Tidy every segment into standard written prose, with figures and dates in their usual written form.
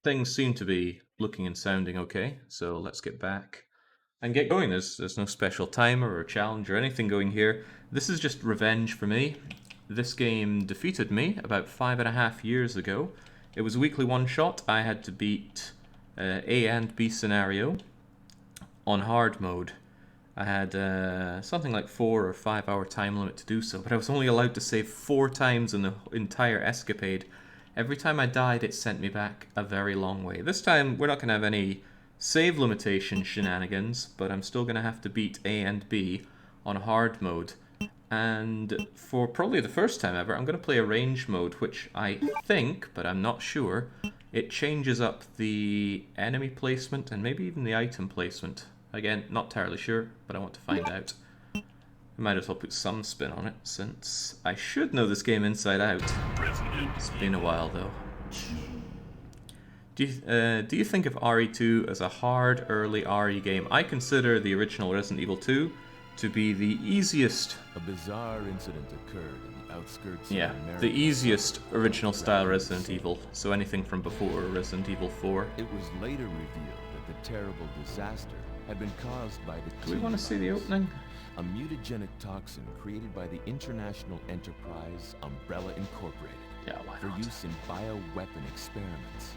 Things seem to be looking and sounding okay, so let's get back and get going. There's no special timer or challenge or anything going here. This is just revenge for me. This game defeated me about 5.5 years ago. It was a weekly one-shot. I had to beat A and B scenario on hard mode. I had something like 4 or 5 hour time limit to do so, but I was only allowed to save 4 times in the entire escapade. Every time I died, it sent me back a very long way. This time, we're not going to have any save limitation shenanigans, but I'm still going to have to beat A and B on hard mode. And for probably the first time ever, I'm going to play arrange mode, which I think, but I'm not sure, it changes up the enemy placement and maybe even the item placement. Again, not entirely sure, but I want to find out. I might as well put some spin on it, since I should know this game inside out. It's been a while, though. Do you think of RE2 as a hard, early RE game? I consider the original Resident Evil 2 to be the easiest... A bizarre incident occurred in the outskirts Yeah, of America. the easiest original style Resident Evil, so anything from before Resident Evil 4. It was later revealed that the terrible disaster had been caused by the Do we want to see the opening? a mutagenic toxin created by the international enterprise Umbrella Incorporated Yeah, why for not? use in bioweapon experiments.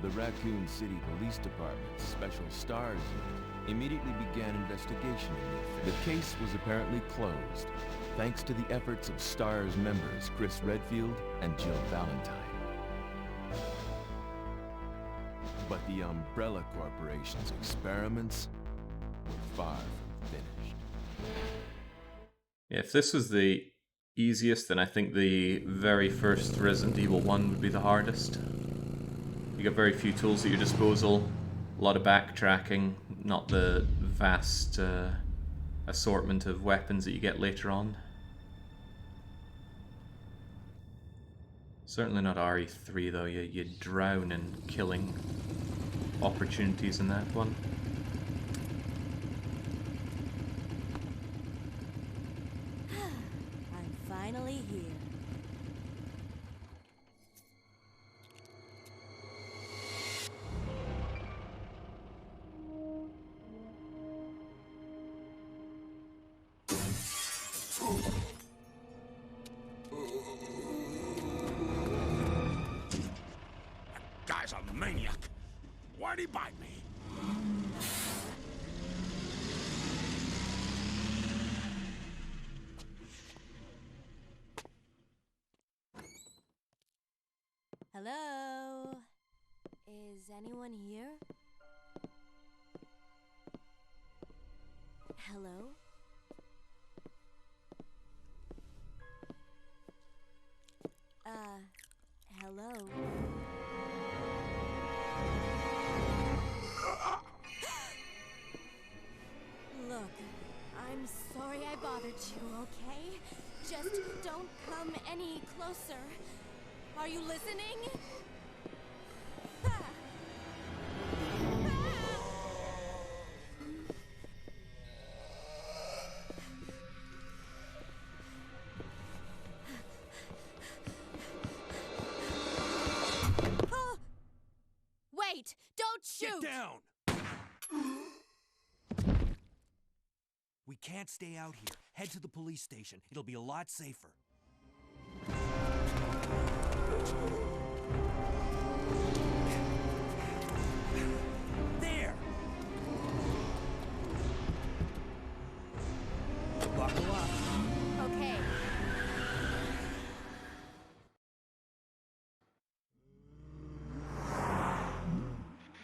The Raccoon City Police Department's Special Stars Unit immediately began investigation in the affair. The case was apparently closed, thanks to the efforts of STARS members Chris Redfield and Jill Valentine. But the Umbrella Corporation's experiments were far from finished. Yeah, if this was the easiest, then I think the very first Resident Evil 1 would be the hardest. You got very few tools at your disposal, a lot of backtracking, not the vast assortment of weapons that you get later on. Certainly not RE3 though, you drown in killing opportunities in that one. I'm finally here. Guy's a maniac. Why'd he bite me? Hello? Is anyone here? Hello? Hello? Look, I'm sorry I bothered you, okay? Just don't come any closer. Are you listening? Ah! Ah! Wait! Don't shoot! Get down! We can't stay out here. Head to the police station. It'll be a lot safer. There! Buckle up. Okay.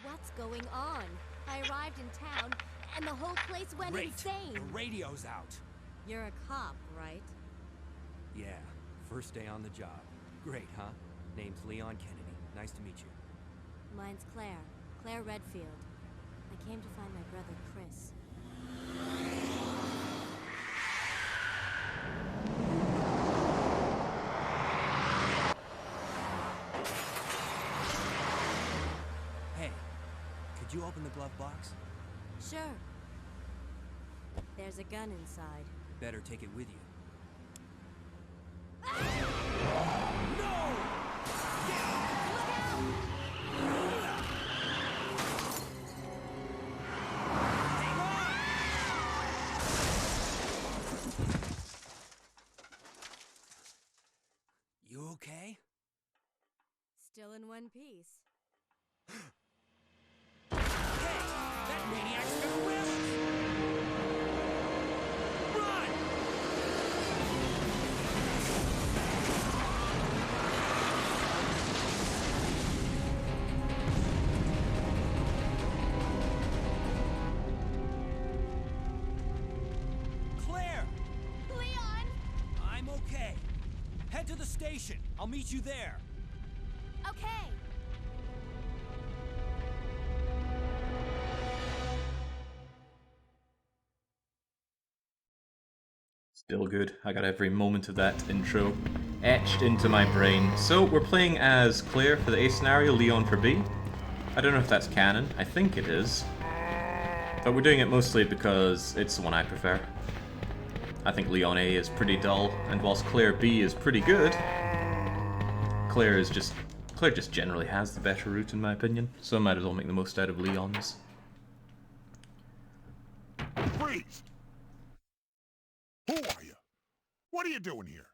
What's going on? I arrived in town, and the whole place went Great. insane. The radio's out. You're a cop, right? Yeah, first day on the job. Great, huh? Name's Leon Kennedy. Nice to meet you. Mine's Claire. Claire Redfield. I came to find my brother, Chris. Hey, could you open the glove box? Sure. There's a gun inside. Better take it with you. Look out! Still in one piece. Hey, that maniac's gonna win! Run! Claire! Leon! I'm okay. Head to the station. I'll meet you there. Okay. Still good. I got every moment of that intro etched into my brain. So we're playing as Claire for the A scenario, Leon for B. I don't know if that's canon. I think it is. But we're doing it mostly because it's the one I prefer. I think Leon A is pretty dull, and whilst Claire B is pretty good, Claire just generally has the better route in my opinion. So I might as well make the most out of Leon's. Freeze! Who are you? What are you doing here?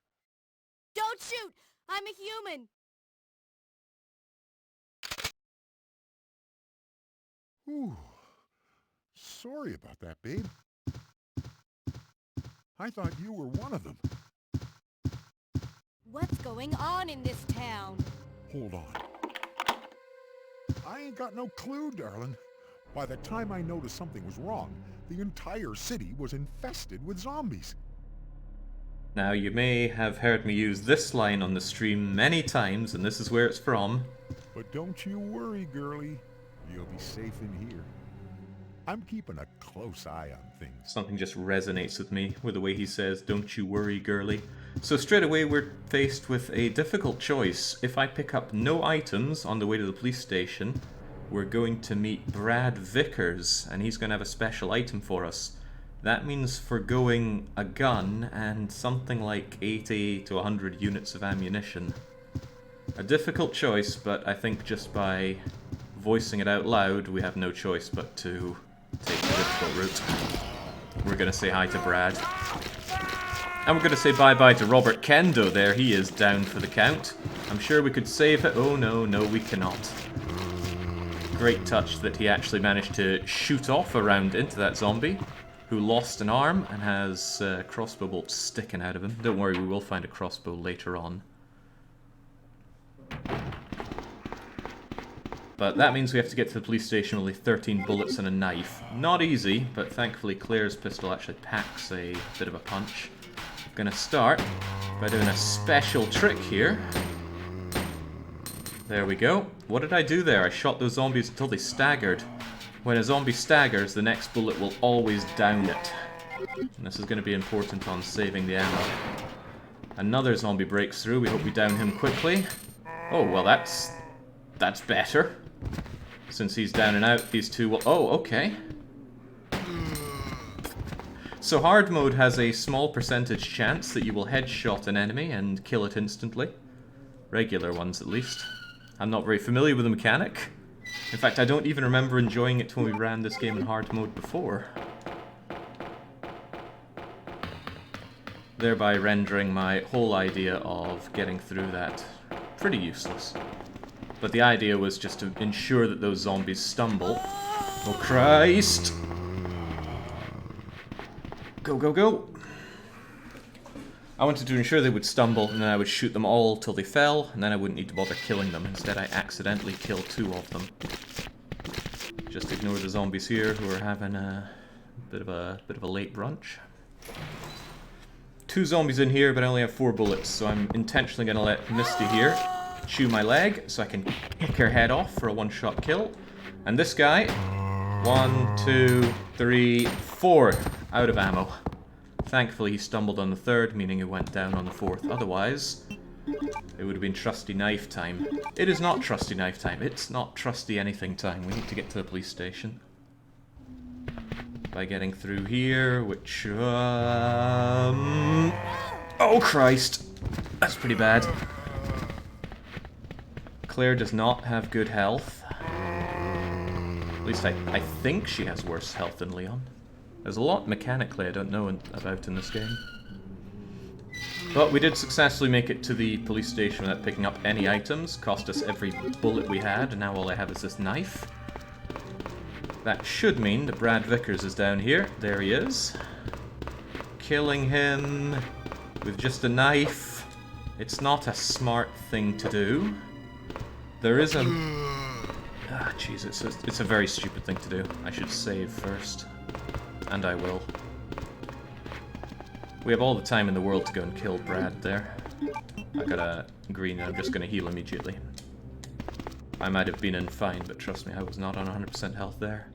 Don't shoot! I'm a human! Ooh. Sorry about that, babe. I thought you were one of them. What's going on in this town? Hold on. I ain't got no clue, darling. By the time I noticed something was wrong, the entire city was infested with zombies. Now, you may have heard me use this line on the stream many times, and this is where it's from. But don't you worry, girlie. You'll be safe in here. I'm keeping a close eye on things. Something just resonates with me with the way he says, "Don't you worry, girlie." So straight away we're faced with a difficult choice. If I pick up no items on the way to the police station, we're going to meet Brad Vickers, and he's going to have a special item for us. That means forgoing a gun and something like 80 to 100 units of ammunition. A difficult choice, but I think just by voicing it out loud, we have no choice but to take the difficult route. We're going to say hi to Brad. And we're going to say bye-bye to Robert Kendo there. He is down for the count. I'm sure we could save it. Oh no, no we cannot. Great touch that he actually managed to shoot off a round into that zombie, who lost an arm and has crossbow bolts sticking out of him. Don't worry, we will find a crossbow later on. But that means we have to get to the police station with only 13 bullets and a knife. Not easy, but thankfully Claire's pistol actually packs a bit of a punch. I'm gonna start by doing a special trick here. There we go. What did I do there? I shot those zombies until they staggered. When a zombie staggers, the next bullet will always down it. And this is going to be important on saving the ammo. Another zombie breaks through. We hope we down him quickly. Oh, well that's better. Since he's down and out, these two will... Oh, okay. So hard mode has a small percentage chance that you will headshot an enemy and kill it instantly. Regular ones, at least. I'm not very familiar with the mechanic. In fact, I don't even remember enjoying it when we ran this game in hard mode before. Thereby rendering my whole idea of getting through that pretty useless. But the idea was just to ensure that those zombies stumble. Oh Christ! Go, go, go! I wanted to ensure they would stumble, and then I would shoot them all till they fell, and then I wouldn't need to bother killing them. Instead, I accidentally killed 2 of them. Just ignore the zombies here, who are having a bit of a late brunch. 2 zombies in here, but I only have 4 bullets, so I'm intentionally going to let Misty here chew my leg, so I can pick her head off for a one-shot kill. And this guy, 1, 2, 3, 4, out of ammo. Thankfully, he stumbled on the 3rd, meaning he went down on the 4th. Otherwise, it would have been trusty knife time. It is not trusty knife time. It's not trusty anything time. We need to get to the police station. By getting through here, which... Oh, Christ! That's pretty bad. Claire does not have good health. At least I think she has worse health than Leon. There's a lot mechanically I don't know about in this game. But we did successfully make it to the police station without picking up any items. Cost us every bullet we had, and now all I have is this knife. That should mean that Brad Vickers is down here. There he is. Killing him with just a knife. It's not a smart thing to do. There is a... Ah, jeez, it's a very stupid thing to do. I should save first. And I will. We have all the time in the world to go and kill Brad there. I got a green and I'm just going to heal immediately. I might have been in fine, but trust me, I was not on 100% health there.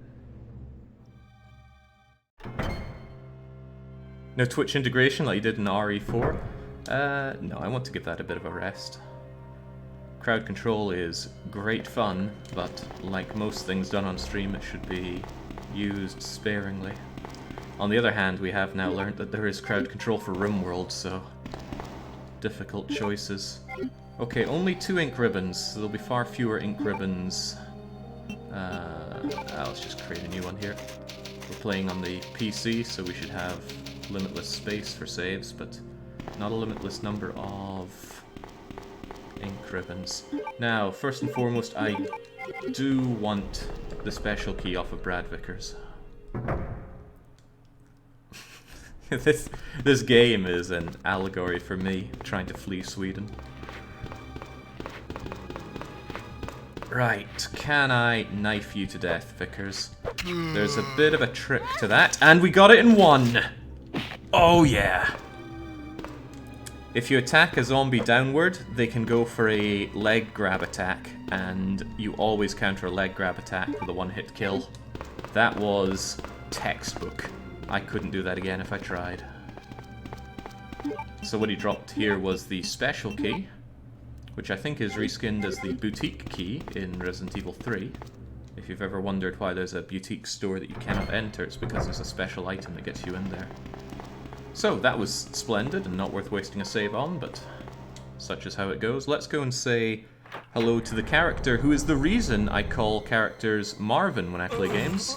No Twitch integration like you did in RE4? No, I want to give that a bit of a rest. Crowd control is great fun, but like most things done on stream, it should be used sparingly. On the other hand, we have now learned that there is crowd control for RimWorld, so difficult choices. Okay, only 2 ink ribbons, so there'll be far fewer ink ribbons. Let's just create a new one here. We're playing on the PC, so we should have limitless space for saves, but not a limitless number of ink ribbons. Now, first and foremost, I do want the special key off of Brad Vickers. This game is an allegory for me trying to flee Sweden. Right, can I knife you to death, Vickers? There's a bit of a trick to that, and we got it in 1! Oh yeah! If you attack a zombie downward, they can go for a leg grab attack, and you always counter a leg grab attack with a one-hit kill. That was textbook. I couldn't do that again if I tried. So what he dropped here was the special key, which I think is reskinned as the boutique key in Resident Evil 3. If you've ever wondered why there's a boutique store that you cannot enter, it's because there's a special item that gets you in there. So that was splendid and not worth wasting a save on, but such is how it goes. Let's go and say hello to the character who is the reason I call characters Marvin when I play games.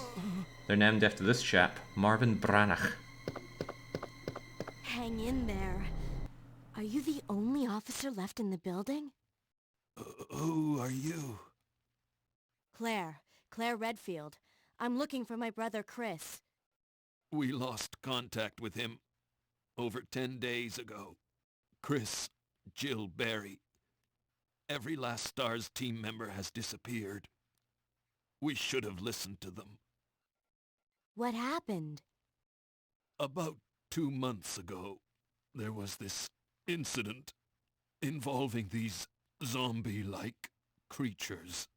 They're named after this chap, Marvin Branagh. Hang in there. Are you the only officer left in the building? Who are you? Claire Redfield. I'm looking for my brother Chris. We lost contact with him over 10 days ago. Chris, Jill Barry. Every last STARS team member has disappeared. We should have listened to them. What happened? About 2 months ago, there was this incident involving these zombie-like creatures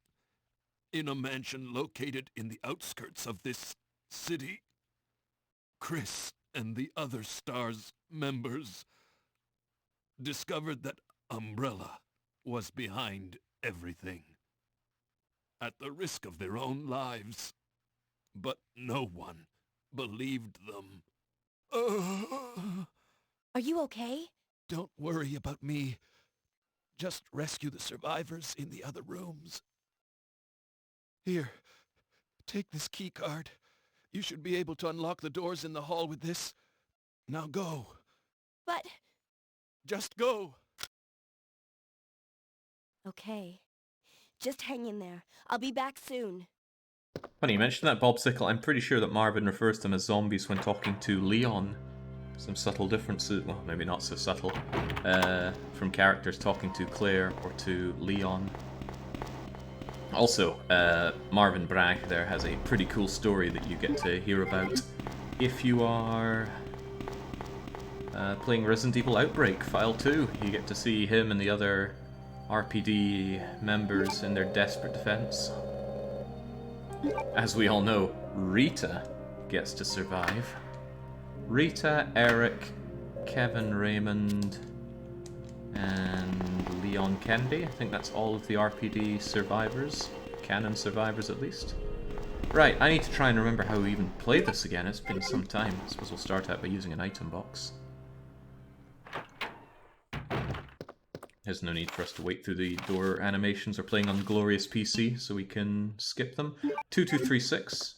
in a mansion located in the outskirts of this city. Chris and the other STARS members discovered that Umbrella was behind everything, at the risk of their own lives. But no one believed them. Are you okay? Don't worry about me. Just rescue the survivors in the other rooms. Here, take this key card. You should be able to unlock the doors in the hall with this. Now go. But... Just go. Okay. Just hang in there. I'll be back soon. Funny you mentioned that, Bobsicle. I'm pretty sure that Marvin refers to them as zombies when talking to Leon. Some subtle differences, well, maybe not so subtle, from characters talking to Claire or to Leon. Also, Marvin Bragg there has a pretty cool story that you get to hear about if you are playing Resident Evil Outbreak File 2. You get to see him and the other RPD members in their desperate defense. As we all know, Rita gets to survive. Rita, Eric, Kevin Raymond, and Leon Kennedy. I think that's all of the RPD survivors. Canon survivors, at least. Right, I need to try and remember how we even played this again. It's been some time. I suppose we'll start out by using an item box. There's no need for us to wait through the door animations. We're playing on the glorious PC, so we can skip them. 2236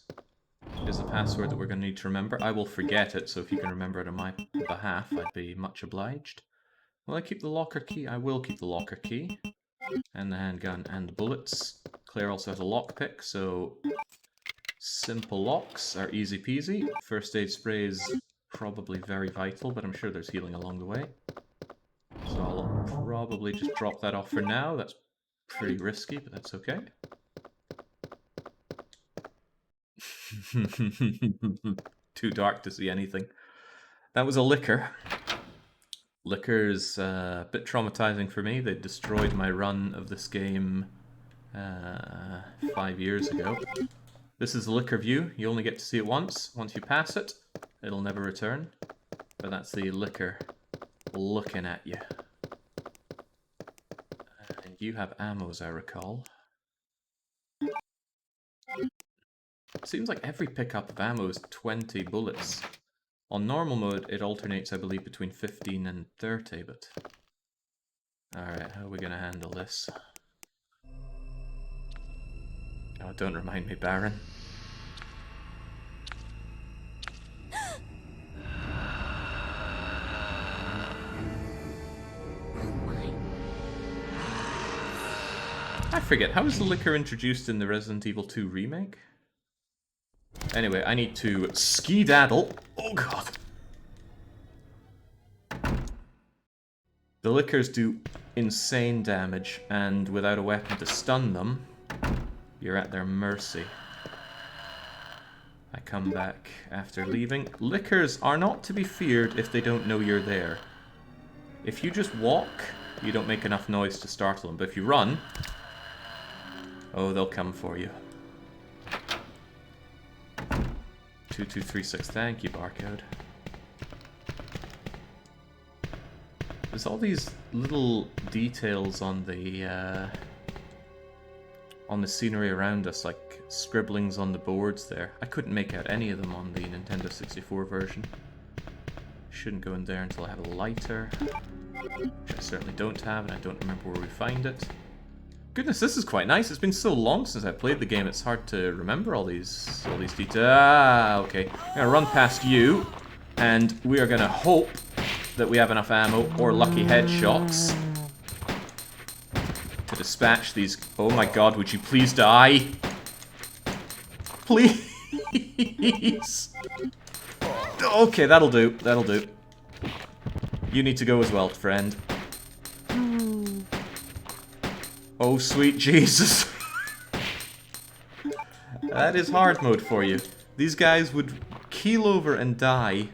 is the password that we're going to need to remember. I will forget it, so if you can remember it on my behalf, I'd be much obliged. Will I keep the locker key? I will keep the locker key. And the handgun and the bullets. Claire also has a lockpick, so simple locks are easy peasy. First aid spray is probably very vital, but I'm sure there's healing along the way. So I'll probably just drop that off for now. That's pretty risky, but that's okay. Too dark to see anything. That was a liquor. Liquor's a bit traumatizing for me. They destroyed my run of this game 5 years ago. This is the liquor view. You only get to see it once. Once you pass it, it'll never return. But that's the liquor looking at you. And you have ammo, as I recall. Seems like every pickup of ammo is 20 bullets. On normal mode, it alternates, I believe, between 15 and 30, but... Alright, how are we gonna handle this? Oh, don't remind me, Baron. I forget, how was the liquor introduced in the Resident Evil 2 remake? Anyway, I need to skedaddle. Oh god. The liquors do insane damage, and without a weapon to stun them, you're at their mercy. I come back after leaving. Liquors are not to be feared if they don't know you're there. If you just walk, you don't make enough noise to startle them, but if you run, oh, they'll come for you. 2236, thank you, barcode. There's all these little details on the scenery around us, like scribblings on the boards there. I couldn't make out any of them on the Nintendo 64 version. Shouldn't go in there until I have a lighter, which I certainly don't have, and I don't remember where we find it. Goodness, this is quite nice. It's been so long since I played the game, it's hard to remember all these details. Ah, okay. I'm gonna run past you, and we are gonna hope that we have enough ammo or lucky headshots to dispatch these. Oh my god, would you please die? Please! Okay, that'll do. That'll do. You need to go as well, friend. Oh, sweet Jesus. That is hard mode for you. These guys would keel over and die.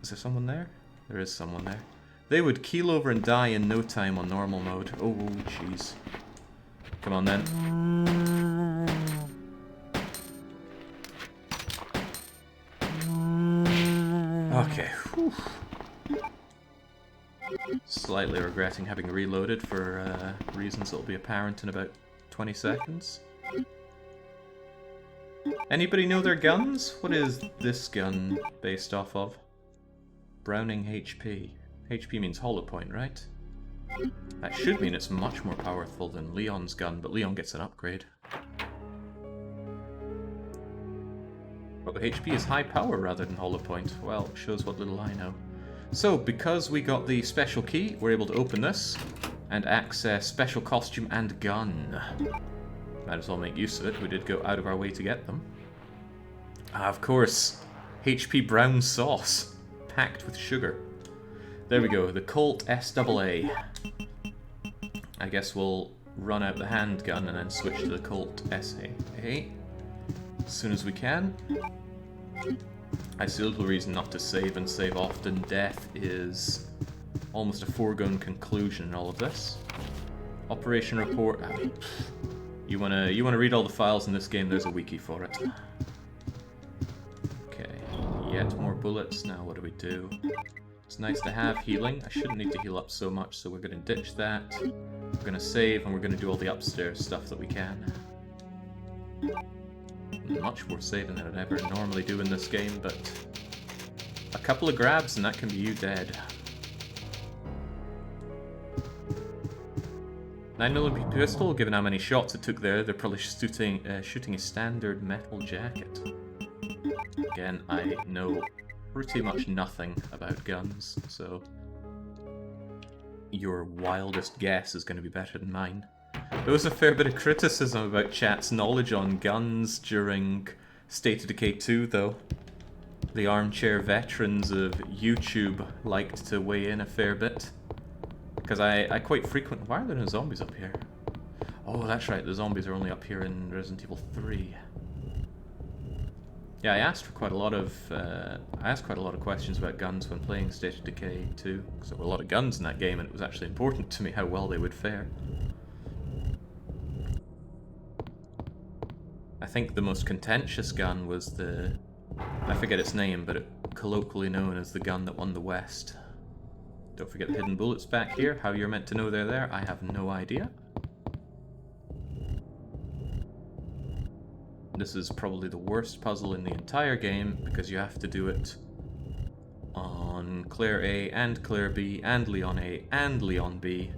Is there someone there? There is someone there. They would keel over and die in no time on normal mode. Oh, jeez. Come on, then. Okay. Whew. Slightly regretting having reloaded for reasons that will be apparent in about 20 seconds. Anybody know their guns? What is this gun based off of? Browning HP. HP means hollow point, right? That should mean it's much more powerful than Leon's gun, but Leon gets an upgrade. But HP is high power rather than hollow point. Well, shows what little I know. So, because we got the special key, we're able to open this and access special costume and gun. Might as well make use of it. We did go out of our way to get them. Ah, of course, HP brown sauce, packed with sugar. There we go, the Colt SAA. I guess we'll run out the handgun and then switch to the Colt SAA as soon as we can. I see little reason not to save and save often. Death is almost a foregone conclusion in all of this. Operation report. I mean, you wanna read all the files in this game? There's a wiki for it. Okay, yet more bullets. Now what do we do? It's nice to have healing. I shouldn't need to heal up so much, so we're gonna ditch that. We're gonna save, and we're gonna do all the upstairs stuff that we can. Much more saving than I'd ever normally do in this game, but a couple of grabs and that can be you dead. 9mm pistol, given how many shots it took there, they're probably shooting a standard metal jacket. Again, I know pretty much nothing about guns, so your wildest guess is going to be better than mine. There was a fair bit of criticism about chat's knowledge on guns during State of Decay 2, though. The armchair veterans of YouTube liked to weigh in a fair bit. Because I quite frequent... Why are there no zombies up here? Oh, that's right, the zombies are only up here in Resident Evil 3. Yeah, I asked quite a lot of questions about guns when playing State of Decay 2, because there were a lot of guns in that game, and it was actually important to me how well they would fare. I think the most contentious gun was the... I forget its name, but colloquially known as the gun that won the West. Don't forget the hidden bullets back here. How you're meant to know they're there, I have no idea. This is probably the worst puzzle in the entire game, because you have to do it on Claire A and Claire B and Leon A and Leon B.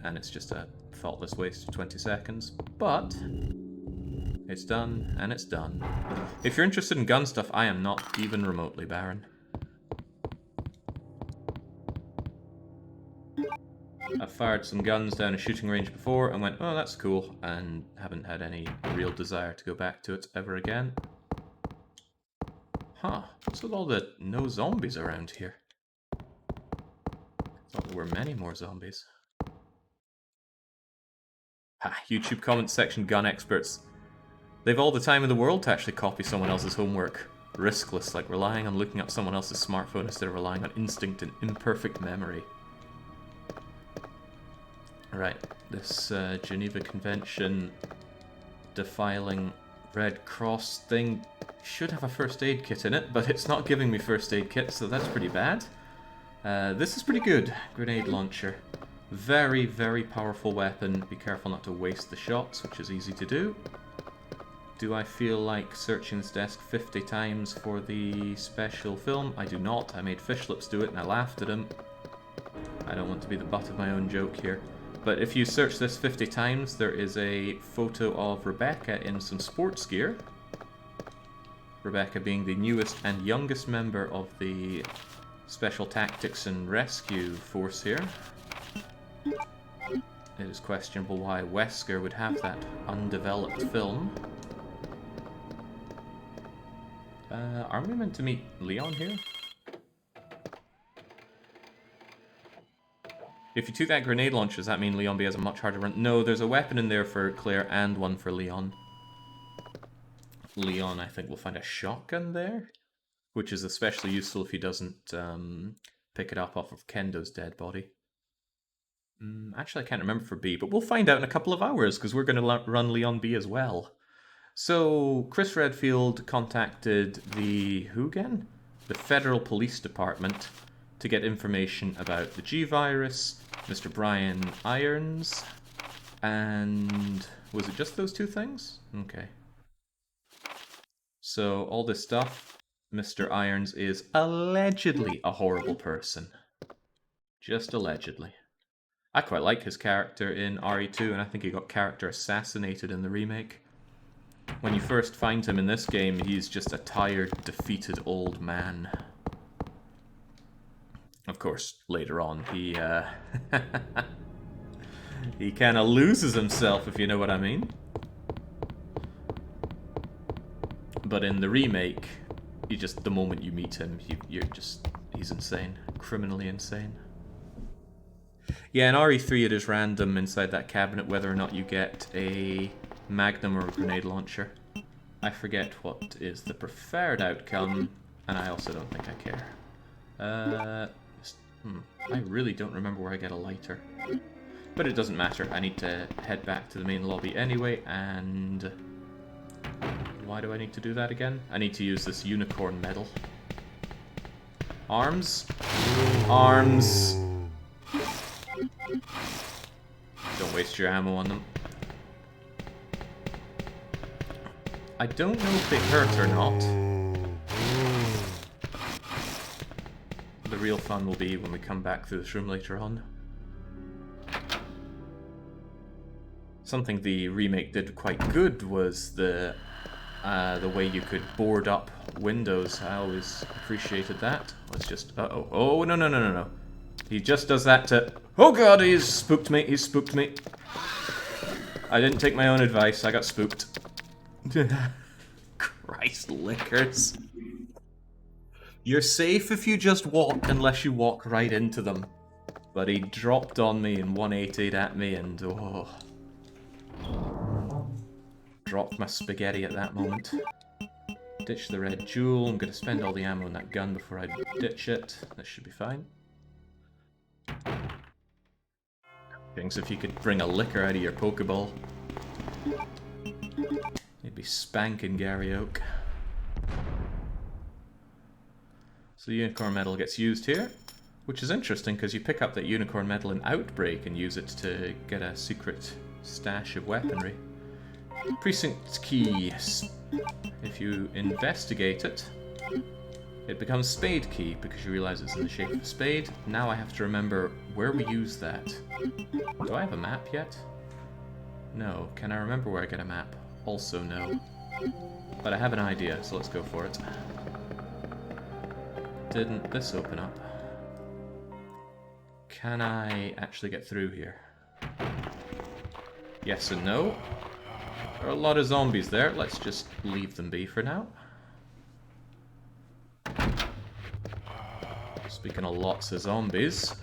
And it's just a thoughtless waste of 20 seconds. But it's done, and it's done. If you're interested in gun stuff, I am not even remotely barren. I've fired some guns down a shooting range before and went, oh, that's cool, and haven't had any real desire to go back to it ever again. Huh, what's with all the no zombies around here? Thought there were many more zombies. Ha, YouTube comment section gun experts. They've all the time in the world to actually copy someone else's homework. Riskless, like relying on looking up someone else's smartphone instead of relying on instinct and imperfect memory. Right, this Geneva Convention defiling Red Cross thing should have a first aid kit in it, but it's not giving me first aid kit, so that's pretty bad. This is pretty good. Grenade launcher. Very, very powerful weapon. Be careful not to waste the shots, which is easy to do. Do I feel like searching this desk 50 times for the special film? I do not. I made Fishlips do it and I laughed at him. I don't want to be the butt of my own joke here. But if you search this 50 times, there is a photo of Rebecca in some sports gear. Rebecca being the newest and youngest member of the Special Tactics and Rescue Force here. It is questionable why Wesker would have that undeveloped film. Are we meant to meet Leon here? If you took that grenade launcher, does that mean Leon B has a much harder run? No, there's a weapon in there for Claire and one for Leon. Leon, I think, will find a shotgun there, which is especially useful if he doesn't pick it up off of Kendo's dead body. Actually, I can't remember for B, but we'll find out in a couple of hours, because we're going to run Leon B as well. So, Chris Redfield contacted the... who again? The Federal Police Department to get information about the G-Virus, Mr. Brian Irons, and... was it just those two things? Okay. So, all this stuff, Mr. Irons is allegedly a horrible person. Just allegedly. I quite like his character in RE2, and I think he got character assassinated in the remake. When you first find him in this game, he's just a tired, defeated old man. Of course, later on, he he kind of loses himself, if you know what I mean. But in the remake, you just, the moment you meet him, he's insane. Criminally insane. Yeah, in RE3 it is random inside that cabinet whether or not you get a Magnum or a grenade launcher. I forget what is the preferred outcome, and I also don't think I care. I really don't remember where I get a lighter. But it doesn't matter, I need to head back to the main lobby anyway, and... why do I need to do that again? I need to use this unicorn medal. Arms? Arms! Don't waste your ammo on them. I don't know if they hurt or not. The real fun will be when we come back through this room later on. Something the remake did quite good was the the way you could board up windows. I always appreciated that. Let's just... Uh-oh. Oh, no, no, no, no, no. He just does that to... Oh god, he's spooked me. He's spooked me. I didn't take my own advice. I got spooked. Christ lickers. You're safe if you just walk, unless you walk right into them. But he dropped on me and 180'd at me and... oh... dropped my spaghetti at that moment. Ditch the red jewel. I'm going to spend all the ammo in that gun before I ditch it. This should be fine. Things if you could bring a liquor out of your Pokeball. You'd be spanking Gary Oak. So the Unicorn Medal gets used here, which is interesting because you pick up that Unicorn Medal in Outbreak and use it to get a secret stash of weaponry. Precinct key. If you investigate it, it becomes Spade key because you realize it's in the shape of a spade. Now I have to remember where we use that. Do I have a map yet? No. Can I remember where I get a map? Also no. But I have an idea, so let's go for it. Didn't this open up? Can I actually get through here? Yes and no. There are a lot of zombies there. Let's just leave them be for now. Speaking of lots of zombies.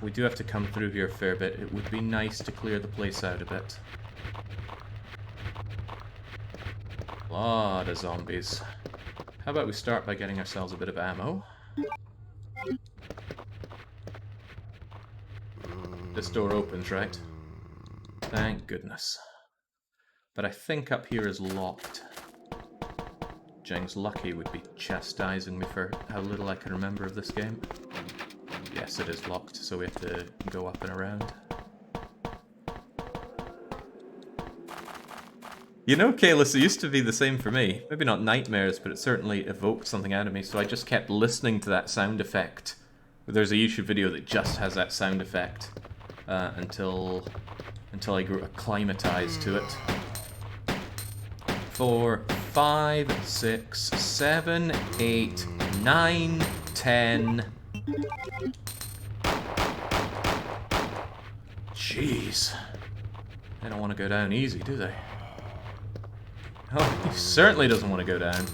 We do have to come through here a fair bit. It would be nice to clear the place out a bit. A lot of zombies. How about we start by getting ourselves a bit of ammo? This door opens, right? Thank goodness. But I think up here is locked. Jeng's Lucky would be chastising me for how little I can remember of this game. Yes, it is locked, so we have to go up and around. You know, Kalis, it used to be the same for me. Maybe not nightmares, but it certainly evoked something out of me, so I just kept listening to that sound effect. There's a YouTube video that just has that sound effect. Until I grew acclimatized to it. 4, 5, 6, 7, 8, 9, 10. Jeez. They don't want to go down easy, do they? Oh, he certainly doesn't want to go down.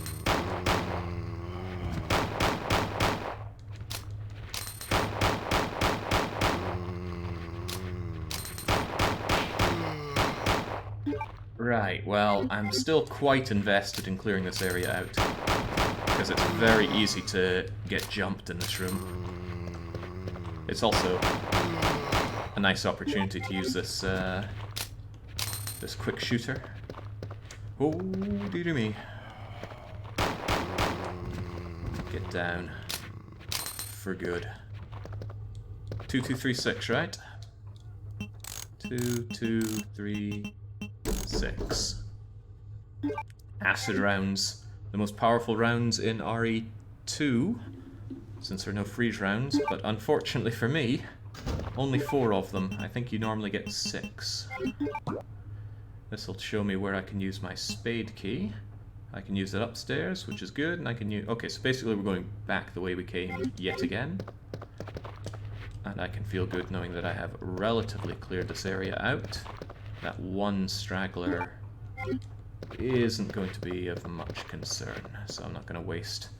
Right, well, I'm still quite invested in clearing this area out. Because it's very easy to get jumped in this room. It's also a nice opportunity to use this, this quick shooter. Oh, dear me. Get down. For good. 2, 2, 3, 6, right? 2, 2, 3, 6. Acid rounds. The most powerful rounds in RE2, since there are no freeze rounds, but unfortunately for me, only 4 of them. I think you normally get 6. This will show me where I can use my spade key. I can use it upstairs, which is good, and I can use... Okay, so basically we're going back the way we came yet again. And I can feel good knowing that I have relatively cleared this area out. That one straggler isn't going to be of much concern, so I'm not going to waste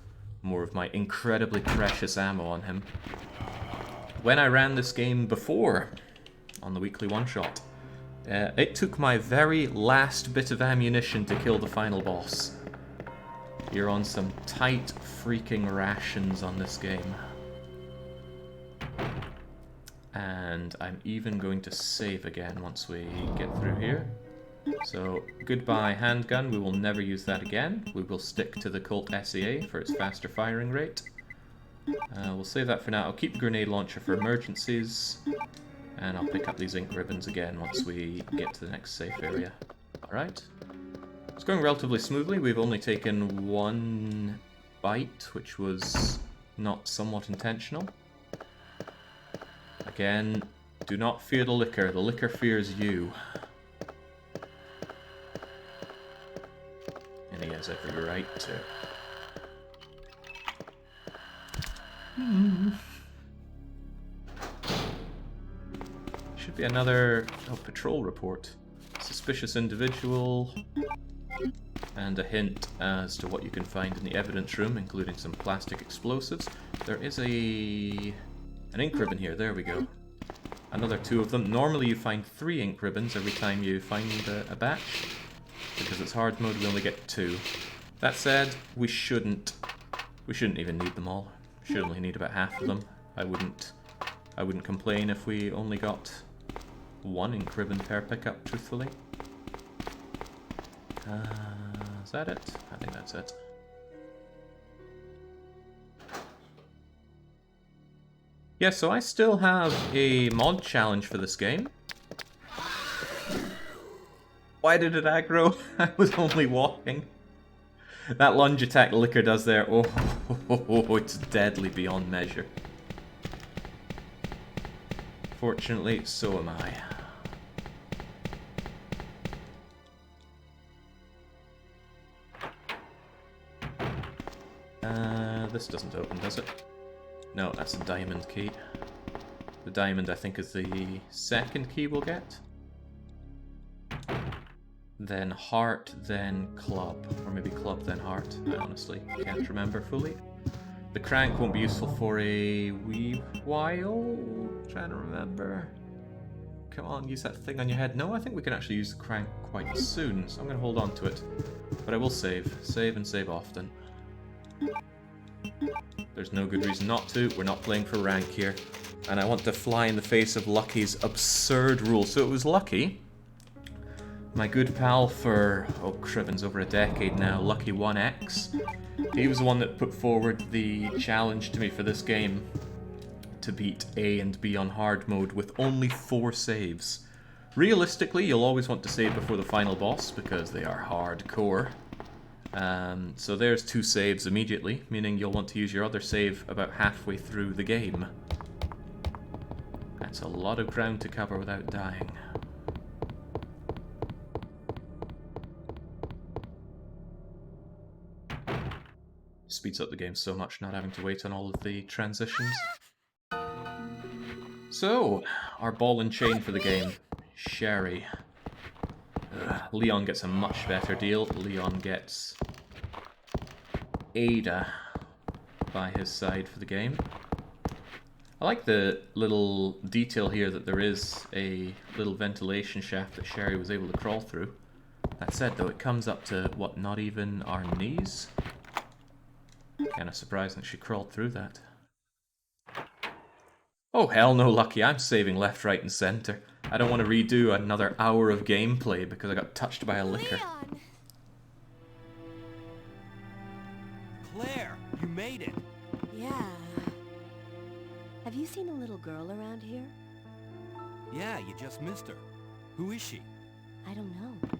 more of my incredibly precious ammo on him. When I ran this game before, on the weekly one-shot, it took my very last bit of ammunition to kill the final boss. You're on some tight freaking rations on this game. And I'm even going to save again once we get through here. So, goodbye handgun, we will never use that again. We will stick to the Colt SEA for its faster firing rate. We'll save that for now. I'll keep the grenade launcher for emergencies. And I'll pick up these ink ribbons again once we get to the next safe area. Alright. It's going relatively smoothly. We've only taken 1 bite, which was not somewhat intentional. Again, Do not fear the liquor fears you. And he has every right to. Should be another patrol report. Suspicious individual. And a hint as to what you can find in the evidence room, including some plastic explosives. There is an ink ribbon here, there we go. Another 2 of them. Normally you find 3 ink ribbons every time you find a batch. Because it's hard mode, we only get 2. That said, we shouldn't even need them all. We should only need about half of them. I wouldn't complain if we only got 1 ink ribbon per pickup, truthfully. Is that it? I think that's it. Yeah, so I still have a mod challenge for this game. Why did it aggro? I was only walking. That lunge attack Liquor does there, oh, it's deadly beyond measure. Fortunately, so am I. This doesn't open, does it? No, that's a diamond key. The diamond, I think, is the second key we'll get. Then heart, then club. Or maybe club, then heart. I honestly can't remember fully. The crank won't be useful for a wee while. Trying to remember. Come on, use that thing on your head. No, I think we can actually use the crank quite soon, so I'm going to hold on to it. But I will save. Save and save often. There's no good reason not to. We're not playing for rank here. And I want to fly in the face of Lucky's absurd rule. So it was Lucky, my good pal for, oh crivens, over a decade now, Lucky 1X. He was the one that put forward the challenge to me for this game to beat A and B on hard mode with only 4 saves. Realistically, you'll always want to save before the final boss because they are hardcore. So there's 2 saves immediately, meaning you'll want to use your other save about halfway through the game. That's a lot of ground to cover without dying. Speeds up the game so much not having to wait on all of the transitions. So, our ball and chain for the game, Sherry. Leon gets a much better deal. Leon gets Ada by his side for the game. I like the little detail here that there is a little ventilation shaft that Sherry was able to crawl through. That said, though, it comes up to, what, not even our knees? Kind of surprising she crawled through that. Oh, hell no, Lucky. I'm saving left, right, and center. I don't want to redo another hour of gameplay because I got touched by a liquor. Leon! Claire, you made it. Yeah. Have you seen a little girl around here? Yeah, you just missed her. Who is she? I don't know.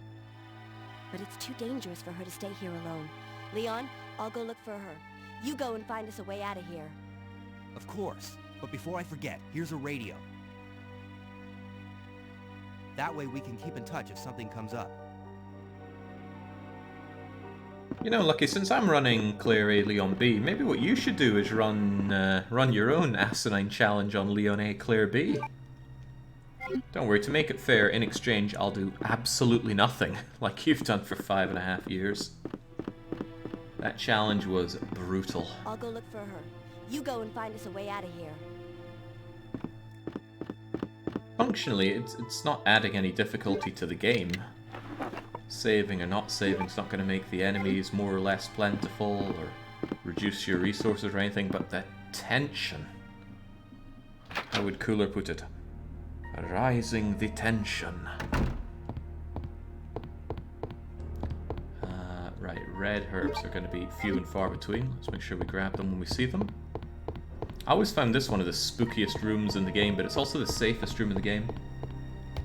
But it's too dangerous for her to stay here alone. Leon, I'll go look for her. You go and find us a way out of here. Of course. But before I forget, here's a radio. That way we can keep in touch if something comes up. You know, Lucky, since I'm running Claire A, Leon B, maybe what you should do is run your own asinine challenge on Leon A, Claire B. Don't worry, to make it fair, in exchange I'll do absolutely nothing, like you've done for 5.5 years. That challenge was brutal. I'll go look for her. You go and find us a way out of here. Functionally, it's not adding any difficulty to the game. Saving or not saving is not going to make the enemies more or less plentiful or reduce your resources or anything, but the tension. How would Cooler put it? Rising the tension. Right, red herbs are going to be few and far between. Let's make sure we grab them when we see them. I always found this one of the spookiest rooms in the game, but it's also the safest room in the game.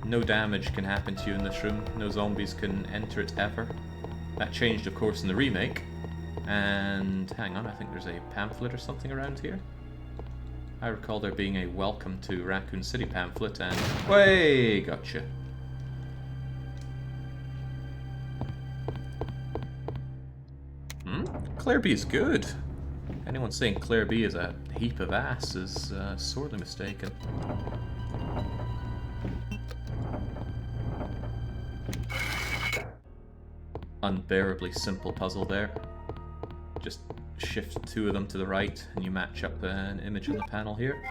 No damage can happen to you in this room. No zombies can enter it ever. That changed, of course, in the remake. And hang on, I think there's a pamphlet or something around here. I recall there being a Welcome to Raccoon City pamphlet, and... Way, gotcha. Claire B is good. Anyone saying Claire B is a heap of ass is sorely mistaken. Unbearably simple puzzle there. Just shift 2 of them to the right and you match up an image on the panel here.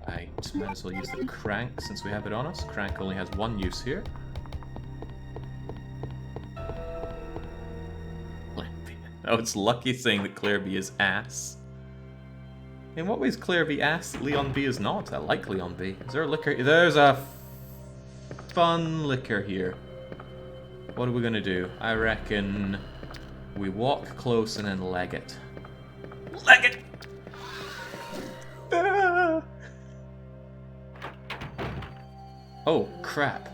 Right, might as well use the crank since we have it on us. Crank only has 1 use here. Oh, it's Lucky saying that Claire B is ass. In what way is Claire B ass that Leon B is not? I like Leon B. Is there a liquor? There's a fun liquor here. What are we gonna do? I reckon we walk close and then leg it. Leg it! Ah! Oh, crap.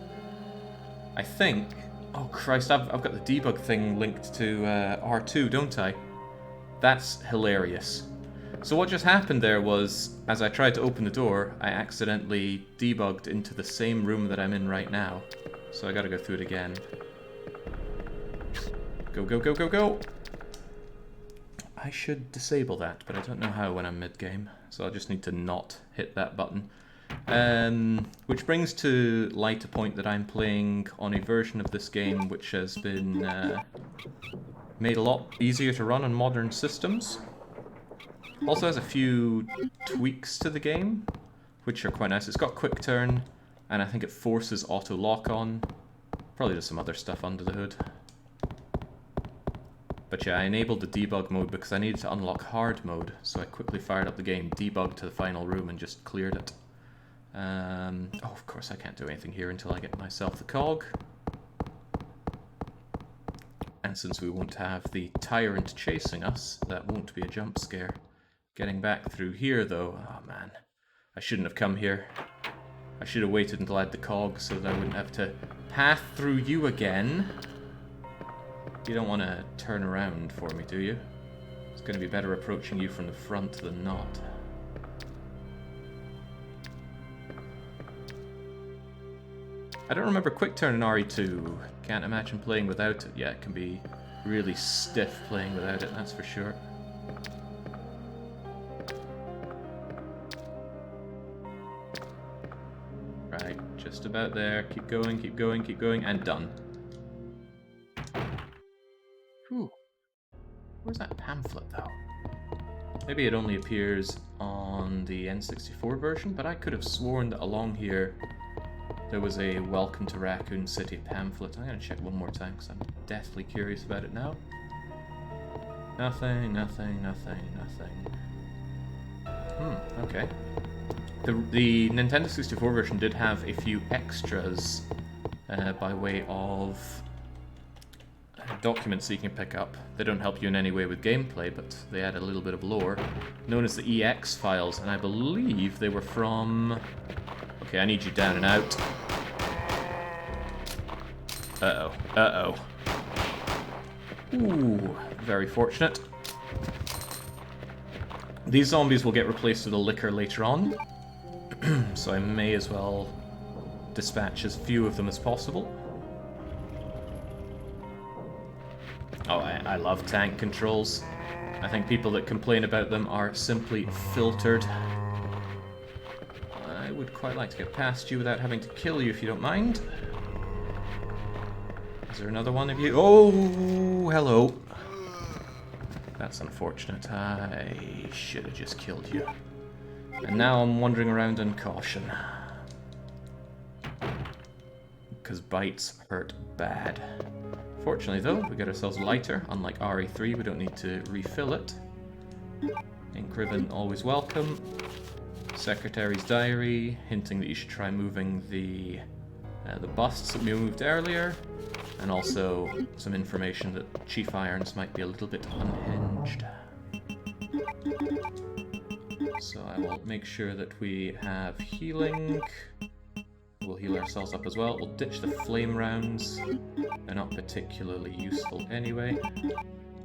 I think... Oh Christ, I've got the debug thing linked to R2, don't I? That's hilarious. So what just happened there was, as I tried to open the door, I accidentally debugged into the same room that I'm in right now. So I gotta go through it again. Go, go, go, go, go! I should disable that, but I don't know how when I'm mid-game. So I'll just need to not hit that button. Which brings to light a point that I'm playing on a version of this game which has been made a lot easier to run on modern systems. Also has a few tweaks to the game, which are quite nice. It's got quick turn, and I think it forces auto lock on. Probably just some other stuff under the hood. But yeah, I enabled the debug mode because I needed to unlock hard mode, so I quickly fired up the game, debugged to the final room, and just cleared it. Oh, of course I can't do anything here until I get myself the cog. And since we won't have the tyrant chasing us, that won't be a jump scare. Getting back through here, though, oh man, I shouldn't have come here. I should have waited until I had the cog so that I wouldn't have to path through you again. You don't want to turn around for me, do you? It's going to be better approaching you from the front than not. I don't remember quick turn in RE2. Can't imagine playing without it. Yeah, it can be really stiff playing without it, that's for sure. Right, just about there. Keep going, keep going, keep going, and done. Whew. Where's that pamphlet, though? Maybe it only appears on the N64 version, but I could have sworn that along here there was a Welcome to Raccoon City pamphlet. I'm going to check one more time because I'm deathly curious about it now. Nothing, nothing, nothing, nothing. Okay. The Nintendo 64 version did have a few extras by way of documents that you can pick up. They don't help you in any way with gameplay, but they add a little bit of lore, known as the EX files, and I believe they were from... Okay, I need you down and out. Uh-oh. Uh-oh. Ooh, very fortunate. These zombies will get replaced with a liquor later on, so I may as well dispatch as few of them as possible. Oh, I love tank controls. I think people that complain about them are simply filtered. I would quite like to get past you without having to kill you if you don't mind. Is there another one of you? Oh, hello. That's unfortunate. I should have just killed you. And now I'm wandering around in caution. Because bites hurt bad. Fortunately though, we get ourselves lighter. Unlike RE3, we don't need to refill it. Ink ribbon, always welcome. Secretary's diary, hinting that you should try moving the busts that we moved earlier. And also some information that Chief Irons might be a little bit unhinged. So I will make sure that we have healing. We'll heal ourselves up as well. We'll ditch the flame rounds. They're not particularly useful anyway.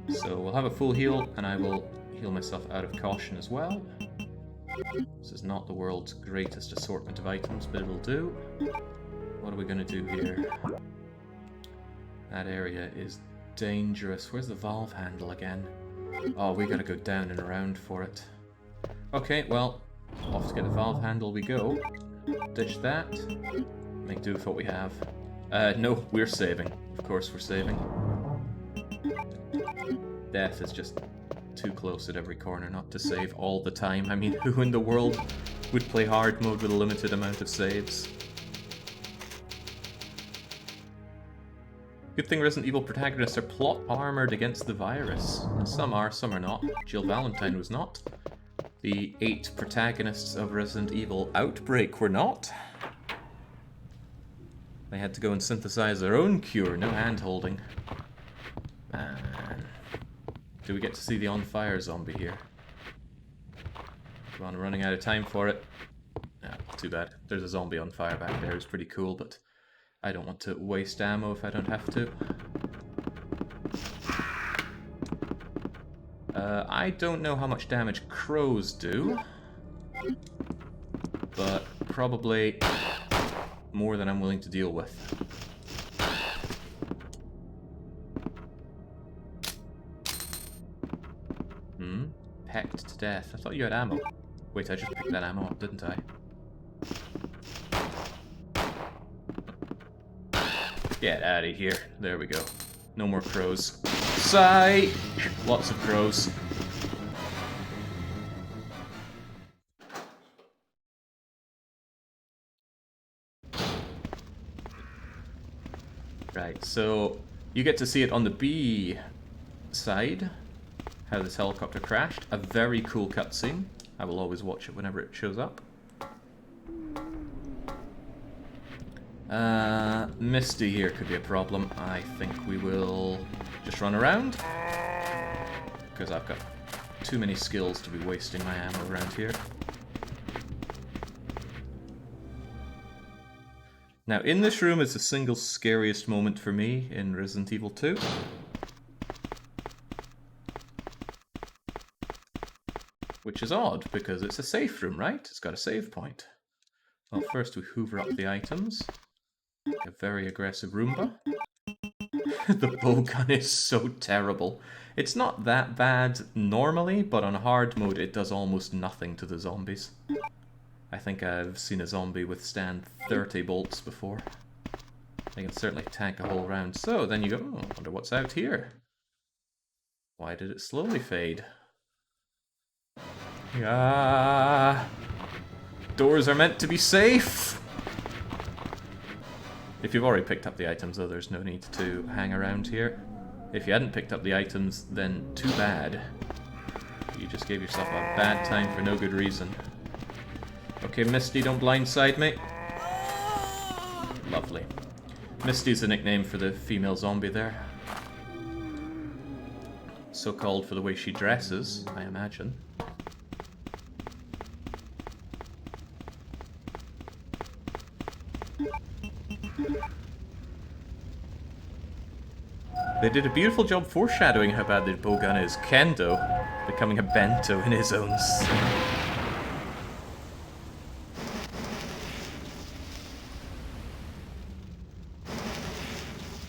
So we'll have a full heal, and I will heal myself out of caution as well. This is not the world's greatest assortment of items, but it'll do. What are we going to do here? That area is dangerous. Where's the valve handle again? Oh, we gotta go down and around for it. Okay, well, off to get the valve handle we go. Ditch that. Make do with what we have. No, we're saving. Of course we're saving. Death is just too close at every corner not to save all the time. I mean, who in the world would play hard mode with a limited amount of saves? Good thing Resident Evil protagonists are plot armored against the virus. Some are, some are not. Jill Valentine was not. The 8 protagonists of Resident Evil Outbreak were not. They had to go and synthesize their own cure, no hand-holding. Man. Do we get to see the on-fire zombie here? Come on, I'm running out of time for it. Ah, too bad. There's a zombie on fire back there, it's pretty cool, but I don't want to waste ammo if I don't have to. I don't know how much damage crows do, but probably more than I'm willing to deal with. Pecked to death. I thought you had ammo. Wait, I just picked that ammo up, didn't I? Get out of here. There we go. No more crows. Sigh! Lots of crows. Right, so you get to see it on the B side, how this helicopter crashed. A very cool cutscene. I will always watch it whenever it shows up. Misty here could be a problem. I think we will just run around, because I've got too many skills to be wasting my ammo around here. Now, in this room is the single scariest moment for me in Resident Evil 2. Which is odd, because it's a safe room, right? It's got a save point. Well, first we hoover up the items. A very aggressive Roomba. The bowgun is so terrible. It's not that bad normally, but on hard mode it does almost nothing to the zombies. I think I've seen a zombie withstand 30 bolts before. They can certainly tank a whole round. So then you go, oh, I wonder what's out here. Why did it slowly fade? Ah, doors are meant to be safe! If you've already picked up the items, though, there's no need to hang around here. If you hadn't picked up the items, then too bad. You just gave yourself a bad time for no good reason. Okay, Misty, don't blindside me. Lovely. Misty's the nickname for the female zombie there. So called for the way she dresses, I imagine. They did a beautiful job foreshadowing how bad the bowgun is. Kendo becoming a bento in his own sin.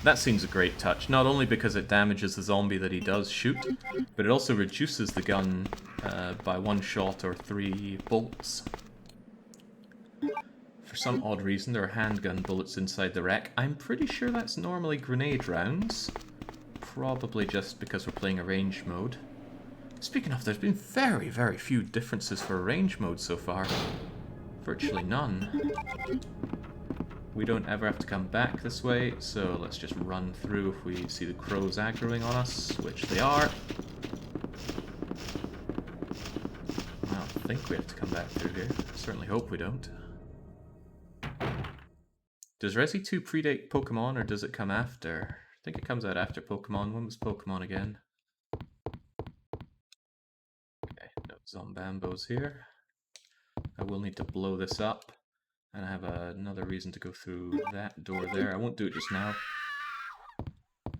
That seems a great touch, not only because it damages the zombie that he does shoot, but it also reduces the gun by 1 shot or 3 bolts. For some odd reason, there are handgun bullets inside the wreck. I'm pretty sure that's normally grenade rounds. Probably just because we're playing a range mode. Speaking of, there's been very, very few differences for a range mode so far. Virtually none. We don't ever have to come back this way, so let's just run through if we see the crows aggroing on us, which they are. I don't think we have to come back through here. I certainly hope we don't. Does Resi 2 predate Pokemon, or does it come after? I think it comes out after Pokemon. When was Pokemon again? Okay, no Zombambos here. I will need to blow this up. And I have another reason to go through that door there. I won't do it just now.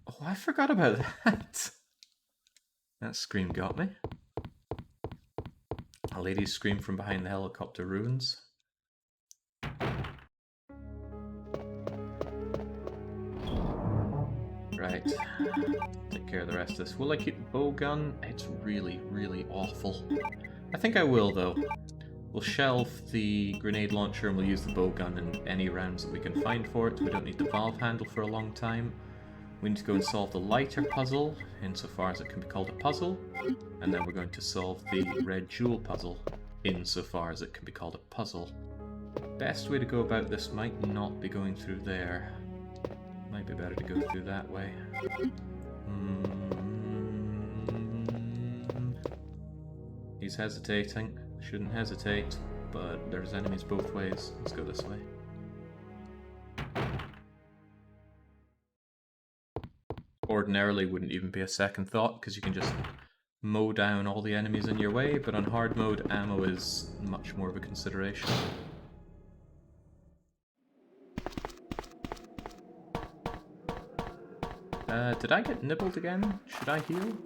Oh, I forgot about that. That scream got me. A lady's scream from behind the helicopter ruins. Right. Take care of the rest of this. Will I keep the bow gun? It's really, really awful. I think I will, though. We'll shelve the grenade launcher and we'll use the bow gun in any rounds that we can find for it. We don't need the valve handle for a long time. We need to go and solve the lighter puzzle, insofar as it can be called a puzzle. And then we're going to solve the red jewel puzzle, insofar as it can be called a puzzle. Best way to go about this might not be going through there. Might be better to go through that way. He's hesitating. Shouldn't hesitate, but there's enemies both ways. Let's go this way. Ordinarily wouldn't even be a second thought, because you can just mow down all the enemies in your way, but on hard mode, ammo is much more of a consideration. Did I get nibbled again? Should I heal?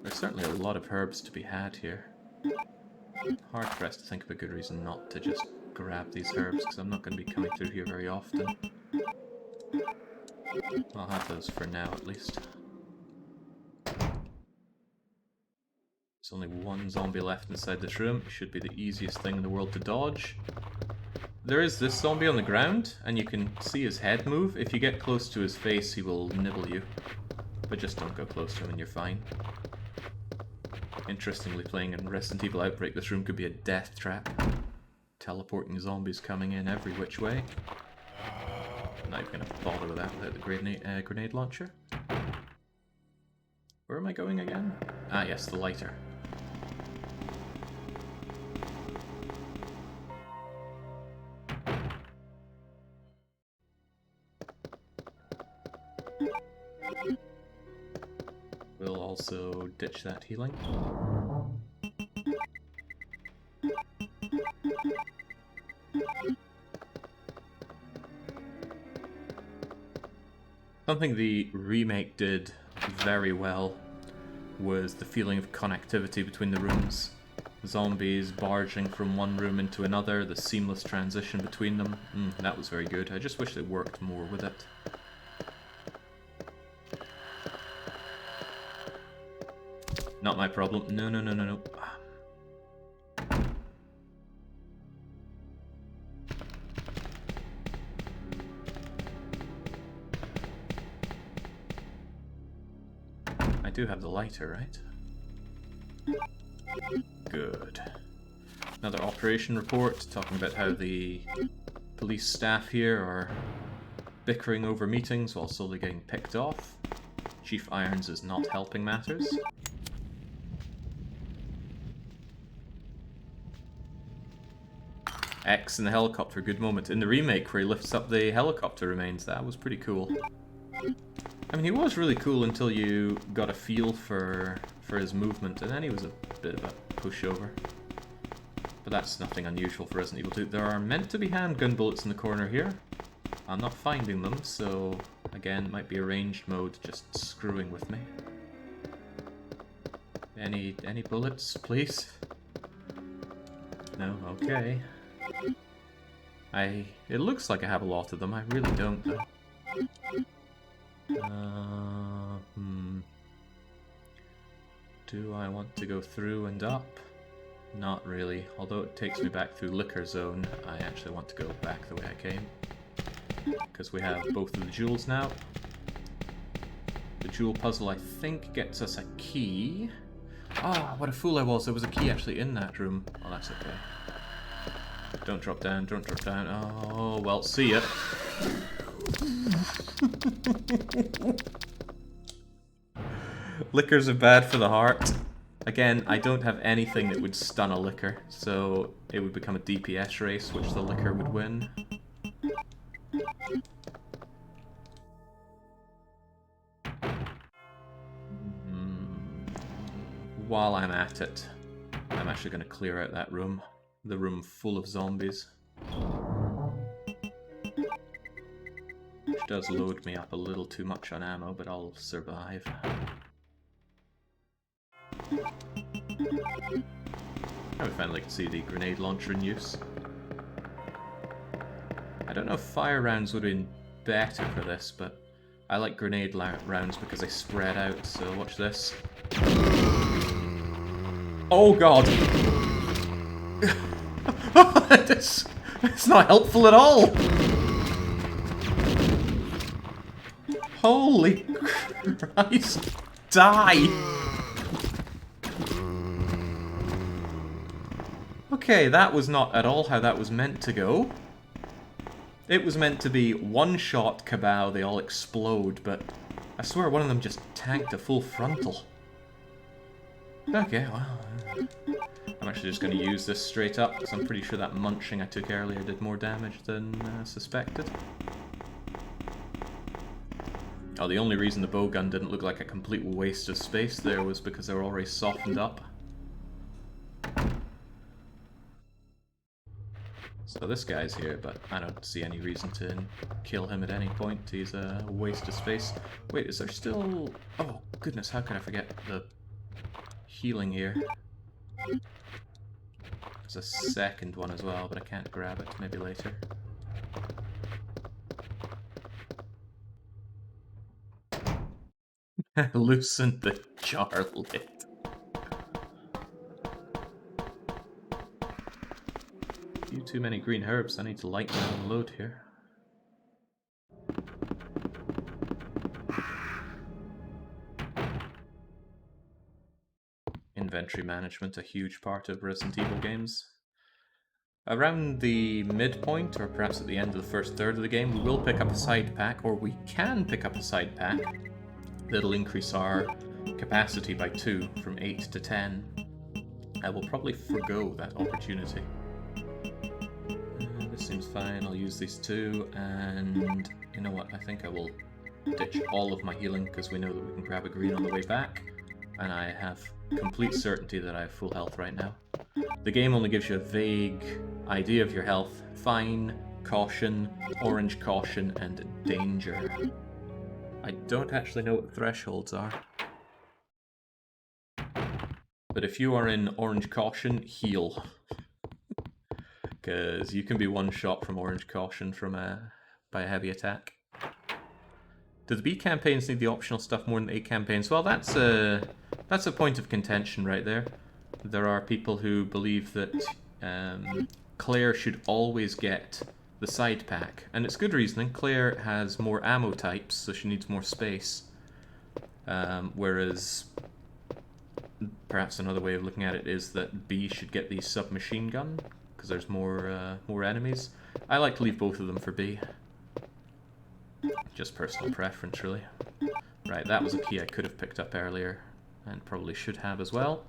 There's certainly a lot of herbs to be had here. Hard pressed to think of a good reason not to just grab these herbs, because I'm not going to be coming through here very often. I'll have those for now, at least. There's only one zombie left inside this room. It should be the easiest thing in the world to dodge. There is this zombie on the ground, and you can see his head move. If you get close to his face, he will nibble you. But just don't go close to him and you're fine. Interestingly, playing in Resident Evil Outbreak, this room could be a death trap. Teleporting zombies coming in every which way. Not even going to bother with that without the grenade launcher. Where am I going again? Ah yes, the lighter. We'll also ditch that healing. Something the remake did very well was the feeling of connectivity between the rooms. Zombies barging from one room into another, the seamless transition between them. That was very good. I just wish they worked more with it. Not my problem. No, no, no, no, no. I do have the lighter, right? Good. Another operation report talking about how the police staff here are bickering over meetings while slowly getting picked off. Chief Irons is not helping matters. X in the helicopter, good moment. In the remake where he lifts up the helicopter remains, that was pretty cool. I mean, he was really cool until you got a feel for his movement, and then he was a bit of a pushover. But that's nothing unusual for Resident Evil 2. There are meant to be handgun bullets in the corner here. I'm not finding them, so again, it might be a ranged mode just screwing with me. Any bullets, please? No? Okay. It looks like I have a lot of them. I really don't, though. Do I want to go through and up? Not really. Although it takes me back through Liquor Zone, I actually want to go back the way I came. Because we have both of the jewels now. The jewel puzzle, I think, gets us a key. Ah, what a fool I was. There was a key actually in that room. Oh, that's okay. Don't drop down, don't drop down. Oh, well, see ya. Liquors are bad for the heart. Again, I don't have anything that would stun a liquor, so it would become a DPS race, which the liquor would win. While I'm at it, I'm actually going to clear out that room. The room full of zombies. Which does load me up a little too much on ammo, but I'll survive. I would finally see the grenade launcher in use. I don't know if fire rounds would have been better for this, but I like grenade rounds because they spread out, so watch this. Oh god! It's not helpful at all! Holy Christ! Die! Okay, that was not at all how that was meant to go. It was meant to be one shot kabow, they all explode, but I swear one of them just tanked a full frontal. Okay, well, I'm actually just going to use this straight up, because I'm pretty sure that munching I took earlier did more damage than suspected. Oh, the only reason the bowgun didn't look like a complete waste of space there was because they were already softened up. So this guy's here, but I don't see any reason to kill him at any point. He's a waste of space. Wait, is there still... Oh, goodness, how could I forget the healing here? There's a second one as well, but I can't grab it. Maybe later. Loosen the jar lid. Too many green herbs. I need to lighten down the load here. Inventory management, a huge part of Resident Evil games. Around the midpoint, or perhaps at the end of the first third of the game, we will pick up a side pack, or we can pick up a side pack that'll increase our capacity by 2, from 8 to 10. I will probably forgo that opportunity. This seems fine, I'll use these two, and you know what, I think I will ditch all of my healing, because we know that we can grab a green on the way back, and I have complete certainty that I have full health right now. The game only gives you a vague idea of your health. Fine, caution, orange caution, and danger. I don't actually know what the thresholds are. But if you are in orange caution, heal. Because you can be one shot from orange caution from by a heavy attack. Do the B campaigns need the optional stuff more than the A campaigns? Well, that's a point of contention right there. There are people who believe that Claire should always get the side pack, and it's good reasoning. Claire has more ammo types, so she needs more space. Whereas, perhaps another way of looking at it is that B should get the submachine gun, because there's more enemies. I like to leave both of them for B. Just personal preference, really. Right, that was a key I could have picked up earlier, and probably should have as well.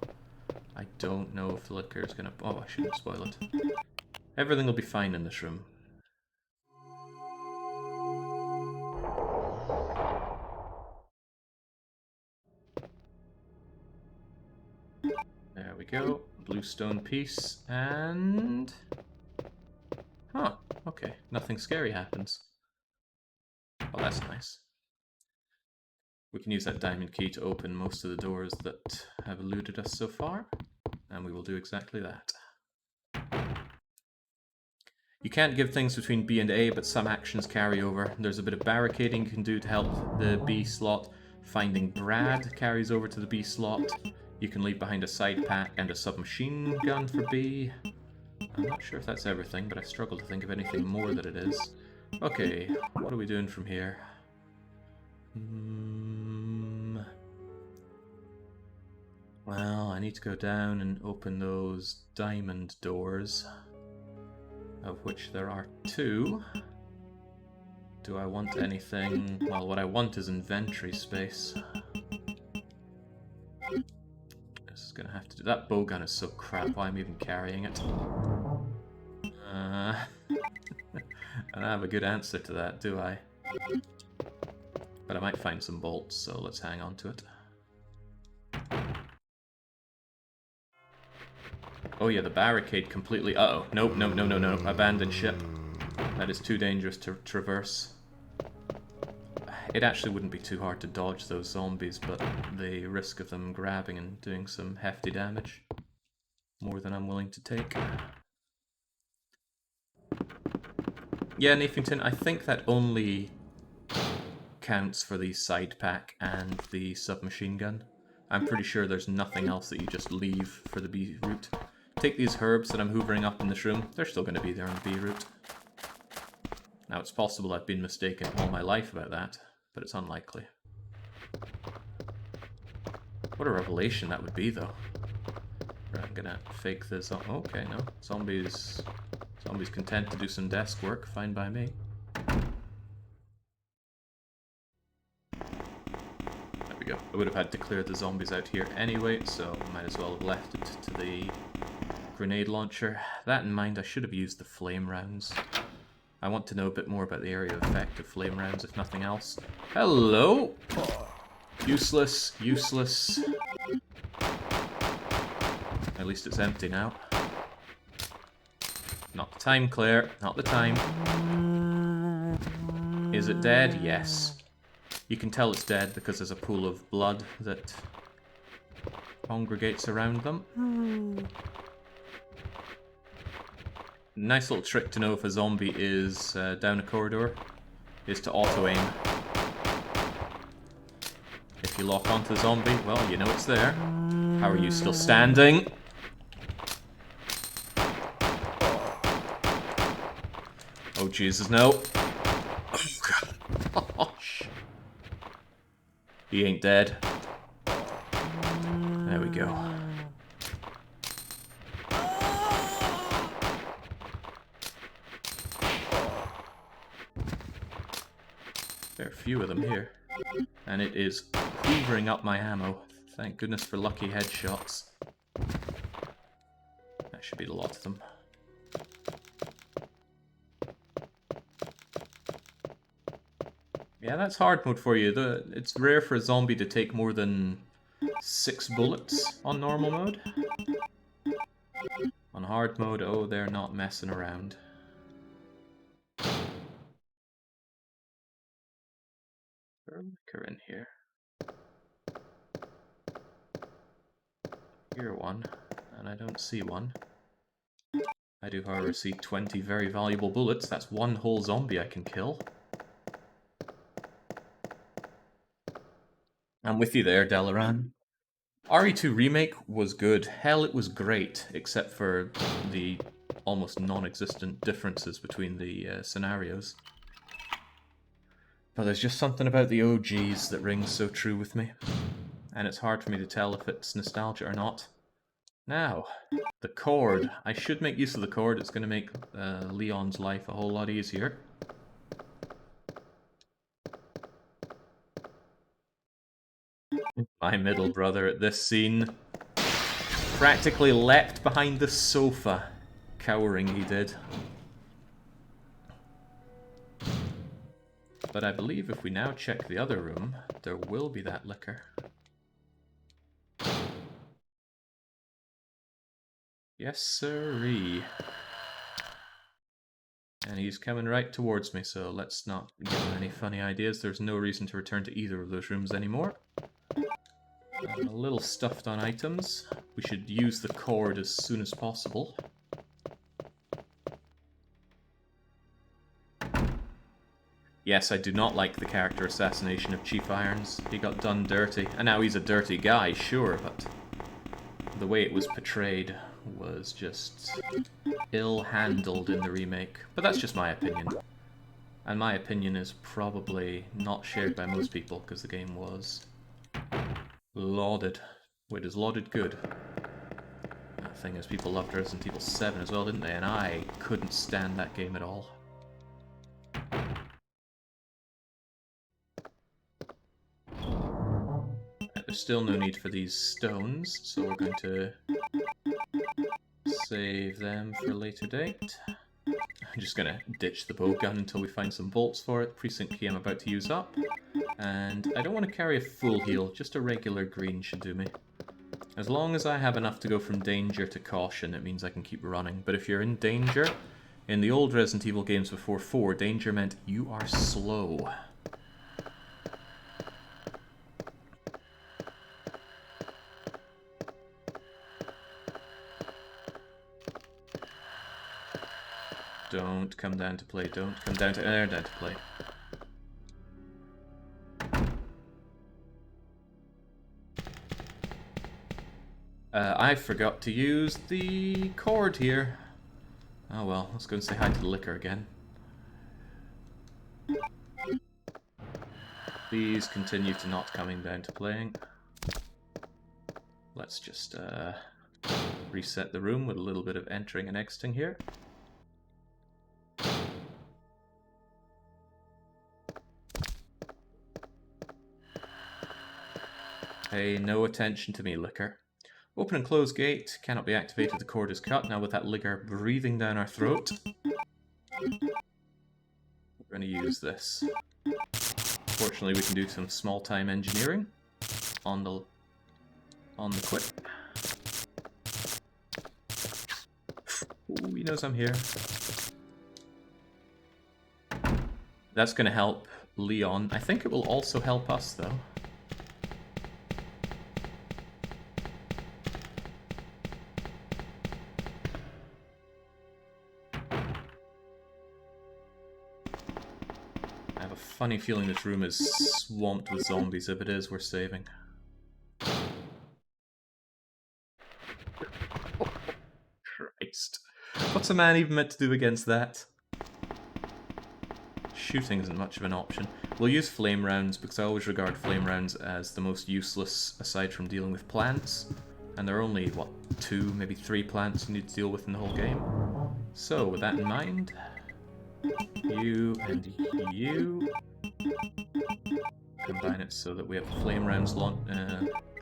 I don't know if the liquor is gonna... Oh, I shouldn't spoil it. Everything will be fine in this room. There we go. Blue stone piece, and... Huh, okay. Nothing scary happens. Well, that's nice. We can use that diamond key to open most of the doors that have eluded us so far, and we will do exactly that. You can't give things between B and A, but some actions carry over. There's a bit of barricading you can do to help the B slot. Finding Brad carries over to the B slot. You can leave behind a side pack and a submachine gun for B. I'm not sure if that's everything, but I struggle to think of anything more that it is. Okay, what are we doing from here? Well, I need to go down and open those diamond doors, of which there are 2. Do I want anything? Well, what I want is inventory space. This is gonna have to do... That bowgun is so crap, why am I even carrying it? I don't have a good answer to that, do I? But I might find some bolts, so let's hang on to it. Oh yeah, the barricade completely... Uh-oh. Nope, no. Abandoned ship. That is too dangerous to traverse. It actually wouldn't be too hard to dodge those zombies, but the risk of them grabbing and doing some hefty damage, more than I'm willing to take. Yeah, Nathington, I think that only counts for the side pack and the submachine gun. I'm pretty sure there's nothing else that you just leave for the B route. Take these herbs that I'm hoovering up in this room, they're still going to be there on the B route. Now, it's possible I've been mistaken all my life about that, but it's unlikely. What a revelation that would be, though. Right, I'm gonna fake this. Okay, no. Zombies content to do some desk work, fine by me. There we go. I would have had to clear the zombies out here anyway, so might as well have left it to the grenade launcher. That in mind, I should have used the flame rounds. I want to know a bit more about the area of effect of flame rounds, if nothing else. Hello! Useless, useless. At least it's empty now. Not the time, Claire. Not the time. Is it dead? Yes. You can tell it's dead because there's a pool of blood that congregates around them. Nice little trick to know if a zombie is down a corridor is to auto-aim. If you lock onto the zombie, well, you know it's there. How are you still standing? Oh, Jesus, no. Oh, God. Gosh. He ain't dead. There we go. There are a few of them here. And it is hoovering up my ammo. Thank goodness for lucky headshots. That should be a lot of them. Yeah, that's hard mode for you. It's rare for a zombie to take more than 6 bullets on normal mode. On hard mode, oh, they're not messing around. Is there a liquor in here? Hear one, and I don't see one. I do, however, see 20 very valuable bullets. That's one whole zombie I can kill. I'm with you there, Dalaran. RE2 Remake was good. Hell, it was great, except for the almost non-existent differences between the scenarios. But there's just something about the OGs that rings so true with me. And it's hard for me to tell if it's nostalgia or not. Now, the cord. I should make use of the cord. It's going to make Leon's life a whole lot easier. My middle brother at this scene practically leapt behind the sofa. Cowering he did. But I believe if we now check the other room, there will be that liquor. Yes, sirree. And he's coming right towards me, so let's not give him any funny ideas. There's no reason to return to either of those rooms anymore. A little stuffed on items. We should use the cord as soon as possible. Yes, I do not like the character assassination of Chief Irons. He got done dirty. And now he's a dirty guy, sure, but the way it was portrayed was just ill-handled in the remake. But that's just my opinion. And my opinion is probably not shared by most people, because the game was lauded. Wait, is lauded good? That thing is, people loved Resident Evil 7 as well, didn't they? And I couldn't stand that game at all. There's still no need for these stones, so we're going to save them for a later date. I'm just going to ditch the bowgun until we find some bolts for it. Precinct key I'm about to use up. And I don't want to carry a full heal, just a regular green should do me. As long as I have enough to go from danger to caution, it means I can keep running. But if you're in danger, in the old Resident Evil games before 4, danger meant you are slow. Don't come down to play. Don't come down to down to play. I forgot to use the cord here. Oh well, let's go and say hi to the liquor again. Please continue to not coming down to playing. Let's just reset the room with a little bit of entering and exiting here. Pay no attention to me, liquor. Open and close gate. Cannot be activated. The cord is cut. Now with that liquor breathing down our throat, we're going to use this. Fortunately, we can do some small-time engineering on the quip. Ooh, he knows I'm here. That's going to help Leon. I think it will also help us, though. I have a funny feeling this room is swamped with zombies. If it is, we're saving. Oh, Christ. What's a man even meant to do against that? Shooting isn't much of an option. We'll use flame rounds because I always regard flame rounds as the most useless aside from dealing with plants. And there are only, what, 2, maybe 3 plants you need to deal with in the whole game. So, with that in mind, you and you combine it so that we have the flame rounds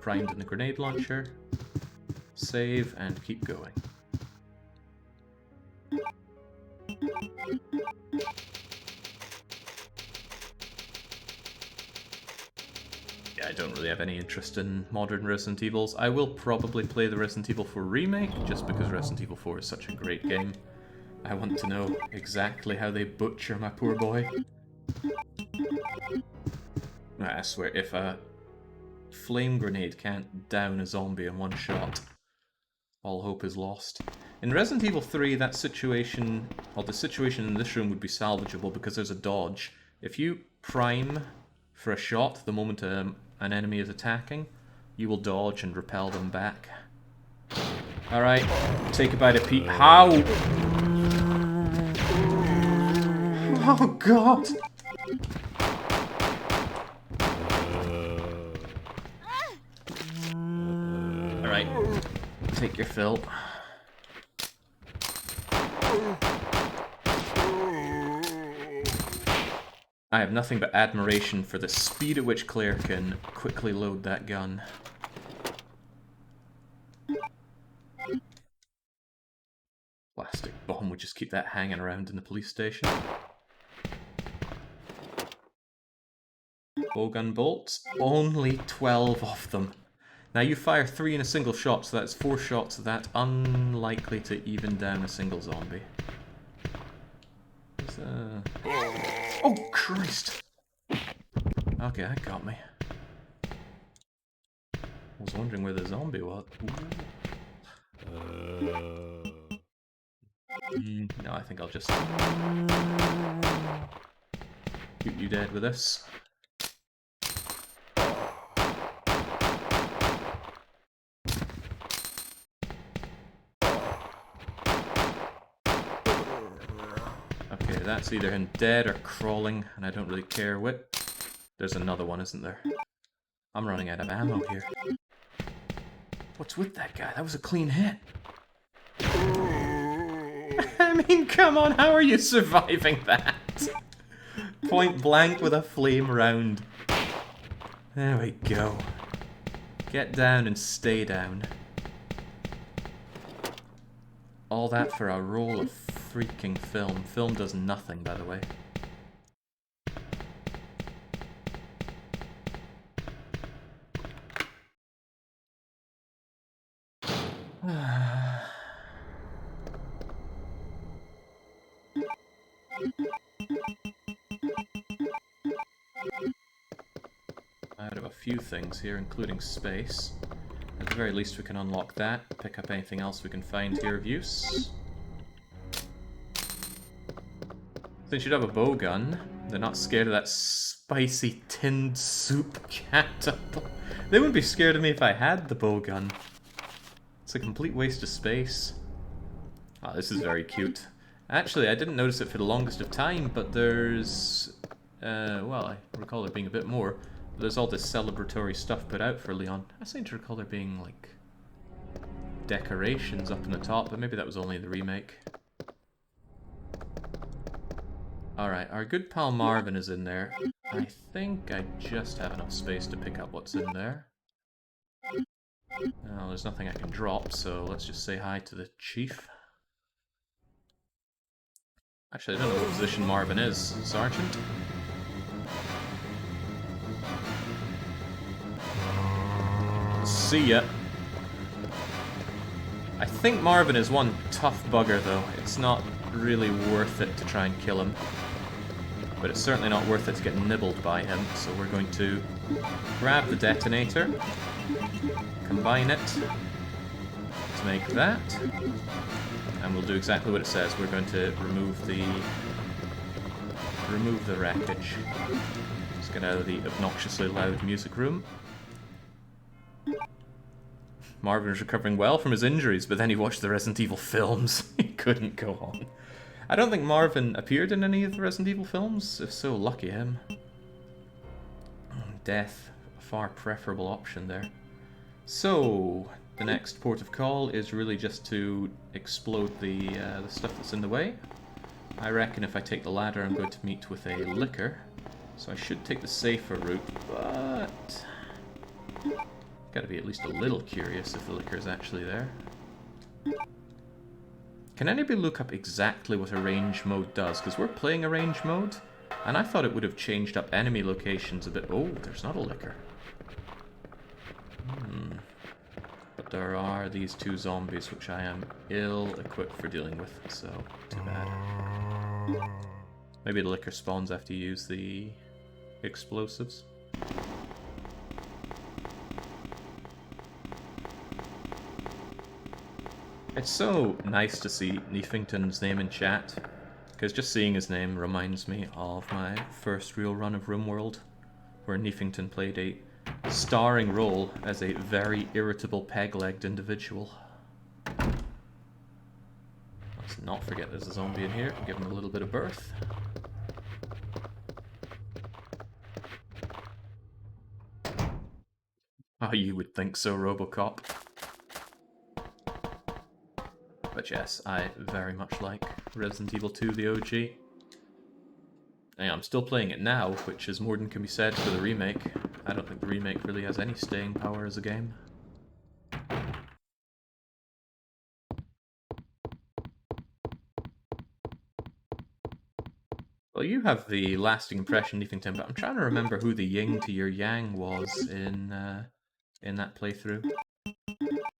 primed in the grenade launcher. Save and keep going. Yeah, I don't really have any interest in modern Resident Evils. I will probably play the Resident Evil 4 remake, just because Resident Evil 4 is such a great game. I want to know exactly how they butcher my poor boy. I swear, if a flame grenade can't down a zombie in one shot, all hope is lost. In Resident Evil 3, that situation, or the situation in this room would be salvageable because there's a dodge. If you prime for a shot the moment an enemy is attacking, you will dodge and repel them back. Alright, take a bite of Pete. How? Oh god! Alright, take your fill. I have nothing but admiration for the speed at which Claire can quickly load that gun. Plastic bomb would just keep that hanging around in the police station. Bowgun bolts, only 12 of them. Now you fire 3 in a single shot, so that's 4 shots of that, unlikely to even down a single zombie. Oh, Christ! Okay, that got me. I was wondering where the zombie was. No, I think I'll just shoot you dead with this. Okay, that's either him dead or crawling, and I don't really care what. There's another one, isn't there? I'm running out of ammo here. What's with that guy? That was a clean hit. I mean, come on, how are you surviving that? Point blank with a flame round. There we go. Get down and stay down. All that for a roll of freaking film. Film does nothing, by the way. Out of a few things here, including space. At the very least we can unlock that, pick up anything else we can find here of use. Since you'd have a bow gun, they're not scared of that spicy tinned soup catapult. They wouldn't be scared of me if I had the bow gun. It's a complete waste of space. Oh, this is very cute. Actually, I didn't notice it for the longest of time, but there's... well, I recall there being a bit more. But there's all this celebratory stuff put out for Leon. I seem to recall there being, like, decorations up in the top, but maybe that was only the remake. Alright, our good pal Marvin is in there. I think I just have enough space to pick up what's in there. Well, there's nothing I can drop, so let's just say hi to the chief. Actually, I don't know what position Marvin is. Sergeant? See ya. I think Marvin is one tough bugger, though. It's not really worth it to try and kill him. But it's certainly not worth it to get nibbled by him, so we're going to grab the detonator, combine it to make that, and we'll do exactly what it says. We're going to remove the wreckage. Let's get out of the obnoxiously loud music room. Marvin was recovering well from his injuries, but then he watched the Resident Evil films. He couldn't go on. I don't think Marvin appeared in any of the Resident Evil films. If so, lucky him. Death, a far preferable option there. So, the next port of call is really just to explode the stuff that's in the way. I reckon if I take the ladder, I'm going to meet with a licker. So I should take the safer route, but... gotta be at least a little curious if the licker is actually there. Can anybody look up exactly what a range mode does? Because we're playing a range mode, and I thought it would have changed up enemy locations a bit. Oh, there's not a licker. But there are these two zombies, which I am ill-equipped for dealing with, so too bad. Maybe the licker spawns after you use the explosives. It's so nice to see Niefington's name in chat, because just seeing his name reminds me of my first real run of RimWorld, where Niefington played a starring role as a very irritable peg-legged individual. Let's not forget there's a zombie in here, give him a little bit of berth. Oh, you would think so, Robocop. But yes, I very much like Resident Evil 2, the OG. And I'm still playing it now, which is more than can be said for the remake. I don't think the remake really has any staying power as a game. Well, you have the lasting impression, Niefington, but I'm trying to remember who the yin to your yang was in that playthrough.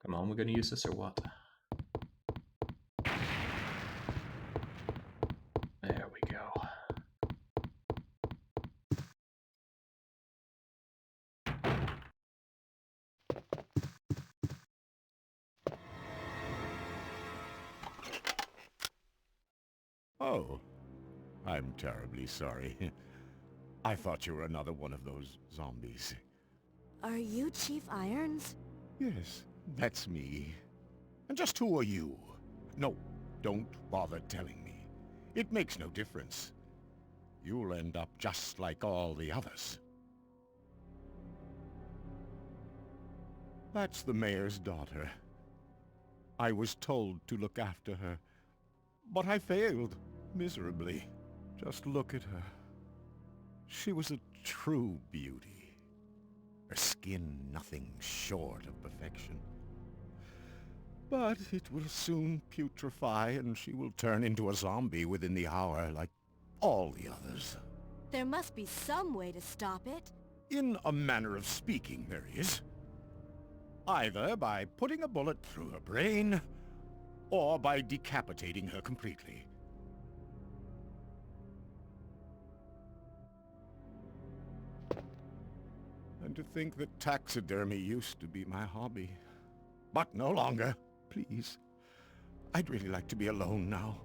Come on, we're going to use this or what? There we go. Oh, I'm terribly sorry. I thought you were another one of those zombies. Are you Chief Irons? Yes, that's me. And just who are you? No, don't bother telling me. It makes no difference. You'll end up just like all the others. That's the mayor's daughter. I was told to look after her, but I failed miserably. Just look at her. She was a true beauty. Her skin nothing short of perfection. But it will soon putrefy, and she will turn into a zombie within the hour like all the others. There must be some way to stop it. In a manner of speaking, there is. Either by putting a bullet through her brain, or by decapitating her completely. And to think that taxidermy used to be my hobby. But no longer. Please. I'd really like to be alone now.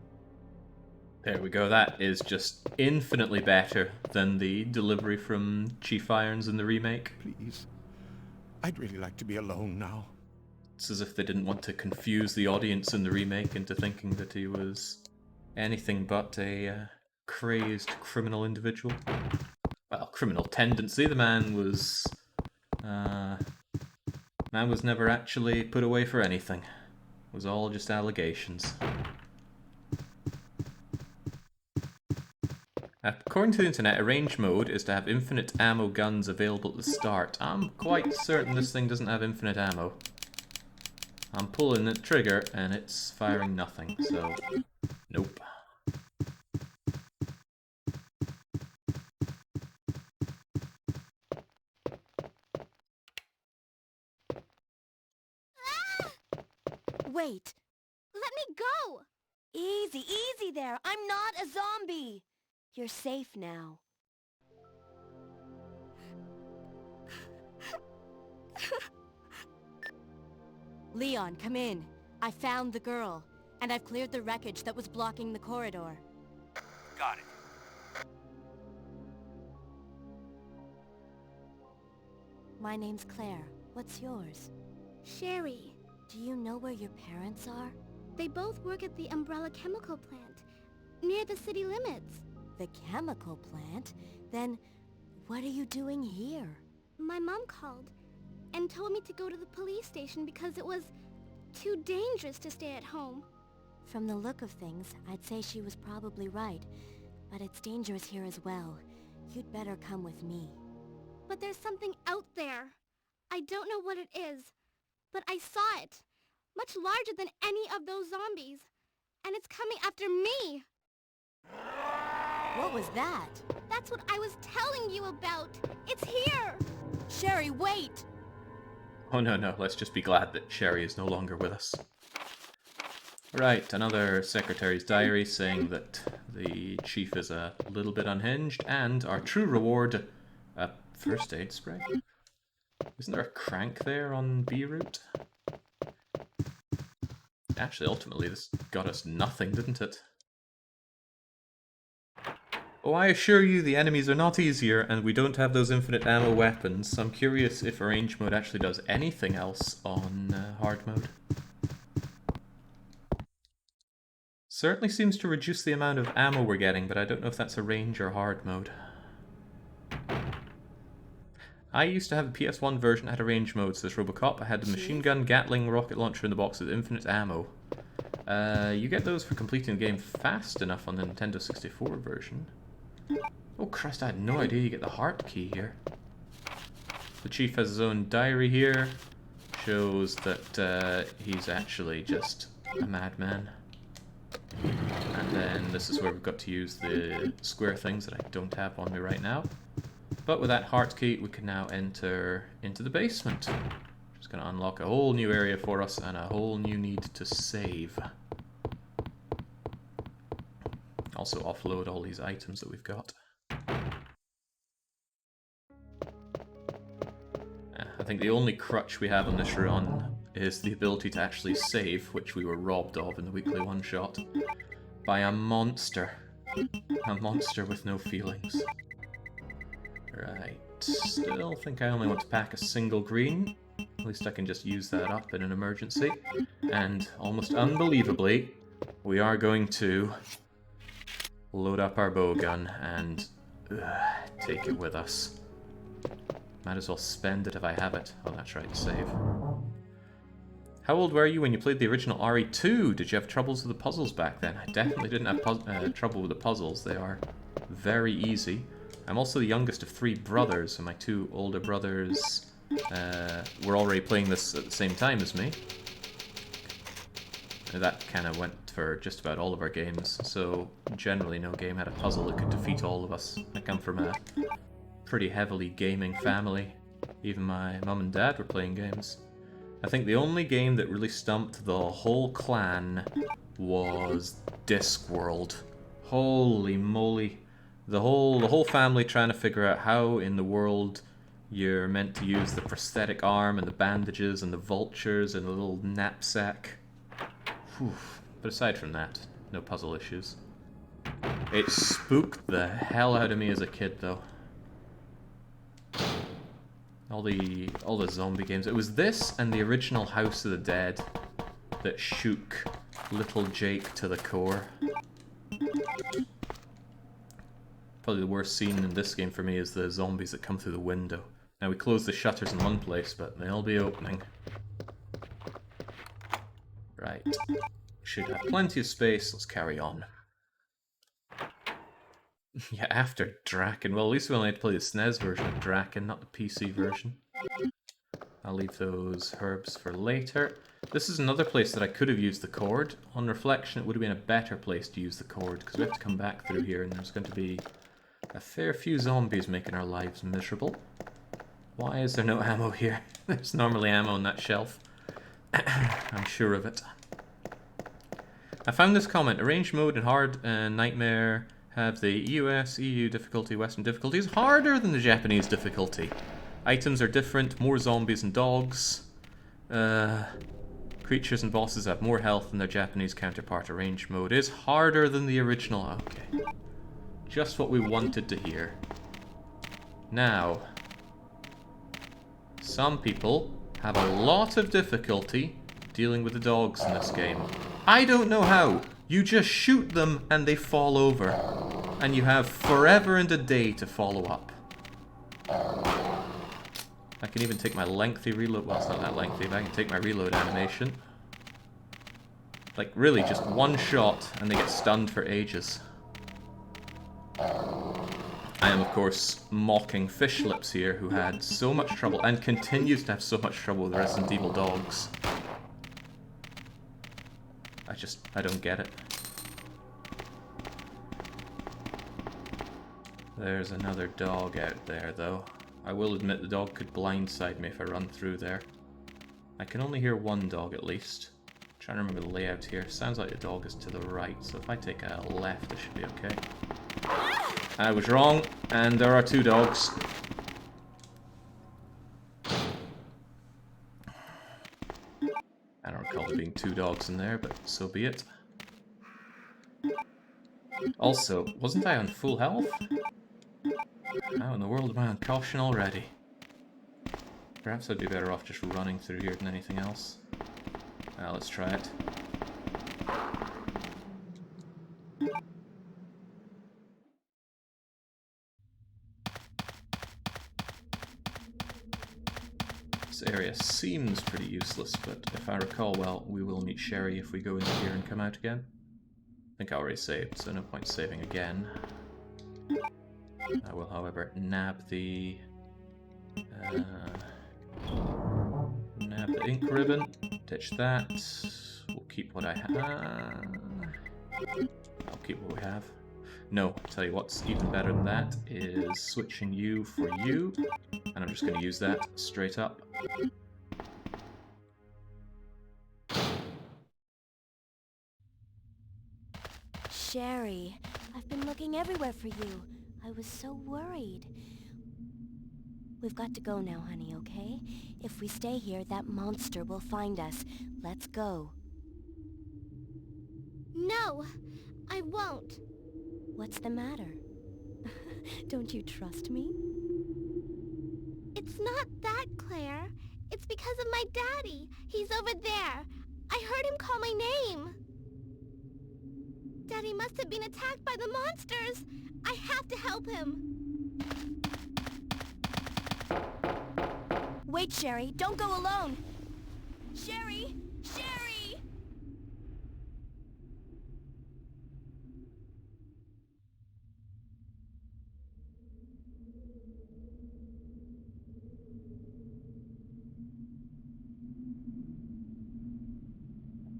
There we go. That is just infinitely better than the delivery from Chief Irons in the remake. Please. I'd really like to be alone now. It's as if they didn't want to confuse the audience in the remake into thinking that he was anything but a crazed criminal individual. Well, criminal tendency. The man was never actually put away for anything. It was all just allegations. According to the internet, arrange mode is to have infinite ammo guns available at the start. I'm quite certain this thing doesn't have infinite ammo. I'm pulling the trigger and it's firing nothing, so nope. Wait. Let me go! Easy, easy there. I'm not a zombie. You're safe now. Leon, come in. I found the girl, and I've cleared the wreckage that was blocking the corridor. Got it. My name's Claire. What's yours? Sherry. Do you know where your parents are? They both work at the Umbrella Chemical Plant, near the city limits. The chemical plant? Then, what are you doing here? My mom called and told me to go to the police station because it was too dangerous to stay at home. From the look of things, I'd say she was probably right. But it's dangerous here as well. You'd better come with me. But there's something out there. I don't know what it is, but I saw it. Much larger than any of those zombies. And it's coming after me. What was that? That's what I was telling you about. It's here. Sherry, wait! Oh no, let's just be glad that Sherry is no longer with us. Right, another secretary's diary saying that the chief is a little bit unhinged, and our true reward, a first aid spray. Isn't there a crank there on B-Route? Actually, ultimately, this got us nothing, didn't it? Oh, I assure you, the enemies are not easier, and we don't have those infinite ammo weapons. I'm curious if arrange mode actually does anything else on hard mode. Certainly seems to reduce the amount of ammo we're getting, but I don't know if that's arrange or hard mode. I used to have the PS1 version that had arrange mode, says Robocop. I had the machine gun, Gatling, rocket launcher in the box with infinite ammo. You get those for completing the game fast enough on the Nintendo 64 version. Oh Christ, I had no idea you get the heart key here. The chief has his own diary here. Shows that he's actually just a madman. And then this is where we've got to use the square things that I don't have on me right now. But with that heart key, we can now enter into the basement. Just going to unlock a whole new area for us and a whole new need to save. Also offload all these items that we've got. I think the only crutch we have on this run is the ability to actually save, which we were robbed of in the weekly one-shot, by a monster. A monster with no feelings. Right, still think I only want to pack a single green. At least I can just use that up in an emergency. And, almost unbelievably, we are going to load up our bowgun and take it with us. Might as well spend it if I have it. Oh, that's right, save. How old were you when you played the original RE2? Did you have troubles with the puzzles back then? I definitely didn't have trouble with the puzzles. They are very easy. I'm also the youngest of 3 brothers, and my 2 older brothers were already playing this at the same time as me. And that kind of went for just about all of our games, so generally no game had a puzzle that could defeat all of us. I come from a pretty heavily gaming family. Even my mum and dad were playing games. I think the only game that really stumped the whole clan was Discworld. Holy moly. The whole family trying to figure out how in the world you're meant to use the prosthetic arm and the bandages and the vultures and the little knapsack. Whew. But aside from that, no puzzle issues. It spooked the hell out of me as a kid, though. All the zombie games. It was this and the original House of the Dead that shook little Jake to the core. Probably the worst scene in this game for me is the zombies that come through the window. Now we close the shutters in one place, but they'll be opening. Right. Should have plenty of space. Let's carry on. Yeah, after Draken. Well, at least we only had to play the SNES version of Draken, not the PC version. I'll leave those herbs for later. This is another place that I could have used the cord. On reflection, it would have been a better place to use the cord, because we have to come back through here, and there's going to be a fair few zombies making our lives miserable. Why is there no ammo here? There's normally ammo on that shelf. I'm sure of it. I found this comment. Arranged mode and hard and nightmare have the US, EU difficulty, Western difficulty is harder than the Japanese difficulty. Items are different, more zombies and dogs. Creatures and bosses have more health than their Japanese counterpart. Arranged mode is harder than the original. Okay. Just what we wanted to hear. Now, some people have a lot of difficulty dealing with the dogs in this game. I don't know how. You just shoot them and they fall over. And you have forever and a day to follow up. I can even take my lengthy reload. Well, it's not that lengthy, but I can take my reload animation. Like, really, just one shot and they get stunned for ages. I am, of course, mocking Fishlips here, who had so much trouble and continues to have so much trouble with Resident Evil dogs. I don't get it. There's another dog out there, though. I will admit the dog could blindside me if I run through there. I can only hear one dog, at least. I'm trying to remember the layout here. Sounds like the dog is to the right, so if I take a left, it should be okay. I was wrong, and there are two dogs. I don't recall there being two dogs in there, but so be it. Also, wasn't I on full health? How in the world am I on caution already? Perhaps I'd be better off just running through here than anything else. Well, let's try it. This area seems pretty useless, but if I recall well, we will meet Sherry if we go in here and come out again. I think I already saved, so no point saving again. I will, however, nab the ink ribbon, ditch that. We'll keep what I have. I'll keep what we have. No, I'll tell you what's even better than that is switching you for you, and I'm just going to use that straight up. Sherry, I've been looking everywhere for you. I was so worried. We've got to go now, honey, okay? If we stay here, that monster will find us. Let's go. No, I won't. What's the matter? Don't you trust me? It's not that, Claire. It's because of my daddy. He's over there. I heard him call my name. Daddy must have been attacked by the monsters. I have to help him. Wait, Sherry. Don't go alone. Sherry! Sherry!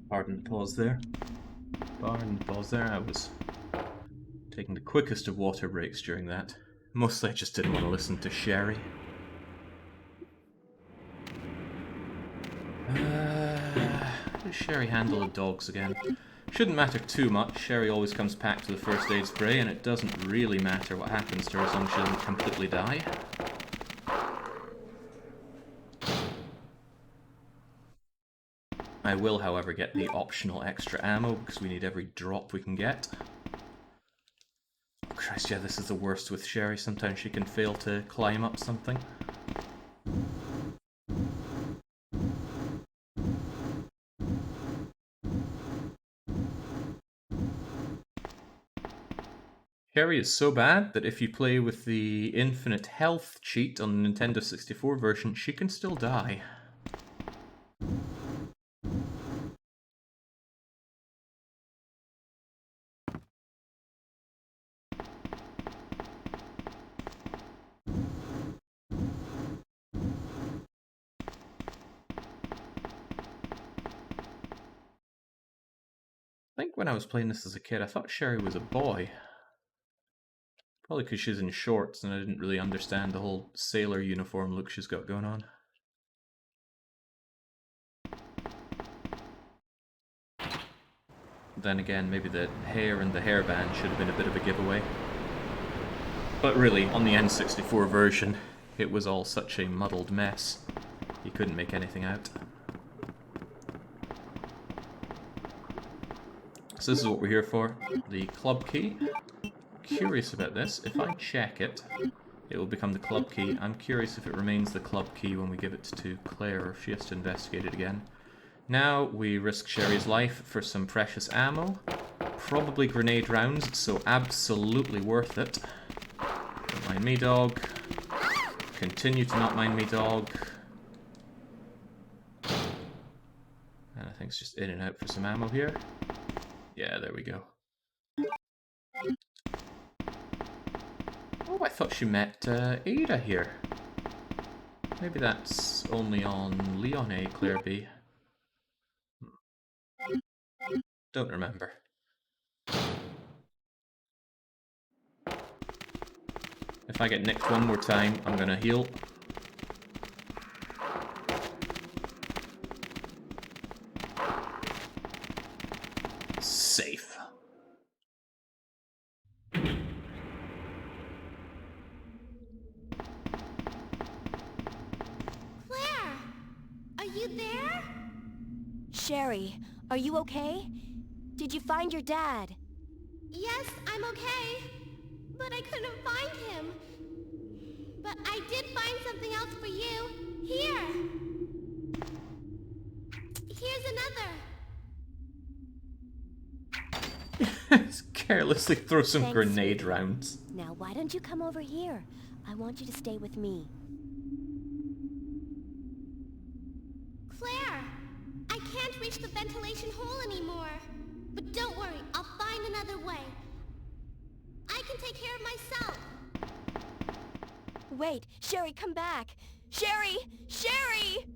Pardon the pause there. Pardon the pause there. I was taking the quickest of water breaks during that. Mostly I just didn't want to listen to Sherry. How does Sherry handle the dogs again? Shouldn't matter too much. Sherry always comes packed with a first aid spray, and it doesn't really matter what happens to her as long as she doesn't completely die. I will, however, get the optional extra ammo because we need every drop we can get. Christ, yeah, this is the worst with Sherry. Sometimes she can fail to climb up something. Sherry is so bad that if you play with the infinite health cheat on the Nintendo 64 version, she can still die. I think when I was playing this as a kid, I thought Sherry was a boy. Probably because she's in shorts and I didn't really understand the whole sailor uniform look she's got going on. Then again, maybe the hair and the hairband should have been a bit of a giveaway. But really, on the N64 version, it was all such a muddled mess. You couldn't make anything out. So this is what we're here for. The club key. Curious about this. If I check it, it will become the club key. I'm curious if it remains the club key when we give it to Claire, or if she has to investigate it again. Now we risk Sherry's life for some precious ammo. Probably grenade rounds, so absolutely worth it. Don't mind me, dog. Continue to not mind me, dog. And I think it's just in and out for some ammo here. Yeah, there we go. Oh, I thought she met Ada here. Maybe that's only on Leon A, Claire B. Don't remember. If I get nicked one more time, I'm gonna heal. Safe. Claire! Are you there? Sherry, are you okay? Did you find your dad? Yes, I'm okay. But I couldn't find him. But I did find something else for you. Here! Here's another. Carelessly throw some Thanks, grenade sweetie. rounds. Now, why don't you come over here? I want you to stay with me. Claire! I can't reach the ventilation hole anymore. But don't worry, I'll find another way. I can take care of myself. Wait, Sherry, come back! Sherry! Sherry!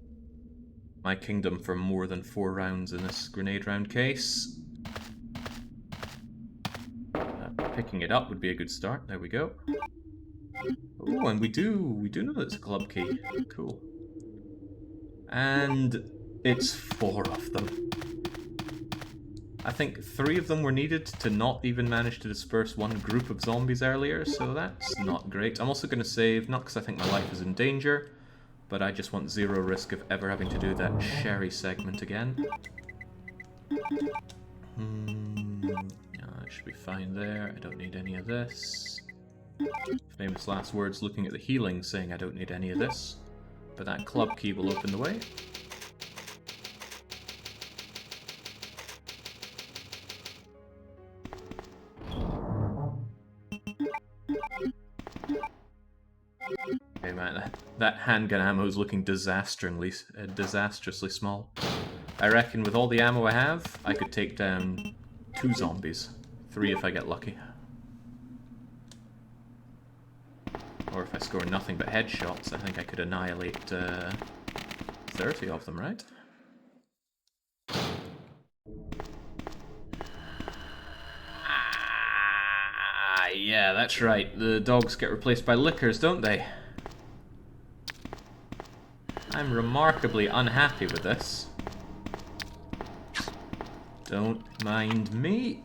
My kingdom for more than 4 rounds in this grenade round case. Picking it up would be a good start. There we go. Oh, and we do know that it's a club key. Cool. And it's 4 of them. I think 3 of them were needed to not even manage to disperse one group of zombies earlier, so that's not great. I'm also going to save, not because I think my life is in danger, but I just want 0 risk of ever having to do that Sherry segment again. That should be fine there. I don't need any of this. Famous last words looking at the healing saying I don't need any of this. But that club key will open the way. Okay, man, that handgun ammo is looking disastrously small. I reckon with all the ammo I have, I could take down 2 zombies. 3 if I get lucky. Or if I score nothing but headshots, I think I could annihilate 30 of them, right? Ah, yeah, that's right. The dogs get replaced by lickers, don't they? I'm remarkably unhappy with this. Don't mind me.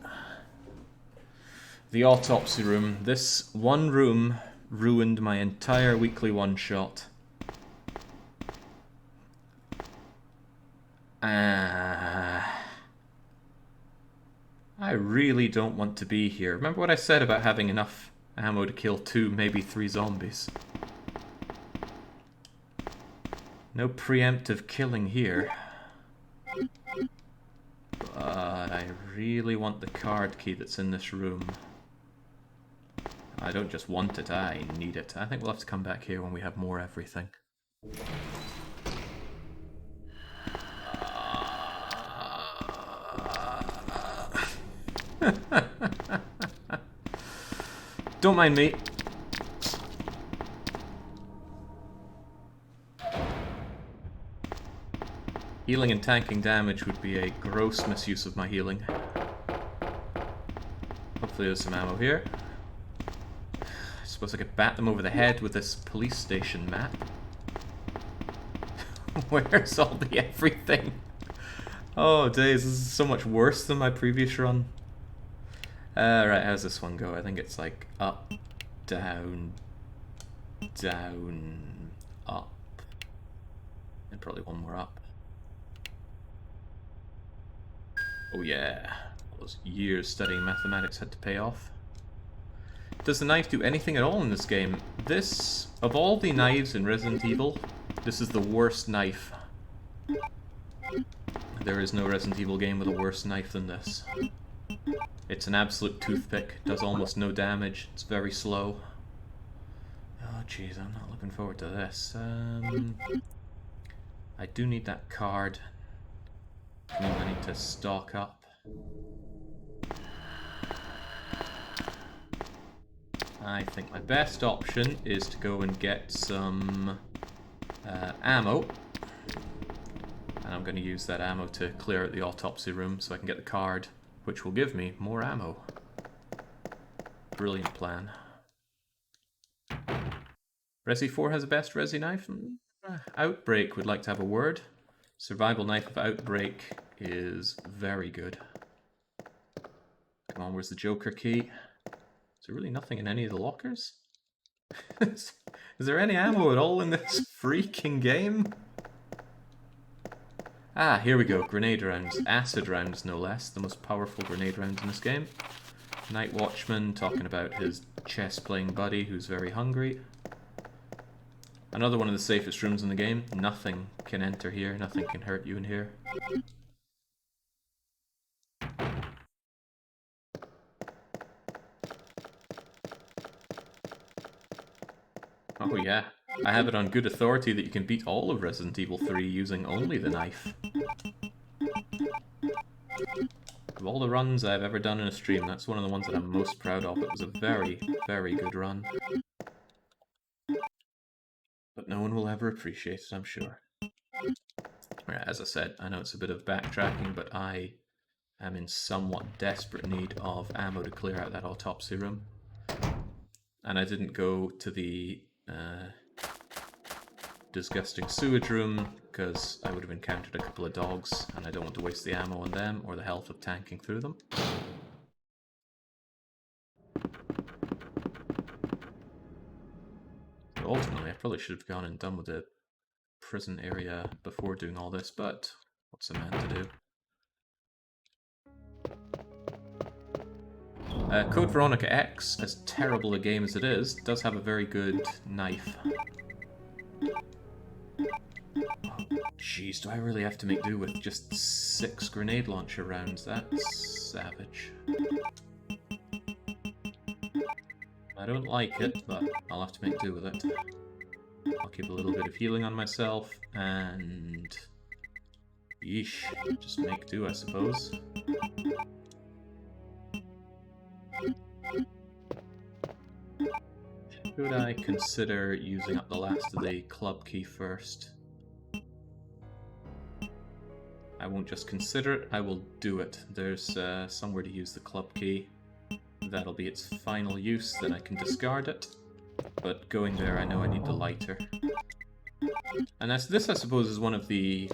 The autopsy room. This one room ruined my entire weekly one-shot. I really don't want to be here. Remember what I said about having enough ammo to kill 2, maybe 3 zombies. No preemptive killing here. But I really want the card key that's in this room. I don't just want it, I need it. I think we'll have to come back here when we have more everything. Don't mind me. Healing and tanking damage would be a gross misuse of my healing. Hopefully there's some ammo here. I suppose I could bat them over the head with this police station map. Where's all the everything? Oh days, this is so much worse than my previous run. Right, how's this one go? I think it's like up, down, down, up. And probably one more up. Oh yeah, all those years studying mathematics had to pay off. Does the knife do anything at all in this game? This, of all the knives in Resident Evil, this is the worst knife. There is no Resident Evil game with a worse knife than this. It's an absolute toothpick, does almost no damage, it's very slow. Oh jeez, I'm not looking forward to this. I do need that card. I need to stock up. I think my best option is to go and get some ammo. And I'm going to use that ammo to clear out the autopsy room so I can get the card, which will give me more ammo. Brilliant plan. Resi 4 has the best Resi knife? Outbreak would like to have a word. Survival knife of Outbreak is very good. Come on, where's the Joker key? Is there really nothing in any of the lockers? Is there any ammo at all in this freaking game? Ah, here we go. Grenade rounds. Acid rounds, no less. The most powerful grenade rounds in this game. Night Watchman talking about his chess-playing buddy who's very hungry. Another one of the safest rooms in the game. Nothing can enter here. Nothing can hurt you in here. Oh yeah. I have it on good authority that you can beat all of Resident Evil 3 using only the knife. Of all the runs I've ever done in a stream, that's one of the ones that I'm most proud of. It was a very, very good run. But no one will ever appreciate it, I'm sure. Right, as I said, I know it's a bit of backtracking, but I am in somewhat desperate need of ammo to clear out that autopsy room. And I didn't go to the disgusting sewage room because I would have encountered a couple of dogs and I don't want to waste the ammo on them or the health of tanking through them. So ultimately, I probably should have gone and done with the prison area before doing all this, but what's a man to do? Code Veronica X, as terrible a game as it is, does have a very good knife. Jeez, do I really have to make do with just 6 grenade launcher rounds? That's savage. I don't like it, but I'll have to make do with it. I'll keep a little bit of healing on myself, and... yeesh, just make do, I suppose. Should I consider using up the last of the club key first? I won't just consider it, I will do it. There's somewhere to use the club key. That'll be its final use, then I can discard it. But going there, I know I need the lighter. And this, I suppose, is one of the,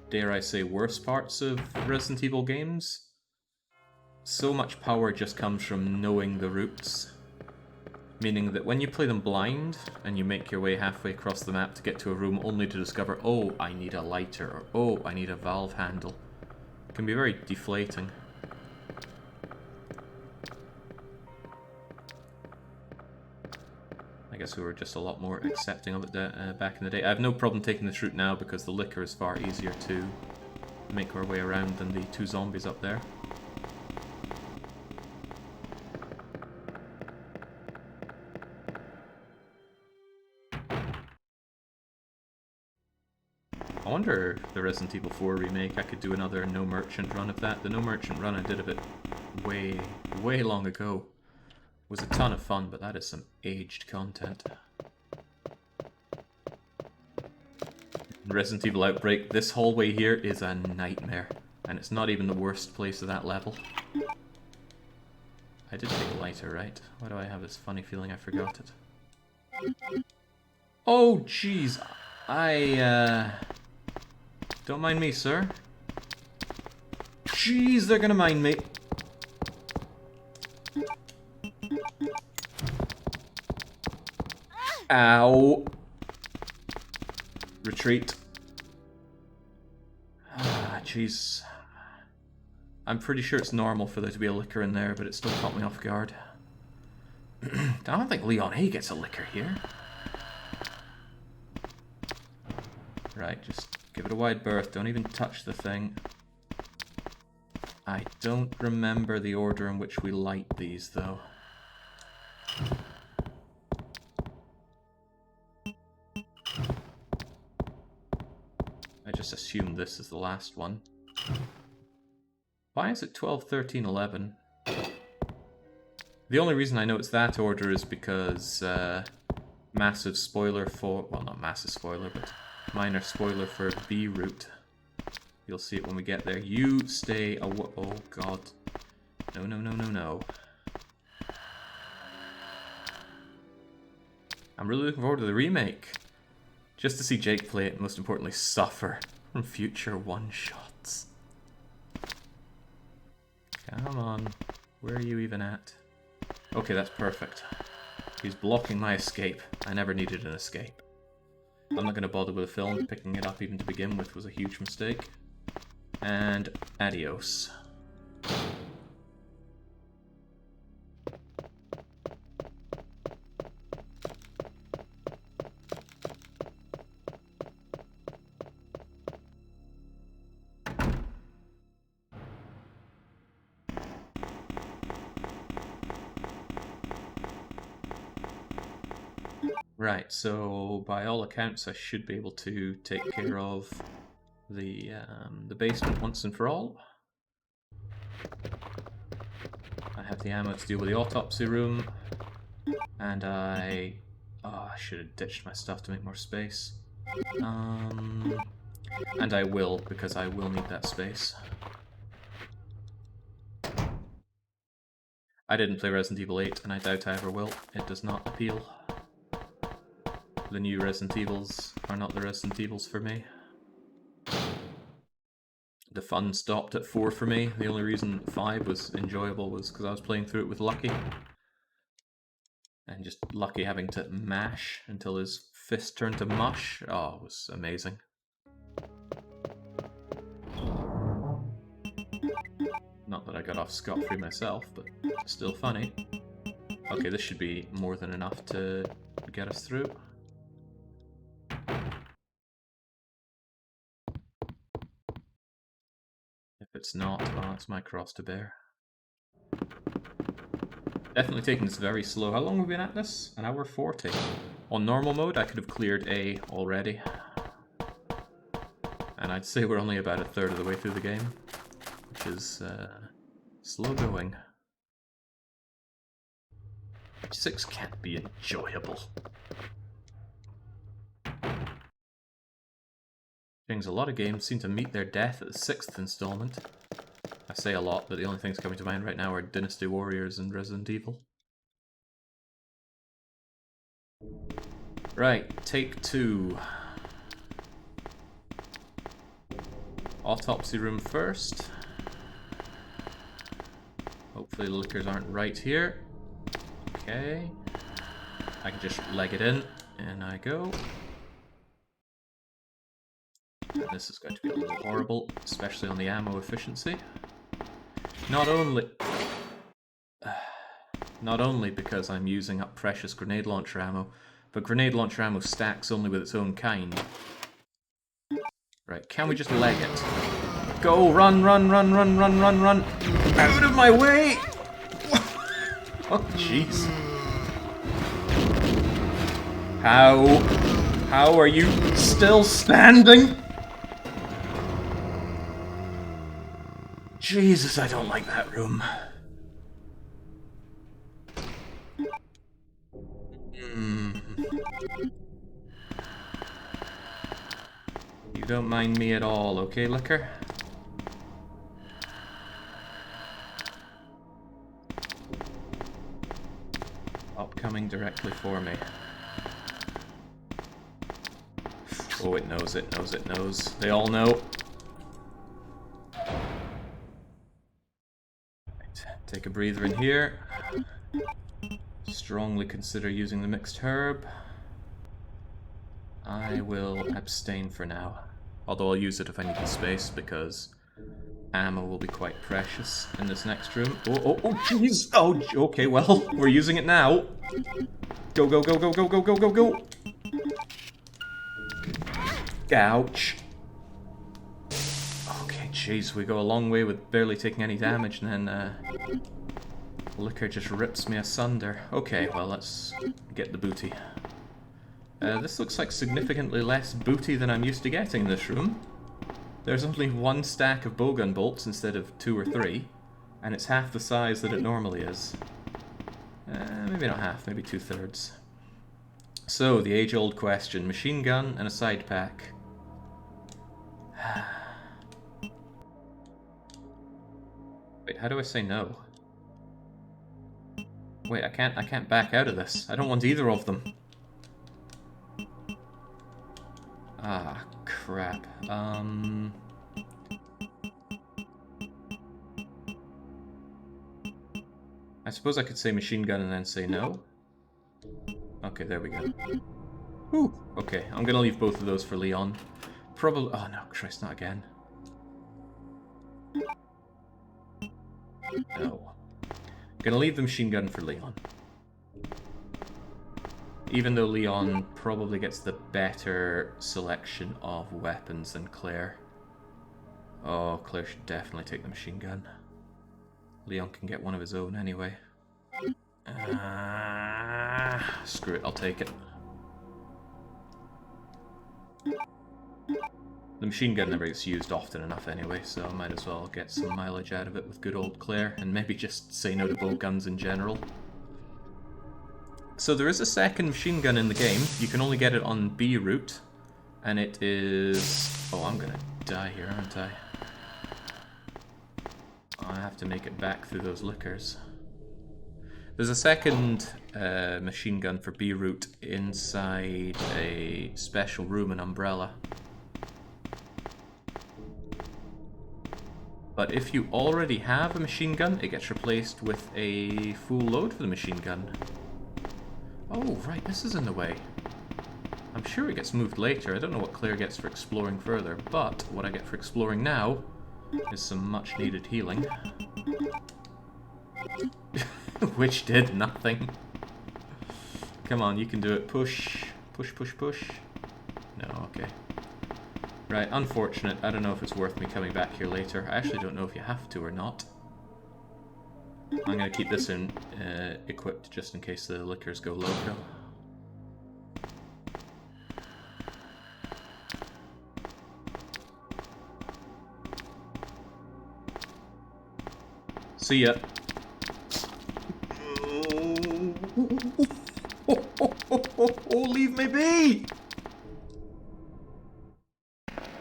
dare I say, worst parts of Resident Evil games. So much power just comes from knowing the routes. Meaning that when you play them blind, and you make your way halfway across the map to get to a room only to discover, oh, I need a lighter, or oh, I need a valve handle, it can be very deflating. I guess we were just a lot more accepting of it back in the day. I have no problem taking this route now because the liquor is far easier to make our way around than the 2 zombies up there. I wonder if the Resident Evil 4 remake, I could do another No Merchant run of that. The No Merchant run I did of it way long ago was a ton of fun, but that is some aged content. Resident Evil Outbreak, this hallway here is a nightmare, and it's not even the worst place of that level. I did take a lighter, right? Why do I have this funny feeling I forgot it? Oh, jeez. Don't mind me, sir. Jeez, they're gonna mind me. Ow. Retreat. Ah, jeez. I'm pretty sure it's normal for there to be a liquor in there, but it still caught me off guard. I don't think Leon A gets a liquor here. Right, just give it a wide berth. Don't even touch the thing. I don't remember the order in which we light these, though. I just assumed this is the last one. Why is it 12, 13, 11? The only reason I know it's that order is because massive spoiler for... Well, not massive spoiler, but minor spoiler for B route. You'll see it when we get there. You stay away. Oh god. No, no, no, no, no. I'm really looking forward to the remake. Just to see Jake play it, and most importantly, suffer from future one-shots. Come on. Where are you even at? Okay, that's perfect. He's blocking my escape. I never needed an escape. I'm not going to bother with a film. Picking it up even to begin with was a huge mistake. And adios. Right, so by all accounts I should be able to take care of the basement once and for all. I have the ammo to deal with the autopsy room, and I should have ditched my stuff to make more space. And I will, because I will need that space. I didn't play Resident Evil 8, and I doubt I ever will. It does not appeal. The new Resident Evils are not the Resident Evils for me. The fun stopped at 4 for me. The only reason 5 was enjoyable was because I was playing through it with Lucky. And just Lucky having to mash until his fist turned to mush. Oh, it was amazing. Not that I got off scot-free myself, but still funny. Okay, this should be more than enough to get us through. If it's not, well, it's my cross to bear. Definitely taking this very slow. How long have we been at this? An hour 40. On normal mode, I could have cleared A already. And I'd say we're only about a third of the way through the game, which is slow going. 6 can't be enjoyable. Things, a lot of games seem to meet their death at the 6th installment. I say a lot, but the only things coming to mind right now are Dynasty Warriors and Resident Evil. Right, take 2. Autopsy room first. Hopefully the liquors aren't right here. Okay. I can just leg it in, and I go. This is going to be a little horrible, especially on the ammo efficiency. Not only... Not only because I'm using up precious grenade launcher ammo, but grenade launcher ammo stacks only with its own kind. Right, can we just leg it? Go! Run, run, run, run, run, run, run! Out of my way! Oh, jeez. How are you still standing? Jesus, I don't like that room. You don't mind me at all, okay, Liquor? Coming directly for me. Oh, it knows, it knows, it knows. They all know. Right. Take a breather in here. Strongly consider using the mixed herb. I will abstain for now. Although I'll use it if I need the space, because ammo will be quite precious in this next room. Oh, jeez! Oh, okay, well, we're using it now. Go, go, go, go, go, go, go, go, go! Ouch. Okay, jeez, we go a long way with barely taking any damage, and then, Liquor just rips me asunder. Okay, well, let's get the booty. This looks like significantly less booty than I'm used to getting in this room. There's only one stack of bowgun bolts instead of 2 or 3, and it's half the size that it normally is. Maybe not half, maybe 2/3. So, the age-old question, machine gun and a side pack. Wait, how do I say no? Wait, I can't back out of this. I don't want either of them. Ah, crap. I suppose I could say machine gun and then say no. Okay, there we go. Whew. Okay, I'm gonna leave both of those for Leon. Probably. Oh no, Christ, not again. No. Gonna leave the machine gun for Leon. Even though Leon probably gets the better selection of weapons than Claire. Oh, Claire should definitely take the machine gun. Leon can get one of his own anyway. Screw it, I'll take it. The machine gun never gets used often enough anyway, so I might as well get some mileage out of it with good old Claire, and maybe just say no to bowguns in general. So there is a second machine gun in the game. You can only get it on B route, and it is... Oh, I'm gonna die here, aren't I? I have to make it back through those liquors. There's a second machine gun for B route inside a special room in Umbrella. But if you already have a machine gun, it gets replaced with a full load for the machine gun. Oh, right, this is in the way. I'm sure it gets moved later. I don't know what Claire gets for exploring further, but what I get for exploring now is some much needed healing. Which did nothing. Come on, you can do it. Push. Push, push, push. No, okay. Right, unfortunate. I don't know if it's worth me coming back here later. I actually don't know if you have to or not. I'm going to keep this in equipped just in case the liquors go loco. See ya. Oh, leave me be!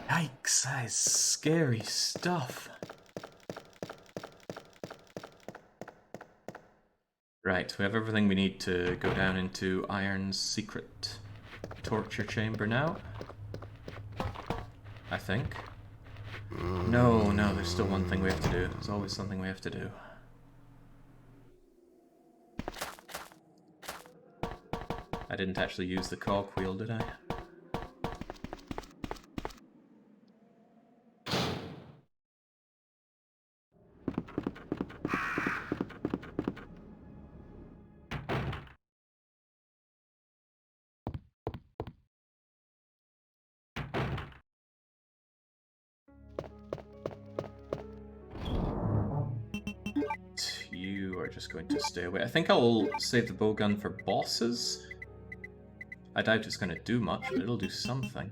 Yikes, that is scary stuff. Right, we have everything we need to go down into Iron's secret torture chamber now. I think. No, there's still one thing we have to do. There's always something we have to do. I didn't actually use the cogwheel, did I? You are just going to stay away. I think I'll save the bowgun for bosses. I doubt it's going to do much, but it'll do something.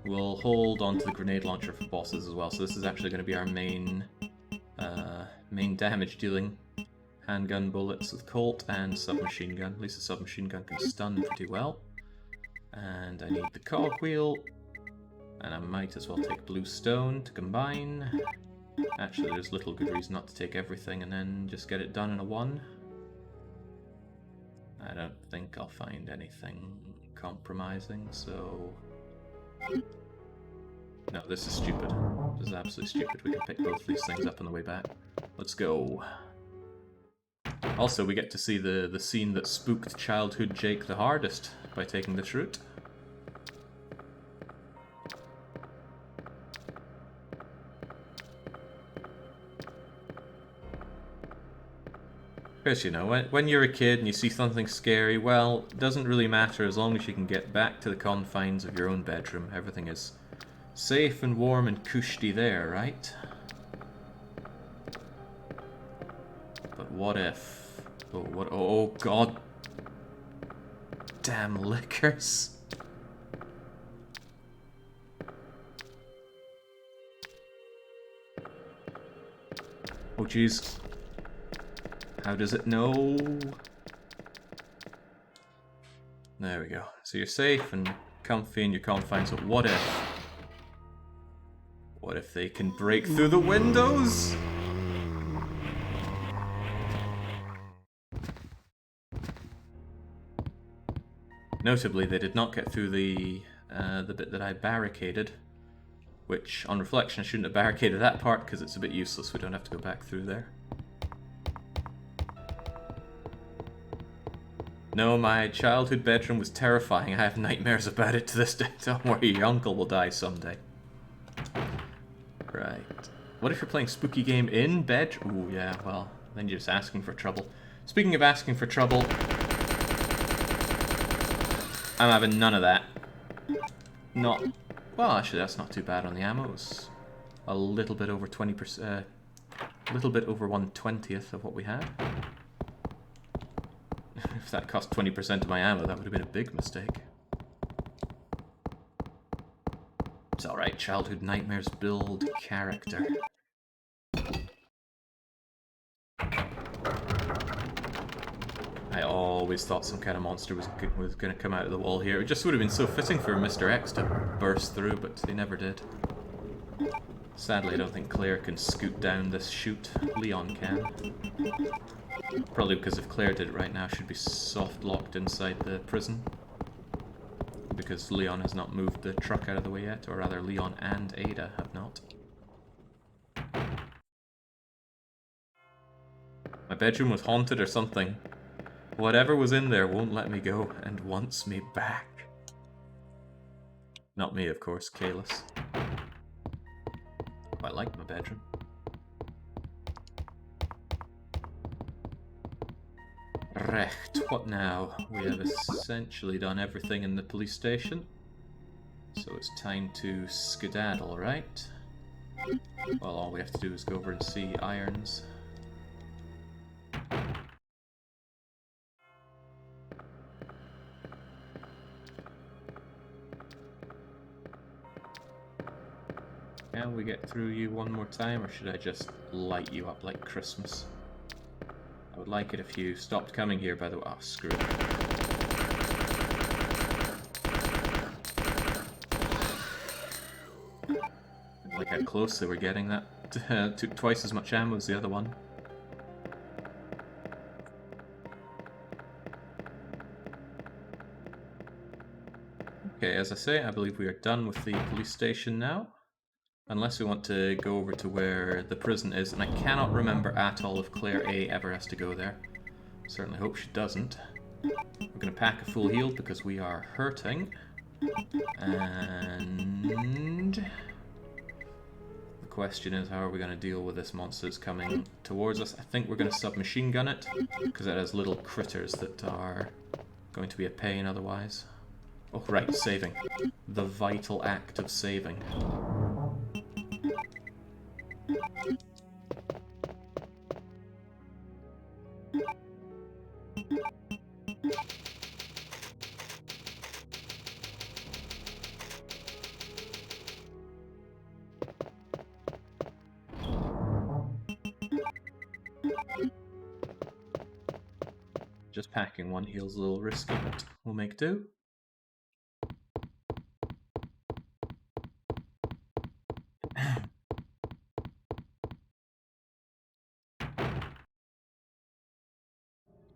We'll hold on to the grenade launcher for bosses as well, so this is actually going to be our main damage dealing handgun bullets with Colt and submachine gun. At least the submachine gun can stun pretty well. And I need the cogwheel, and I might as well take blue stone to combine. Actually, there's little good reason not to take everything and then just get it done in a one. I don't think I'll find anything compromising, so... No, this is stupid. This is absolutely stupid. We can pick both of these things up on the way back. Let's go. Also, we get to see the scene that spooked childhood Jake the hardest by taking this route. Because, you know, when you're a kid and you see something scary, well, it doesn't really matter as long as you can get back to the confines of your own bedroom. Everything is safe and warm and cushy there, right? But what if... Oh, what? Oh, God. Damn liquors. Oh, jeez. How does it know? There we go. So you're safe and comfy in your confines, but what if... What if they can break through the windows? Notably, they did not get through the bit that I barricaded, which, on reflection, I shouldn't have barricaded that part because it's a bit useless. We don't have to go back through there. No, my childhood bedroom was terrifying. I have nightmares about it to this day. Don't worry, your uncle will die someday. Right. What if you're playing spooky game in bed? Ooh, yeah, well, then you're just asking for trouble. Speaking of asking for trouble, I'm having none of that. Not... Well, actually, that's not too bad on the ammo. It's a little bit over 20%... a little bit over 1/20th of what we had. If that cost 20% of my ammo, that would have been a big mistake. It's alright, childhood nightmares build character. I always thought some kind of monster was going to come out of the wall here. It just would have been so fitting for Mr. X to burst through, but they never did. Sadly, I don't think Claire can scoot down this chute. Leon can. Probably because if Claire did it right now, she'd be soft-locked inside the prison. Because Leon has not moved the truck out of the way yet, or rather Leon and Ada have not. My bedroom was haunted or something. Whatever was in there won't let me go and wants me back. Not me, of course, Kalis. Quite like my bedroom. Recht, what now? We have essentially done everything in the police station. So it's time to skedaddle, right? Well, all we have to do is go over and see Irons. Can we get through you one more time, or should I just light you up like Christmas? I would like it if you stopped coming here, by the way. Oh, screw it. I like how close they were getting that. Took twice as much ammo as the other one. Okay, as I say, I believe we are done with the police station now. Unless we want to go over to where the prison is, and I cannot remember at all if Claire A ever has to go there. Certainly hope she doesn't. We're going to pack a full heal because we are hurting. And... the question is, how are we going to deal with this monster that's coming towards us? I think we're going to submachine gun it, because it has little critters that are going to be a pain otherwise. Oh, right, saving. The vital act of saving. Just packing one heal's a little risky, but we'll make do.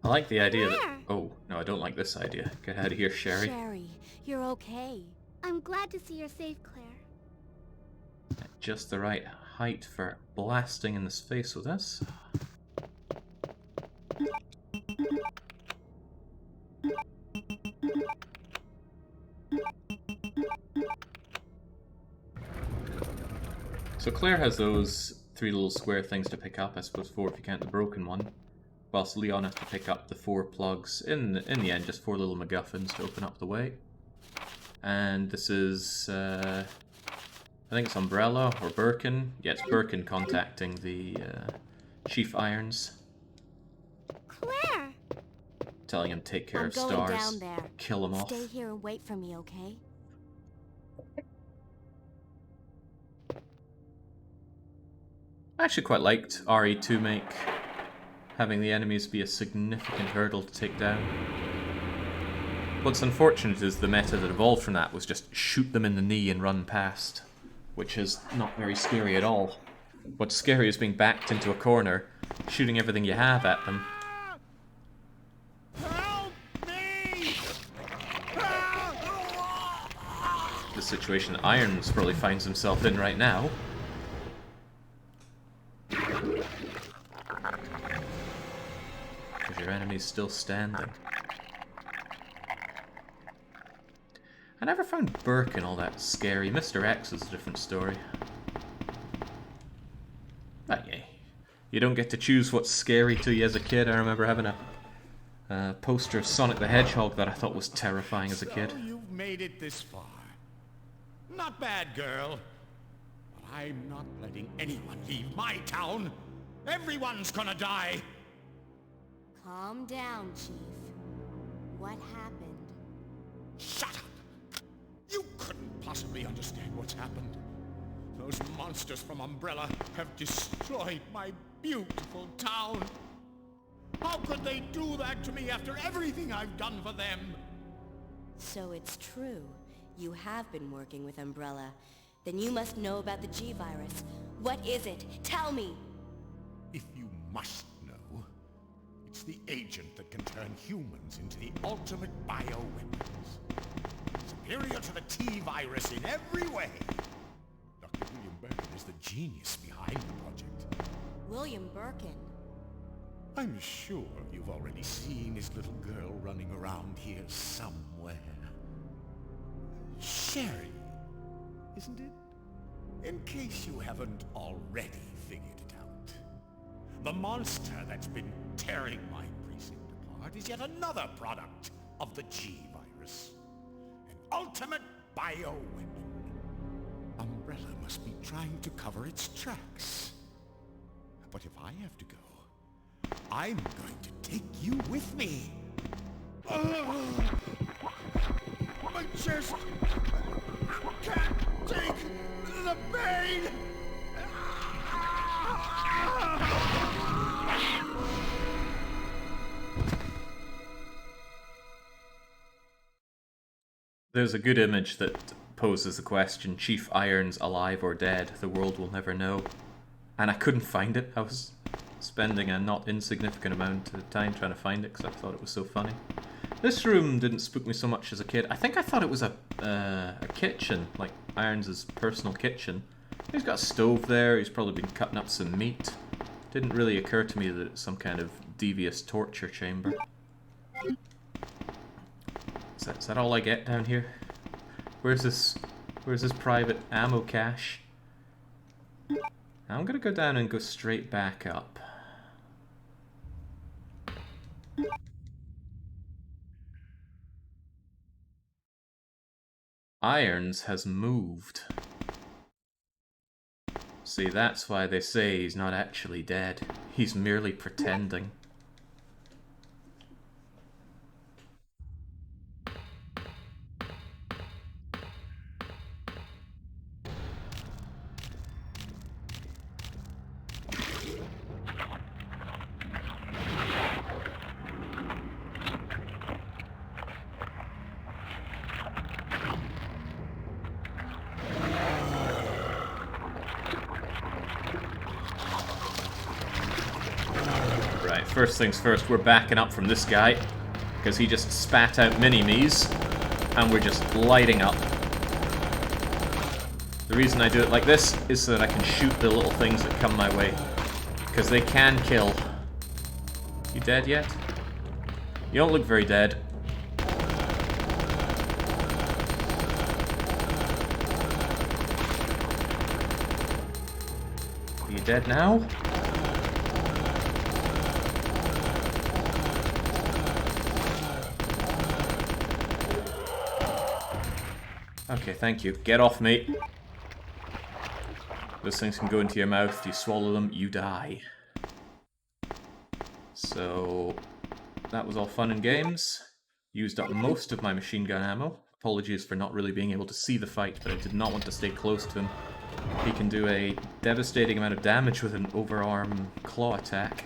I like the idea that... Claire! Oh, no, I don't like this idea. Get out of here, Sherry. Sherry, you're okay. I'm glad to see you're safe, Claire. At just the right height for blasting in this face with this. So Claire has those 3 little square things to pick up, I suppose 4 if you count the broken one. Whilst Leon has to pick up the 4 plugs. In the end, just 4 little MacGuffins to open up the way. And this is, I think it's Umbrella or Birkin. Yeah, it's Birkin contacting the Chief Irons. Claire! Telling him to take care I'm of going Stars. down there. Kill him off. Stay here and wait for me, okay? I actually quite liked RE2 make having the enemies be a significant hurdle to take down. What's unfortunate is the meta that evolved from that was just shoot them in the knee and run past, which is not very scary at all. What's scary is being backed into a corner, shooting everything you have at them. Help me! The situation that Irons probably finds himself in right now. Because your enemy's still standing. I never found Birkin all that scary. Mr. X is a different story. But yeah, you don't get to choose what's scary to you as a kid. I remember having a poster of Sonic the Hedgehog that I thought was terrifying as a kid. So you've made it this far. Not bad, girl. But I'm not letting anyone leave my town. Everyone's gonna die. Calm down, Chief. What happened? Shut up! You couldn't possibly understand what's happened. Those monsters from Umbrella have destroyed my beautiful town. How could they do that to me after everything I've done for them? So it's true. You have been working with Umbrella. Then you must know about the G-Virus. What is it? Tell me! If you must know, it's the agent that can turn humans into the ultimate bioweapons. Superior to the T-Virus in every way. Dr. William Birkin is the genius behind the project. William Birkin. I'm sure you've already seen his little girl running around here somewhere. Sherry, isn't it? In case you haven't already figured it out. The monster that's been tearing my precinct apart is yet another product of the G-Virus. An ultimate bioweapon. Umbrella must be trying to cover its tracks. But if I have to go, I'm going to take you with me. My chest can't take the pain. There's a good image that poses the question, Chief Irons alive or dead? The world will never know. And I couldn't find it. I was spending a not insignificant amount of time trying to find it because I thought it was so funny. This room didn't spook me so much as a kid. I think I thought it was a kitchen, like Irons' personal kitchen. He's got a stove there, he's probably been cutting up some meat. Didn't really occur to me that it's some kind of devious torture chamber. Is that all I get down here? Where's this private ammo cache? I'm gonna go down and go straight back up. Irons has moved. See, that's why they say he's not actually dead. He's merely pretending. Alright, first things first, we're backing up from this guy, because he just spat out mini-me's, and we're just lighting up. The reason I do it like this is so that I can shoot the little things that come my way, because they can kill. You dead yet? You don't look very dead. Are you dead now? Okay, thank you. Get off me. Those things can go into your mouth. If you swallow them, you die. So, that was all fun and games. Used up most of my machine gun ammo. Apologies for not really being able to see the fight, but I did not want to stay close to him. He can do a devastating amount of damage with an overarm claw attack.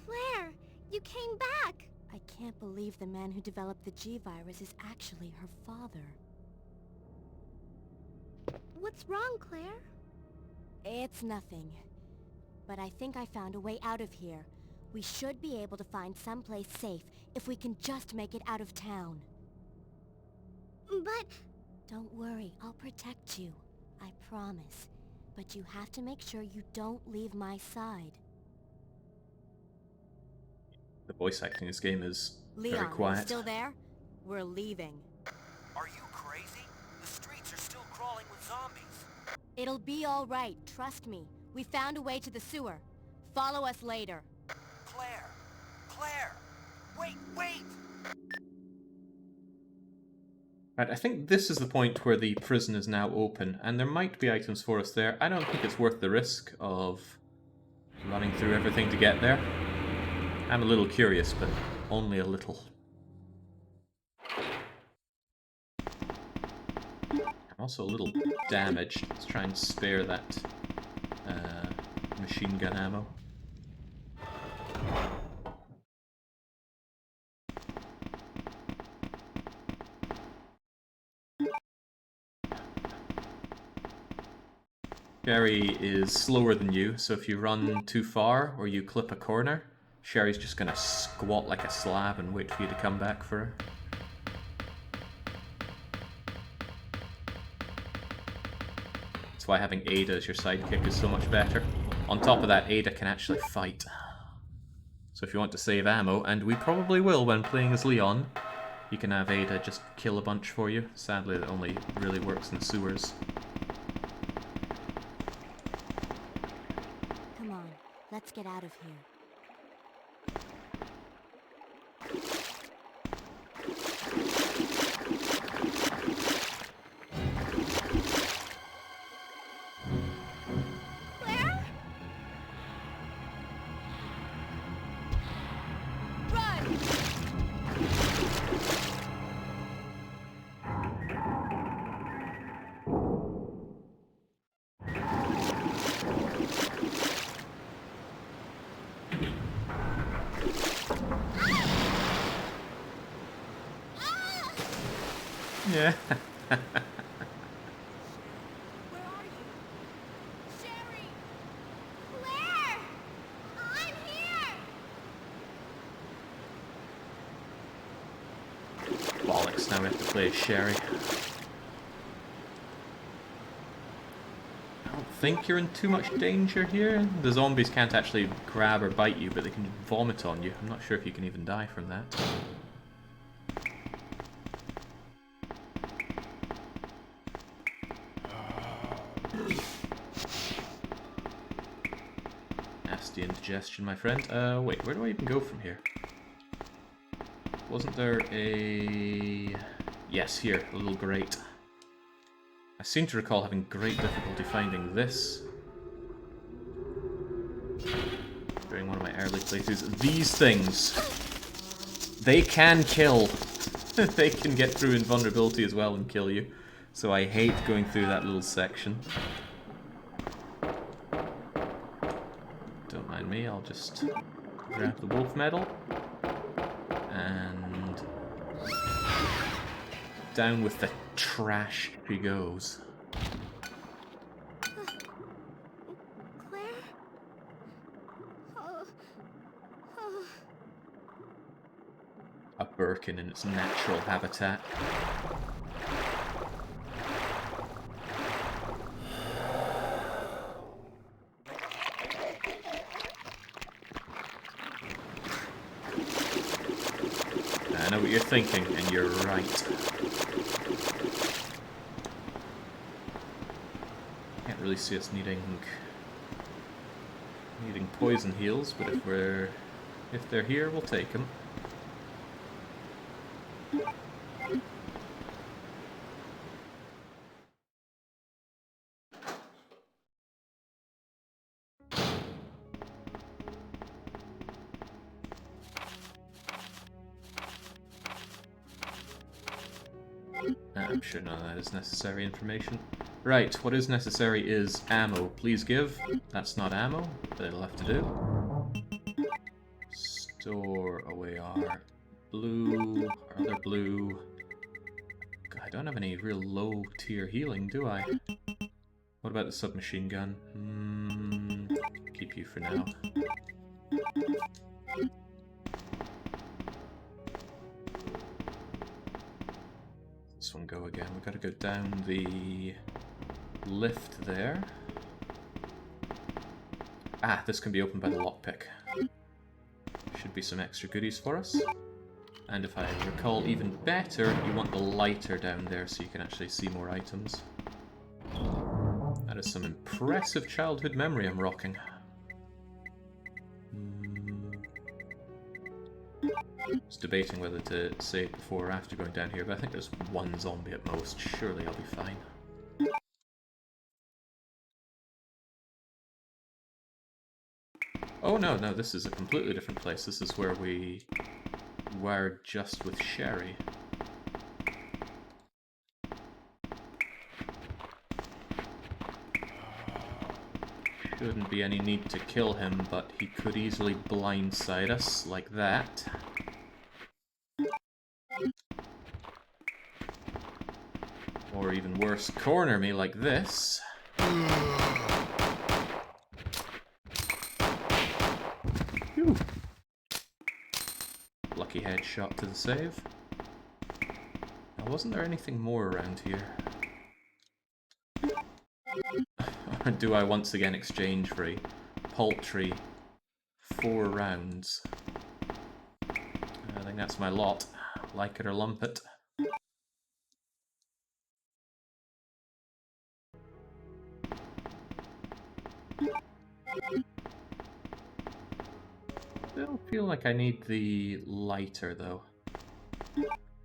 Claire, you came back! I can't believe the man who developed the G-Virus is actually her father. What's wrong, Claire? It's nothing. But I think I found a way out of here. We should be able to find someplace safe if we can just make it out of town. But... Don't worry, I'll protect you. I promise. But you have to make sure you don't leave my side. The voice acting in this game is very Leon, quiet. you still there? We're leaving. Are you crazy? The streets are still crawling with zombies. It'll be all right, trust me. We found a way to the sewer. Follow us later. Claire! Claire! Wait! Right, I think this is the point where the prison is now open, and there might be items for us there. I don't think it's worth the risk of running through everything to get there. I'm a little curious, but only a little. I'm also a little damaged. Let's try and spare that machine gun ammo. Sherry is slower than you, so if you run too far or you clip a corner, Sherry's just gonna squat like a slab and wait for you to come back for her. That's why having Ada as your sidekick is so much better. On top of that, Ada can actually fight. So if you want to save ammo, and we probably will when playing as Leon, you can have Ada just kill a bunch for you. Sadly, that only really works in the sewers. Come on, let's get out of here. Claire? Run! Yeah. Where are you? Sherry! Claire! I'm here! Bollocks, now we have to play as Sherry. I don't think you're in too much danger here. The zombies can't actually grab or bite you, but they can vomit on you. I'm not sure if you can even die from that. Nasty indigestion, my friend. Wait, where do I even go from here? Wasn't there a... Yes, here, a little grate. I seem to recall having great difficulty finding this during one of my early playthroughs. These things, they can kill. They can get through invulnerability as well and kill you. So I hate going through that little section. Don't mind me, I'll just grab the wolf medal. And down with the trash she goes. Claire? Oh. Oh. A Birkin in its natural habitat. I know what you're thinking, and you're right. Can't really see us needing poison heals, but if they're here, we'll take them. I'm sure none of that is necessary information. Right, what is necessary is ammo. Please give. That's not ammo, but it'll have to do. Store away our blue, our other blue. God, I don't have any real low tier healing, do I? What about the submachine gun? Keep you for now. This one go again. We've got to go down the lift there. Ah, this can be opened by the lockpick. Should be some extra goodies for us. And if I recall even better, you want the lighter down there so you can actually see more items. That is some impressive childhood memory I'm rocking. I was debating whether to say it before or after going down here, but I think there's one zombie at most. Surely I'll be fine. Oh no, this is a completely different place. This is where we were just with Sherry. Shouldn't be any need to kill him, but he could easily blindside us like that. Or even worse, corner me like this. Phew. Lucky headshot to the save. Now, wasn't there anything more around here? Or do I once again exchange for a paltry 4 rounds? I think that's my lot. Like it or lump it. Still feel like I need the lighter though.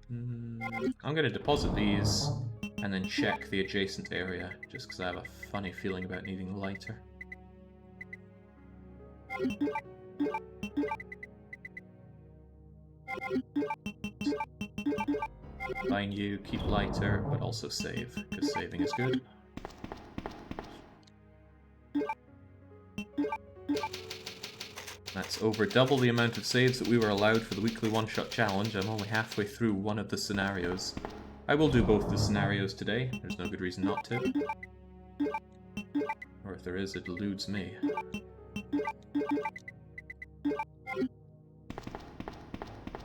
I'm going to deposit these and then check the adjacent area, just because I have a funny feeling about needing the lighter. Find you, keep lighter, but also save, because saving is good. That's over double the amount of saves that we were allowed for the weekly one-shot challenge. I'm only halfway through one of the scenarios. I will do both the scenarios today. There's no good reason not to. Or if there is, it eludes me.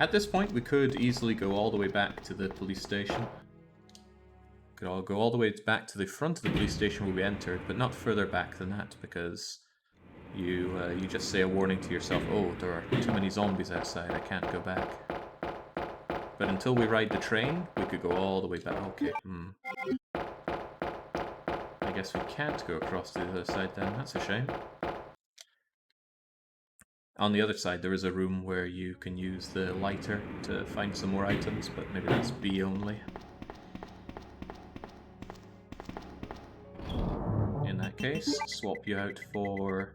At this point, we could easily go all the way back to the police station. Could all go all the way back to the front of the police station where we entered, but not further back than that, because you just say a warning to yourself, oh, there are too many zombies outside, I can't go back. But until we ride the train, we could go all the way back. Okay, I guess we can't go across to the other side then, that's a shame. On the other side, there is a room where you can use the lighter to find some more items, but maybe that's B only. In that case, swap you out for...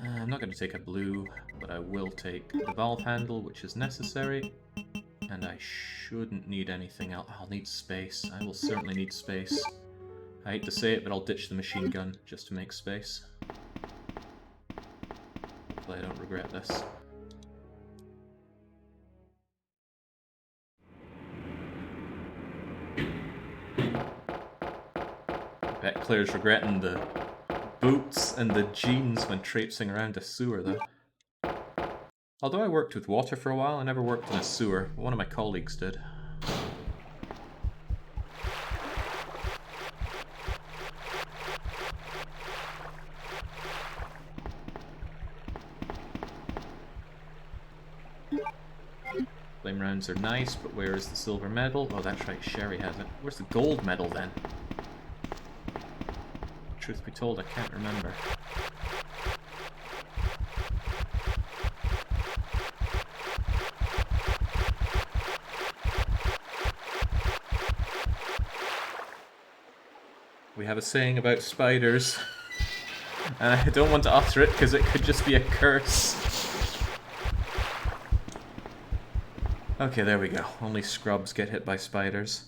I'm not going to take a blue, but I will take the valve handle, which is necessary. And I shouldn't need anything else. I'll need space. I will certainly need space. I hate to say it, but I'll ditch the machine gun just to make space. Hopefully I don't regret this. players regretting the boots and the jeans when traipsing around a sewer, though. Although I worked with water for a while, I never worked in a sewer. One of my colleagues did. Flame rounds are nice, but where is the silver medal? Oh, that's right, Sherry has it. Where's the gold medal, then? Truth be told, I can't remember. We have a saying about spiders, and I don't want to utter it because it could just be a curse. Okay, there we go. Only scrubs get hit by spiders.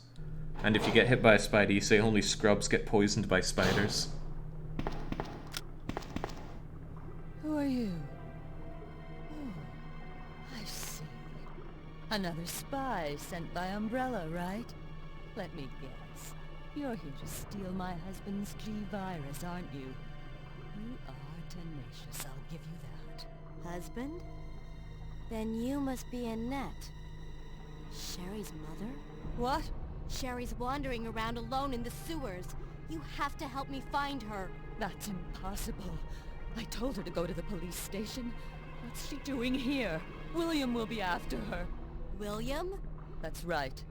And if you get hit by a spider, you say only scrubs get poisoned by spiders. Who are you? Oh, I see. Another spy sent by Umbrella, right? Let me guess. You're here to steal my husband's G-Virus, aren't you? You are tenacious, I'll give you that. Husband? Then you must be Annette. Sherry's mother? What? Sherry's wandering around alone in the sewers. You have to help me find her. That's impossible. I told her to go to the police station. What's she doing here? William will be after her. William? That's right.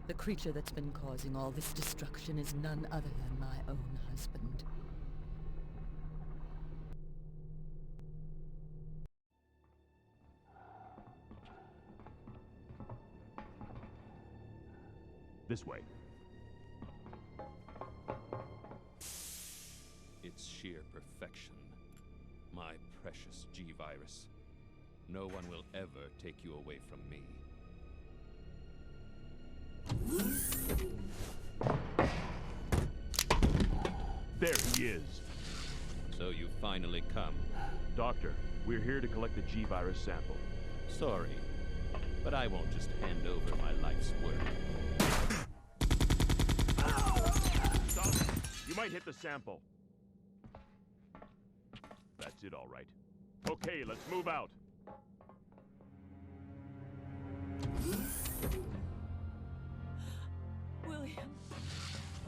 The creature that's been causing all this destruction is none other than my own husband. This way. It's sheer perfection. My precious G-Virus. No one will ever take you away from me. There he is. So you finally come. Doctor, we're here to collect the G-Virus sample. Sorry, but I won't just hand over my life's work. Stop it! You might hit the sample. That's it, all right. Okay, let's move out. William.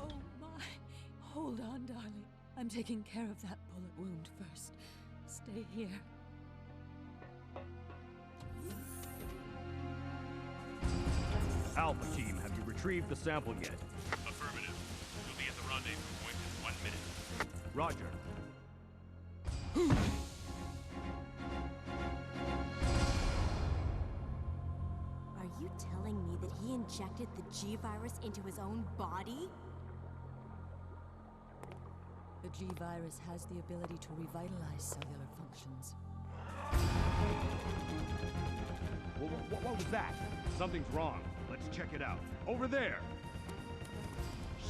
Oh my. Hold on, darling. I'm taking care of that bullet wound first. Stay here. Alpha team, have you retrieved the sample yet? Affirmative. You'll be at the rendezvous point in 1 minute. Roger. Are you telling me that he injected the G-Virus into his own body? The G-Virus has the ability to revitalize cellular functions. What was that? Something's wrong. Let's check it out. Over there!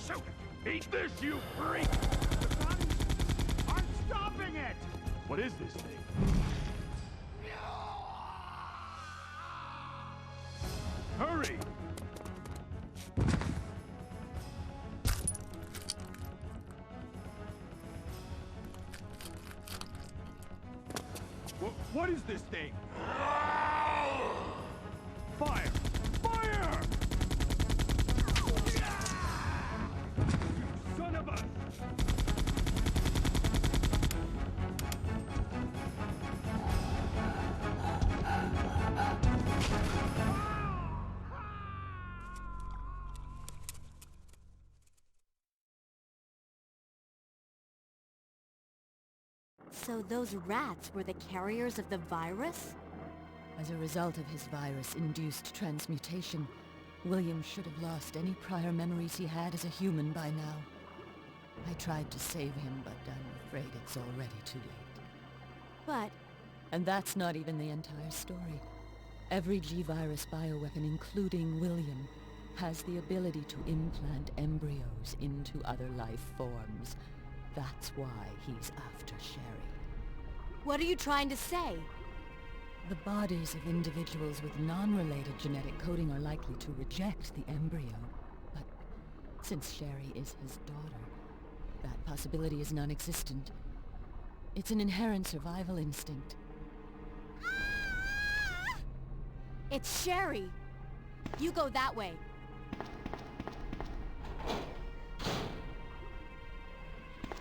Shoot it! Eat this, you freak! The guns aren't stopping it! What is this thing? Hurry! What is this thing? Fire! Fire! Son of a... So those rats were the carriers of the virus? As a result of his virus-induced transmutation, William should have lost any prior memories he had as a human by now. I tried to save him, but I'm afraid it's already too late. But... And that's not even the entire story. Every G-Virus bioweapon, including William, has the ability to implant embryos into other life forms. That's why he's after Sherry. what are you trying to say? The bodies of individuals with non-related genetic coding are likely to reject the embryo. But since Sherry is his daughter, That possibility is non-existent. It's an inherent survival instinct. It's Sherry. You go that way.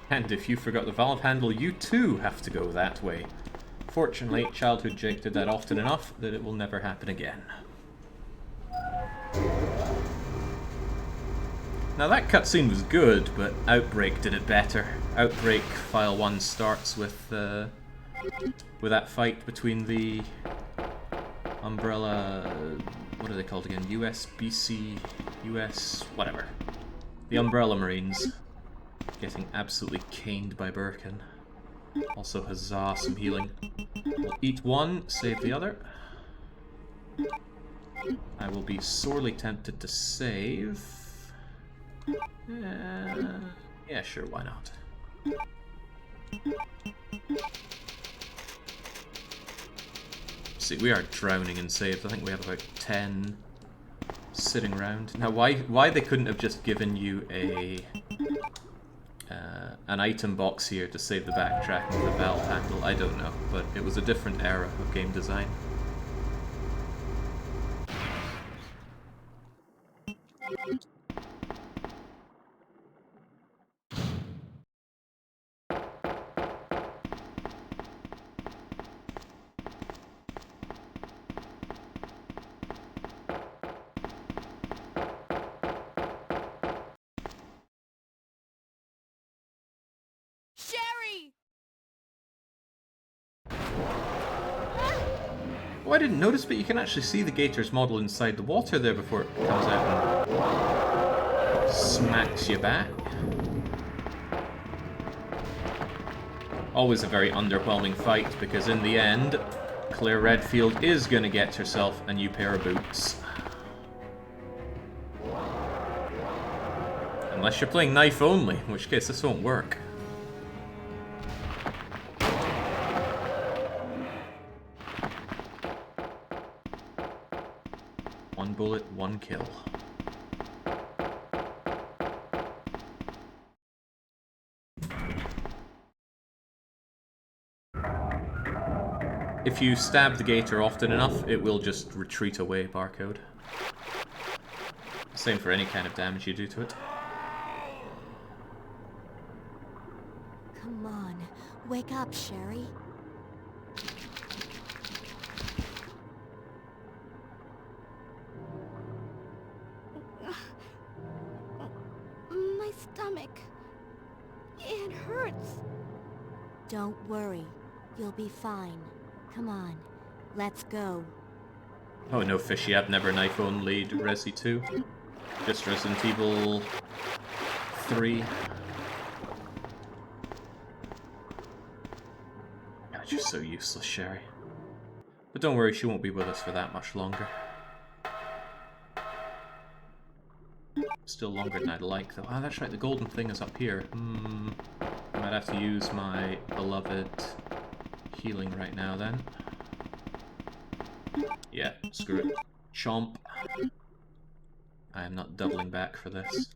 And if you forgot the valve handle, you too have to go that way. Fortunately, childhood Jake did that often enough that it will never happen again. Now that cutscene was good, but Outbreak did it better. Outbreak File 1 starts with that fight between the Umbrella... what are they called again? USBC... US... whatever. The Umbrella Marines. Getting absolutely caned by Birkin. Also, huzzah, some healing. We'll eat one, save the other. I will be sorely tempted to save. Yeah, sure, why not? See, we are drowning in saves. I think we have about 10 sitting around. Now, why they couldn't have just given you an item box here to save the backtracking with the valve handle, I don't know, but it was a different era of game design. Oh, I didn't notice, but you can actually see the gator's model inside the water there before it comes out and smacks you back. Always a very underwhelming fight, because in the end, Claire Redfield is going to get herself a new pair of boots. Unless you're playing knife only, in which case this won't work. One bullet, one kill. If you stab the gator often enough, it will just retreat away, barcode. Same for any kind of damage you do to it. Come on, wake up, Sherry. My stomach. It hurts. Don't worry. You'll be fine. Come on, let's go. Oh no, Fishy, I've never knife only Resi 2. Just Resident Evil 3. God, you're so useless, Sherry. But don't worry, she won't be with us for that much longer. Still longer than I'd like, though. Ah, that's right, the golden thing is up here. I might have to use my beloved healing right now, then. Yeah, screw it. Chomp. I am not doubling back for this.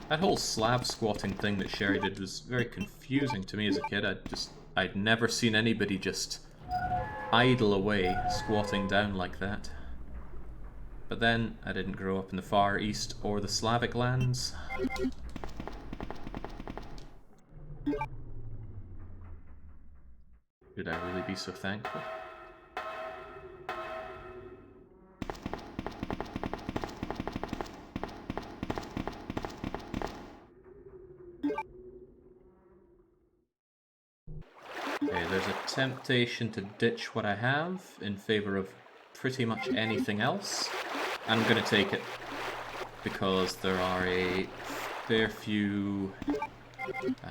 That whole slab squatting thing that Sherry did was very confusing to me as a kid. I'd never seen anybody just idle away, squatting down like that. But then, I didn't grow up in the Far East or the Slavic lands. Should I really be so thankful? Okay, there's a temptation to ditch what I have in favor of pretty much anything else. And I'm going to take it because there are a fair few...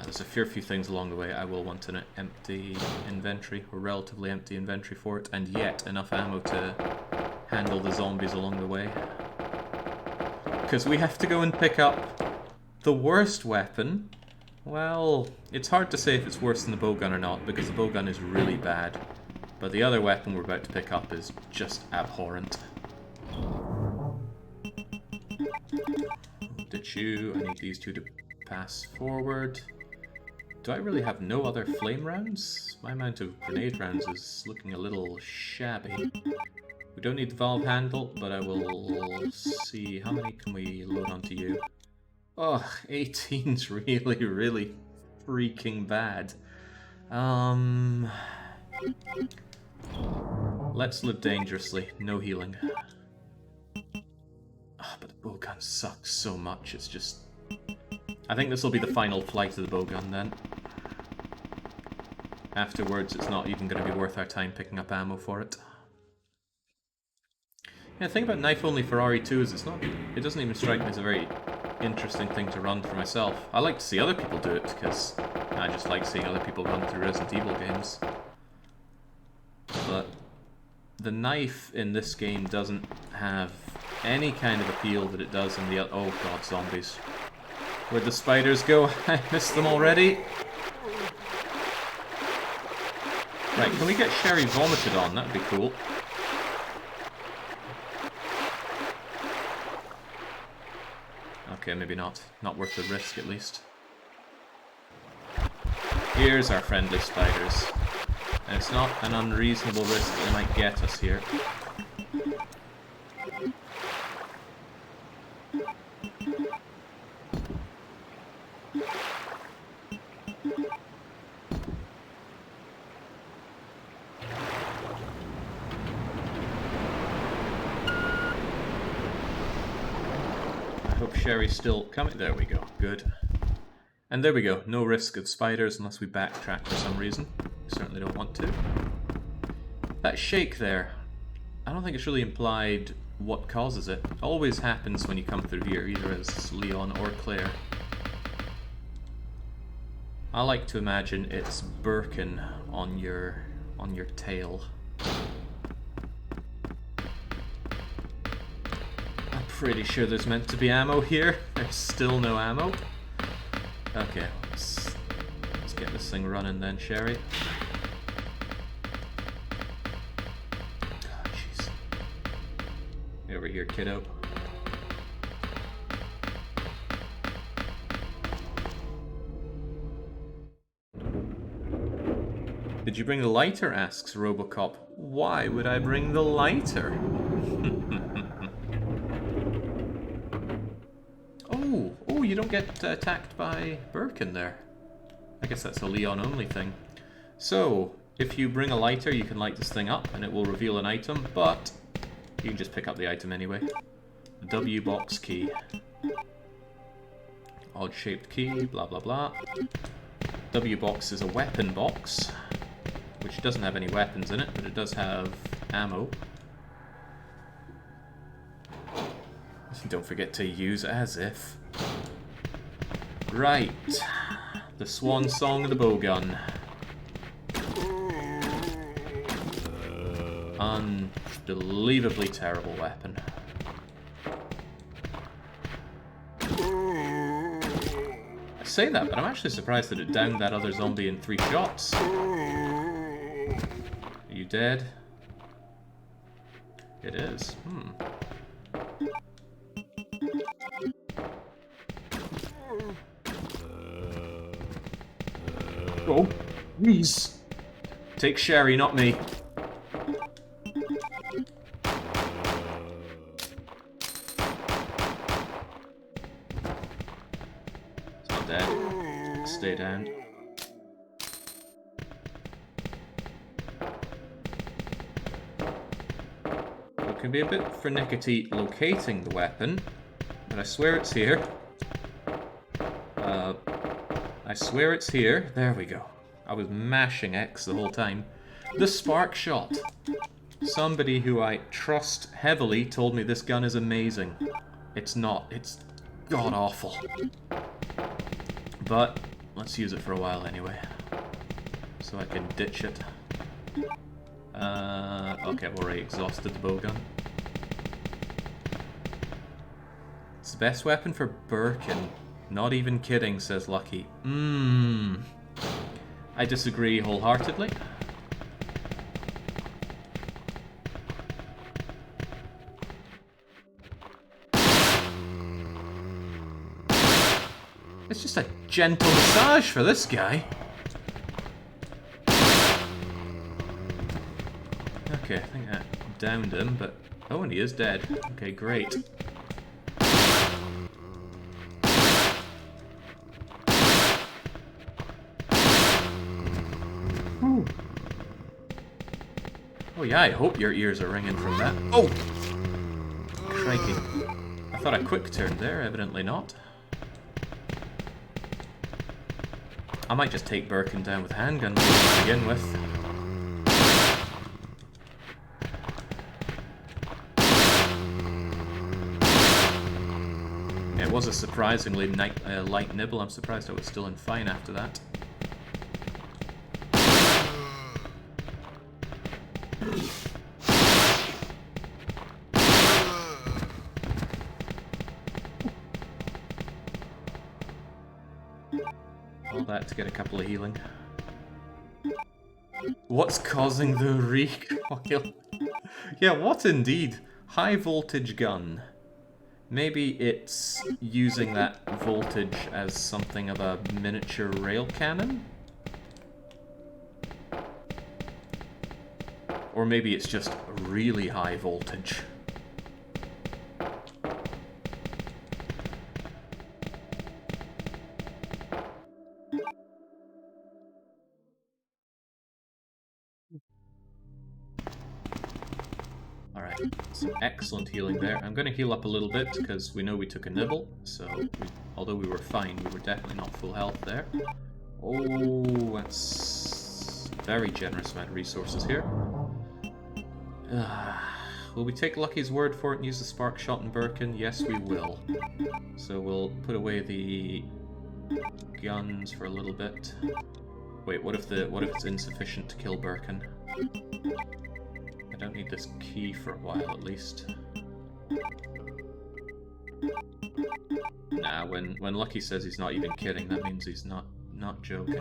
there's a fair few things along the way. I will want an empty inventory, or relatively empty inventory for it, and yet enough ammo to handle the zombies along the way. Because we have to go and pick up the worst weapon Well, it's hard to say if it's worse than the bowgun or not, because the bowgun is really bad. But the other weapon we're about to pick up is just abhorrent. Did you? I need these two to pass forward. Do I really have no other flame rounds? My amount of grenade rounds is looking a little shabby. We don't need the valve handle, but I will see how many can we load onto you. Ugh, 18's really, really freaking bad. Let's live dangerously. No healing. Oh, but the bowgun sucks so much. It's just... I think this will be the final flight of the bowgun then. Afterwards, it's not even going to be worth our time picking up ammo for it. Yeah, the thing about knife only for RE2 is it doesn't even strike me as a very interesting thing to run for myself. I like to see other people do it, because I just like seeing other people run through Resident Evil games. But the knife in this game doesn't have any kind of appeal that it does in the other... Oh god, zombies. Where'd the spiders go? I missed them already. Right, can we get Sherry vomited on? That'd be cool. Okay, maybe not. Not worth the risk, at least. Here's our friendly spiders. And it's not an unreasonable risk that they might get us here. Sherry's still coming. There we go. Good. And there we go. No risk of spiders unless we backtrack for some reason. We certainly don't want to. That shake there, I don't think it's really implied what causes it. It always happens when you come through here, either as Leon or Claire. I like to imagine it's Birkin on your tail. Pretty sure there's meant to be ammo here. There's still no ammo. Okay, let's get this thing running then, Sherry. Oh, jeez. Get over here, kiddo. Did you bring the lighter? Asks Robocop. Why would I bring the lighter? Oh, you don't get attacked by Birkin there. I guess that's a Leon only thing. So, if you bring a lighter, you can light this thing up and it will reveal an item, but you can just pick up the item anyway. The W box key. Odd shaped key, blah blah blah. W box is a weapon box, which doesn't have any weapons in it, but it does have ammo. Don't forget to use as if. Right. The swan song of the bowgun. Unbelievably terrible weapon. I say that, but I'm actually surprised that it downed that other zombie in 3 shots. Are you dead? It is. Oh, please. Take Sherry, not me. It's not dead. Stay down. It can be a bit finicky locating the weapon, but I swear it's here. I swear it's here. There we go. I was mashing X the whole time. The spark shot. Somebody who I trust heavily told me this gun is amazing. It's not. It's god-awful. But let's use it for a while anyway. So I can ditch it. Okay, I've already exhausted the bowgun. It's the best weapon for Birkin. Not even kidding, says Lucky. I disagree wholeheartedly. It's just a gentle massage for this guy. Okay, I think that downed him, but... Oh, and he is dead. Okay, great. Oh yeah, I hope your ears are ringing from that. Oh! Crikey. I thought I quick turned there, evidently not. I might just take Birkin down with handguns to begin with. Yeah, it was a surprisingly light nibble. I'm surprised I was still in fine after that. All that to get a couple of healing. What's causing the recoil? Yeah, what indeed? High voltage gun. Maybe it's using that voltage as something of a miniature rail cannon? Or maybe it's just really high voltage. Alright, some excellent healing there. I'm going to heal up a little bit because we know we took a nibble, so although we were fine, we were definitely not full health there. Oh, that's very generous amount of resources here. Will we take Lucky's word for it and use the spark shot and Birkin? Yes, we will. So we'll put away the guns for a little bit. Wait, what if it's insufficient to kill Birkin? I don't need this key for a while, at least. Nah, when Lucky says he's not even kidding, that means he's not joking.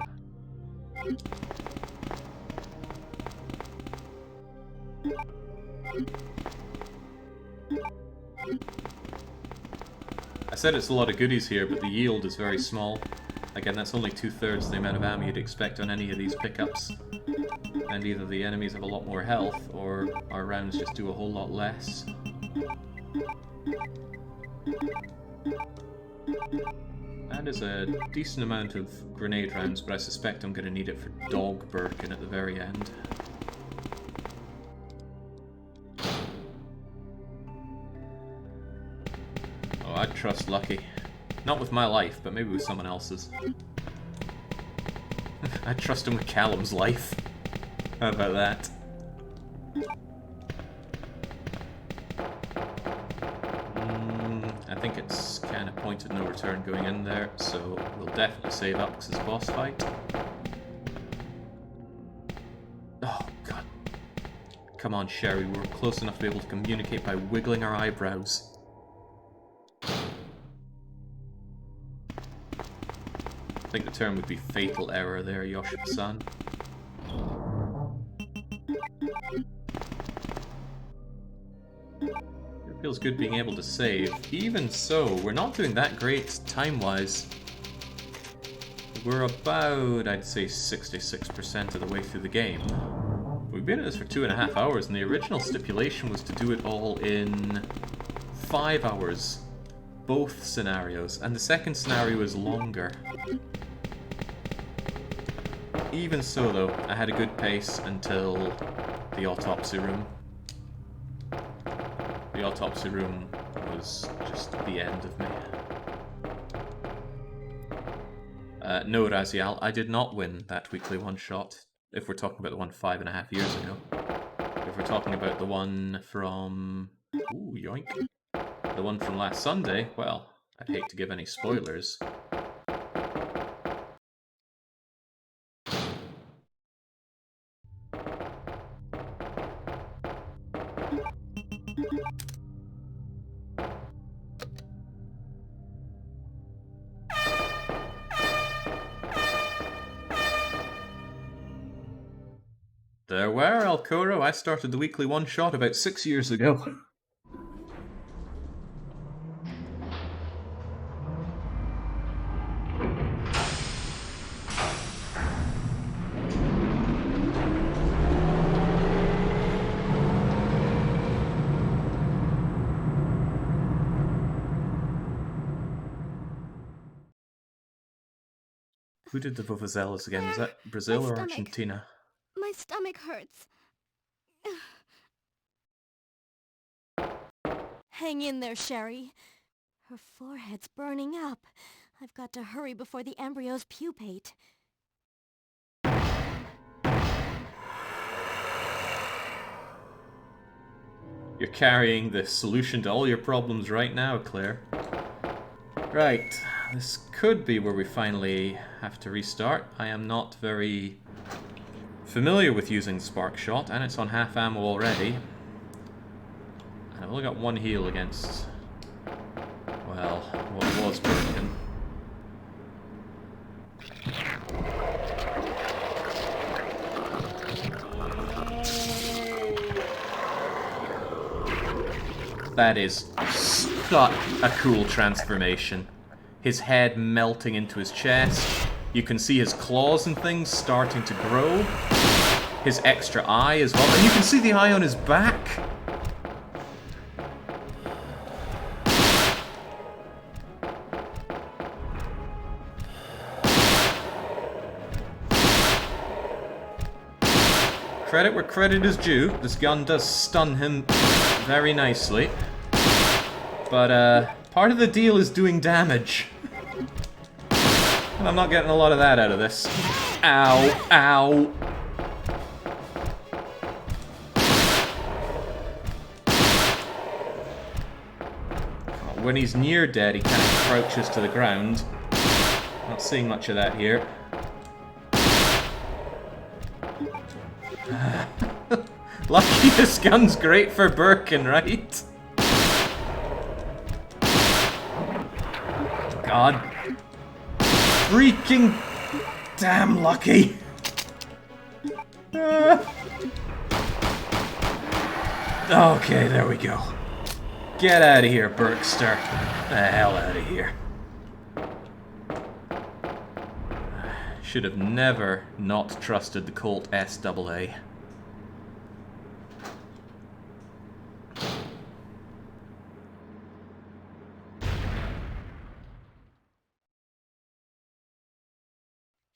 I said it's a lot of goodies here, but the yield is very small. Again, that's only 2/3 the amount of ammo you'd expect on any of these pickups. And either the enemies have a lot more health, or our rounds just do a whole lot less. That is a decent amount of grenade rounds, but I suspect I'm going to need it for Dog Birkin at the very end. Oh, I'd trust Lucky. Not with my life, but maybe with someone else's. I'd trust him with Callum's life. How about that? I think it's kind of point of no return going in there, so we'll definitely save up because it's a boss fight. Oh, God. Come on, Sherry, we're close enough to be able to communicate by wiggling our eyebrows. I think the term would be fatal error there, Yoshida-san. It feels good being able to save. Even so, we're not doing that great time-wise. We're about, I'd say, 66% of the way through the game. We've been at this for 2.5 hours, and the original stipulation was to do it all in 5 hours. Both scenarios, and the second scenario is longer. Even so, though, I had a good pace until the autopsy room. The autopsy room was just the end of me. No, Raziel, I did not win that weekly one-shot, if we're talking about the one 5.5 years ago. If we're talking about the one from... Ooh, yoink. The one from last Sunday, well, I'd hate to give any spoilers. There were, Alcoro. I started the weekly one-shot about 6 years ago. Who did the Vuvuzelas again? Was that Brazil or Argentina? My stomach hurts. Hang in there, Sherry. Her forehead's burning up. I've got to hurry before the embryos pupate. You're carrying the solution to all your problems right now, Claire. Right, this could be where we finally have to restart. I am not very familiar with using Spark Shot, and it's on half ammo already. And I've only got one heal against, well, what was Birkin. That is such a cool transformation. His head melting into his chest. You can see his claws and things starting to grow. His extra eye as well. And you can see the eye on his back. Credit where credit is due. This gun does stun him very nicely. But, part of the deal is doing damage. And I'm not getting a lot of that out of this. Ow, ow. When he's near dead, he kind of crouches to the ground. Not seeing much of that here. Lucky this gun's great for Birkin, right? God. Freaking damn lucky. Okay, there we go. Get out of here, Berkster. The hell out of here. Should have never not trusted the Colt SAA.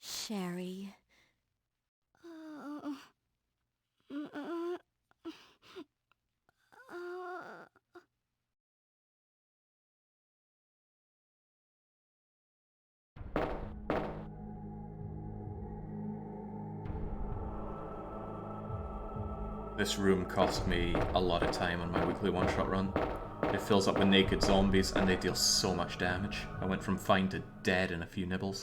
Sherry. This room cost me a lot of time on my weekly one-shot run. It fills up with naked zombies and they deal so much damage. I went from fine to dead in a few nibbles.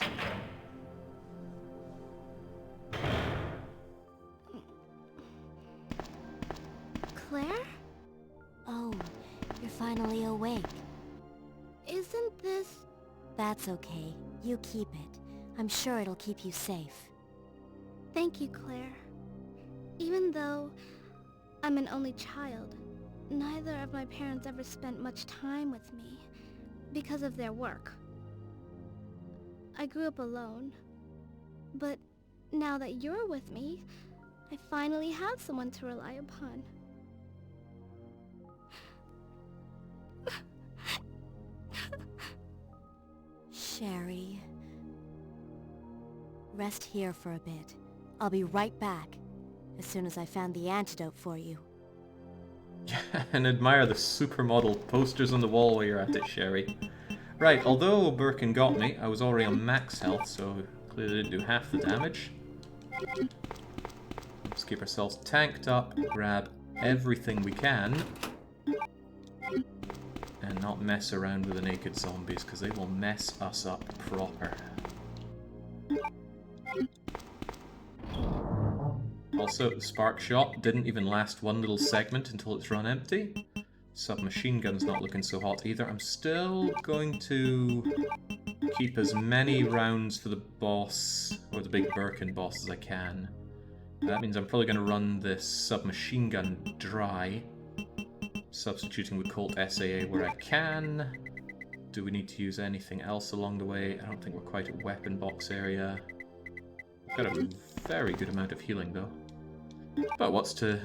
Claire? Oh, you're finally awake. Isn't this... That's okay. You keep it. I'm sure it'll keep you safe. Thank you, Claire. Even though I'm an only child, neither of my parents ever spent much time with me because of their work. I grew up alone, but now that you're with me, I finally have someone to rely upon. Sherry. Rest here for a bit. I'll be right back, as soon as I found the antidote for you. And admire the supermodel posters on the wall while you're at it, Sherry. Right, although Birkin got me, I was already on max health, so clearly didn't do half the damage. Let's keep ourselves tanked up, grab everything we can, and not mess around with the naked zombies, because they will mess us up proper. Also, the Spark Shot didn't even last one little segment until it's run empty. Submachine gun's not looking so hot either. I'm still going to keep as many rounds for the boss, or the big Birkin boss, as I can. That means I'm probably going to run this submachine gun dry, substituting with Colt SAA where I can. Do we need to use anything else along the way? I don't think we're quite at weapon box area. I've got a very good amount of healing though. But what's to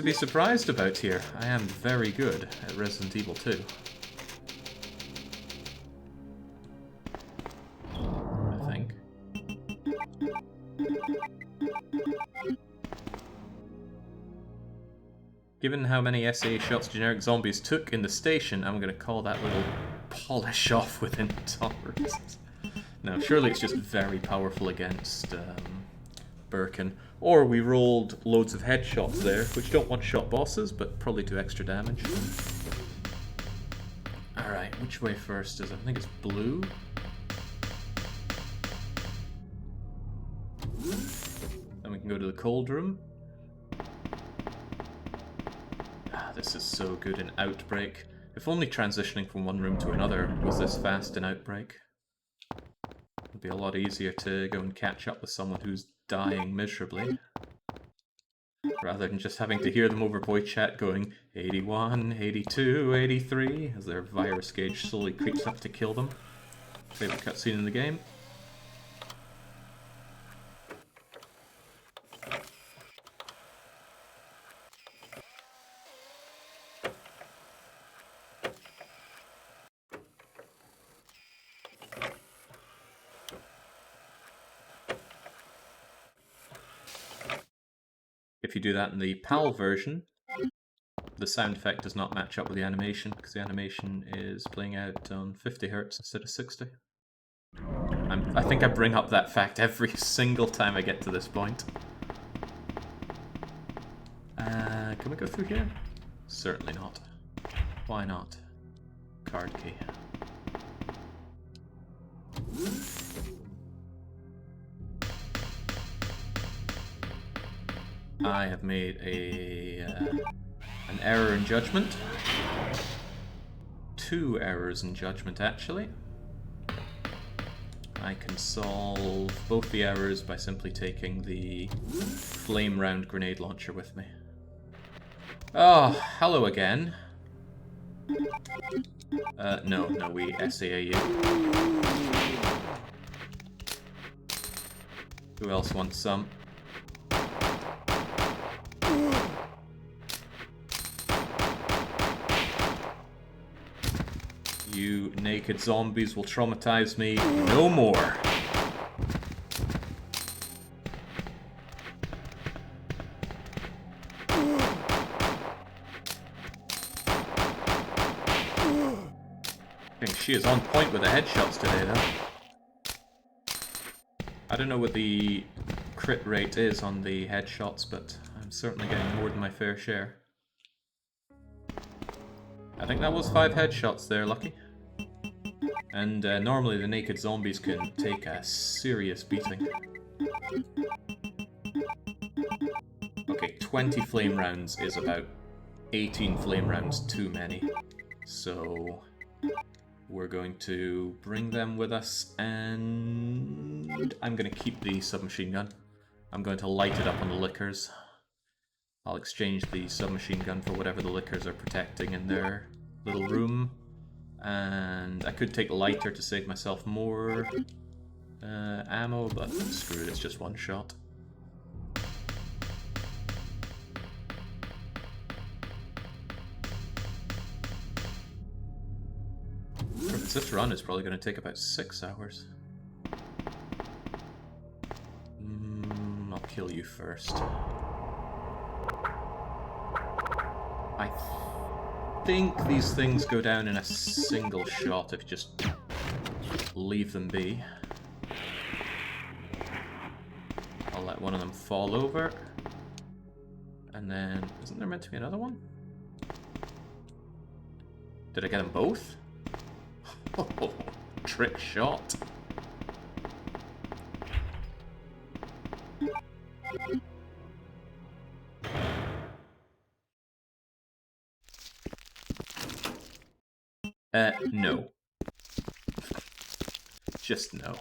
be surprised about here? I am very good at Resident Evil 2. I think. Given how many SA shots generic zombies took in the station, I'm going to call that little polish off with intolerance. No, surely it's just very powerful against Birkin. Or we rolled loads of headshots there, which don't one-shot bosses, but probably do extra damage. Alright, which way first is it? I think it's blue. Then we can go to the cold room. This is so good in Outbreak. If only transitioning from one room to another was this fast in Outbreak. It'd be a lot easier to go and catch up with someone who's dying miserably. Rather than just having to hear them over voice chat going 81, 82, 83 as their virus gauge slowly creeps up to kill them. Favorite cutscene in the game. If you do that in the PAL version, the sound effect does not match up with the animation, because the animation is playing out on 50 Hz instead of 60. I think I bring up that fact every single time I get to this point. Can we go through here? Certainly not. Why not? Card key. I have made an error in judgment. 2 errors in judgment, actually. I can solve both the errors by simply taking the flame round grenade launcher with me. Oh, hello again. No, we SAA you. Who else wants some? You naked zombies will traumatize me no more. I think she is on point with the headshots today, though. I don't know what the crit rate is on the headshots, but I'm certainly getting more than my fair share. I think that was 5 headshots there, Lucky. And normally the naked zombies can take a serious beating. Okay, 20 flame rounds is about 18 flame rounds too many. So we're going to bring them with us, and I'm going to keep the submachine gun. I'm going to light it up on the lickers. I'll exchange the submachine gun for whatever the lickers are protecting in their little room. And I could take a lighter to save myself more ammo, but screw it, it's just one shot. This run is probably going to take about 6 hours. I'll kill you first. I think these things go down in a single shot if you just leave them be. I'll let one of them fall over. And then, isn't there meant to be another one? Did I get them both? Oh, trick shot. No. Just no.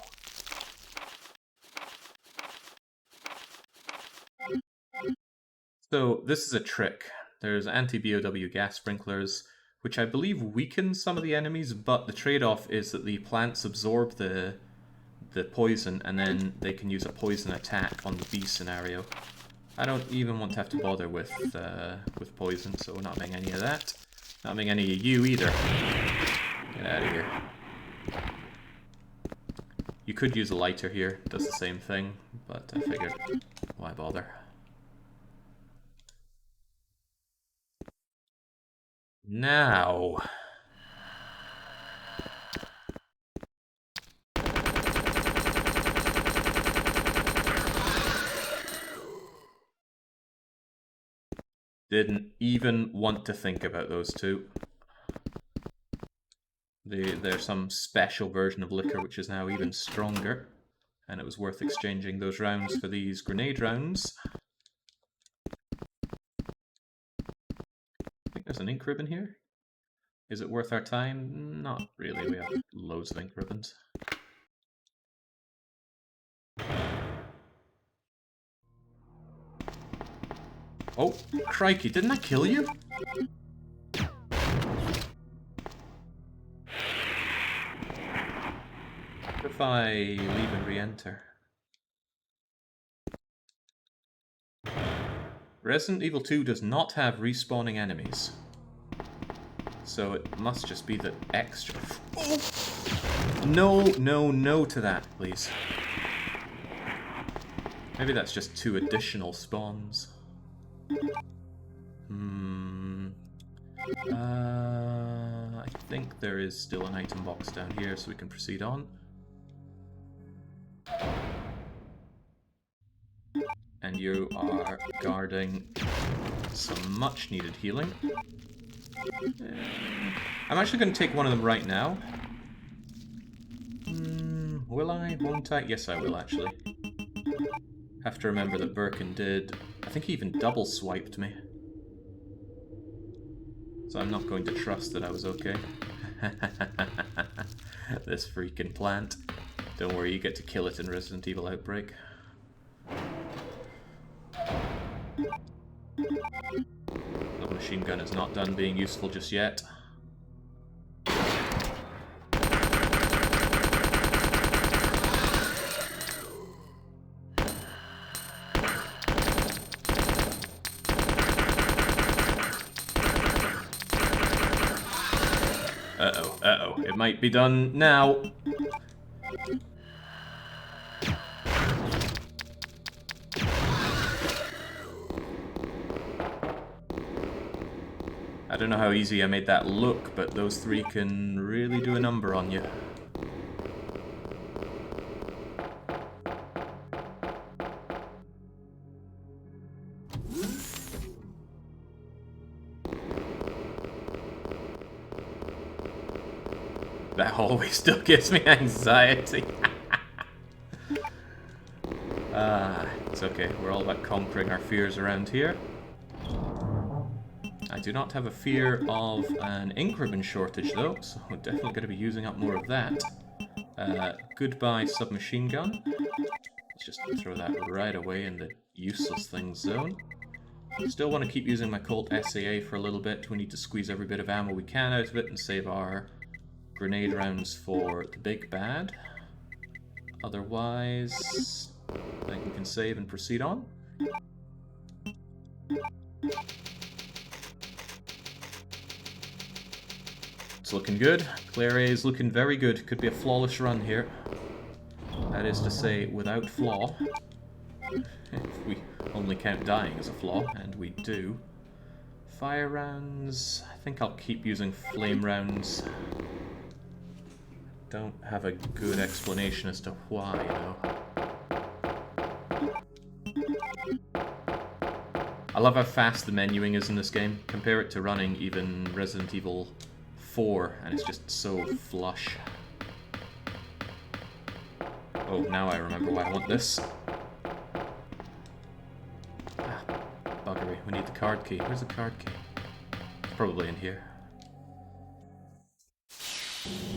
So this is a trick. There's anti-BOW gas sprinklers, which I believe weaken some of the enemies, but the trade-off is that the plants absorb the poison, and then they can use a poison attack on the B scenario. I don't even want to have to bother with poison, so we're not having any of that. Not having any of you either. Get out of here. You could use a lighter here, does the same thing, but I figured, why bother? Now... Didn't even want to think about those two. There's some special version of liquor which is now even stronger, and it was worth exchanging those rounds for these grenade rounds. I think there's an ink ribbon here. Is it worth our time? Not really, we have loads of ink ribbons. Oh, crikey, didn't I kill you? If I leave and re-enter. Resident Evil 2 does not have respawning enemies. So it must just be the extra... Oh! No, no, no to that, please. Maybe that's just 2 additional spawns. I think there is still an item box down here, so we can proceed on. And you are guarding some much needed healing. I'm actually going to take one of them right now. Will I? Won't I? Yes, I will actually. Have to remember that Birkin did... I think he even double swiped me. So I'm not going to trust that I was okay. This freaking plant. Don't worry, you get to kill it in Resident Evil Outbreak. The machine gun is not done being useful just yet. Uh-oh, it might be done now. I don't know how easy I made that look, but those 3 can really do a number on you. That always still gives me anxiety. It's okay. We're all about conquering our fears around here. I do not have a fear of an ink ribbon shortage though, so we're definitely going to be using up more of that. Goodbye submachine gun. Let's just throw that right away in the useless things zone. Still want to keep using my Colt SAA for a little bit. We need to squeeze every bit of ammo we can out of it and save our grenade rounds for the big bad. Otherwise, I think we can save and proceed on. It's looking good. Claire A is looking very good. Could be a flawless run here. That is to say, without flaw. If we only count dying as a flaw, and we do. Fire rounds... I think I'll keep using flame rounds. Don't have a good explanation as to why, though. I love how fast the menuing is in this game. Compare it to running even Resident Evil 4, and it's just so flush. Oh, now I remember why I want this. Ah, buggery. We need the card key. Where's the card key? It's probably in here.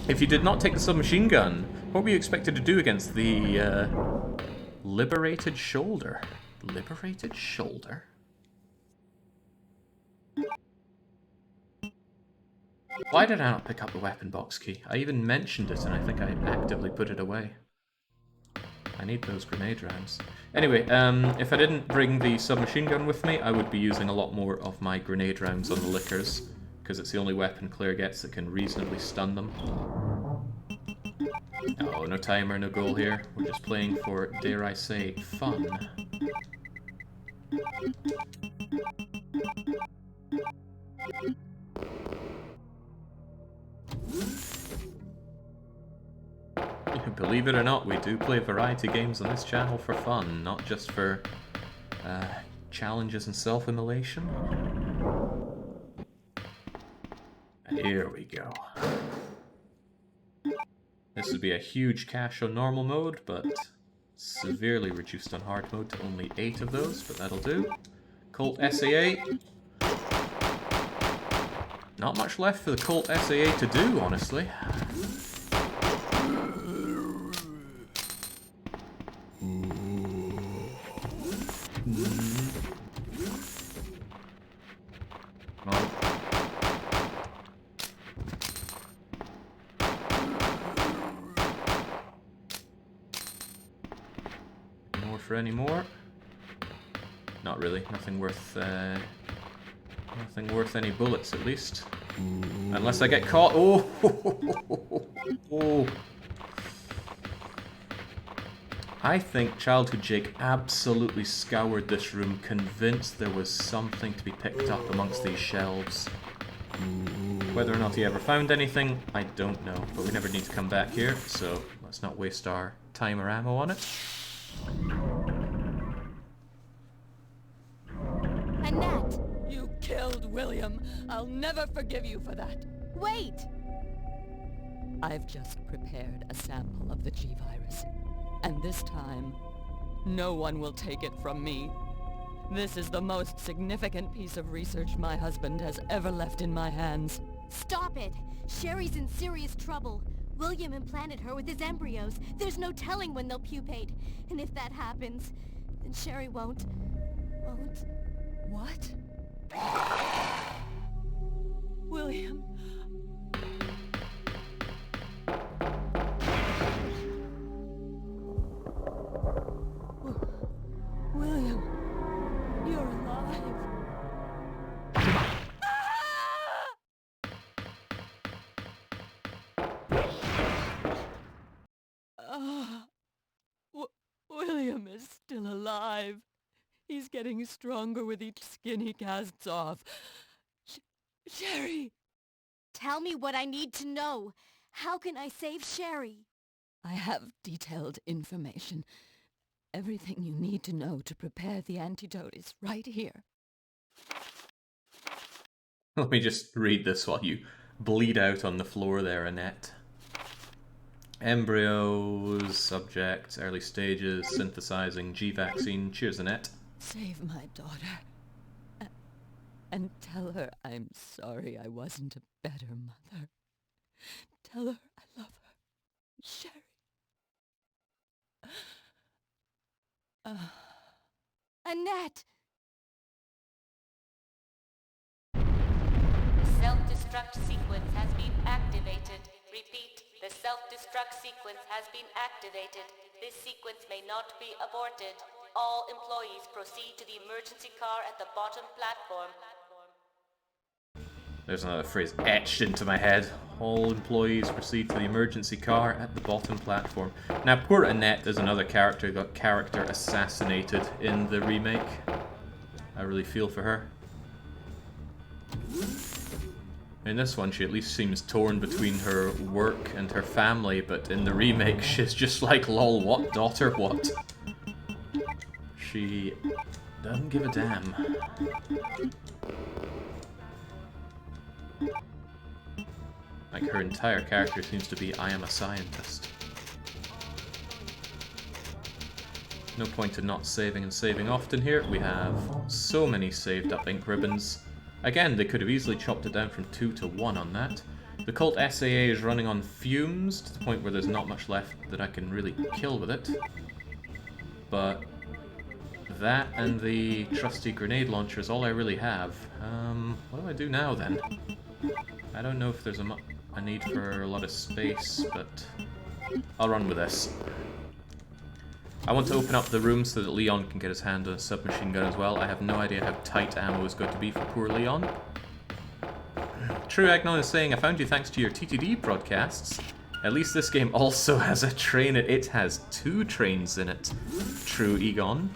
If you did not take the submachine gun, what were you expected to do against the, liberated shoulder? Liberated shoulder? Why did I not pick up the weapon box key? I even mentioned it and I think I actively put it away. I need those grenade rounds. Anyway, if I didn't bring the submachine gun with me, I would be using a lot more of my grenade rounds on the Lickers, because it's the only weapon Claire gets that can reasonably stun them. Oh, no timer, no goal here. We're just playing for, dare I say, fun. Believe it or not, we do play variety games on this channel for fun, not just for challenges and self-immolation. And here we go. This would be a huge cache on normal mode, but severely reduced on hard mode to only 8 of those, but that'll do. Colt SAA. Not much left for the Colt SAA to do, honestly. More for any more? Not really. Nothing worth any bullets, at least. Unless I get caught. Oh! Oh! I think Childhood Jake absolutely scoured this room, convinced there was something to be picked up amongst these shelves. Whether or not he ever found anything, I don't know, but we never need to come back here, so let's not waste our time or ammo on it. Annette! You killed William. I'll never forgive you for that. Wait! I've just prepared a sample of the G-Virus. And this time, no one will take it from me. This is the most significant piece of research my husband has ever left in my hands. Stop it! Sherry's in serious trouble. William implanted her with his embryos. There's no telling when they'll pupate. And if that happens, then Sherry won't... What? William... William, you're alive. William is still alive. He's getting stronger with each skin he casts off. Sherry! Tell me what I need to know. How can I save Sherry? I have detailed information. Everything you need to know to prepare the antidote is right here. Let me just read this while you bleed out on the floor there, Annette. Embryos, subject, early stages, synthesizing, G-vaccine. Cheers, Annette. Save my daughter. And tell her I'm sorry I wasn't a better mother. Tell her I love her. Sherry. Annette! The self-destruct sequence has been activated. Repeat, the self-destruct sequence has been activated. This sequence may not be aborted. All employees proceed to the emergency car at the bottom platform. There's another phrase etched into my head. All employees proceed to the emergency car at the bottom platform. Now, poor Annette is another character who got character assassinated in the remake. I really feel for her. In this one, she at least seems torn between her work and her family, but in the remake, she's just like, lol, what, daughter, what? She doesn't give a damn. Like, her entire character seems to be, I am a scientist. No point in not saving and saving often here. We have so many saved up ink ribbons. Again, they could have easily chopped it down from 2 to 1 on that. The Colt SAA is running on fumes, to the point where there's not much left that I can really kill with it. But that and the trusty grenade launcher is all I really have. What do I do now, then? I don't know if there's a need for a lot of space, but I'll run with this. I want to open up the room so that Leon can get his hand on a submachine gun as well. I have no idea how tight ammo is going to be for poor Leon. True Agnon is saying, I found you thanks to your TTD broadcasts. At least this game also has a train. It has 2 trains in it. True Egon.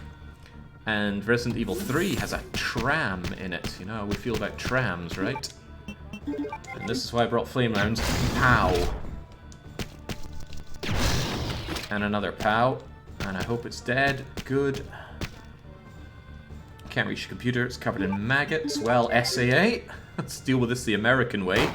And Resident Evil 3 has a tram in it. You know how we feel about trams, right? And this is why I brought flame rounds. Pow! And another pow. And I hope it's dead. Good. Can't reach the computer. It's covered in maggots. Well, SAA. Let's deal with this the American way.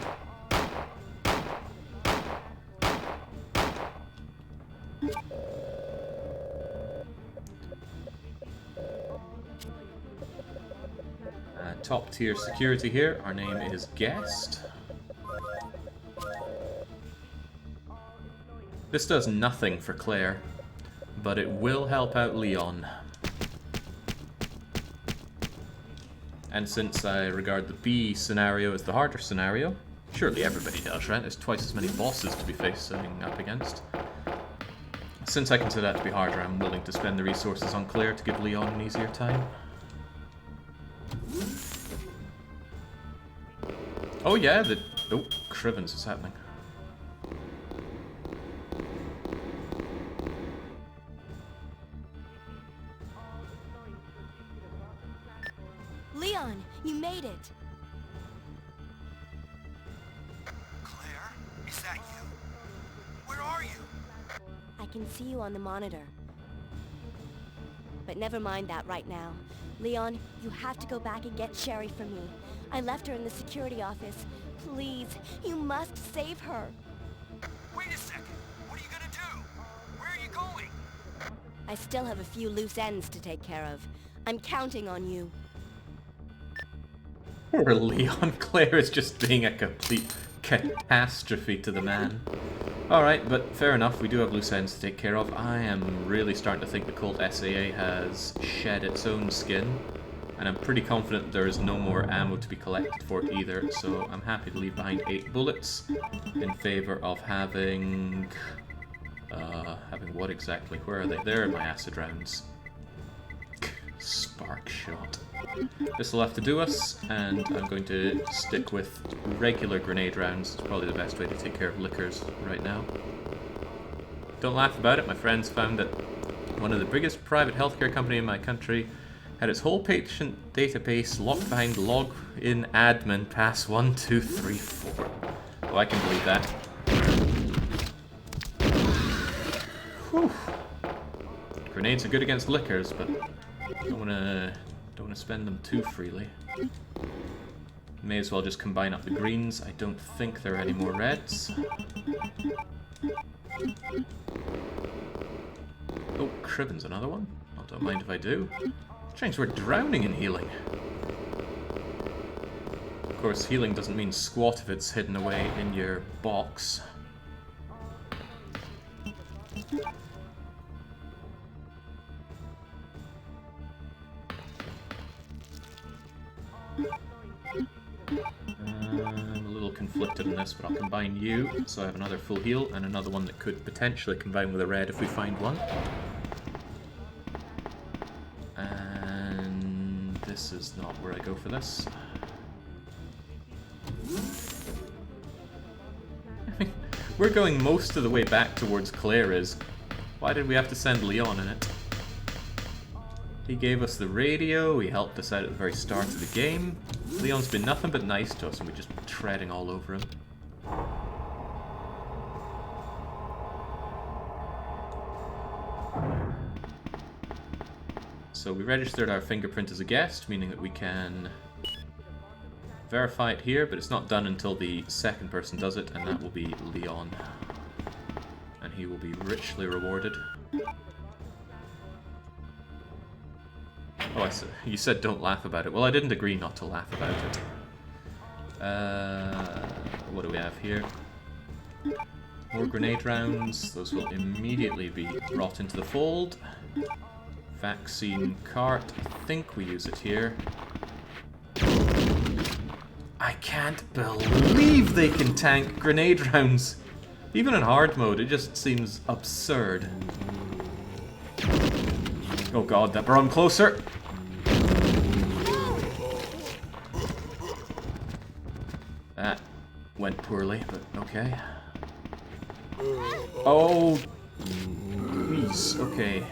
Top tier security here. Our name is Guest. This does nothing for Claire, but it will help out Leon. And since I regard the B scenario as the harder scenario, surely everybody does, right? There's twice as many bosses to be facing up against. Since I consider that to be harder, I'm willing to spend the resources on Claire to give Leon an easier time. Oh yeah, oh, Crivens is happening. Leon, you made it! Claire, is that you? Where are you? I can see you on the monitor. But never mind that right now. Leon, you have to go back and get Sherry for me. I left her in the security office. Please, you must save her. Wait a second. What are you gonna do? Where are you going? I still have a few loose ends to take care of. I'm counting on you. Poor Leon. Claire is just being a complete catastrophe to the man. Alright, but fair enough, we do have loose ends to take care of. I am really starting to think the Colt SAA has shed its own skin. And I'm pretty confident there is no more ammo to be collected for it either, so I'm happy to leave behind 8 bullets in favor of having... having what exactly? Where are they? There are my acid rounds. Spark shot. This will have to do us, and I'm going to stick with regular grenade rounds. It's probably the best way to take care of lickers right now. Don't laugh about it, my friends found that one of the biggest private healthcare company in my country had its whole patient database locked behind login admin pass 1234. Oh, I can believe that. Whew. Grenades are good against lickers, but don't wanna spend them too freely. May as well just combine up the greens. I don't think there are any more reds. Oh, Cribben's another one. I don't mind if I do. Strange, we're drowning in healing. Of course, healing doesn't mean squat if it's hidden away in your box. I'm a little conflicted in this, but I'll combine you, so I have another full heal, and another one that could potentially combine with a red if we find one. And this is not where I go for this. We're going most of the way back towards Claire is. Why did we have to send Leon in it? He gave us the radio, he helped us out at the very start of the game. Leon's been nothing but nice to us and we're just treading all over him. So we registered our fingerprint as a guest, meaning that we can verify it here, but it's not done until the second person does it, and that will be Leon. And he will be richly rewarded. Oh, you said don't laugh about it. Well, I didn't agree not to laugh about it. What do we have here? More grenade rounds. Those will immediately be brought into the fold. Vaccine cart. I think we use it here. I can't believe they can tank grenade rounds. Even in hard mode, it just seems absurd. Oh god, that brought him closer. That went poorly, but okay. Oh, please, okay.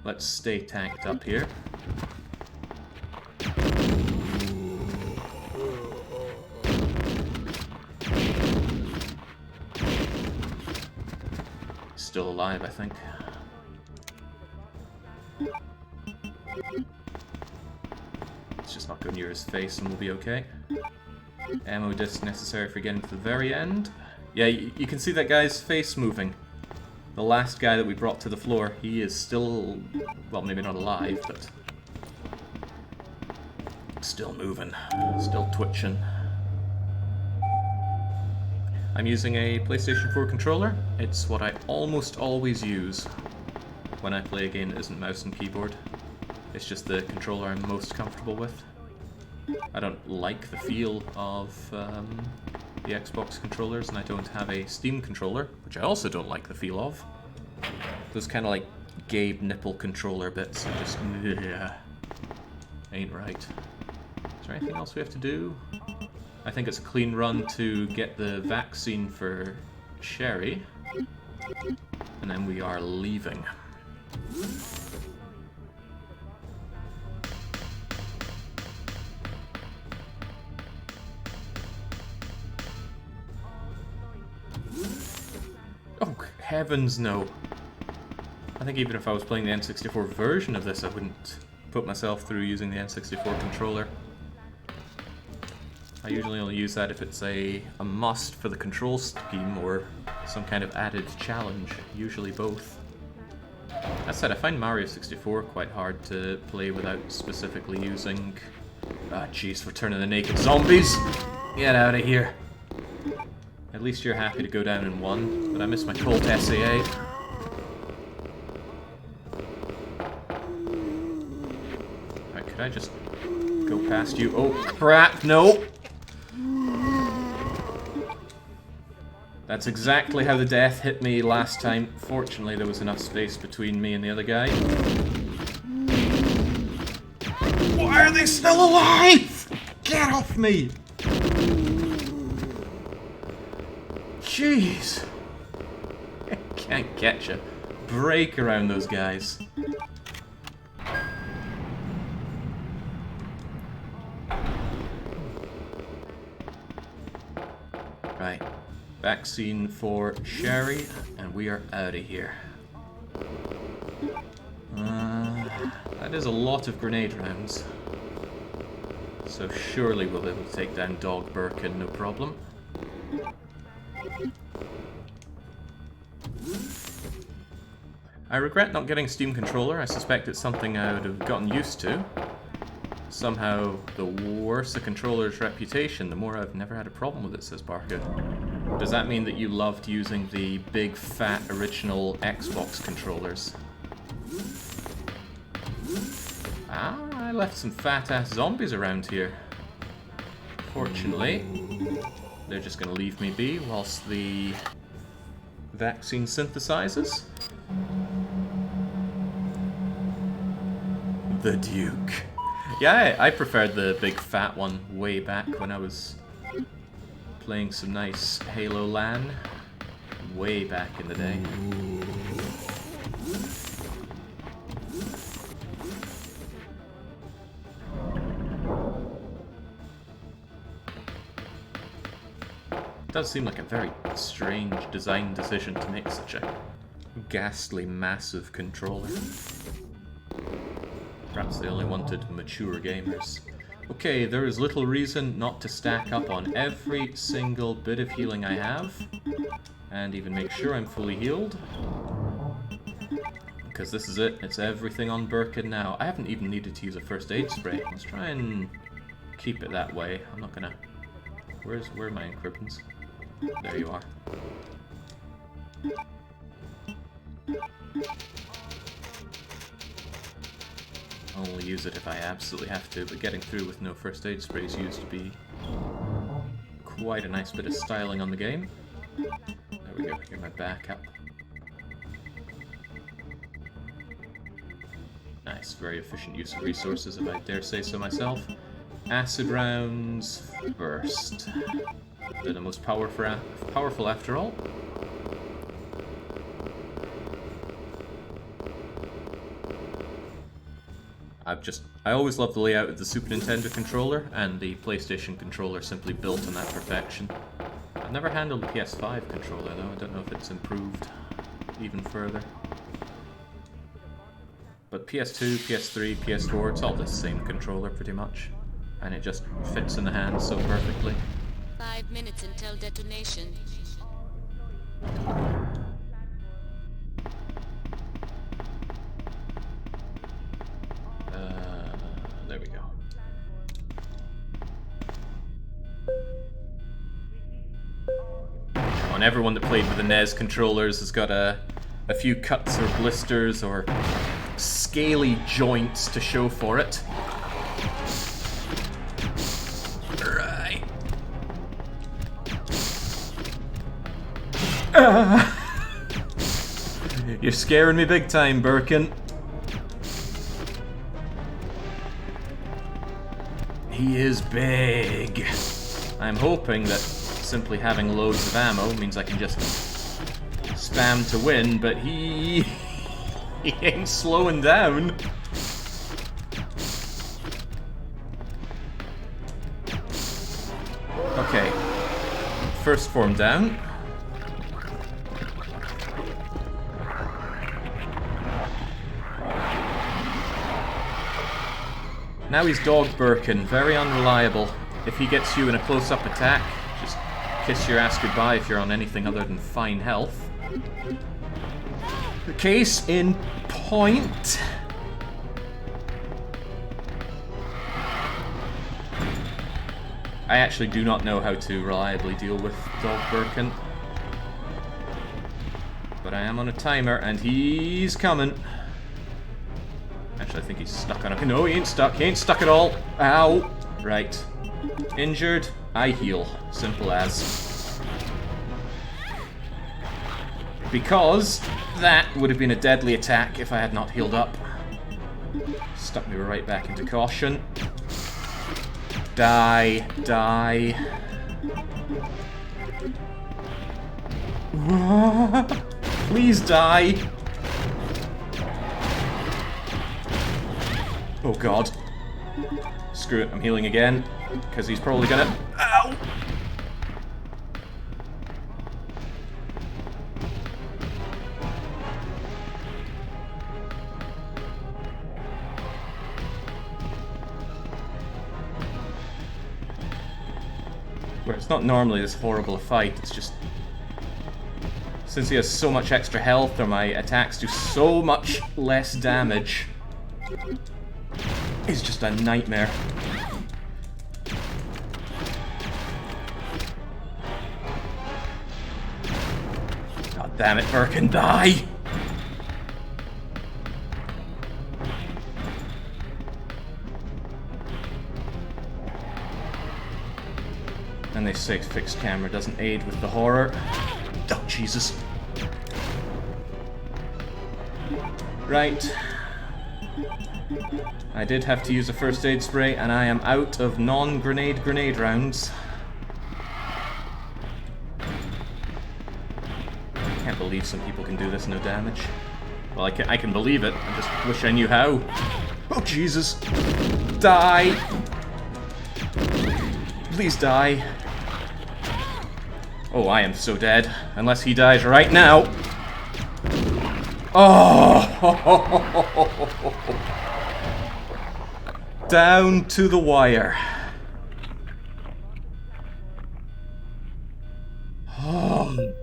Let's stay tanked up here. Still alive, I think. Let's just not go near his face and we'll be okay. Ammo disc necessary for getting to the very end. Yeah, you can see that guy's face moving. The last guy that we brought to the floor, he is still, well, maybe not alive, but still moving, still twitching. I'm using a PlayStation 4 controller. It's what I almost always use when I play a game that isn't mouse and keyboard. It's just the controller I'm most comfortable with. I don't like the feel of the Xbox controllers, and I don't have a Steam controller, which I also don't like the feel of. Those kind of like Gabe nipple controller bits are just, yeah, ain't right. Is there anything else we have to do? I think it's a clean run to get the vaccine for Sherry, and then we are leaving. Oh, heavens no. I think even if I was playing the N64 version of this, I wouldn't put myself through using the N64 controller. I usually only use that if it's a must for the control scheme or some kind of added challenge, usually both. That said, I find Mario 64 quite hard to play without specifically using... Ah, jeez, Return of the Naked Zombies! Get out of here! At least you're happy to go down in one, but I miss my Colt SAA. Alright, could I just go past you? Oh, crap, no! That's exactly how the death hit me last time. Fortunately, there was enough space between me and the other guy. Why are they still alive? Get off me! Jeez. I can't catch a break around those guys. Right. Vaccine for Sherry, and we are out of here. That is a lot of grenade rounds. So surely we'll be able to take down Dog Birkin, no problem. I regret not getting a Steam controller. I suspect it's something I would have gotten used to. Somehow, the worse a controller's reputation, the more I've never had a problem with it, says Barker. Does that mean that you loved using the big, fat, original Xbox controllers? Ah, I left some fat-ass zombies around here. Fortunately, they're just going to leave me be whilst the vaccine synthesizes. The Duke. Yeah, I preferred the big fat one way back when I was playing some nice Halo LAN. Way back in the day. It does seem like a very strange design decision to make such a ghastly massive controller. Perhaps they only wanted mature gamers. Okay, there is little reason not to stack up on every single bit of healing I have, and even make sure I'm fully healed. Because this is it, it's everything on Birkin now. I haven't even needed to use a first aid spray. Let's try and keep it that way. I'm not gonna... Where are my encryptions? There you are. only use it if I absolutely have to, but getting through with no first aid sprays used to be quite a nice bit of styling on the game. There we go, get my back up. Nice, very efficient use of resources, if I dare say so myself. Acid rounds first. They're the most powerful after all. I always love the layout of the Super Nintendo controller, and the PlayStation controller simply built on that perfection. I've never handled the PS5 controller though, I don't know if it's improved even further. But PS2, PS3, PS4, it's all the same controller pretty much. And it just fits in the hand so perfectly. 5 minutes until detonation. There we go. And everyone that played with the NES controllers has got a few cuts or blisters or scaly joints to show for it. Right. You're scaring me big time, Birkin. He is big. I'm hoping that simply having loads of ammo means I can just spam to win, but he ain't slowing down. Okay. First form down. Now he's Dog Birkin, very unreliable. If he gets you in a close-up attack, just kiss your ass goodbye if you're on anything other than fine health. The case in point. I actually do not know how to reliably deal with Dog Birkin. But I am on a timer, and he's coming. Actually, I think he's stuck on a... No, he ain't stuck. He ain't stuck at all. Ow. Right. Injured, I heal. Simple as. Because that would have been a deadly attack if I had not healed up. Stuck me right back into caution. Die. Die. Please die. Oh god. Screw it, I'm healing again. Because he's probably gonna... Ow! Where it's not normally this horrible a fight, it's just... Since he has so much extra health, or my attacks do so much less damage... It's just a nightmare. God damn it, Birkin, die! And they say fixed camera doesn't aid with the horror. Oh, Jesus. Right. I did have to use a first aid spray, and I am out of non-grenade grenade rounds. I can't believe some people can do this no damage. Well, I can believe it, I just wish I knew how. Oh, Jesus! Die! Please die. Oh, I am so dead. Unless he dies right now. Oh! Down to the wire. Oh.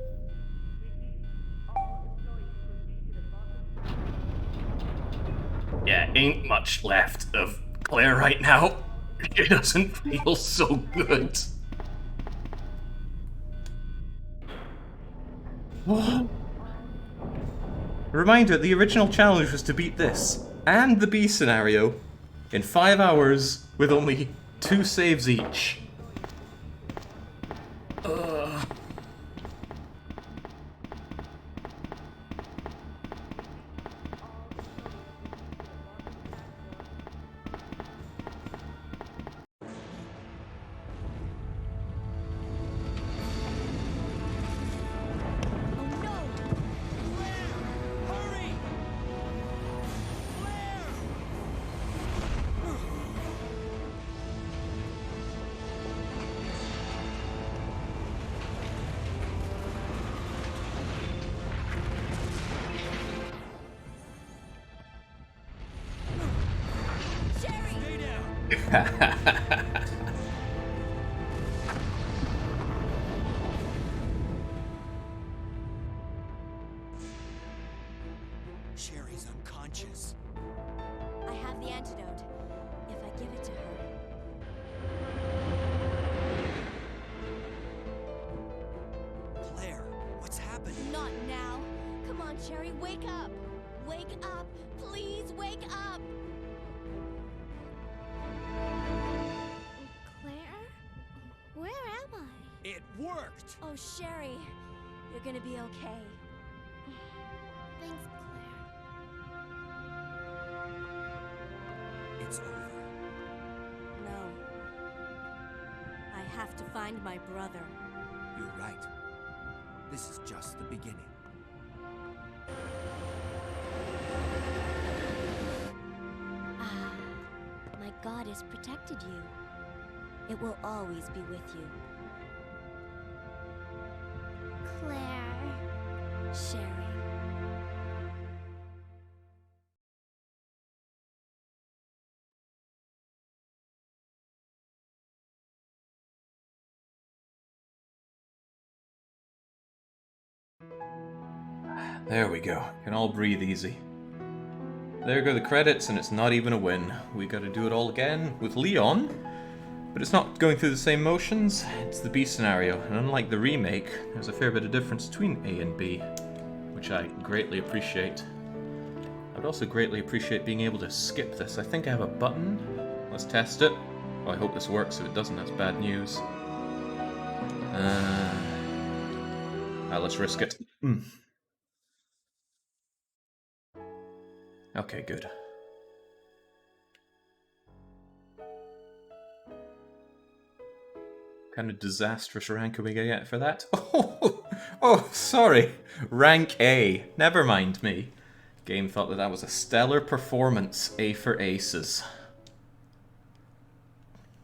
Yeah, ain't much left of Claire right now. It doesn't feel so good. Reminder, the original challenge was to beat this, and the B scenario, in 5 hours with only 2 saves each. Ugh. Sherry's unconscious. I have the antidote. If I give it to her... Claire, what's happened? Not now. Come on, Sherry, wake up. Wake up. Please wake up. Claire? Where am I? It worked! Oh, Sherry, you're gonna be okay. Thanks, Claire. It's over. No. I have to find my brother. You're right. This is just the beginning. Ah, my God has protected you. It will always be with you. Claire. Sherry. There we go. Can all breathe easy. There go the credits, and it's not even a win. We gotta do it all again with Leon, but it's not going through the same motions. It's the B scenario, and unlike the remake, there's a fair bit of difference between A and B, which I greatly appreciate. I would also greatly appreciate being able to skip this. I think I have a button. Let's test it. Oh, I hope this works. If it doesn't, that's bad news. Let's risk it. Okay, good. What kind of disastrous rank are we gonna get for that? Oh, sorry. Rank A. Never mind me. Game thought that was a stellar performance. A for aces.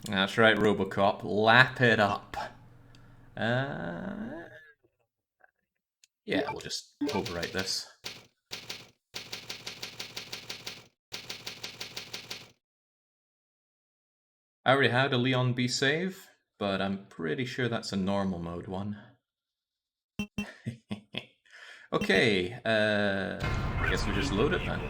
That's right, Robocop. Lap it up. Yeah, we'll just overwrite this. I already had a Leon B save, but I'm pretty sure that's a normal mode one. Okay, I guess we just load it then.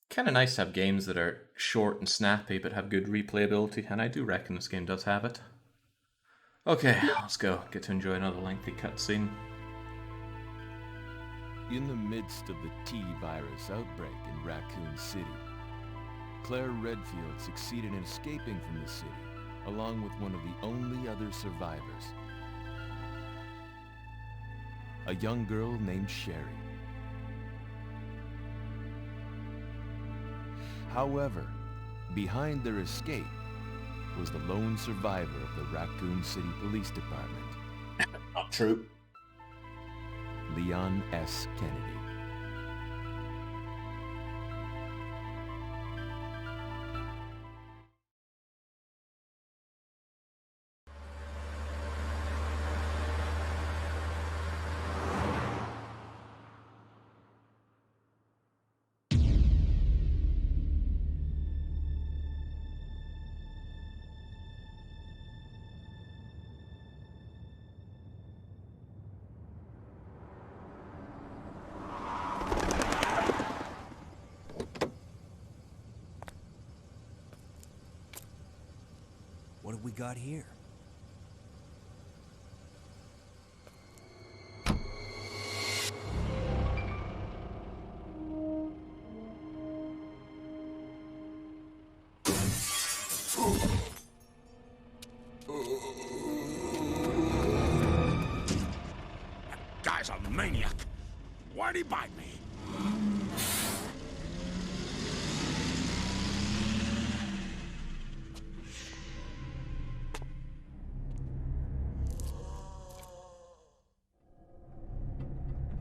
Kinda nice to have games that are short and snappy but have good replayability, and I do reckon this game does have it. Okay, let's go. Get to enjoy another lengthy cutscene. In the midst of the T-virus outbreak in Raccoon City, Claire Redfield succeeded in escaping from the city, along with one of the only other survivors, a young girl named Sherry. However, behind their escape was the lone survivor of the Raccoon City Police Department. Not true. Leon S. Kennedy. What have we got here? maniac! Why'd he bite me?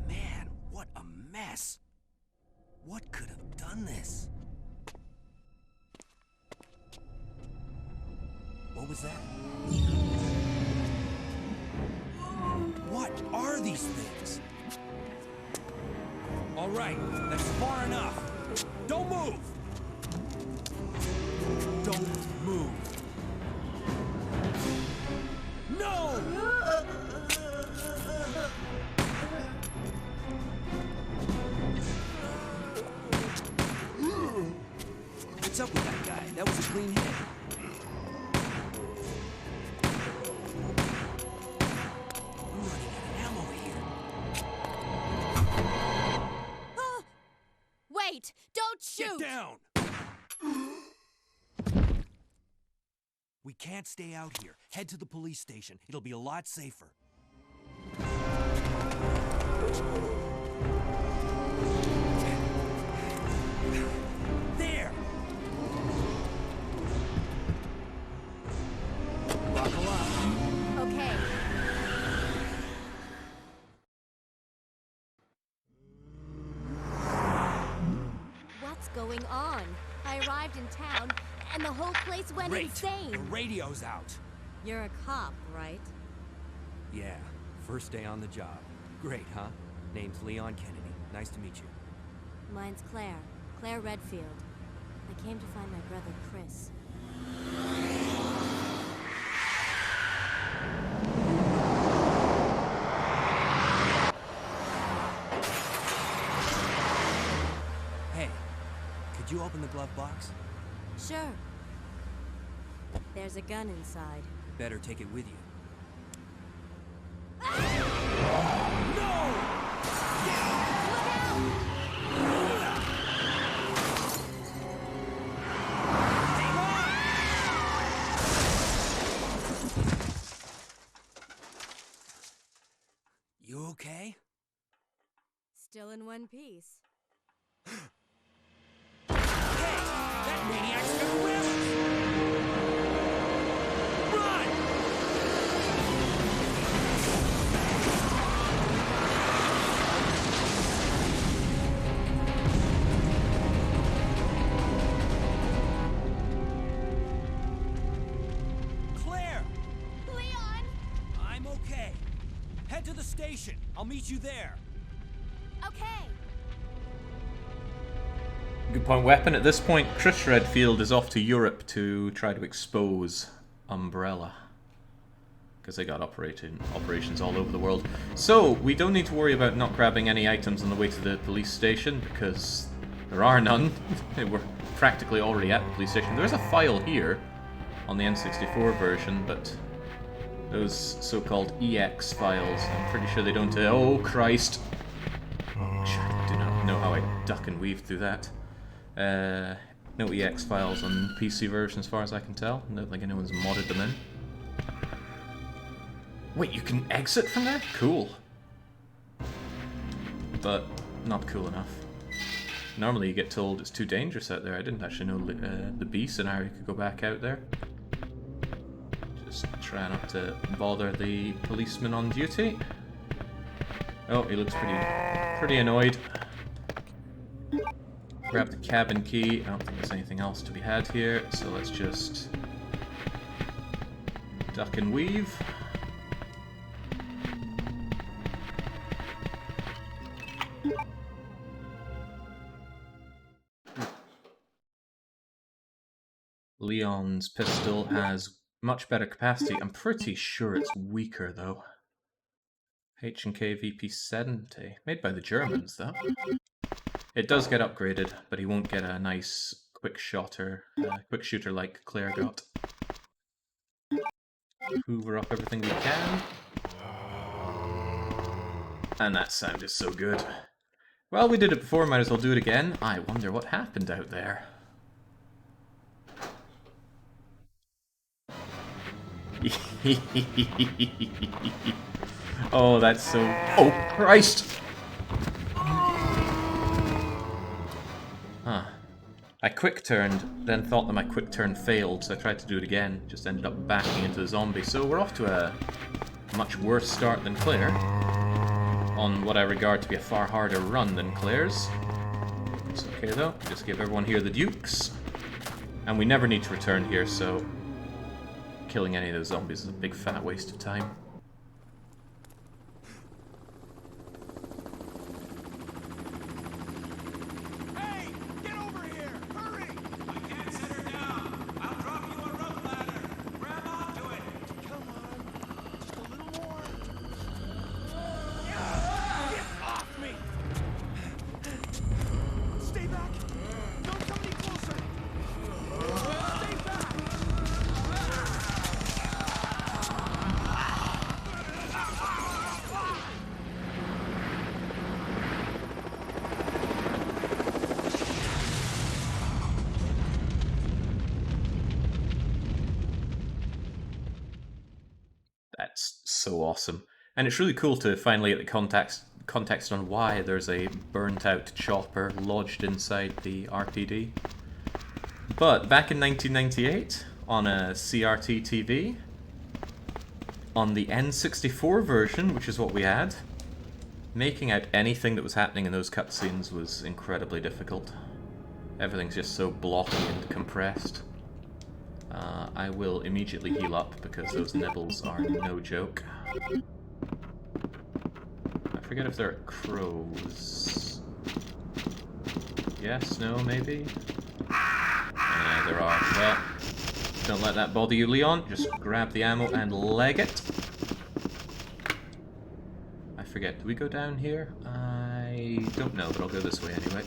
Man, what a mess! What could have done this? What was that? What are these things? All right, that's far enough. Don't move! Don't move. No! What's up with that guy? That was a clean hit. I'm running out of ammo here. Wait! Don't shoot! Get down! We can't stay out here. Head to the police station. It'll be a lot safer. There! Buckle up. Okay. What's going on? I arrived in town, and the whole place went Great. insane. The radio's out. You're a cop, right? Yeah, first day on the job. Great, huh? Name's Leon Kennedy. Nice to meet you. Mine's Claire. Claire Redfield. I came to find my brother, Chris. Hey, could you open the glove box? Sure. There's a gun inside. Better take it with you. You okay? Still in one piece. That maniac's gonna whip us! Run! Claire! Leon! I'm okay. Head to the station. I'll meet you there. Okay. Good point, Weapon. At this point, Chris Redfield is off to Europe to try to expose Umbrella. Because they got operations all over the world. So, we don't need to worry about not grabbing any items on the way to the police station, because there are none. We're practically already at the police station. There's a file here on the N64 version, but those so-called EX files, I'm pretty sure they don't... oh, Christ! I do not know how I duck and weave through that. No EX files on PC version as far as I can tell. I don't think anyone's modded them in. Wait, you can exit from there? Cool. But not cool enough. Normally you get told it's too dangerous out there. I didn't actually know the B scenario could go back out there. Just try not to bother the policeman on duty. Oh, he looks pretty annoyed. Grab the cabin key. I don't think there's anything else to be had here, so let's just duck and weave. Leon's pistol has much better capacity. I'm pretty sure it's weaker though. H&K VP70, made by the Germans though. It does get upgraded, but he won't get a nice quick shooter like Claire got. Hoover up everything we can. And that sound is so good. Well, we did it before, might as well do it again. I wonder what happened out there. Oh, that's so... Oh, Christ! Huh. I quick turned, then thought that my quick turn failed, so I tried to do it again. Just ended up backing into the zombie. So we're off to a much worse start than Claire. On what I regard to be a far harder run than Claire's. It's okay though, just give everyone here the dukes. And we never need to return here, so killing any of those zombies is a big fat waste of time. Hey! Get over here! Hurry! I can't set her down. I'll drop you a rope ladder. Grab onto it. Come on. Just a little more. Get off me! Stay back! Don't come any closer! Stay back! That's so awesome. And it's really cool to finally get the context on why there's a burnt out chopper lodged inside the RTD. But back in 1998, on a CRT TV, on the N64 version, which is what we had, making out anything that was happening in those cutscenes was incredibly difficult. Everything's just so blocky and compressed. I will immediately heal up because those nibbles are no joke. I forget if there are crows. Yes, no, maybe? Yeah, there are. Well, don't let that bother you, Leon. Just grab the ammo and leg it. I forget, do we go down here? I don't know, but I'll go this way anyway.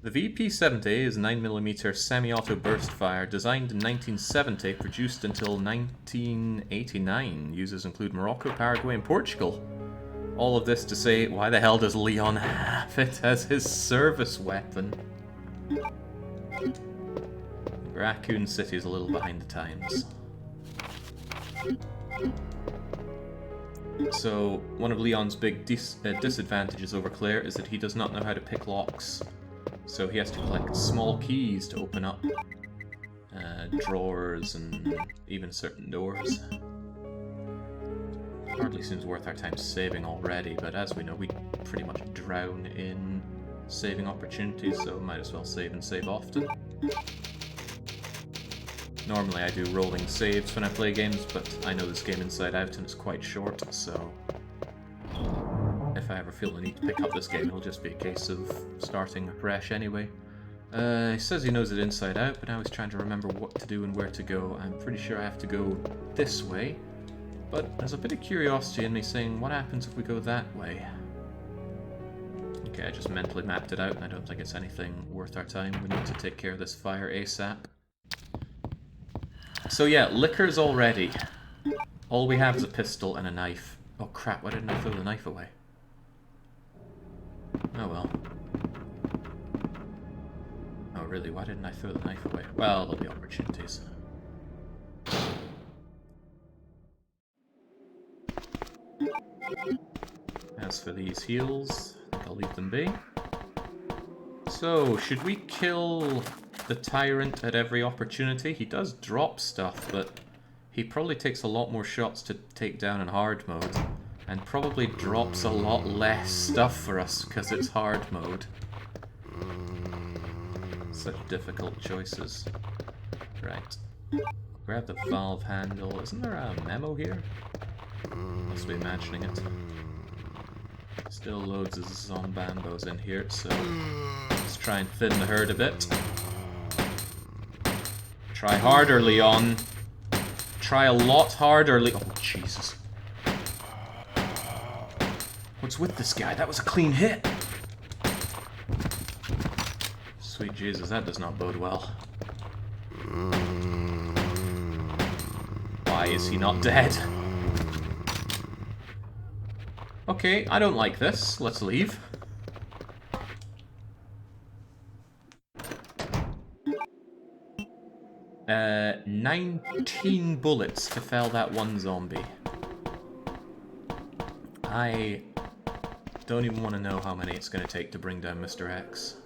The VP-70 is a 9mm semi-auto burst fire designed in 1970, produced until 1989. Users include Morocco, Paraguay, and Portugal. All of this to say, why the hell does Leon have it as his service weapon? Raccoon City is a little behind the times. So, one of Leon's big disadvantages over Claire is that he does not know how to pick locks. So he has to collect small keys to open up drawers and even certain doors. Hardly seems worth our time saving already, but as we know, we pretty much drown in saving opportunities, so might as well save and save often. Normally I do rolling saves when I play games, but I know this game inside out and it's quite short, so if I ever feel the need to pick up this game, it'll just be a case of starting afresh anyway. He says he knows it inside out, but now he's trying to remember what to do and where to go. I'm pretty sure I have to go this way, but there's a bit of curiosity in me saying, what happens if we go that way? Okay, I just mentally mapped it out, and I don't think it's anything worth our time. We need to take care of this fire ASAP. So yeah, liquors already. All we have is a pistol and a knife. Oh crap, why didn't I throw the knife away? Oh well. Oh really, why didn't I throw the knife away? Well, there'll be opportunities. As for these heals, I think I'll leave them be. So, should we kill the tyrant at every opportunity? He does drop stuff, but he probably takes a lot more shots to take down in hard mode. And probably drops a lot less stuff for us because it's hard mode. Such difficult choices. Right. Grab the valve handle. Isn't there a memo here? Must be imagining it. Still loads of zombambos in here, so let's try and thin the herd a bit. Try harder, Leon. Try a lot harder, Leon. Oh, Jesus. What's with this guy? That was a clean hit. Sweet Jesus, that does not bode well. Why is he not dead? Okay, I don't like this. Let's leave. 19 bullets to fell that one zombie. I don't even want to know how many it's going to take to bring down Mr. X.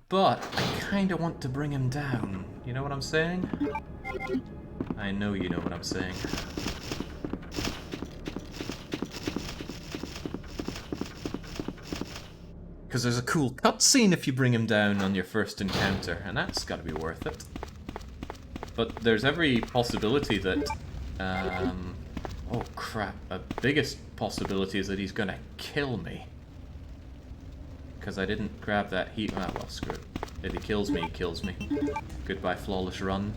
But I kind of want to bring him down. You know what I'm saying? I know you know what I'm saying. Because there's a cool cutscene if you bring him down on your first encounter, and that's got to be worth it. But there's every possibility that... oh crap, the biggest possibility is that he's gonna kill me. Because I didn't grab that heat... Ah, well, screw it. If he kills me, he kills me. Goodbye, flawless run.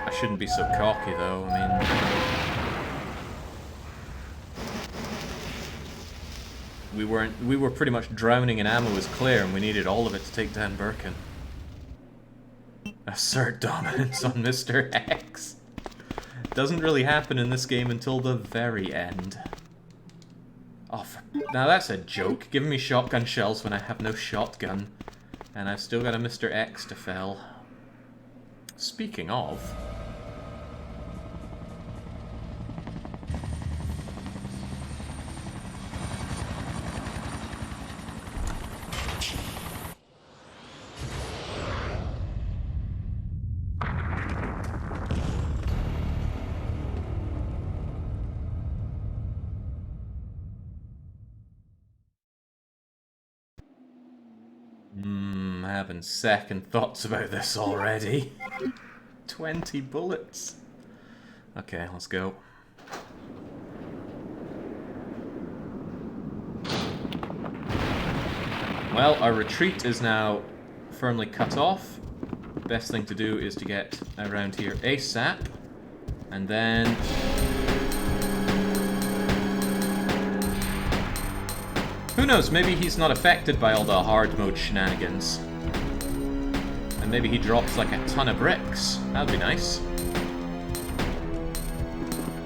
I shouldn't be so cocky, though, I mean... We were pretty much drowning in ammo as Claire, and we needed all of it to take down Birkin. Assert dominance on Mr. X. Doesn't really happen in this game until the very end. Oh, now that's a joke. Giving me shotgun shells when I have no shotgun. And I've still got a Mr. X to fell. Speaking of... having second thoughts about this already. 20 bullets. Okay, let's go. Well, our retreat is now firmly cut off. Best thing to do is to get around here ASAP. And then... who knows, maybe he's not affected by all the hard mode shenanigans. And maybe he drops like a ton of bricks. That'd be nice.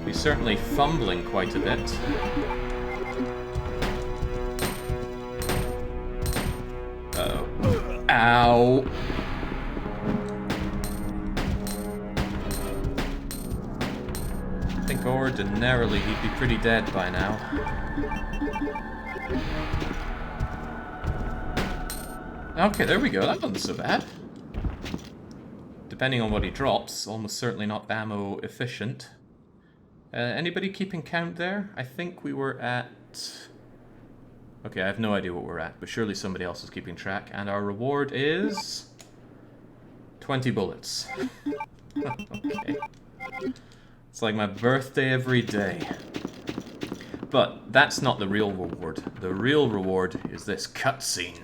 He's certainly fumbling quite a bit. Uh-oh. Ow! I think ordinarily he'd be pretty dead by now. Okay, there we go. That wasn't so bad. Depending on what he drops, almost certainly not ammo efficient. Anybody keeping count there? I think we were at... okay, I have no idea what we're at, but surely somebody else is keeping track. And our reward is... 20 bullets. Okay. It's like my birthday every day. But that's not the real reward. The real reward is this cutscene.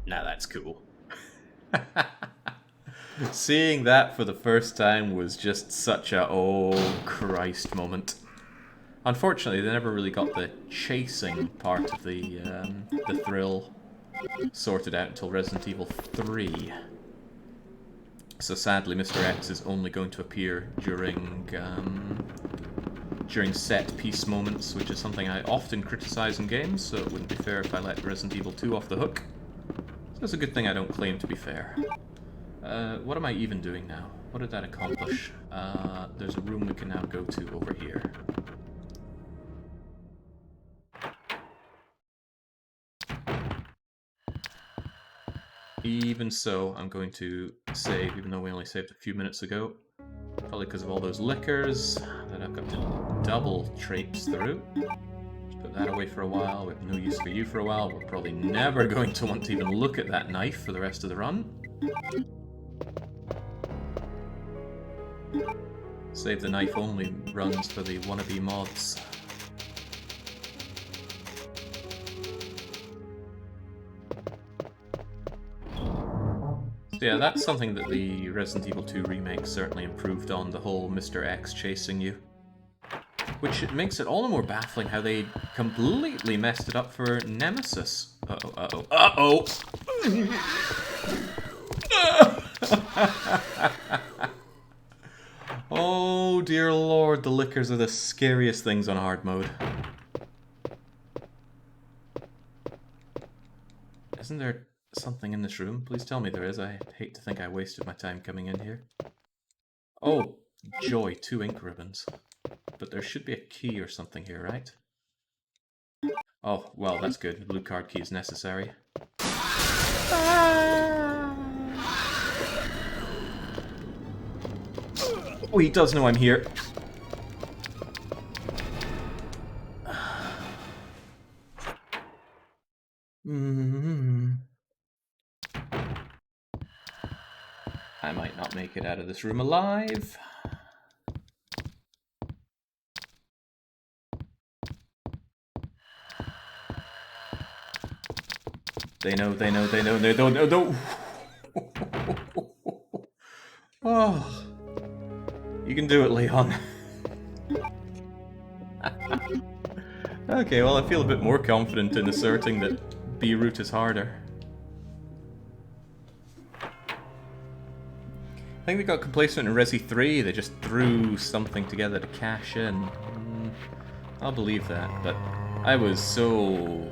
Now that's cool. Seeing that for the first time was just such a oh Christ moment. Unfortunately, they never really got the chasing part of the thrill sorted out until Resident Evil 3. So sadly, Mr. X is only going to appear during set piece moments, which is something I often criticize in games, so it wouldn't be fair if I let Resident Evil 2 off the hook. So it's a good thing I don't claim to be fair. What am I even doing now? What did that accomplish? There's a room we can now go to over here. Even so, I'm going to save, even though we only saved a few minutes ago. Probably because of all those liquors that I've got to double traipse through. Just put that away for a while. We have no use for you for a while. We're probably never going to want to even look at that knife for the rest of the run. Save the knife-only runs for the wannabe mods. So yeah, that's something that the Resident Evil 2 remake certainly improved on, the whole Mr. X chasing you. Which makes it all the more baffling how they completely messed it up for Nemesis. Uh-oh, uh-oh, uh-oh! Oh dear lord, the lickers are the scariest things on hard mode. Isn't there something in this room? Please tell me there is. I hate to think I wasted my time coming in here. Oh, joy, 2 ink ribbons. But there should be a key or something here, right? Oh, well, that's good. The blue card key is necessary. Oh, he does know I'm here. I might not make it out of this room alive. They know, they don't. Oh. You can do it, Leon. Okay, well, I feel a bit more confident in asserting that B-route is harder. I think they got complacent in Resi 3, they just threw something together to cash in. I'll believe that, but I was so...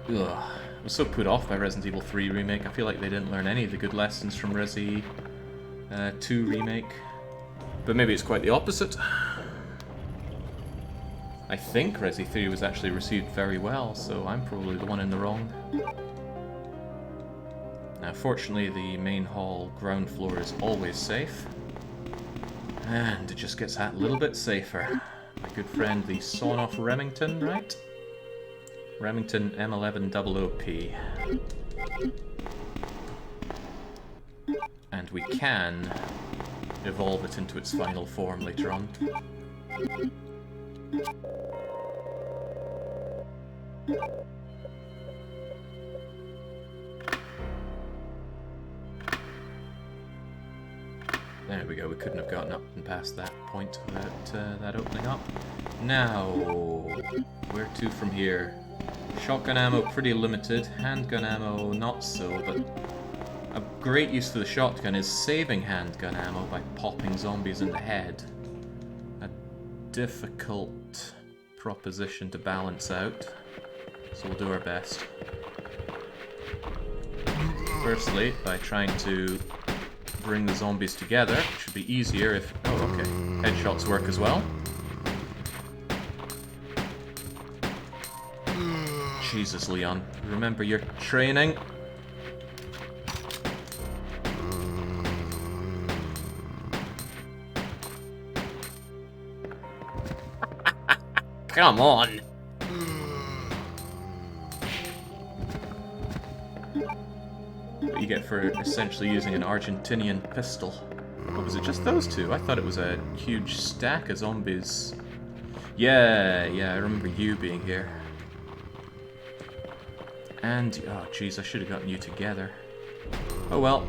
I was so put off by Resident Evil 3 Remake. I feel like they didn't learn any of the good lessons from Resi 2 Remake. But maybe it's quite the opposite. I think Resi 3 was actually received very well, so I'm probably the one in the wrong. Now, fortunately, the main hall ground floor is always safe. And it just gets that little bit safer. My good friend, the sawn-off Remington, right? Remington M1100P. And we can evolve it into its final form later on. There we go, we couldn't have gotten up and past that point without that opening up. Now, where to from here? Shotgun ammo pretty limited, handgun ammo not so, but a great use for the shotgun is saving handgun ammo by popping zombies in the head. A difficult proposition to balance out, so we'll do our best. Firstly, by trying to bring the zombies together, which should be easier if... Oh, okay. Headshots work as well. Jesus, Leon. Remember your training. Come on! What you get for essentially using an Argentinian pistol. Or was it just those two? I thought it was a huge stack of zombies. Yeah, I remember you being here. And, oh jeez, I should have gotten you together. Oh well.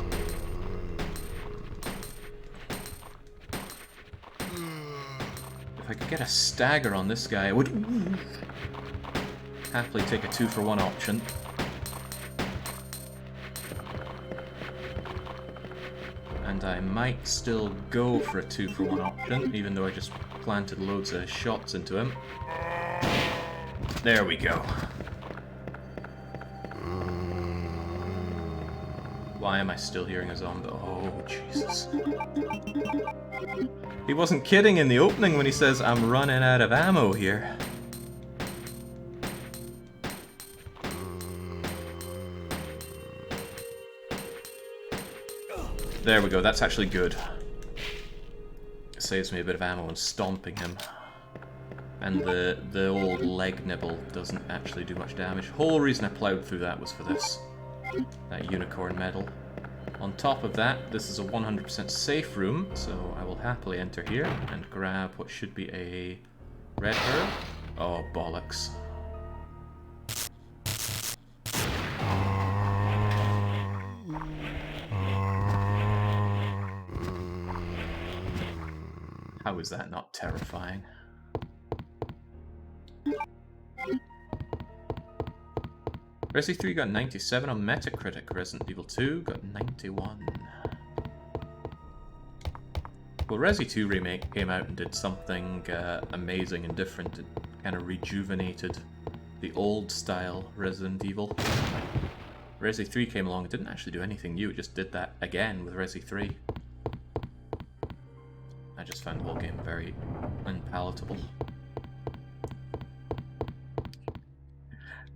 If I could get a stagger on this guy, I would happily take a 2-for-1 option. And I might still go for a 2-for-1 option, even though I just planted loads of shots into him. There we go. Why am I still hearing a zombie? Oh, Jesus. He wasn't kidding in the opening when he says, I'm running out of ammo here. There we go, that's actually good. It saves me a bit of ammo and stomping him. And the old leg nibble doesn't actually do much damage. Whole reason I plowed through that was for this. That unicorn medal. On top of that, this is a 100% safe room, so I will happily enter here and grab what should be a red herb. Oh, bollocks. How is that not terrifying? Resi 3 got 97 on Metacritic, Resident Evil 2 got 91. Well, Resi 2 Remake came out and did something amazing and different. It kind of rejuvenated the old style Resident Evil. Resi 3 came along, it didn't actually do anything new, it just did that again with Resi 3. I just found the whole game very unpalatable.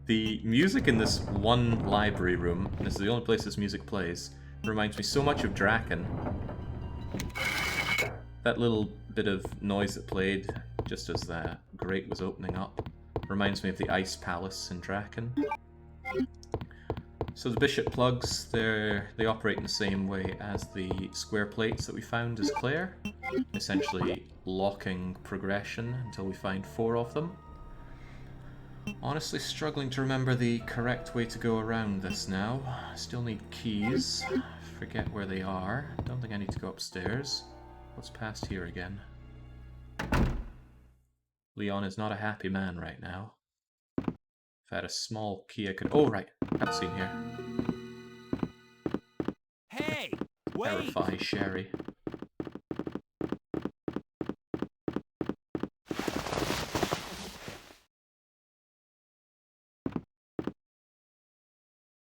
The music in this one library room, this is the only place this music plays, reminds me so much of Draken. That little bit of noise that played just as the grate was opening up reminds me of the Ice Palace in Draken. So the bishop plugs, they operate in the same way as the square plates that we found as Claire, essentially locking progression until we find 4 of them. Honestly struggling to remember the correct way to go around this now. Still need keys. Forget where they are. Don't think I need to go upstairs. What's past here again? Leon is not a happy man right now. If I had a small key I could... Oh, right. Cutscene here. Hey! Wait! Terrify Sherry.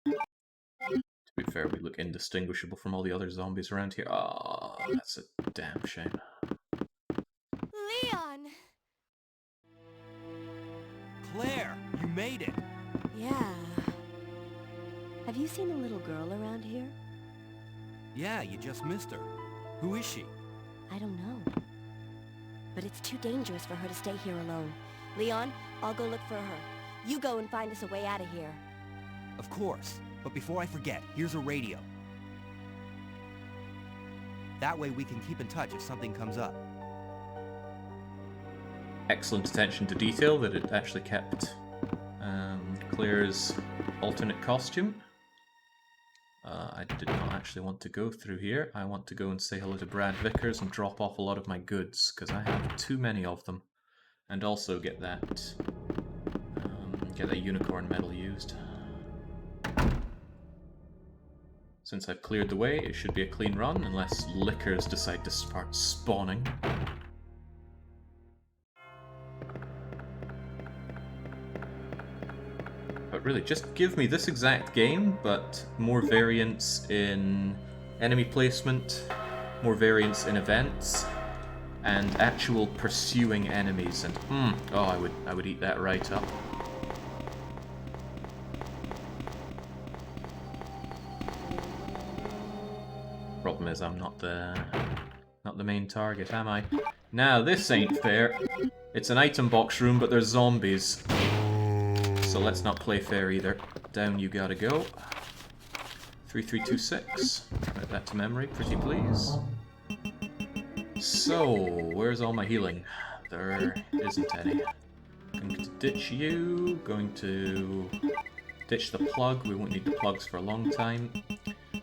To be fair, we look indistinguishable from all the other zombies around here. Oh, that's a damn shame. Leon! Claire, you made it! Yeah. Have you seen a little girl around here? Yeah, you just missed her. Who is she? I don't know. But it's too dangerous for her to stay here alone. Leon, I'll go look for her. You go and find us a way out of here. Of course. But before I forget, here's a radio. That way we can keep in touch if something comes up. Excellent attention to detail that it actually kept Claire's alternate costume. I did not actually want to go through here. I want to go and say hello to Brad Vickers and drop off a lot of my goods, because I have too many of them. And also get that unicorn medal used. Since I've cleared the way, it should be a clean run, unless lickers decide to start spawning. But really, just give me this exact game, but more variance in enemy placement, more variance in events, and actual pursuing enemies. And oh, I would eat that right up. Problem is, I'm not the main target, am I? Now this ain't fair. It's an item box room, but there's zombies. So let's not play fair either. Down you gotta go. 3326. Commit that to memory, pretty please. So, where's all my healing? There isn't any. Going to ditch you. Going to ditch the plug. We won't need the plugs for a long time.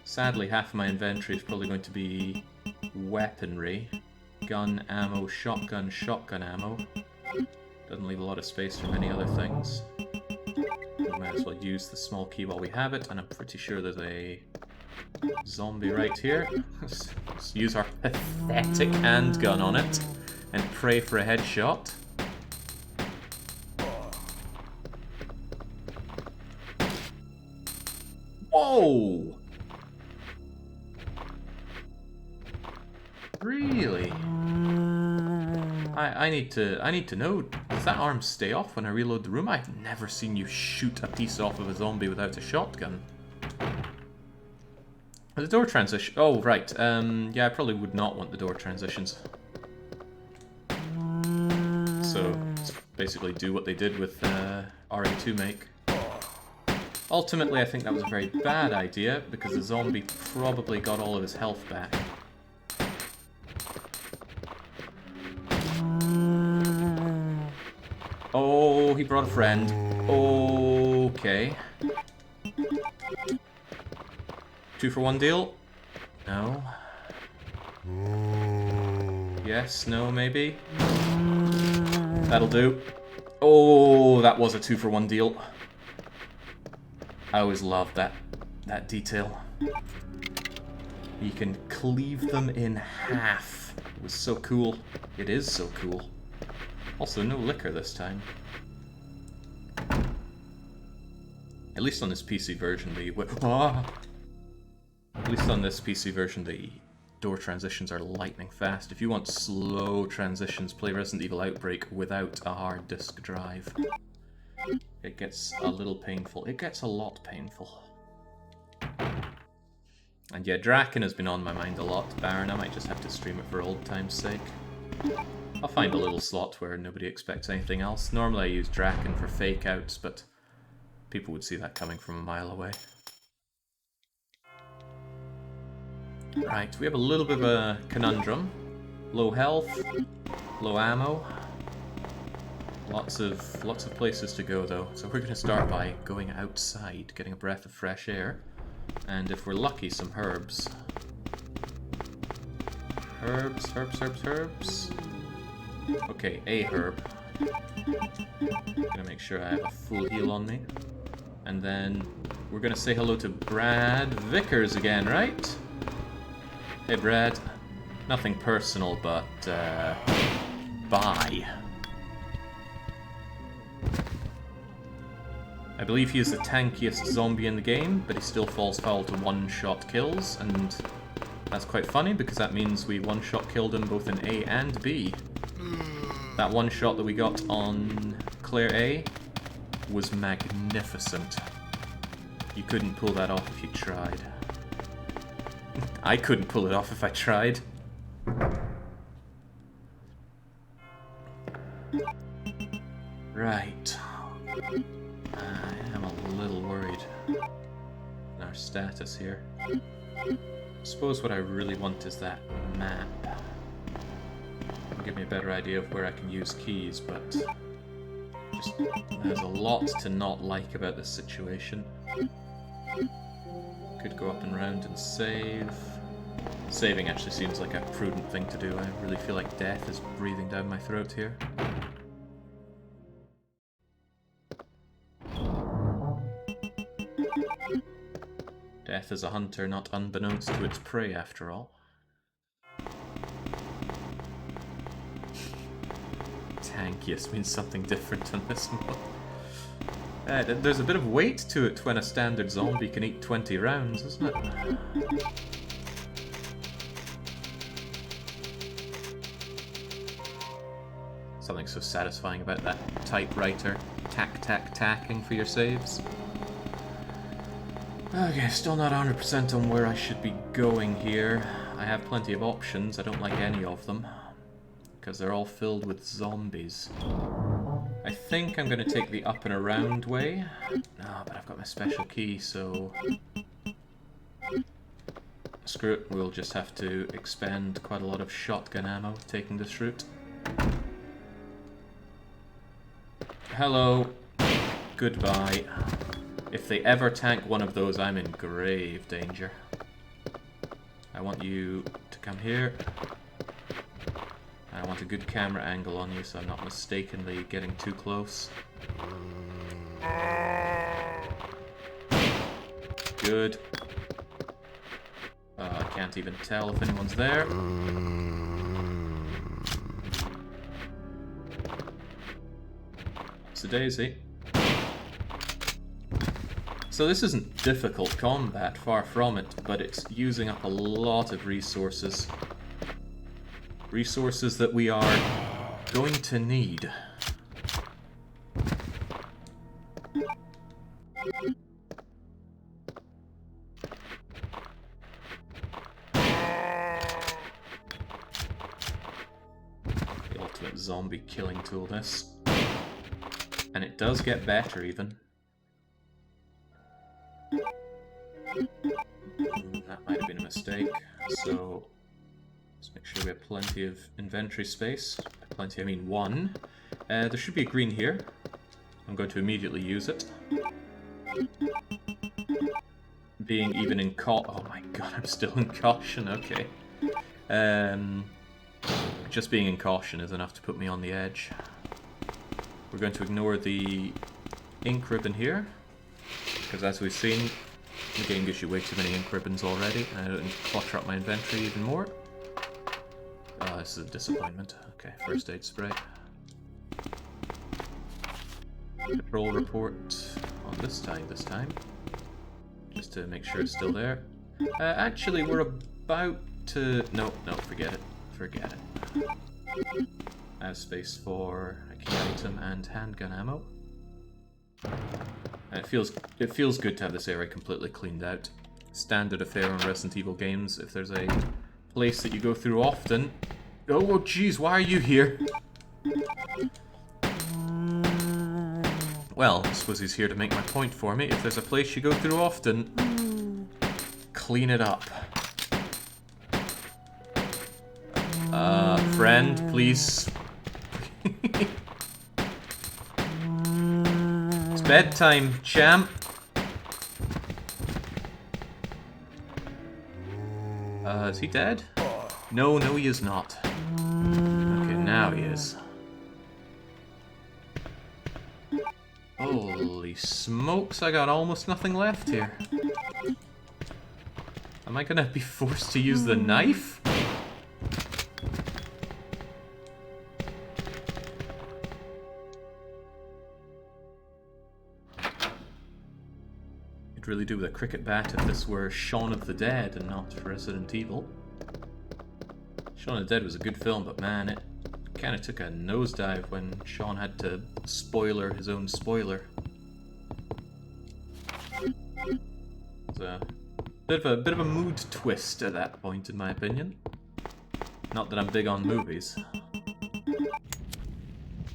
Sadly, half of my inventory is probably going to be weaponry. Gun ammo, shotgun ammo. Doesn't leave a lot of space for many other things. We might as well use the small key while we have it, and I'm pretty sure there's a zombie right here. Let's use our pathetic handgun on it and pray for a headshot. Whoa! Really? I need to know, does that arm stay off when I reload the room? I've never seen you shoot a piece off of a zombie without a shotgun. The door transition. Oh, right. Yeah, I probably would not want the door transitions. So, basically do what they did with RE2 Make. Ultimately, I think that was a very bad idea, because the zombie probably got all of his health back. Oh, he brought a friend. Okay. 2-for-1 deal? No. Yes, no, maybe? That'll do. Oh, that was a 2-for-1 deal. I always loved that detail. You can cleave them in half was so cool. It is so cool. Also, no liquor this time. At least on this PC version, At least on this PC version, the door transitions are lightning fast. If you want slow transitions, play Resident Evil Outbreak without a hard disk drive. It gets a little painful. It gets a lot painful. And yeah, Draken has been on my mind a lot. Baron, I might just have to stream it for old time's sake. I'll find a little slot where nobody expects anything else. Normally I use Draken for fake outs, but people would see that coming from a mile away. Right, we have a little bit of a conundrum. Low health, low ammo. Lots of places to go though. So we're going to start by going outside, getting a breath of fresh air. And if we're lucky, some herbs. Herbs. Okay, a herb. Gonna make sure I have a full heal on me. And then we're gonna say hello to Brad Vickers again, right? Hey Brad. Nothing personal, but bye. I believe he is the tankiest zombie in the game, but he still falls foul to one-shot kills, and that's quite funny because that means we one-shot killed him both in A and B. That one shot that we got on Claire A was magnificent. You couldn't pull that off if you tried. I couldn't pull it off if I tried. Right. I am a little worried in our status here. I suppose what I really want is that map. It'll give me a better idea of where I can use keys, but just there's a lot to not like about this situation. Could go up and round and save. Saving actually seems like a prudent thing to do. I really feel like death is breathing down my throat here. Death is a hunter, not unbeknownst to its prey, after all. Tankiest means something different on this mode. There's a bit of weight to it when a standard zombie can eat 20 rounds, isn't it? Something so satisfying about that typewriter tacking for your saves. Okay, still not 100% on where I should be going here. I have plenty of options, I don't like any of them. Because they're all filled with zombies. I think I'm going to take the up and around way. No, but I've got my special key, so... Screw it, we'll just have to expend quite a lot of shotgun ammo taking this route. Hello. Goodbye. If they ever tank one of those, I'm in grave danger. I want you to come here. I want a good camera angle on you so I'm not mistakenly getting too close. Good. I can't even tell if anyone's there. It's a daisy. So this isn't difficult combat, far from it, but it's using up a lot of resources. Resources that we are going to need. The ultimate zombie killing tool, this. And it does get better, even. That might have been a mistake, so let's make sure we have plenty of inventory space. By plenty, I mean one. There should be a green here. I'm going to immediately use it. Being even in oh my god, I'm still in caution, okay. Just being in caution is enough to put me on the edge. We're going to ignore the ink ribbon here, because as we've seen, the game gives you way too many ink ribbons already, and I don't need to clutter up my inventory even more. Oh, this is a disappointment. Okay, first aid spray. Patrol report on this time. Just to make sure it's still there. Actually, we're about to... No, forget it. I have space for a key item and handgun ammo. And it feels good to have this area completely cleaned out. Standard affair on Resident Evil games. If there's a place that you go through often... Oh, jeez, why are you here? Well, I suppose he's here to make my point for me. If there's a place you go through often, clean it up. Friend, please. It's bedtime, champ. Is he dead? No, he is not. Okay, now he is. Holy smokes, I got almost nothing left here. Am I gonna be forced to use the knife? Could really do with a cricket bat if this were Shaun of the Dead and not Resident Evil. Shaun of the Dead was a good film, but man, it kind of took a nosedive when Shaun had to spoiler his own spoiler. It's a bit of a mood twist at that point, in my opinion. Not that I'm big on movies.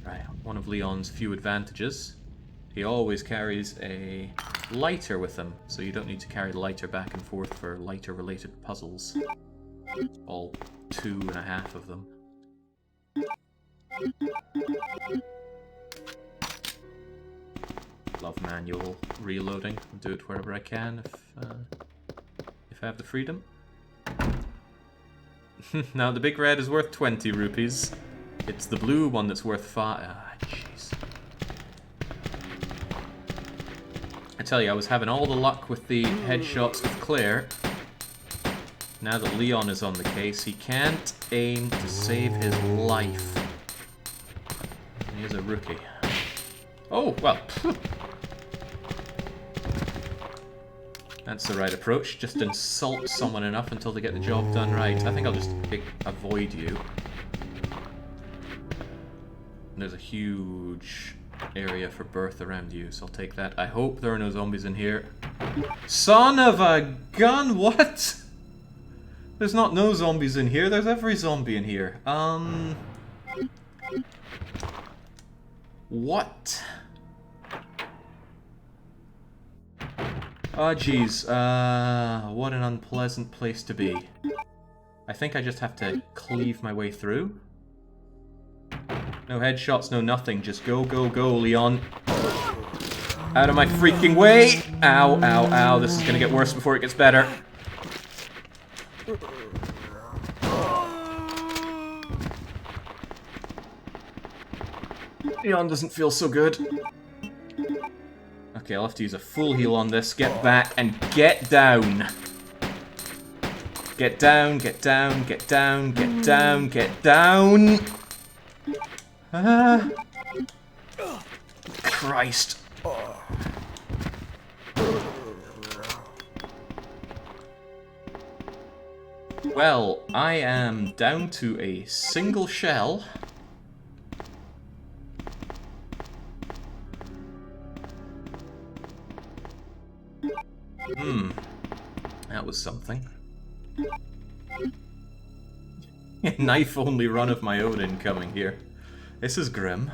Right, one of Leon's few advantages. He always carries a lighter with him, so you don't need to carry the lighter back and forth for lighter-related puzzles. All 2.5 of them. Love manual reloading. I'll do it wherever I can if I have the freedom. Now the big red is worth 20 rupees. It's the blue one that's worth 5. Ah, jeez. I tell you, I was having all the luck with the headshots with Claire. Now that Leon is on the case, he can't aim to save his life. And he is a rookie. Oh, well. That's the right approach. Just insult someone enough until they get the job done right. I think I'll just avoid you. And there's a huge area for birth around you, so I'll take that. I hope there are no zombies in here. Son of a gun, what? There's not no zombies in here, there's every zombie in here. What? Oh jeez, what an unpleasant place to be. I think I just have to cleave my way through. No headshots, no nothing, just go, go, go, Leon. Out of my freaking way! Ow, ow, ow, this is gonna get worse before it gets better. Leon doesn't feel so good. Okay, I'll have to use a full heal on this. Get back and get down. Get down, get down, get down, get down, get down. Christ. Well, I am down to a single shell. That was something. Knife-only run of my own incoming here. This is grim.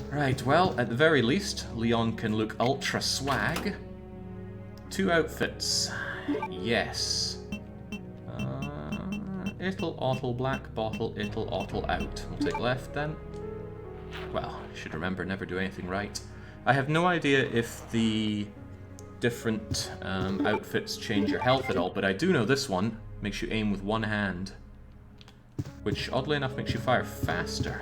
Right, well, at the very least, Leon can look ultra swag. 2 outfits. Yes. It'll ottle black bottle, it'll ottle out. We'll take left then. Well, I should remember, never do anything right. I have no idea if the different outfits change your health at all, but I do know this one makes you aim with one hand, which oddly enough makes you fire faster.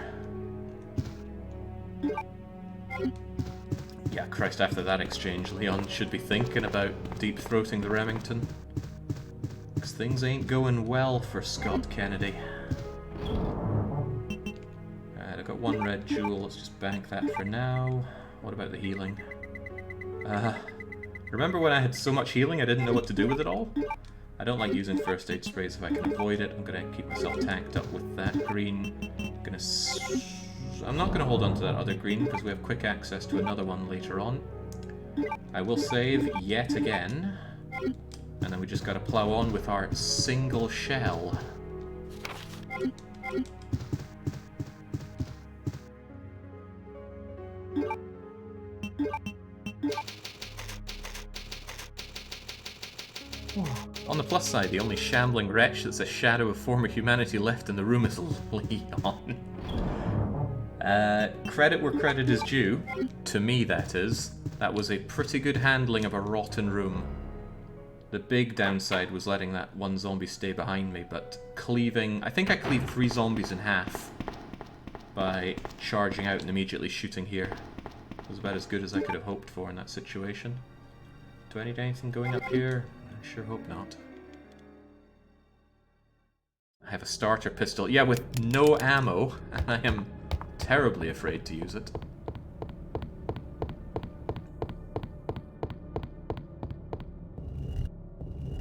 Yeah, Christ, after that exchange, Leon should be thinking about deep-throating the Remington. Because things ain't going well for Scott Kennedy. Alright, I got one red jewel, let's just bank that for now. What about the healing? Remember when I had so much healing I didn't know what to do with it all? I don't like using first aid sprays if I can avoid it. I'm gonna keep myself tanked up with that green. I'm not gonna hold on to that other green because we have quick access to another one later on. I will save yet again. And then we just gotta plow on with our single shell. On the plus side, the only shambling wretch that's a shadow of former humanity left in the room is Leon. Credit where credit is due. To me, that is. That was a pretty good handling of a rotten room. The big downside was letting that one zombie stay behind me, but cleaving... I think I cleaved 3 zombies in half by charging out and immediately shooting here. It was about as good as I could have hoped for in that situation. Do I need anything going up here? I sure hope not. I have a starter pistol. Yeah, with no ammo, and I am terribly afraid to use it.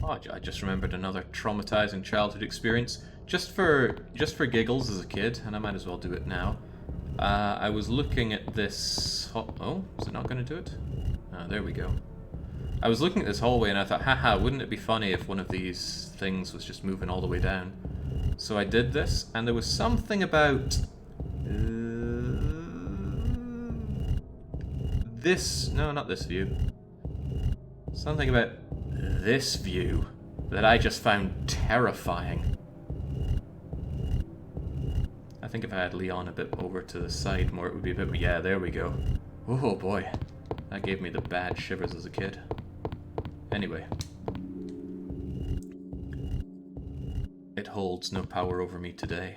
Oh, I just remembered another traumatizing childhood experience. Just for giggles as a kid, and I might as well do it now. I was looking at this... Oh, is it not going to do it? Ah, there we go. I was looking at this hallway and I thought, haha, wouldn't it be funny if one of these things was just moving all the way down? So I did this, and there was something about... this... No, not this view. Something about this view that I just found terrifying. I think if I had Leon a bit over to the side more, it would be a bit... Yeah, there we go. Oh boy. That gave me the bad shivers as a kid. Anyway. It holds no power over me today.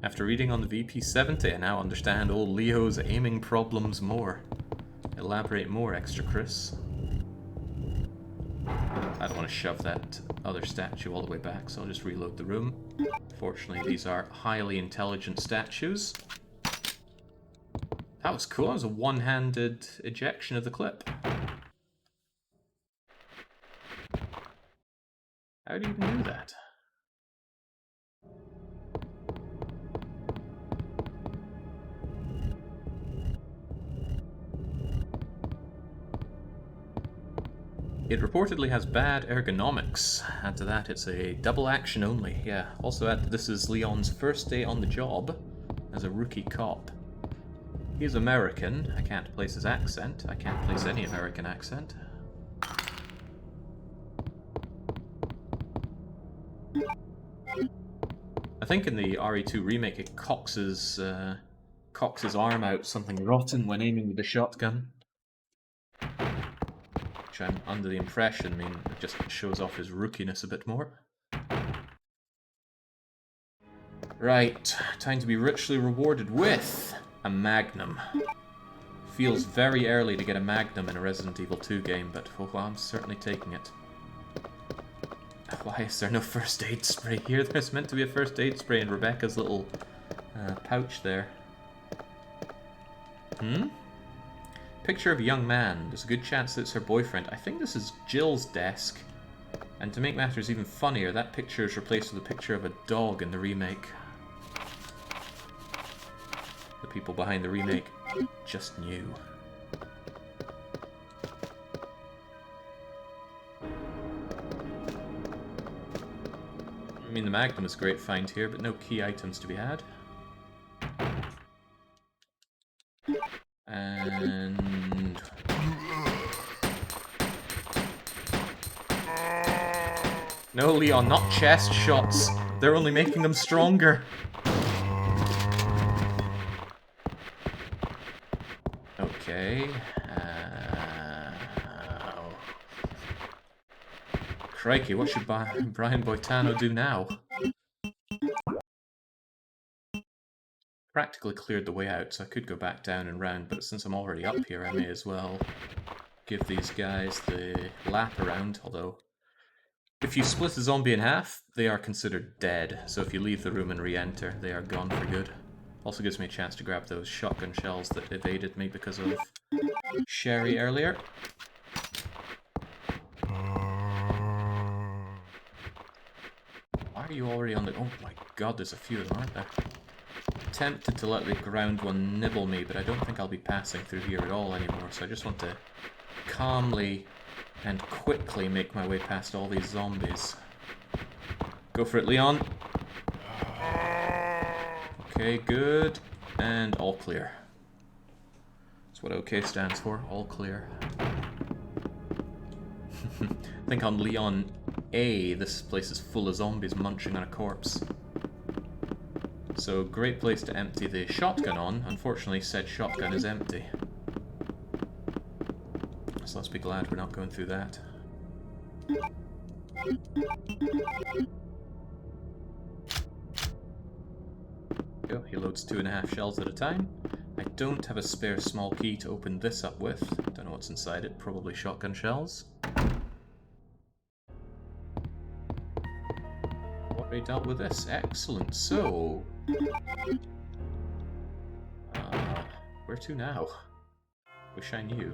After reading on the VP-70, I now understand old Leo's aiming problems more. Elaborate more, Extra Chris. I don't want to shove that other statue all the way back, so I'll just reload the room. Fortunately, these are highly intelligent statues. That was cool. That was a one-handed ejection of the clip. How do you even do that? It reportedly has bad ergonomics. Add to that, it's a double action only. Yeah. Also add that this is Leon's first day on the job as a rookie cop. He's American. I can't place his accent. I can't place any American accent. I think in the RE2 remake it cocks his arm out something rotten when aiming with the shotgun. Which I'm under the impression it just shows off his rookiness a bit more. Right, time to be richly rewarded with a Magnum. Feels very early to get a Magnum in a Resident Evil 2 game, but oh, I'm certainly taking it. Why is there no first aid spray here? There's meant to be a first aid spray in Rebecca's little pouch there. Picture of a young man. There's a good chance that it's her boyfriend. I think this is Jill's desk. And to make matters even funnier, that picture is replaced with a picture of a dog in the remake. The people behind the remake just knew. I mean, the Magnum is a great find here, but no key items to be had. And... no, Leon, not chest shots. They're only making them stronger. Okay. Crikey, what should Brian Boitano do now? Practically cleared the way out, so I could go back down and round, but since I'm already up here, I may as well give these guys the lap around, although if you split a zombie in half, they are considered dead, so if you leave the room and re-enter, they are gone for good. Also gives me a chance to grab those shotgun shells that evaded me because of Sherry earlier. Why are you already on the... Oh my god, there's a few of them, aren't there? Tempted to let the ground one nibble me, but I don't think I'll be passing through here at all anymore, so I just want to calmly and quickly make my way past all these zombies. Go for it, Leon. Okay, good. And all clear. That's what OK stands for, all clear. I think on Leon A, this place is full of zombies munching on a corpse. So, great place to empty the shotgun on. Unfortunately, said shotgun is empty. So let's be glad we're not going through that. Go. He loads 2.5 shells at a time. I don't have a spare small key to open this up with. Don't know what's inside it. Probably shotgun shells. Already dealt with this. Excellent. So... where to now? Wish I knew.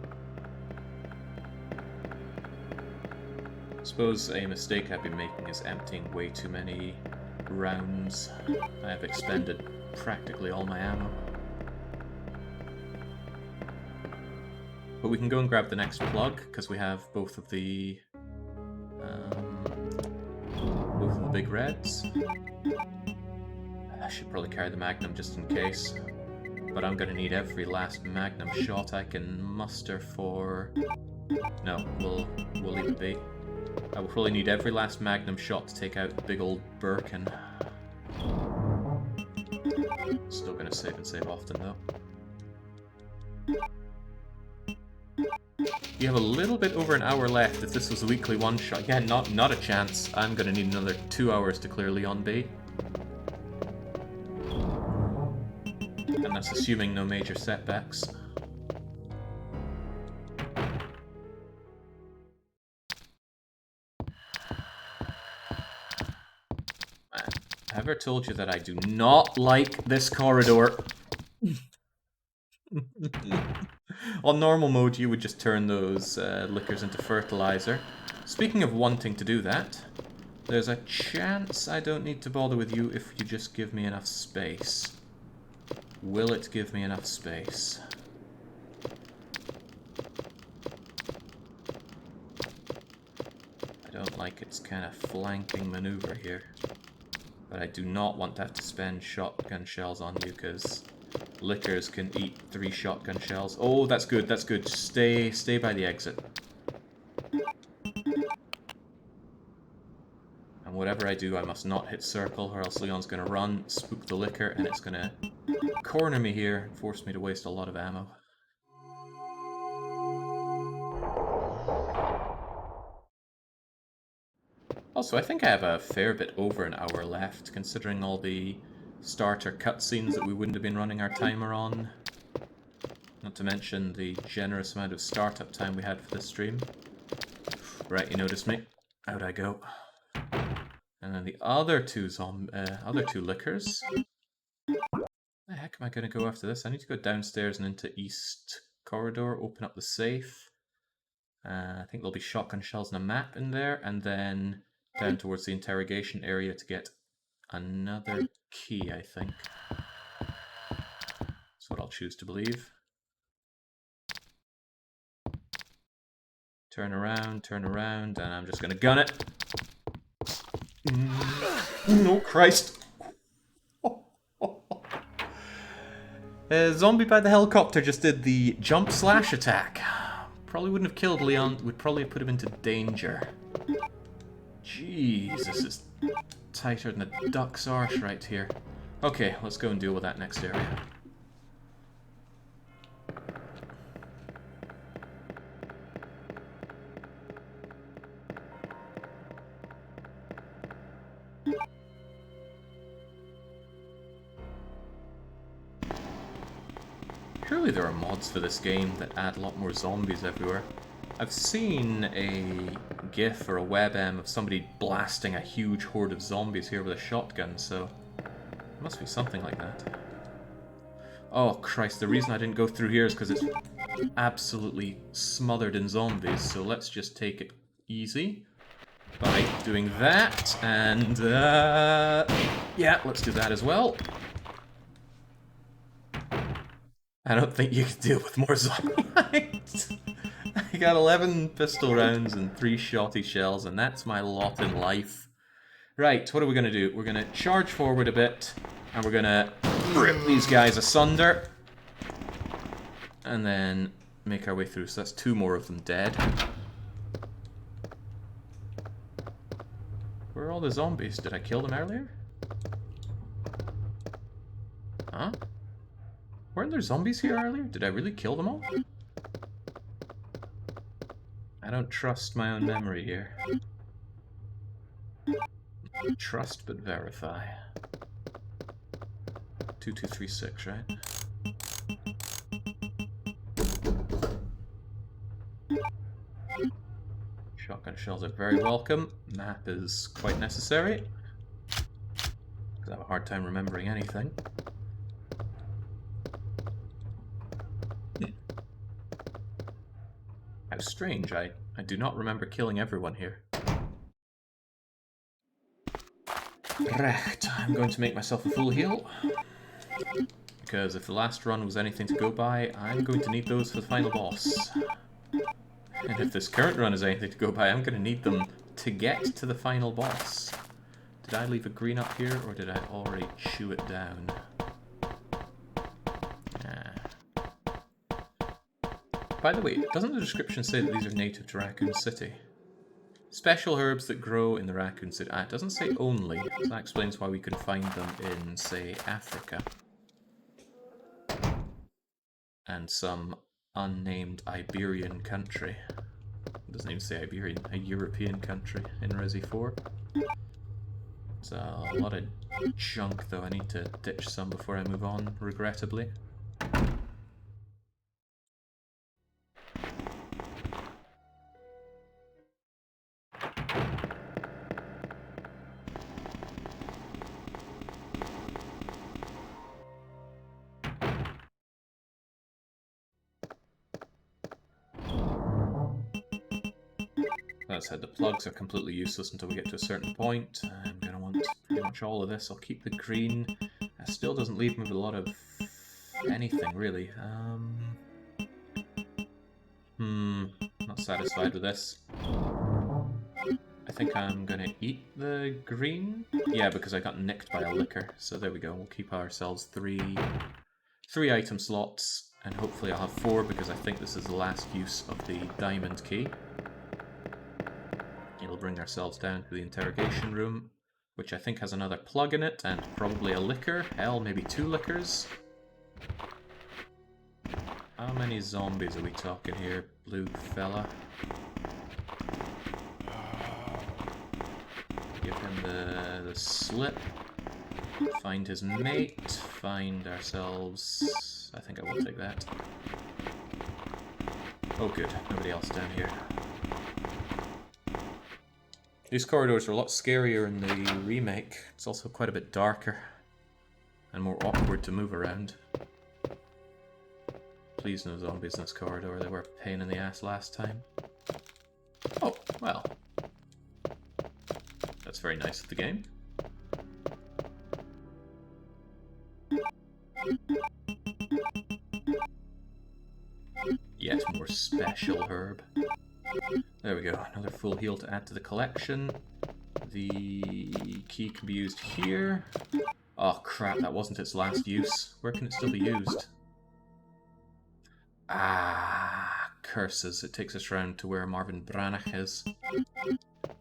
I suppose a mistake I've been making is emptying way too many rounds. I have expended practically all my ammo. But we can go and grab the next plug, because we have both of the big reds. I should probably carry the Magnum just in case. But I'm gonna need every last Magnum shot I can muster for... No, we'll leave it be. I will probably need every last Magnum shot to take out the big old Birkin. Still gonna save and save often though. You have a little bit over an hour left if this was a weekly one-shot. Yeah, not a chance. I'm gonna need another 2 hours to clear Leon B. And that's assuming no major setbacks. Have I ever told you that I do not like this corridor? On normal mode, you would just turn those liquors into fertilizer. Speaking of wanting to do that, there's a chance I don't need to bother with you if you just give me enough space. Will it give me enough space? I don't like its kind of flanking maneuver here. But I do not want to have to spend shotgun shells on you, because liquors can eat 3 shotgun shells. Oh, that's good, that's good. Stay by the exit. And whatever I do, I must not hit circle, or else Leon's going to run, spook the liquor, and it's going to corner me here and force me to waste a lot of ammo. Also, I think I have a fair bit over an hour left, considering all the starter cutscenes that we wouldn't have been running our timer on. Not to mention the generous amount of startup time we had for this stream. Right, you noticed me. Out I go. And then the other two liquors. Where the heck am I going to go after this? I need to go downstairs and into East Corridor, open up the safe. I think there'll be shotgun shells and a map in there, and then down towards the interrogation area to get another key, I think. That's what I'll choose to believe. Turn around, and I'm just gonna gun it. No, Christ! Zombie by the helicopter just did the jump slash attack. Probably wouldn't have killed Leon, would probably have put him into danger. Jeez, this is tighter than a duck's arse right here. Okay, let's go and deal with that next area. Surely there are mods for this game that add a lot more zombies everywhere. I've seen a GIF or a WebM of somebody blasting a huge horde of zombies here with a shotgun, so it must be something like that. Oh Christ, the reason I didn't go through here is because it's absolutely smothered in zombies, so let's just take it easy by doing that, and yeah, let's do that as well. I don't think you can deal with more zombies. I got 11 pistol rounds and 3 shotty shells, and that's my lot in life. Right, what are we going to do? We're going to charge forward a bit, and we're going to rip these guys asunder, and then make our way through. So that's 2 more of them dead. Where are all the zombies? Did I kill them earlier? Huh? Weren't there zombies here earlier? Did I really kill them all? I don't trust my own memory here. Trust but verify. 2236, right? Shotgun shells are very welcome. Map is quite necessary, because I have a hard time remembering anything. How strange, I do not remember killing everyone here. Right, I'm going to make myself a full heal, because if the last run was anything to go by, I'm going to need those for the final boss. And if this current run is anything to go by, I'm going to need them to get to the final boss. Did I leave a green up here, or did I already chew it down? By the way, doesn't the description say that these are native to Raccoon City? Special herbs that grow in the Raccoon City. It doesn't say only, so that explains why we can find them in, say, Africa. And some unnamed Iberian country. It doesn't even say Iberian, a European country in Resi 4. It's a lot of junk though, I need to ditch some before I move on, regrettably. As I said, the plugs are completely useless until we get to a certain point. I'm going to want pretty much all of this. I'll keep the green. It still doesn't leave me with a lot of anything, really. Not satisfied with this. I think I'm going to eat the green. Yeah, because I got nicked by a licker. So there we go. We'll keep ourselves three item slots. And hopefully I'll have 4 because I think this is the last use of the diamond key. We'll bring ourselves down to the interrogation room, which I think has another plug in it, and probably a licker. Hell, maybe 2 lickers. How many zombies are we talking here, blue fella? Give him the slip. Find his mate. Find ourselves... I think I will take that. Oh good, nobody else down here. These corridors are a lot scarier in the remake. It's also quite a bit darker and more awkward to move around. Please no zombies in this corridor, they were a pain in the ass last time. Oh, well. That's very nice of the game. Yet more special herb. There we go, another full heal to add to the collection. The key can be used here. Oh crap, that wasn't its last use. Where can it still be used? Ah, curses. It takes us round to where Marvin Branagh is.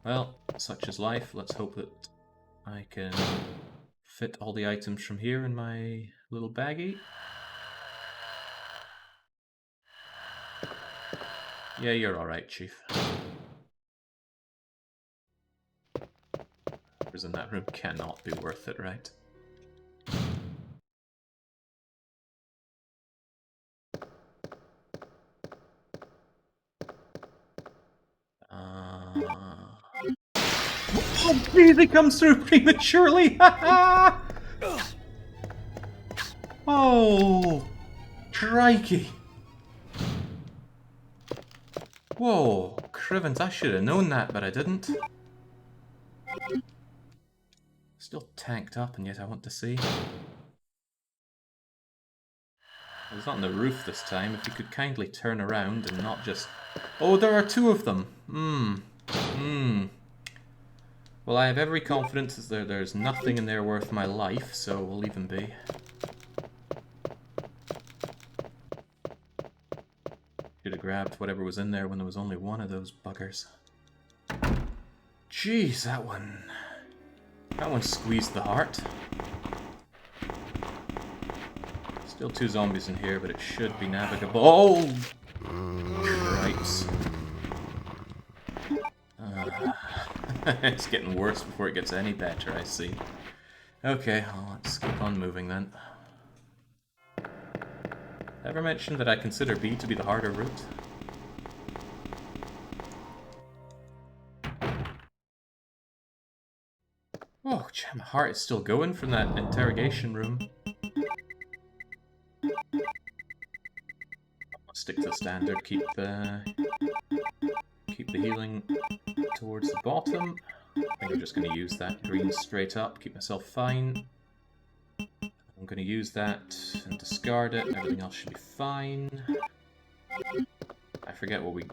Well, such is life. Let's hope that I can fit all the items from here in my little baggie. Yeah, you're alright, Chief. Whoever's in that room cannot be worth it, right? really comes through prematurely! Oh, crikey! Whoa, Crivens, I should have known that, but I didn't. Still tanked up, and yet I want to see. He's not on the roof this time. If you could kindly turn around and not just... Oh, there are two of them! Well, I have every confidence that there's nothing in there worth my life, so we'll leave him be. Should have grabbed whatever was in there when there was only one of those buggers. Jeez, that one squeezed the heart. Still two zombies in here, but it should be navigable. Oh! Cripes. It's getting worse before it gets any better, I see. Okay, well, let's keep on moving then. Ever mentioned that I consider B to be the harder route? Oh, my heart is still going from that interrogation room. Stick to the standard, keep the healing towards the bottom. I think I'm just going to use that green straight up, keep myself fine. I'm going to use that and discard it, everything else should be fine. I forget what we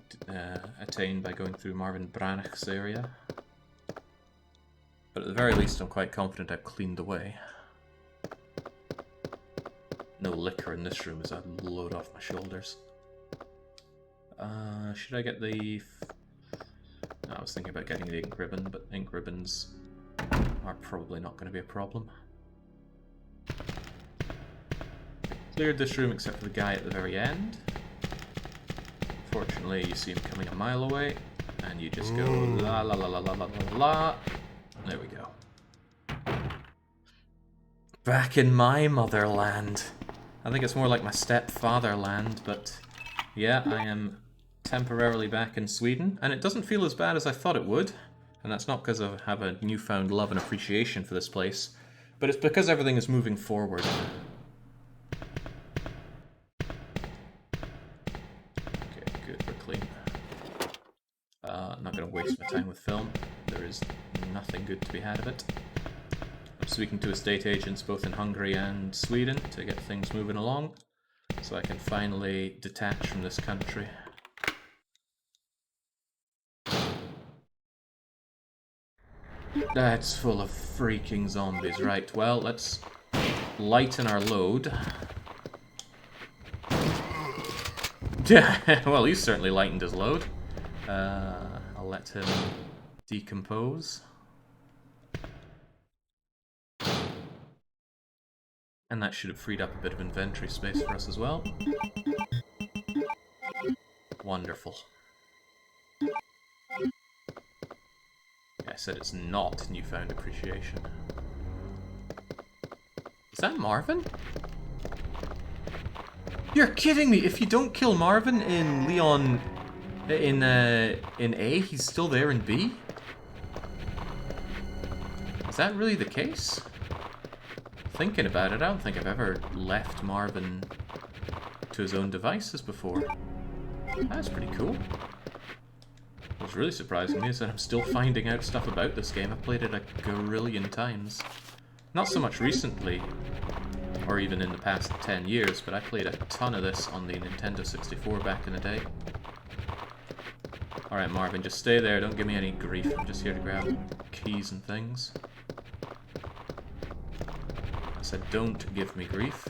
attained by going through Marvin Branich's area. But at the very least I'm quite confident I've cleaned away. No liquor in this room as I load off my shoulders. Should I get the... I was thinking about getting the ink ribbon, but ink ribbons are probably not going to be a problem. Cleared this room except for the guy at the very end. Fortunately, you see him coming a mile away, and you just go la la la la la la la la. There we go. Back in my motherland. I think it's more like my stepfatherland, but yeah, I am temporarily back in Sweden, and it doesn't feel as bad as I thought it would. And that's not because I have a newfound love and appreciation for this place, but it's because everything is moving forward. Okay, good, we're clean. I'm not going to waste my time with film. There is nothing good to be had of it. I'm speaking to estate agents both in Hungary and Sweden to get things moving along, so I can finally detach from this country. That's full of freaking zombies. Right, well, let's lighten our load. Well, he's certainly lightened his load. I'll let him decompose. And that should have freed up a bit of inventory space for us as well. Wonderful. I said it's not newfound appreciation. Is that Marvin? You're kidding me! If you don't kill Marvin in Leon... in A, he's still there in B? Is that really the case? Thinking about it, I don't think I've ever left Marvin to his own devices before. That's pretty cool. What's really surprising me is that I'm still finding out stuff about this game. I've played it a gazillion times. Not so much recently, or even in the past 10 years, but I played a ton of this on the Nintendo 64 back in the day. Alright Marvin, just stay there, don't give me any grief. I'm just here to grab keys and things. I said don't give me grief.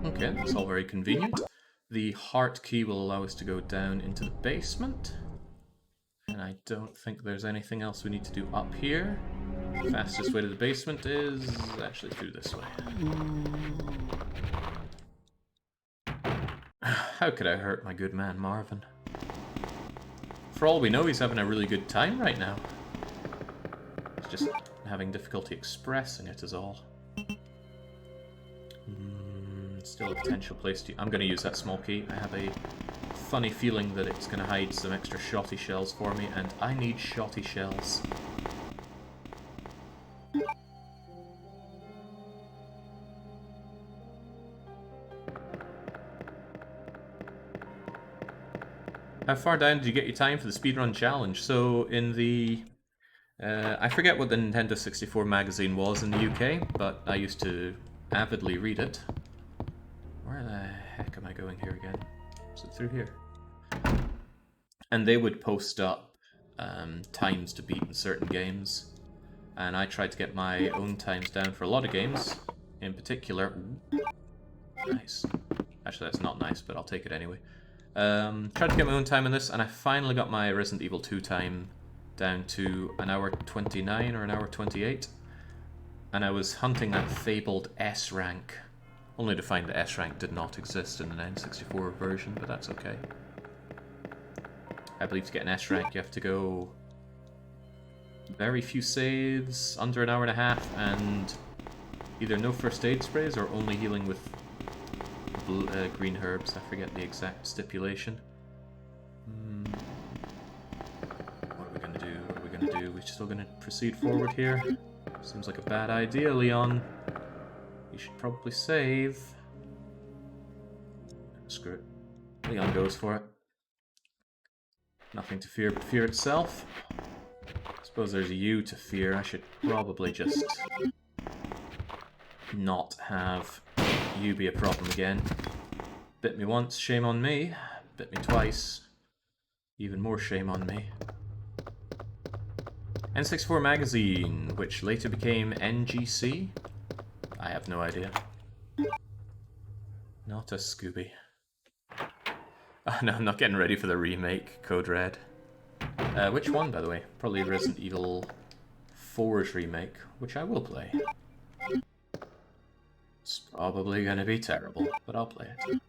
Okay, that's all very convenient. The heart key will allow us to go down into the basement. And I don't think there's anything else we need to do up here. The fastest way to the basement is actually through this way. How could I hurt my good man Marvin? For all we know, he's having a really good time right now. He's just having difficulty expressing it is all. Still a potential place to... I'm going to use that small key. I have a funny feeling that it's going to hide some extra shotty shells for me, and I need shotty shells. How far down did you get your time for the speedrun challenge? So in the... I forget what the Nintendo 64 magazine was in the UK, but I used to avidly read it. Where the heck am I going here again? Is it through here? And they would post up times to beat in certain games. And I tried to get my own times down for a lot of games. In particular... Nice. Actually, that's not nice, but I'll take it anyway. Tried to get my own time in this, and I finally got my Resident Evil 2 time down to an hour 29 or an hour 28. And I was hunting that fabled S rank, only to find the S rank did not exist in the N64 version, but that's okay. I believe to get an S rank you have to go very few saves, under an hour and a half, and either no first aid sprays or only healing with green herbs. I forget the exact stipulation. What are we gonna do? What are we gonna do? We're still gonna proceed forward here. Seems like a bad idea, Leon. You should probably save. Screw it. Leon goes for it. Nothing to fear but fear itself. I suppose there's you to fear. I should probably just not have you be a problem again. Bit me once, shame on me. Bit me twice, even more shame on me. N64 magazine, which later became NGC? I have no idea. Not a Scooby. Oh no, I'm not getting ready for the remake, Code Red. Which one, by the way? Probably Resident Evil 4's remake, which I will play. It's probably gonna be terrible, but I'll play it.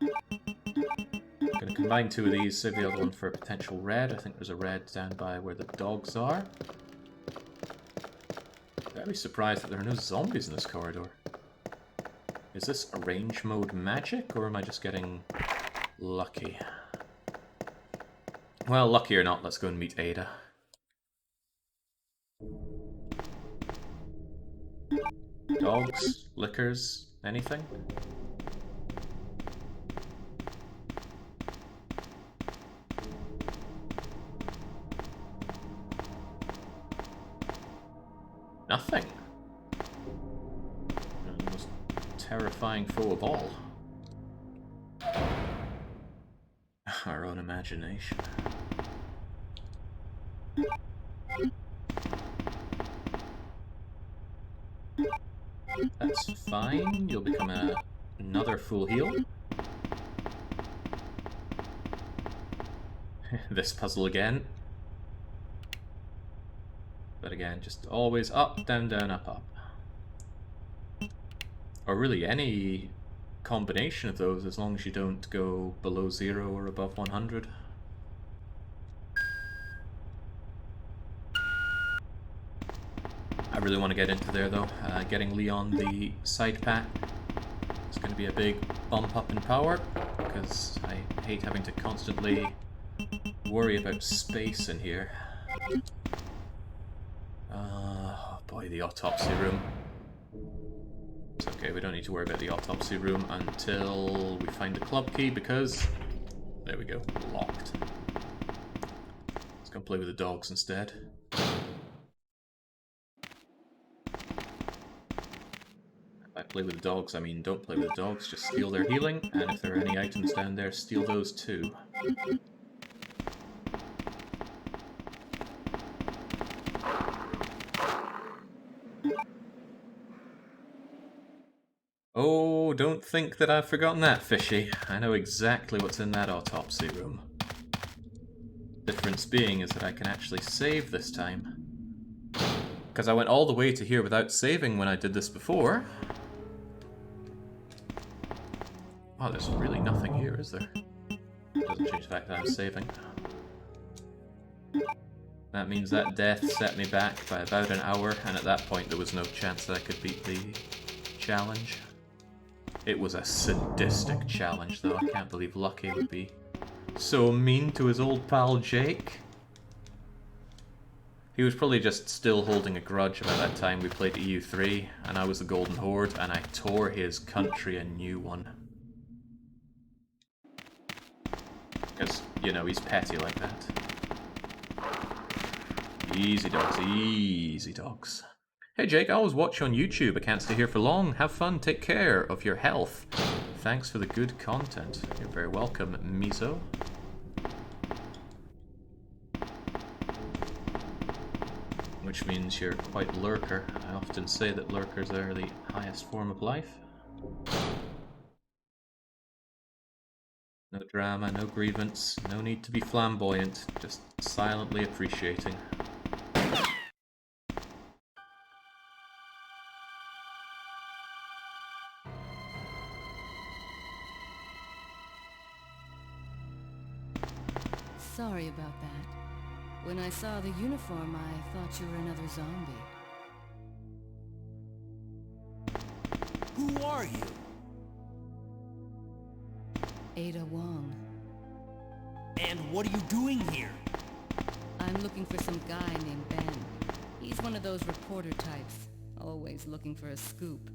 I'm gonna combine two of these, save the other one for a potential red. I think there's a red down by where the dogs are. Very surprised that there are no zombies in this corridor. Is this arrange mode magic, or am I just getting lucky? Well, lucky or not, let's go and meet Ada. Dogs? Liquors? Anything? Nothing. The most terrifying foe of all. Our own imagination. That's fine. You'll become another full heal. This puzzle again. But again, just always up, down, down, up, up. Or really any combination of those, as long as you don't go below 0 or above 100. I really want to get into there though. Getting Leon the side pack is going to be a big bump up in power, because I hate having to constantly worry about space in here. Oh boy, the autopsy room. It's okay, we don't need to worry about the autopsy room until we find the club key, because... there we go, locked. Let's go play with the dogs instead. By play with the dogs, I mean don't play with the dogs, just steal their healing, and if there are any items down there, steal those too. Oh, don't think that I've forgotten that, Fishy. I know exactly what's in that autopsy room. Difference being is that I can actually save this time. Because I went all the way to here without saving when I did this before. Wow, there's really nothing here, is there? Doesn't change the fact that I'm saving. That means that death set me back by about an hour, and at that point there was no chance that I could beat the challenge. It was a sadistic challenge, though. I can't believe Lucky would be So mean to his old pal Jake. He was probably just still holding a grudge about that time we played EU3 and I was the Golden Horde and I tore his country a new one. Because, you know, he's petty like that. Easy dogs, easy dogs. Hey Jake, I always watch you on YouTube. I can't stay here for long. Have fun, take care of your health. Thanks for the good content. You're very welcome, Miso. Which means you're quite lurker. I often say that lurkers are the highest form of life. No drama, no grievance, no need to be flamboyant, just silently appreciating. Sorry about that. When I saw the uniform, I thought you were another zombie. Who are you? Ada Wong. And what are you doing here? I'm looking for some guy named Ben. He's one of those reporter types, always looking for a scoop.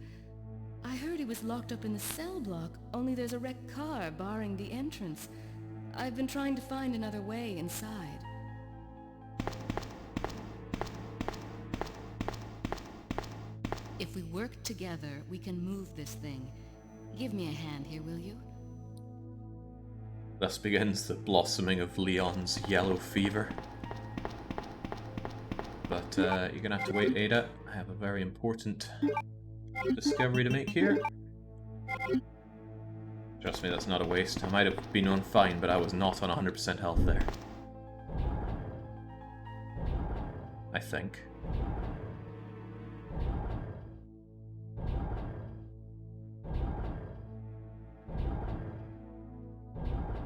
I heard he was locked up in the cell block, only there's a wrecked car barring the entrance. I've been trying to find another way inside. If we work together, we can move this thing. Give me a hand here, will you? Thus begins the blossoming of Leon's yellow fever. But you're gonna have to wait, Ada. I have a very important discovery to make here. Trust me, that's not a waste. I might have been on fine, but I was not on 100% health there. I think.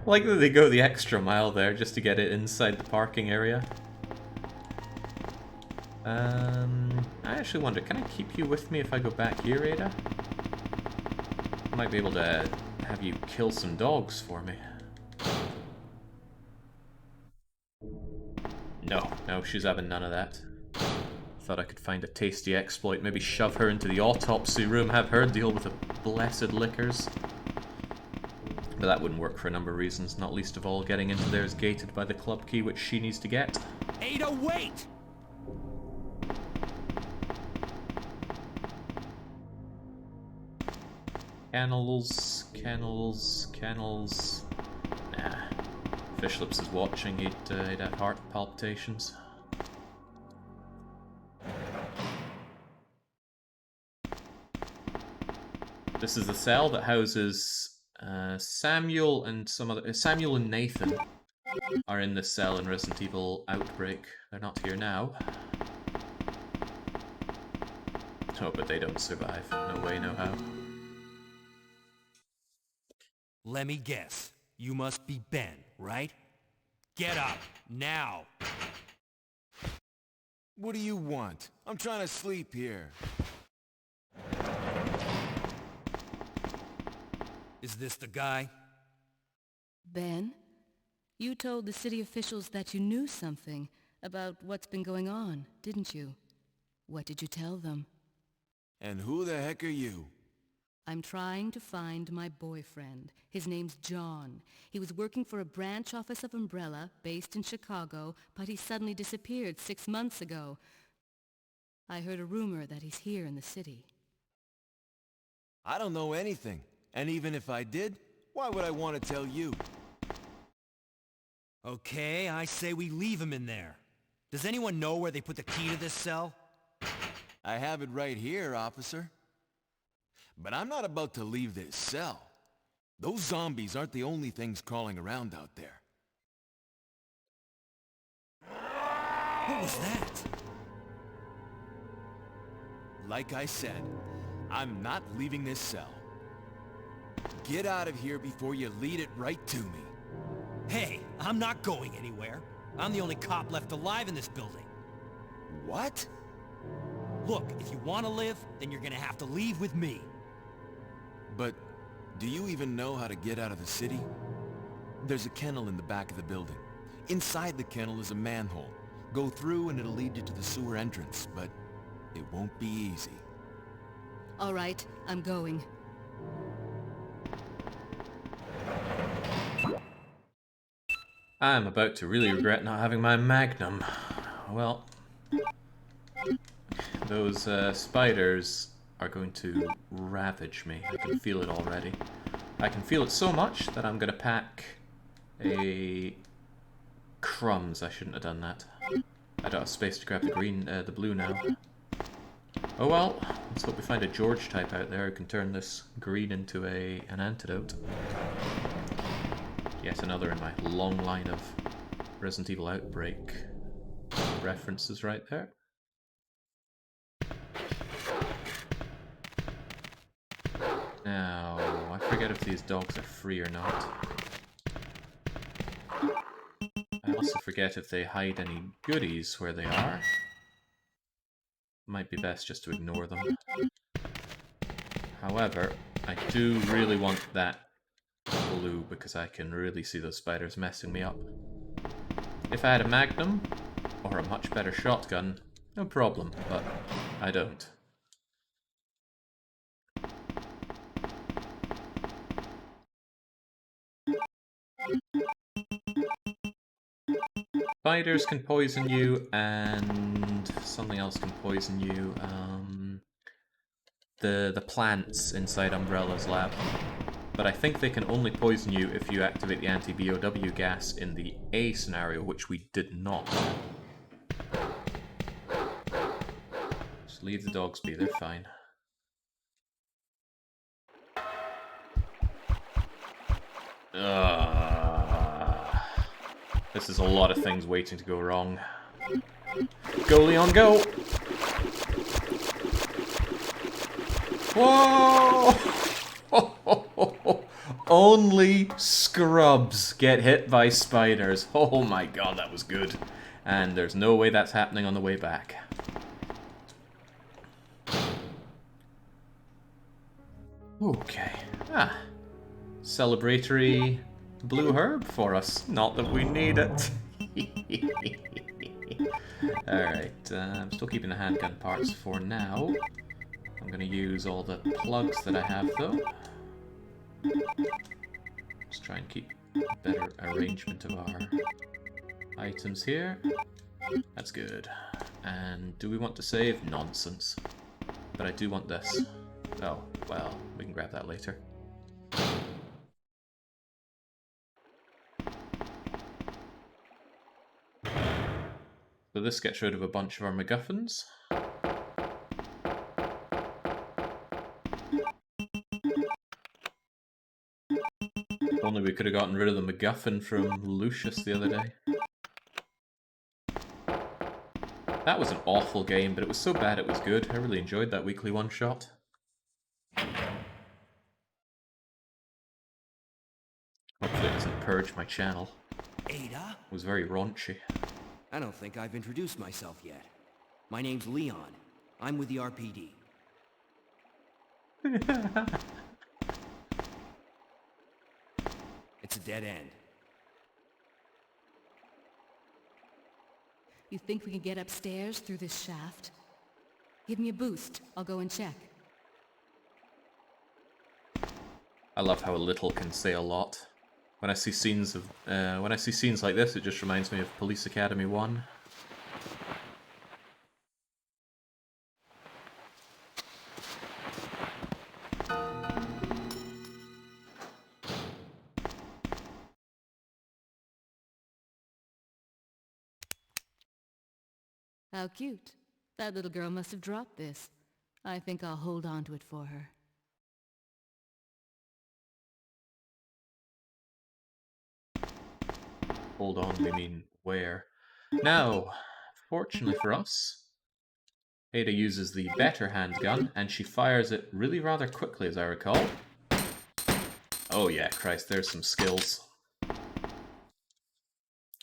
I like that they go the extra mile there just to get it inside the parking area. I actually wonder, can I keep you with me if I go back here, Ada? I might be able to have you kill some dogs for me. No, she's having none of that. Thought I could find a tasty exploit, maybe shove her into the autopsy room, have her deal with the blessed liquors. But that wouldn't work for a number of reasons, not least of all getting into there is gated by the club key, which she needs to get. Ada, wait! Kennels. Nah. Fishlips is watching, he'd have heart palpitations. This is the cell that houses Samuel and Samuel and Nathan are in this cell in Resident Evil Outbreak. They're not here now. Oh, but they don't survive. No way, no how. Let me guess. You must be Ben, right? Get up, now! What do you want? I'm trying to sleep here. Is this the guy? Ben? You told the city officials that you knew something about what's been going on, didn't you? What did you tell them? And who the heck are you? I'm trying to find my boyfriend. His name's John. He was working for a branch office of Umbrella, based in Chicago, but he suddenly disappeared 6 months ago. I heard a rumor that he's here in the city. I don't know anything. And even if I did, why would I want to tell you? Okay, I say we leave him in there. Does anyone know where they put the key to this cell? I have it right here, officer. But I'm not about to leave this cell. Those zombies aren't the only things crawling around out there. What was that? Like I said, I'm not leaving this cell. Get out of here before you lead it right to me. Hey, I'm not going anywhere. I'm the only cop left alive in this building. What? Look, if you want to live, then you're gonna have to leave with me. But do you even know how to get out of the city? There's a kennel in the back of the building. Inside the kennel is a manhole. Go through and it'll lead you to the sewer entrance, but it won't be easy. All right, I'm going. I'm about to really regret not having my Magnum. Well, those spiders are going to ravage me. I can feel it already. I can feel it so much that I'm going to pack a... Crumbs, I shouldn't have done that. I don't have space to grab the blue now. Oh well, let's hope we find a George type out there who can turn this green into an antidote. Yet another in my long line of Resident Evil Outbreak references right there. Now, I forget if these dogs are free or not. I also forget if they hide any goodies where they are. Might be best just to ignore them. However, I do really want that blue because I can really see those spiders messing me up. If I had a Magnum, or a much better shotgun, no problem, but I don't. Spiders can poison you, and something else can poison you. The plants inside Umbrella's lab. But I think they can only poison you if you activate the anti-BOW gas in the A scenario, which we did not. Just leave the dogs be, they're fine. This is a lot of things waiting to go wrong. Go, Leon, go! Whoa! Only scrubs get hit by spiders. Oh my god, that was good. And there's no way that's happening on the way back. Okay. Celebratory blue herb for us. Not that we need it. Alright, I'm still keeping the handgun parts for now. I'm going to use all the plugs that I have though. Let's try and keep better arrangement of our items here. That's good. And do we want to save? Nonsense. But I do want this. Oh, well, we can grab that later. So this gets rid of a bunch of our MacGuffins. If only we could have gotten rid of the MacGuffin from Lucius the other day. That was an awful game, but it was so bad it was good. I really enjoyed that weekly one-shot. Hopefully it doesn't purge my channel. Ada? It was very raunchy. I don't think I've introduced myself yet. My name's Leon. I'm with the RPD. It's a dead end. You think we can get upstairs through this shaft? Give me a boost. I'll go and check. I love how a little can say a lot. When I see scenes like this, it just reminds me of Police Academy 1. How cute. That little girl must have dropped this. I think I'll hold on to it for her. Hold on, we mean where? Now, fortunately for us, Ada uses the better handgun, and she fires it really rather quickly, as I recall. Oh yeah, Christ, there's some skills.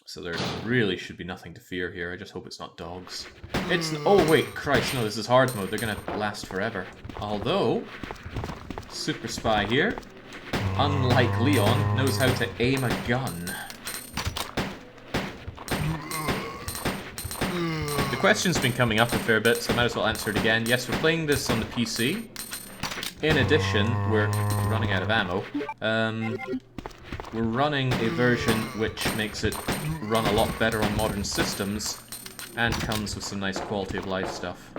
So there really should be nothing to fear here. I just hope it's not dogs. It's... Oh wait, Christ, no, this is hard mode. They're gonna last forever. Although, Super Spy here unlike Leon, knows how to aim a gun. The question's been coming up a fair bit, so I might as well answer it again. Yes, we're playing this on the PC. In addition, we're running out of ammo. We're running a version which makes it run a lot better on modern systems and comes with some nice quality of life stuff,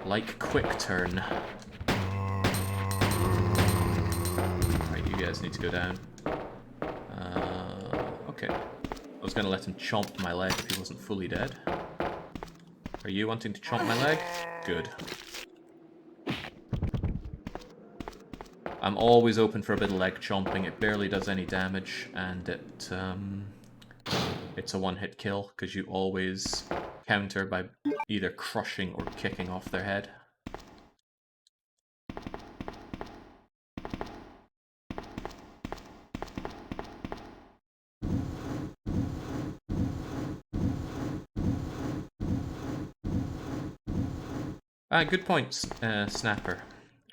like Quick Turn. Right, you guys need to go down. Okay. I was gonna let him chomp my leg if he wasn't fully dead. Are you wanting to chomp my leg? Good. I'm always open for a bit of leg chomping. It barely does any damage, and it's a one-hit kill, because you always counter by either crushing or kicking off their head. Good point, Snapper.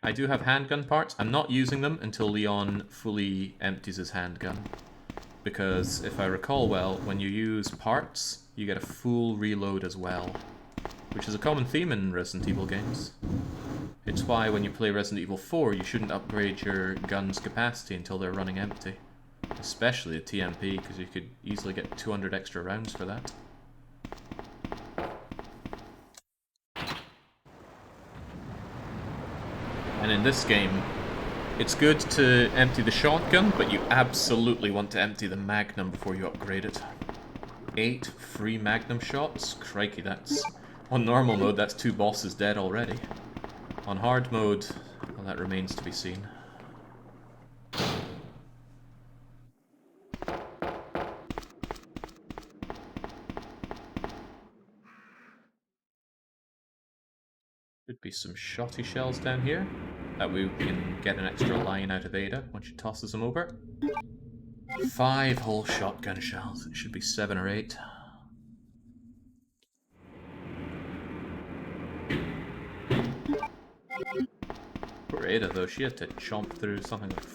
I do have handgun parts. I'm not using them until Leon fully empties his handgun. Because if I recall well, when you use parts, you get a full reload as well. Which is a common theme in Resident Evil games. It's why when you play Resident Evil 4, you shouldn't upgrade your gun's capacity until they're running empty. Especially a TMP, because you could easily get 200 extra rounds for that. And in this game, it's good to empty the shotgun, but you absolutely want to empty the Magnum before you upgrade it. 8 free Magnum shots? Crikey, that's... On normal mode, that's 2 bosses dead already. On hard mode, well, that remains to be seen. Could be some shotty shells down here. That way we can get an extra line out of Ada when she tosses them over. 5 whole shotgun shells. It should be 7 or 8. Poor Ada though, she had to chomp through something like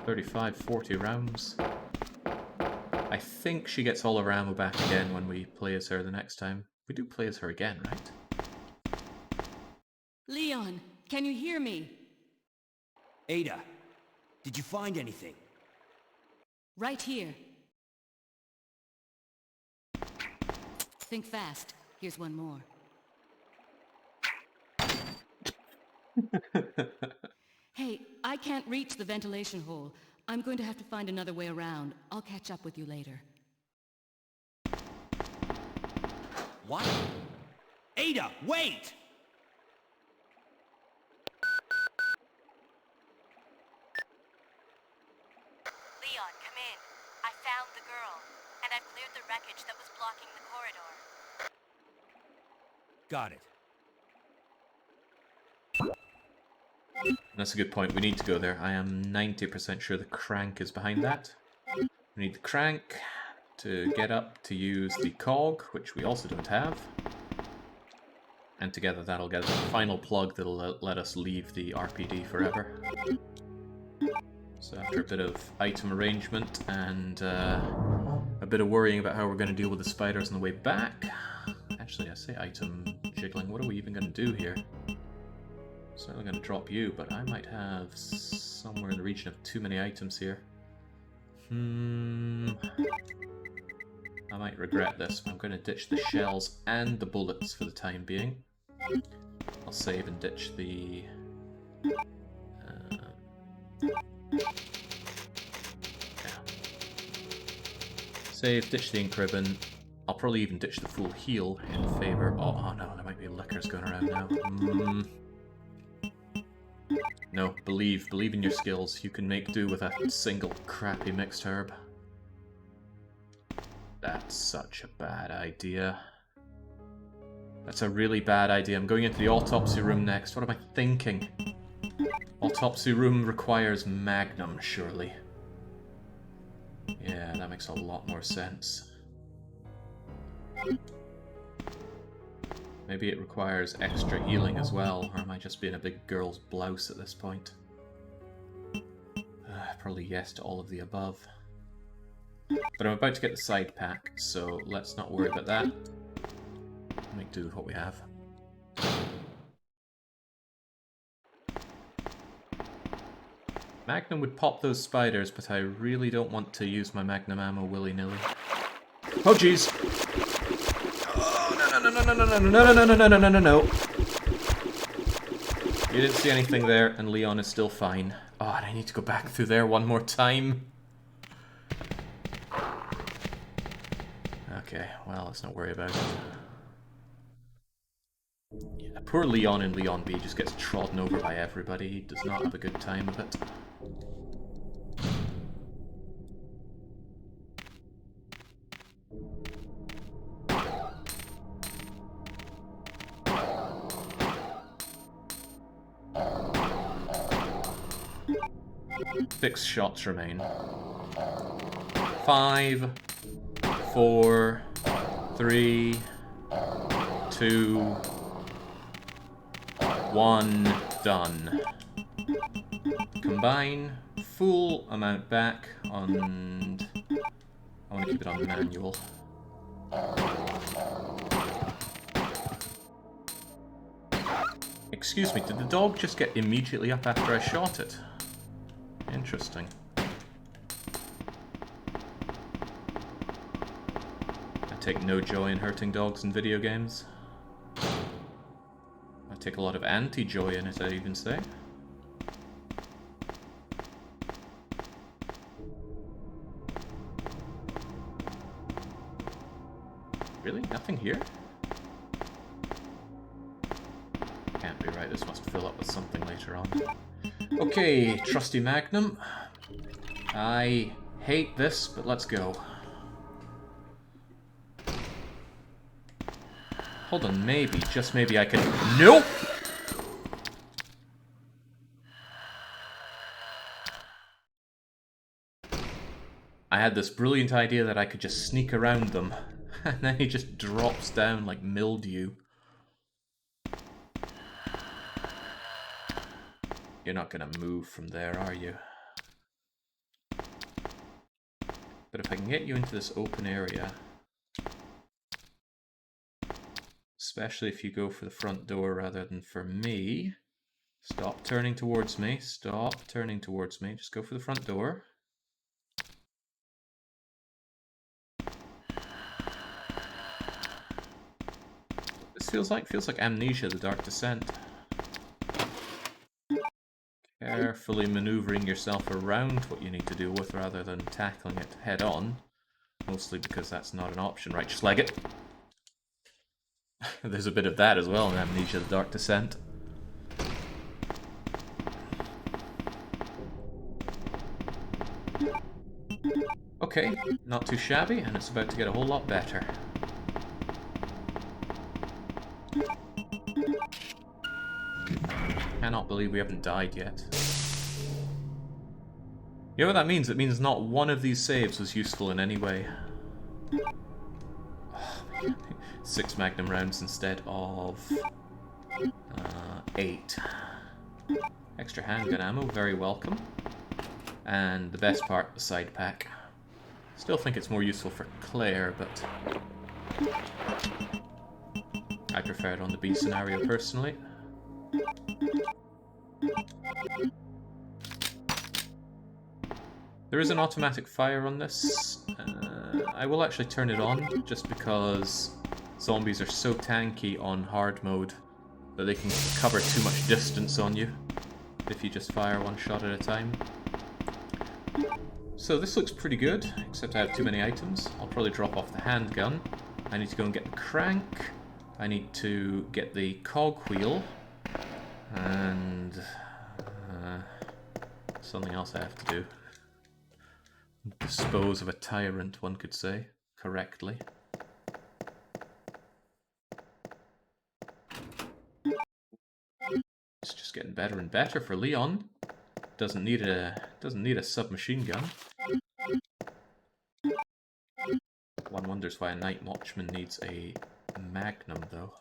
35, 40 rounds. I think she gets all her ammo back again when we play as her the next time. We do play as her again, right? Leon, can you hear me? Ada, did you find anything? Right here. Think fast. Here's one more. Hey, I can't reach the ventilation hole. I'm going to have to find another way around. I'll catch up with you later. What? Ada, wait! Leon, come in. I found the girl, and I've cleared the wreckage that was blocking the corridor. Got it. That's a good point. We need to go there. I am 90% sure the crank is behind that. We need the crank to get up to use the cog, which we also don't have. And together that'll get us the final plug that'll let us leave the RPD forever. So after a bit of item arrangement and a bit of worrying about how we're going to deal with the spiders on the way back... Actually, I say item jiggling. What are we even going to do here? Certainly going to drop you, but I might have somewhere in the region of too many items here. I might regret this. I'm going to ditch the shells and the bullets for the time being. I'll save and ditch the... Save, ditch the ink ribbon. I'll probably even ditch the full heal in favour... Oh no, there might be liquors going around now. No, believe in your skills. You can make do with a single crappy mixed herb. That's such a bad idea. That's a really bad idea. I'm going into the autopsy room next. What am I thinking? Autopsy room requires Magnum, surely. Yeah, that makes a lot more sense. Maybe it requires extra healing as well, or am I just being a big girl's blouse at this point? probably yes to all of the above. But I'm about to get the side pack, so let's not worry about that. Make do with what we have. Magnum would pop those spiders, but I really don't want to use my Magnum ammo willy-nilly. Oh jeez! Oh, no. You didn't see anything there, and Leon is still fine. Oh, and I need to go back through there one more time. Okay, well, let's not worry about it. Yeah, poor Leon in Leon B just gets trodden over by everybody. He does not have a good time of it. Six shots remain. 5, 4, 3, 2, 1, done. Combine, full amount back on... I want to keep it on manual. Excuse me, did the dog just get immediately up after I shot it? Interesting. I take no joy in hurting dogs in video games. I take a lot of anti-joy in it, I'd even say. Really? Nothing here? Can't be right, this must fill up with something later on. Okay, trusty Magnum. I hate this, but let's go. Hold on, maybe, just maybe I can... Nope! I had this brilliant idea that I could just sneak around them, and then he just drops down like mildew. You're not gonna move from there, are you? But if I can get you into this open area, especially if you go for the front door rather than for me, stop turning towards me, stop turning towards me, just go for the front door. This feels like Amnesia: The Dark Descent. Carefully maneuvering yourself around what you need to deal with rather than tackling it head on. Mostly because that's not an option, right? Just leg it. There's a bit of that as well in Amnesia: The Dark Descent. Okay, not too shabby, and it's about to get a whole lot better. Cannot believe we haven't died yet. You know what that means? It means not one of these saves was useful in any way. Oh, man. 6 Magnum rounds instead of 8. Extra handgun ammo, very welcome. And the best part, the side pack. Still think it's more useful for Claire, but I prefer it on the B scenario personally. There is an automatic fire on this. I will actually turn it on, just because zombies are so tanky on hard mode that they can cover too much distance on you if you just fire one shot at a time. So this looks pretty good, except I have too many items. I'll probably drop off the handgun. I need to go and get the crank. I need to get the cogwheel. And something else I have to do. Dispose of a tyrant, one could say, correctly. It's just getting better and better for Leon. Doesn't need a submachine gun. One wonders why a night watchman needs a magnum, though.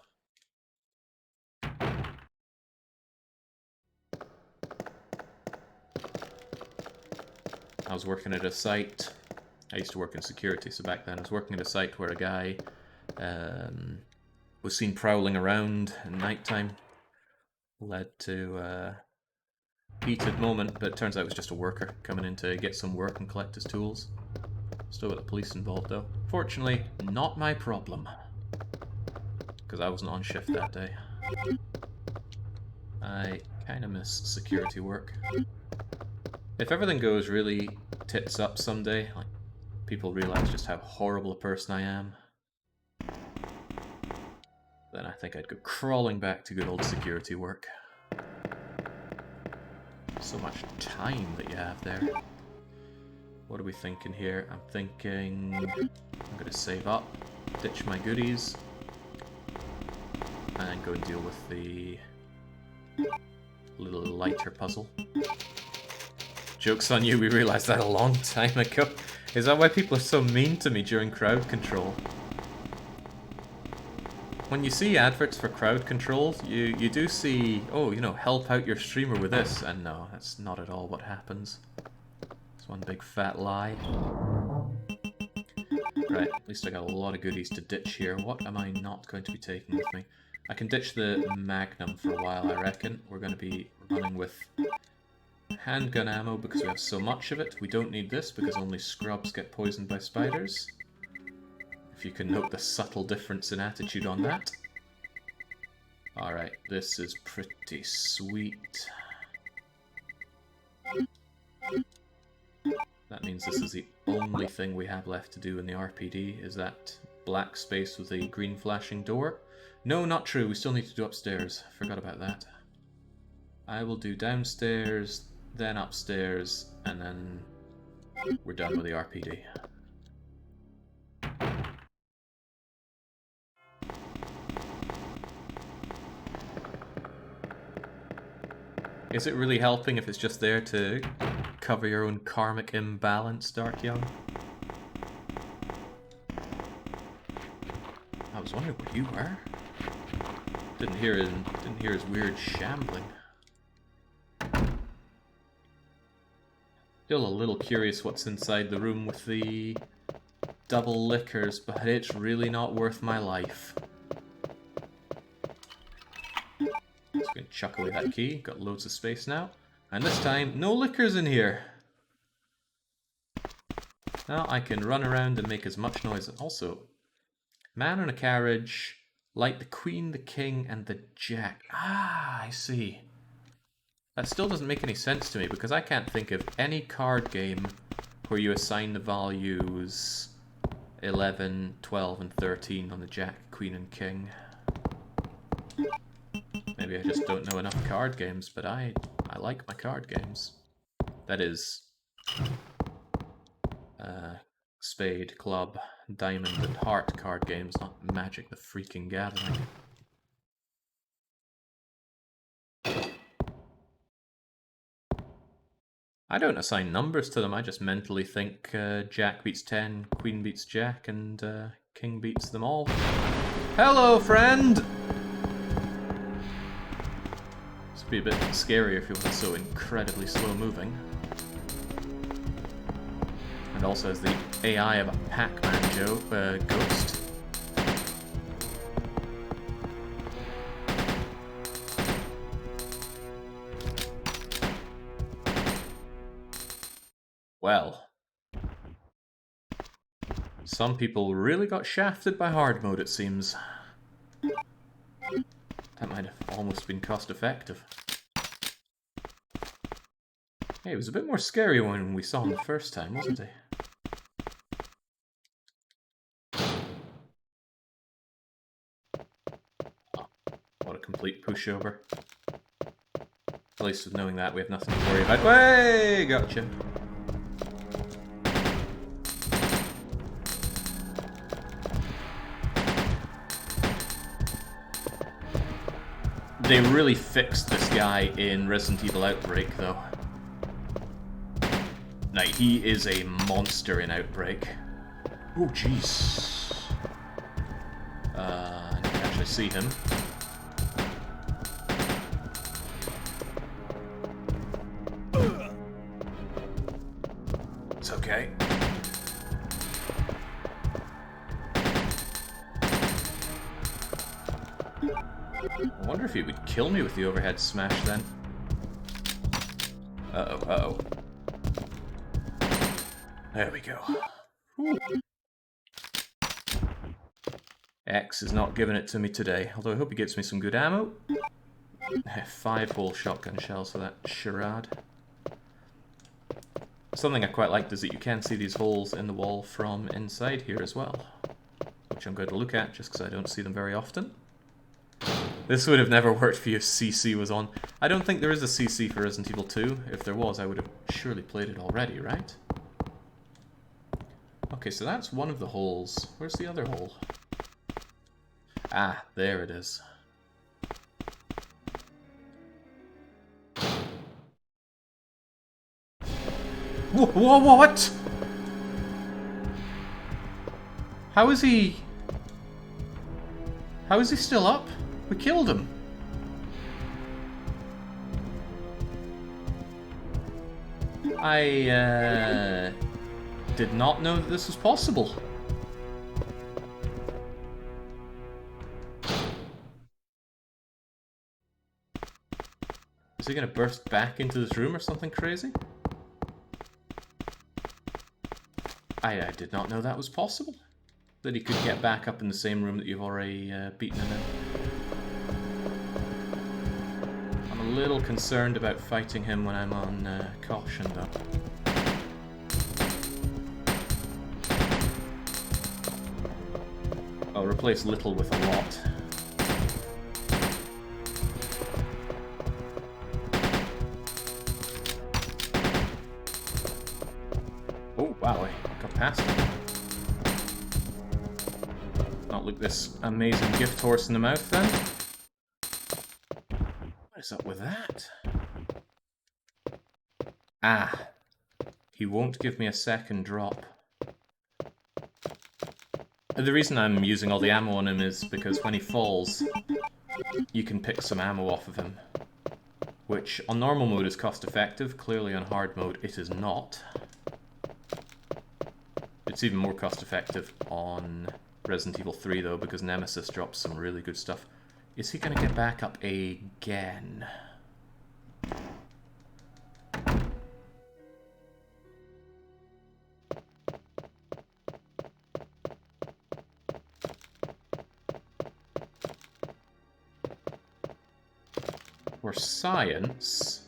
I was working at a site. I used to work in security, so back then I was working at a site where a guy was seen prowling around at nighttime. Led to a heated moment, but it turns out it was just a worker coming in to get some work and collect his tools. Still got the police involved though. Fortunately, not my problem. Because I wasn't on shift that day. I kind of miss security work. If everything goes really tits up someday, like people realize just how horrible a person I am, then I think I'd go crawling back to good old security work. So much time that you have there. What are we thinking here? I'm thinking I'm going to save up, ditch my goodies, and go and deal with the little lighter puzzle. Joke's on you, we realised that a long time ago. Is that why people are so mean to me during crowd control? When you see adverts for crowd control, you do see, oh, you know, help out your streamer with this, and no, that's not at all what happens. It's one big fat lie. Right, at least I got a lot of goodies to ditch here. What am I not going to be taking with me? I can ditch the Magnum for a while, I reckon. We're going to be running with handgun ammo because we have so much of it. We don't need this because only scrubs get poisoned by spiders. If you can note the subtle difference in attitude on that. Alright, this is pretty sweet. That means this is the only thing we have left to do in the RPD, is that black space with a green flashing door. No, not true, we still need to do upstairs. Forgot about that. I will do downstairs, then upstairs, and then we're done with the RPD. Is it really helping if it's just there to cover your own karmic imbalance, Dark Young? I was wondering where you were. Didn't hear his weird shambling. Still a little curious what's inside the room with the double liquors, but it's really not worth my life. Just gonna chuck away that key, got loads of space now. And this time, no liquors in here! Now I can run around and make as much noise. Also, man on a carriage, light the Queen, the King, and the Jack. Ah, I see. That still doesn't make any sense to me, because I can't think of any card game where you assign the values 11, 12, and 13 on the Jack, Queen, and King. Maybe I just don't know enough card games, but I like my card games. That is, Spade, Club, Diamond, and Heart card games, not Magic the freaking Gathering. I don't assign numbers to them, I just mentally think Jack beats 10, Queen beats Jack, and King beats them all. Hello, friend! This would be a bit scarier if it wasn't so incredibly slow moving. And also has the AI of a Pac-Man ghost. Well, some people really got shafted by hard mode, it seems. That might have almost been cost effective. Hey, he was a bit more scary when we saw him the first time, wasn't he? Oh, what a complete pushover. At least with knowing that, we have nothing to worry about. Way, gotcha. They really fixed this guy in Resident Evil Outbreak, though. Now, he is a monster in Outbreak. Oh, jeez. I can actually see him. Okay. I wonder if he would kill me with the overhead smash then. Uh-oh, uh-oh. There we go. Whew. X is not giving it to me today, although I hope he gives me some good ammo. 5 whole shotgun shells for that charade. Something I quite liked is that you can see these holes in the wall from inside here as well, which I'm going to look at just because I don't see them very often. This would have never worked for you if CC was on. I don't think there is a CC for Resident Evil 2. If there was, I would have surely played it already, right? Okay, so that's one of the holes. Where's the other hole? Ah, there it is. Whoa, what? How is he still up? We killed him. I did not know that this was possible. Is he gonna burst back into this room or something crazy? I did not know that was possible. That he could get back up in the same room that you've already beaten him in. I'm a little concerned about fighting him when I'm on caution, though. I'll replace little with a lot. Oh, wow, I got past him. Not look this amazing gift horse in the mouth, then. What is up with that? Ah. He won't give me a second drop. The reason I'm using all the ammo on him is because when he falls, you can pick some ammo off of him. Which, on normal mode, is cost effective. Clearly on hard mode, it is not. It's even more cost effective on Resident Evil 3 though, because Nemesis drops some really good stuff. Is he going to get back up again? For science,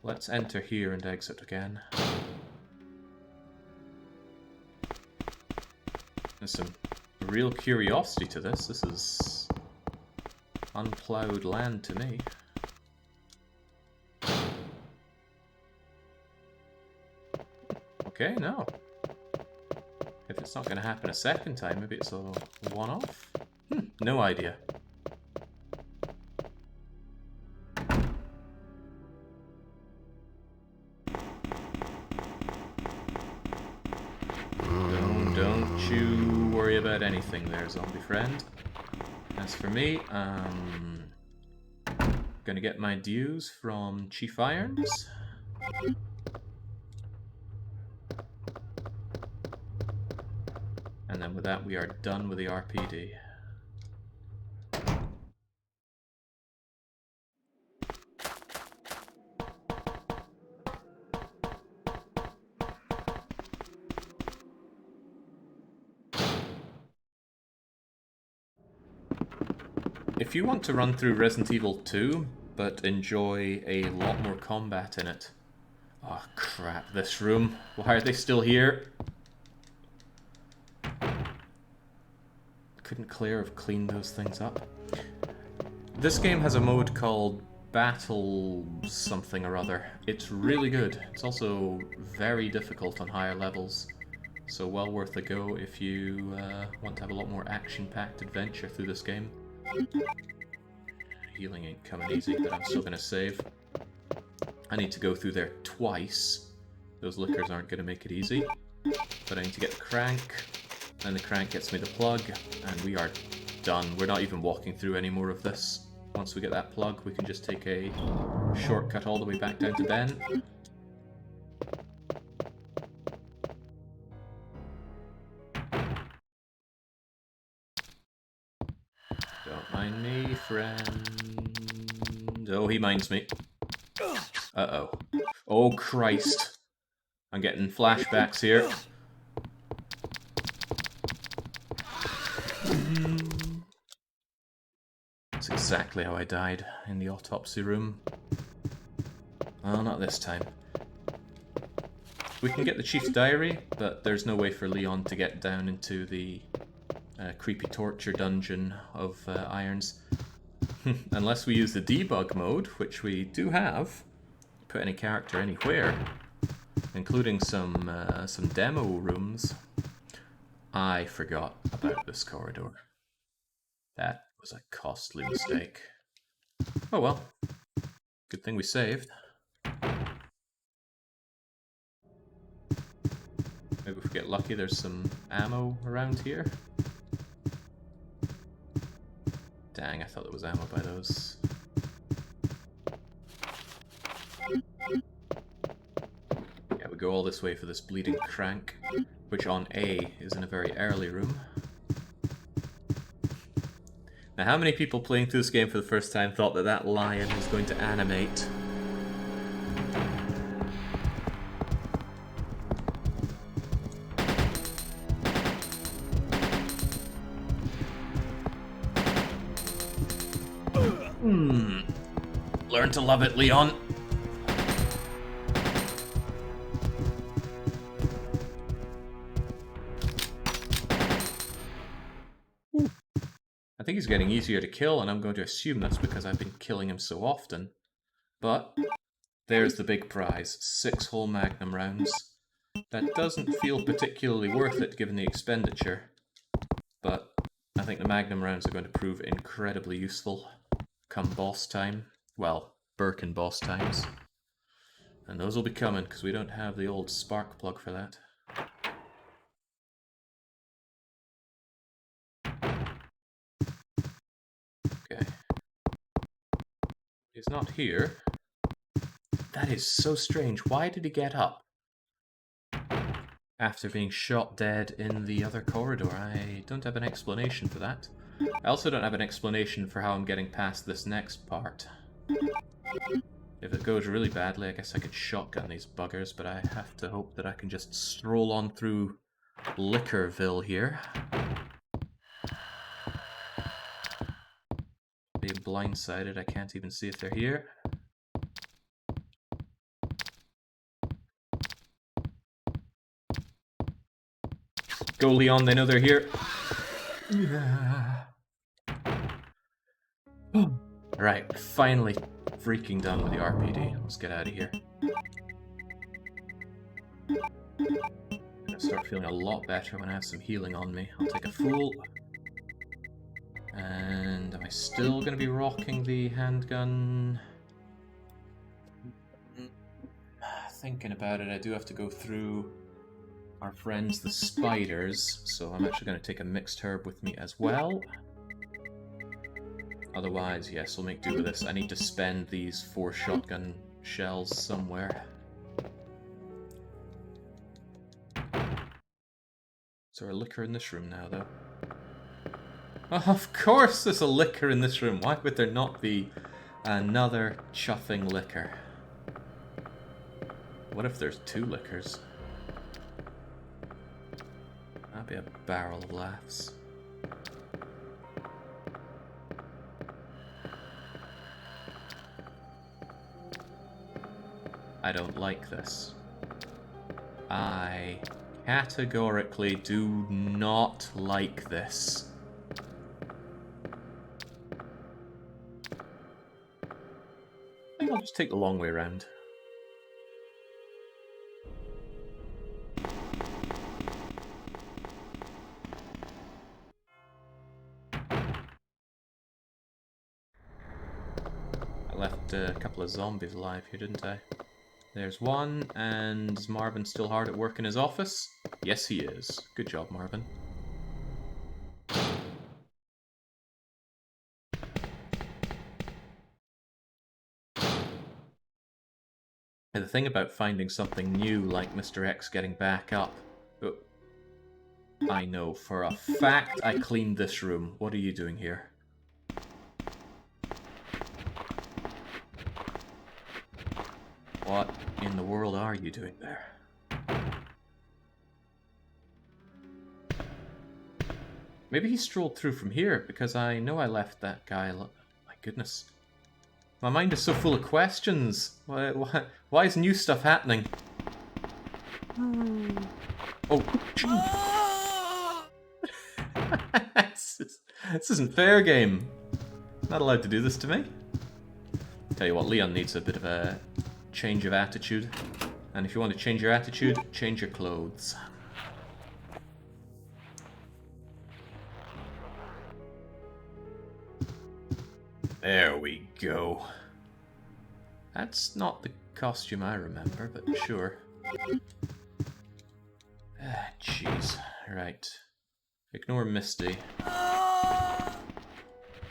let's enter here and exit again. There's some real curiosity to this. This is unplowed land to me. Okay, no. If it's not going to happen a second time, maybe it's a one-off? No idea. Don't you worry about anything there, zombie friend. As for me, I'm gonna get my dues from Chief Irons. And then with that, we are done with the RPD. If you want to run through Resident Evil 2, but enjoy a lot more combat in it... Oh crap, this room. Why are they still here? Couldn't Claire have cleaned those things up? This game has a mode called Battle something or other. It's really good. It's also very difficult on higher levels. So well worth a go if you want to have a lot more action-packed adventure through this game. Healing ain't coming easy, but I'm still gonna save. I need to go through there twice. Those lickers aren't gonna make it easy. But I need to get the crank, then the crank gets me the plug, and we are done. We're not even walking through any more of this. Once we get that plug, we can just take a shortcut all the way back down to Ben. friend. Oh, he minds me. Uh-oh. Oh, Christ. I'm getting flashbacks here. That's exactly how I died in the autopsy room. Well, not this time. We can get the Chief's diary, but there's no way for Leon to get down into the creepy torture dungeon of Irons. Unless we use the debug mode, which we do have. Put any character anywhere, including some demo rooms. I forgot about this corridor. That was a costly mistake. Oh well. Good thing we saved. Maybe if we get lucky, there's some ammo around here. Dang, I thought there was ammo by those. Yeah, we go all this way for this bleeding crank, which on A is in a very early room. Now, how many people playing through this game for the first time thought that that lion was going to animate? Learn to love it, Leon. I think he's getting easier to kill, and I'm going to assume that's because I've been killing him so often. But there's the big prize, 6 whole Magnum rounds. That doesn't feel particularly worth it given the expenditure, but I think the Magnum rounds are going to prove incredibly useful come boss time. Well, Birkin boss times. And those will be coming, because we don't have the old spark plug for that. Okay. He's not here. That is so strange. Why did he get up? After being shot dead in the other corridor. I don't have an explanation for that. I also don't have an explanation for how I'm getting past this next part. If it goes really badly, I guess I could shotgun these buggers, but I have to hope that I can just stroll on through Lickerville here. Being blindsided, I can't even see if they're here. Go, Leon, they know they're here. Yeah. Right, finally freaking done with the RPD. Let's get out of here. I'm gonna start feeling a lot better when I have some healing on me. I'll take a fool. And am I still gonna be rocking the handgun? Thinking about it, I do have to go through our friends the spiders, so I'm actually going to take a mixed herb with me as well. Otherwise, yes, we'll make do with this. I need to spend these 4 shotgun shells somewhere. Is there a liquor in this room now, though? Oh, of course there's a liquor in this room. Why would there not be another chuffing liquor? What if there's 2 liquors? That'd be a barrel of laughs. I don't like this. I categorically do not like this. I think I'll just take the long way around. I left a couple of zombies alive here, didn't I? There's one, and is Marvin still hard at work in his office? Yes, he is. Good job, Marvin. And the thing about finding something new, like Mr. X getting back up... Oh, I know for a fact I cleaned this room. What are you doing here? What in the world are you doing there? Maybe he strolled through from here, because I know I left that guy... My goodness. My mind is so full of questions. Why is new stuff happening? Oh, this isn't fair, game. Not allowed to do this to me. Tell you what, Leon needs a bit of a change of attitude. And if you want to change your attitude, change your clothes. There we go. That's not the costume I remember, but sure. Ah, jeez. Right. Ignore Misty.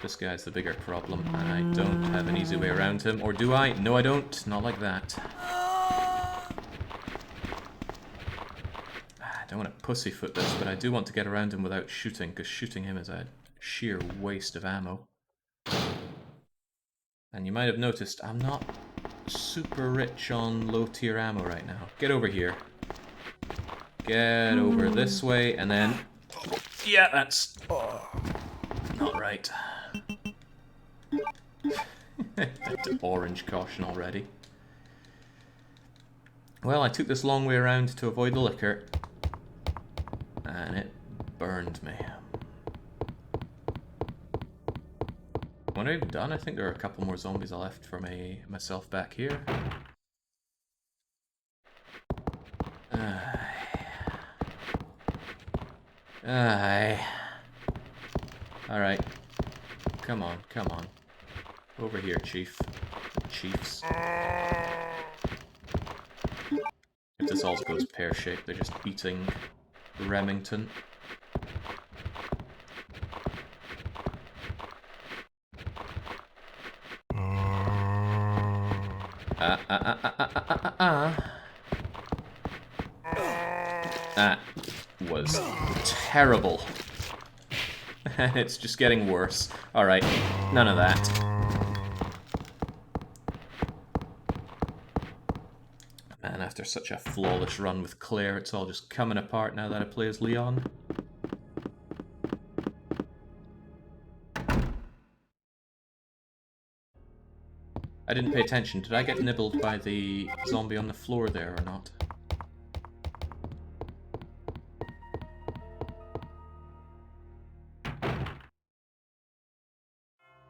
This guy's the bigger problem, and I don't have an easy way around him. Or do I? No, I don't. Not like that. I don't want to pussyfoot this, but I do want to get around him without shooting, because shooting him is a sheer waste of ammo. And you might have noticed, I'm not super rich on low-tier ammo right now. Get over here. Get over this way, and then... Yeah, that's... not right. That's orange caution already. Well, I took this long way around to avoid the liquor. And it burned me. What I've done, I think there are a couple more zombies left for myself back here. Alright. Come on, come on. Over here, Chief. Chiefs. If this all goes pear-shaped, they're just eating Remington. That was terrible. It's just getting worse. Alright, none of that. Man, after such a flawless run with Claire, it's all just coming apart now that I play as Leon. I didn't pay attention. Did I get nibbled by the zombie on the floor there or not?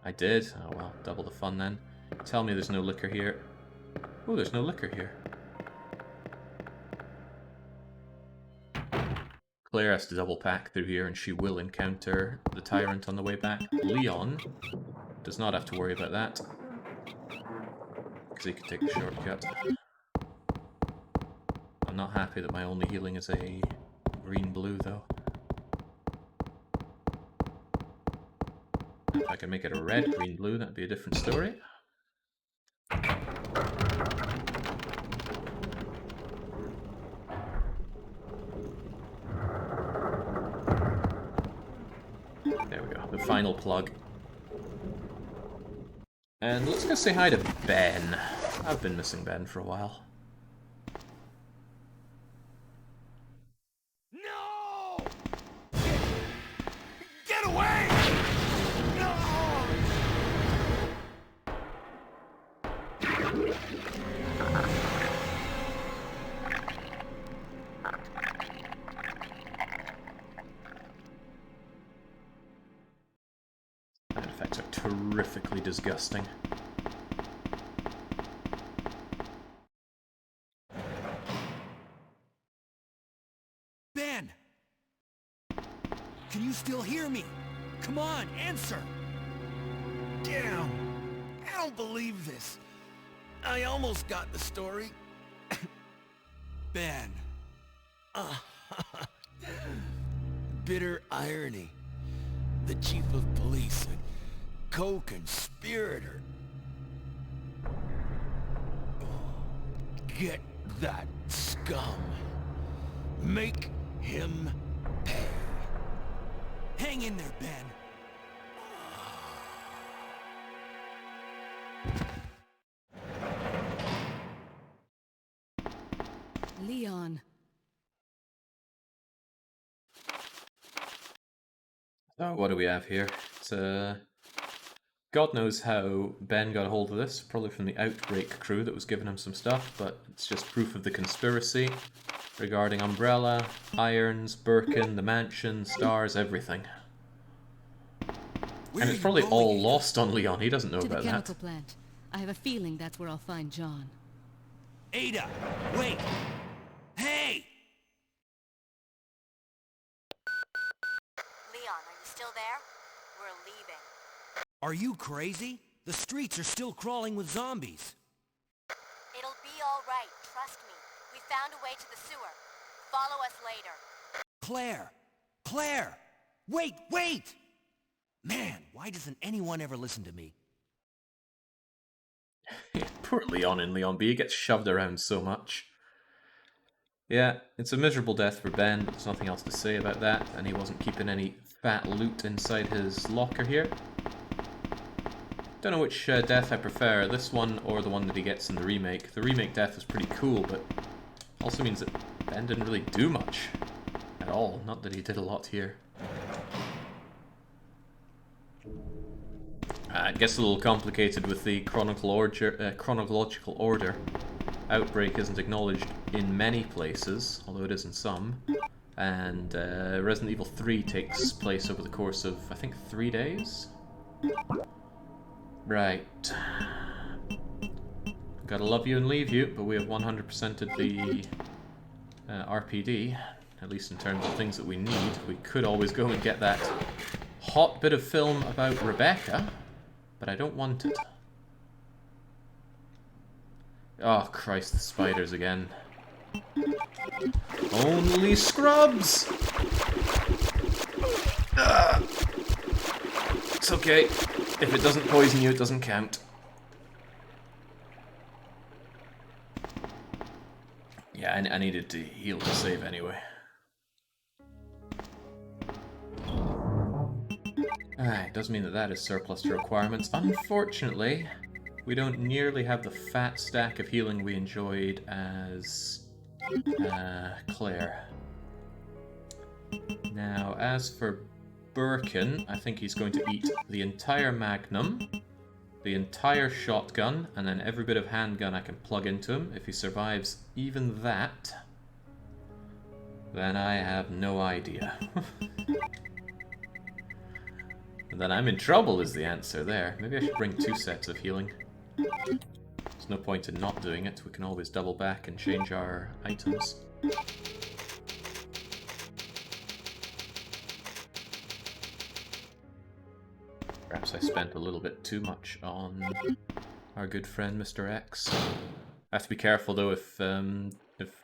I did? Oh well, double the fun then. Tell me there's no liquor here. Oh, there's no liquor here. Claire has to double pack through here and she will encounter the tyrant on the way back. Leon does not have to worry about that, because he can take the shortcut. I'm not happy that my only healing is a green-blue though. If I can make it a red, green, blue, that'd be a different story. There we go, the final plug. And let's go say hi to Ben. I've been missing Ben for a while. No! Get away! No! Side effects are terrifically disgusting. Ben! Can you still hear me? Come on, answer! Damn! I don't believe this. I almost got the story. Ben. Bitter irony. The chief of police, a co-conspirator. Get that scum. Make him pay. Hang in there, Ben. Leon. Oh, what do we have here? It's God knows how Ben got a hold of this, probably from the Outbreak crew that was giving him some stuff, but it's just proof of the conspiracy regarding Umbrella, Irons, Birkin, the mansion, stars, everything. And it's probably all lost on Leon, he doesn't know To the about chemical that. plant. I have a feeling that's where I'll find John. Ada, wait! Hey! Leon, are you still there? We're leaving. Are you crazy? The streets are still crawling with zombies. It'll be all right, trust me. We found a way to the sewer. Follow us later. Claire! Claire! Wait, wait! Man, why doesn't anyone ever listen to me? Poor Leon in Leon B, he gets shoved around so much. Yeah, it's a miserable death for Ben, there's nothing else to say about that, and he wasn't keeping any fat loot inside his locker here. Don't know which death I prefer, this one or the one that he gets in the remake. The remake death was pretty cool, but also means that Ben didn't really do much at all, not that he did a lot here. It gets a little complicated with the chronological order. Outbreak isn't acknowledged in many places, although it is in some. And Resident Evil 3 takes place over the course of, I think, 3 days? Right. Gotta love you and leave you, but we have 100%ed the RPD, at least in terms of things that we need. We could always go and get that hot bit of film about Rebecca, but I don't want it. Oh Christ, the spiders again. Only scrubs! It's okay. If it doesn't poison you, it doesn't count. Yeah, I needed to heal to save anyway. It does mean that that is surplus to requirements. Unfortunately, we don't nearly have the fat stack of healing we enjoyed as Claire. Now, as for Birkin, I think he's going to eat the entire Magnum, the entire shotgun, and then every bit of handgun I can plug into him. If he survives even that, then I have no idea. And then I'm in trouble is the answer there. Maybe I should bring 2 sets of healing. There's no point in not doing it. We can always double back and change our items. Perhaps I spent a little bit too much on our good friend Mr. X. I have to be careful though, if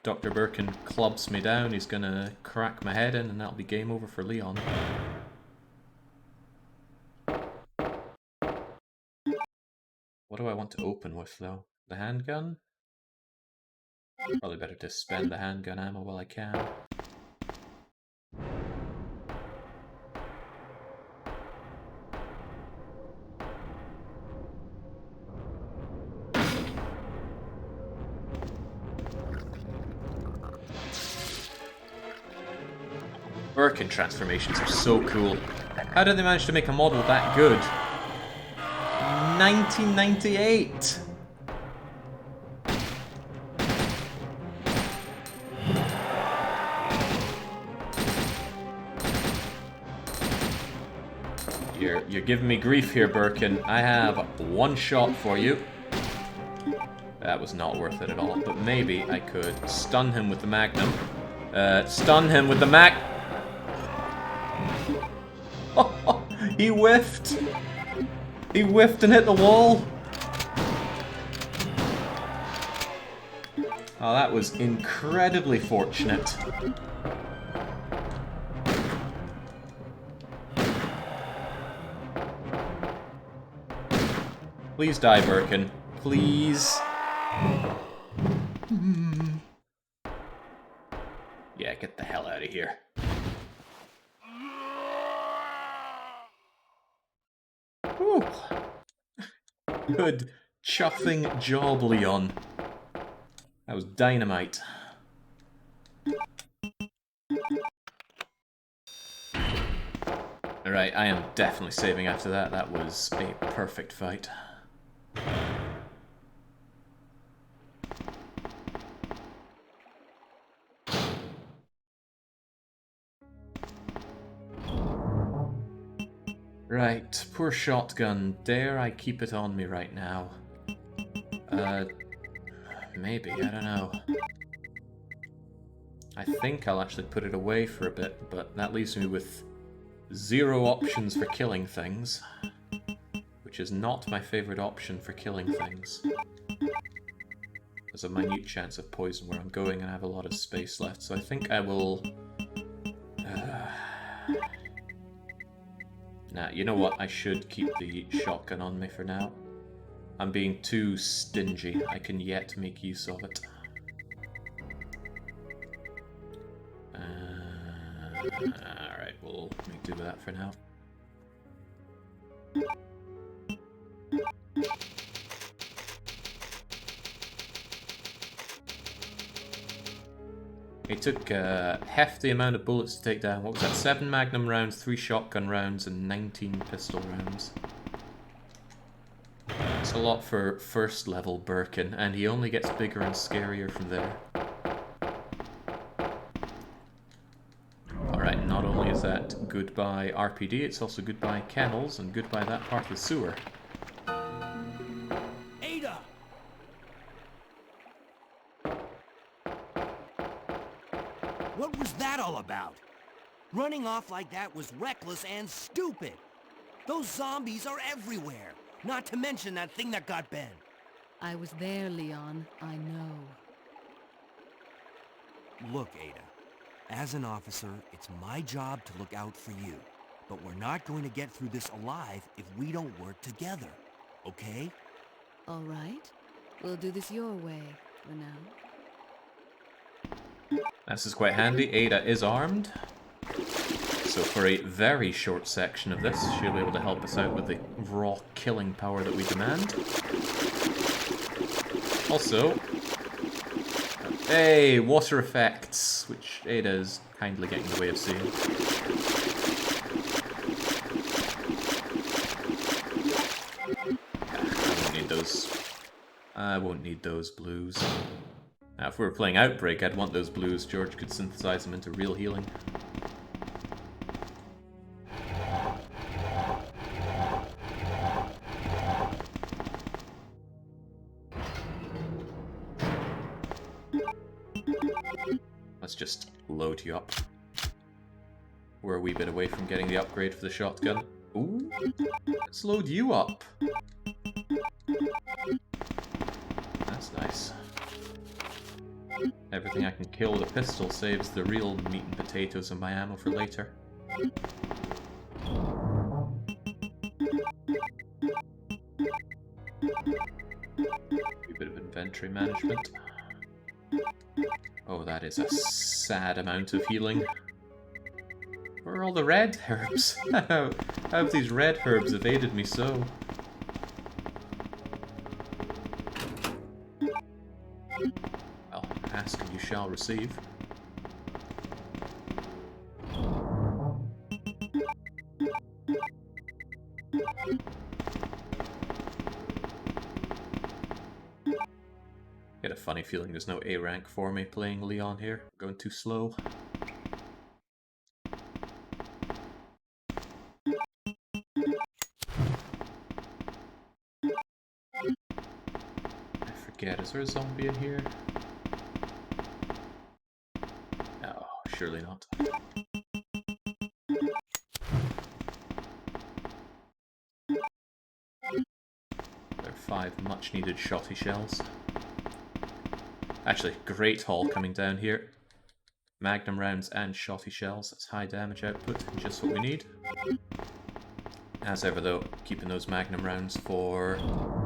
Dr. Birkin clubs me down, he's gonna crack my head in and that'll be game over for Leon. What do I want to open with though? The handgun? Probably better to spend the handgun ammo while I can. Birkin transformations are so cool. How did they manage to make a model that good? 1998! You're giving me grief here, Birkin. I have 1 shot for you. That was not worth it at all, but maybe I could stun him with the Magnum. Stun him with the He whiffed! He whiffed and hit the wall! Oh, that was incredibly fortunate. Please die, Birkin. Please. Yeah, get the hell out of here. Whew. Good chuffing job, Leon. That was dynamite. Alright, I am definitely saving after that. That was a perfect fight. Right, poor shotgun. Dare I keep it on me right now? Maybe, I don't know. I think I'll actually put it away for a bit, but that leaves me with 0 options for killing things, which is not my favorite option for killing things. There's a minute chance of poison where I'm going and I have a lot of space left, so I think I will... Nah, you know what? I should keep the shotgun on me for now. I'm being too stingy. I can yet make use of it. Alright, we'll make do with that for now. It took a hefty amount of bullets to take down. What was that? 7 magnum rounds, 3 shotgun rounds, and 19 pistol rounds. It's a lot for first level Birkin, and he only gets bigger and scarier from there. Alright, not only is that goodbye RPD, it's also goodbye kennels and goodbye that part of the sewer. Ada! What was that all about? Running off like that was reckless and stupid. Those zombies are everywhere. Not to mention that thing that got Ben. I was there, Leon. I know. Look, Ada. As an officer, it's my job to look out for you. But we're not going to get through this alive if we don't work together. Okay? All right. We'll do this your way for now. This is quite handy. Ada is armed. So for a very short section of this, she'll be able to help us out with the raw killing power that we demand. Also, hey, water effects, which Ada is kindly getting in the way of seeing. I won't need those. I won't need those blues. Now, if we were playing Outbreak, I'd want those blues. George could synthesize them into real healing. Let's just load you up. We're a wee bit away from getting the upgrade for the shotgun. Ooh, let's load you up. That's nice. Everything I can kill with a pistol saves the real meat and potatoes of my ammo for later. A bit of inventory management. Oh, that is a sad amount of healing. Where are all the red herbs? How have these red herbs evaded me so? Well, ask and you shall receive. Get a funny feeling there's no A rank for me playing Leon here. Going too slow. I forget, is there a zombie in here? No, surely not. There are 5 much needed shotty shells. Actually, great haul coming down here. Magnum rounds and shotty shells. That's high damage output, just what we need. As ever though, keeping those Magnum rounds for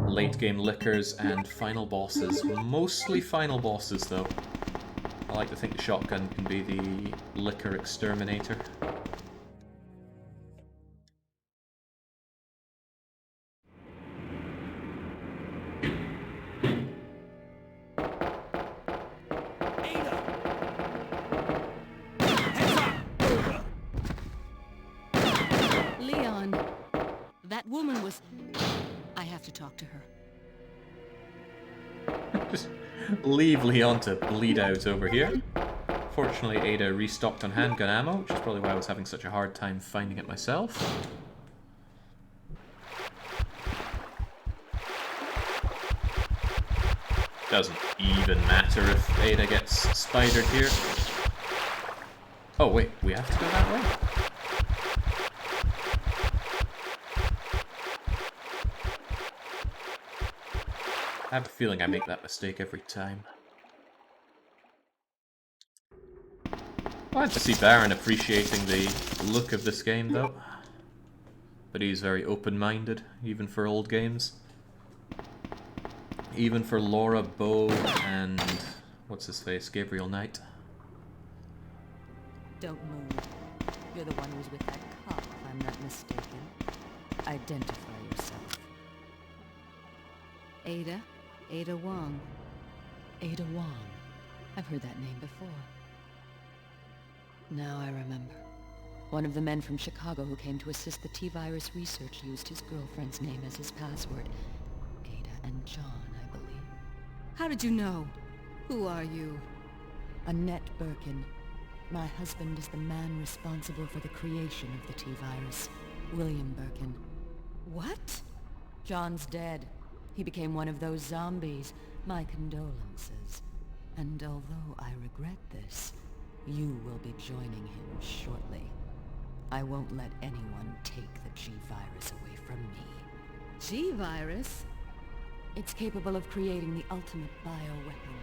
late game lickers and final bosses. Mostly final bosses though. I like to think the shotgun can be the liquor exterminator. have to talk to her. Just leave Leon to bleed out over here. Fortunately, Ada restocked on handgun ammo, which is probably why I was having such a hard time finding it myself. Doesn't even matter if Ada gets spidered here. Oh wait, we have to go that way? I have a feeling I make that mistake every time. Glad to see Baron appreciating the look of this game, though. But he's very open-minded, even for old games. Even for Laura Bow and... what's his face? Gabriel Knight. Don't move. You're the one who's with that cop, if I'm not mistaken. Identify yourself. Ada? Ada Wong. Ada Wong. I've heard that name before. Now I remember. One of the men from Chicago who came to assist the T-Virus research used his girlfriend's name as his password. Ada and John, I believe. How did you know? Who are you? Annette Birkin. My husband is the man responsible for the creation of the T-Virus. William Birkin. What? John's dead. He became one of those zombies. My condolences. And although I regret this, you will be joining him shortly. I won't let anyone take the G-Virus away from me. G-Virus? It's capable of creating the ultimate bioweapon.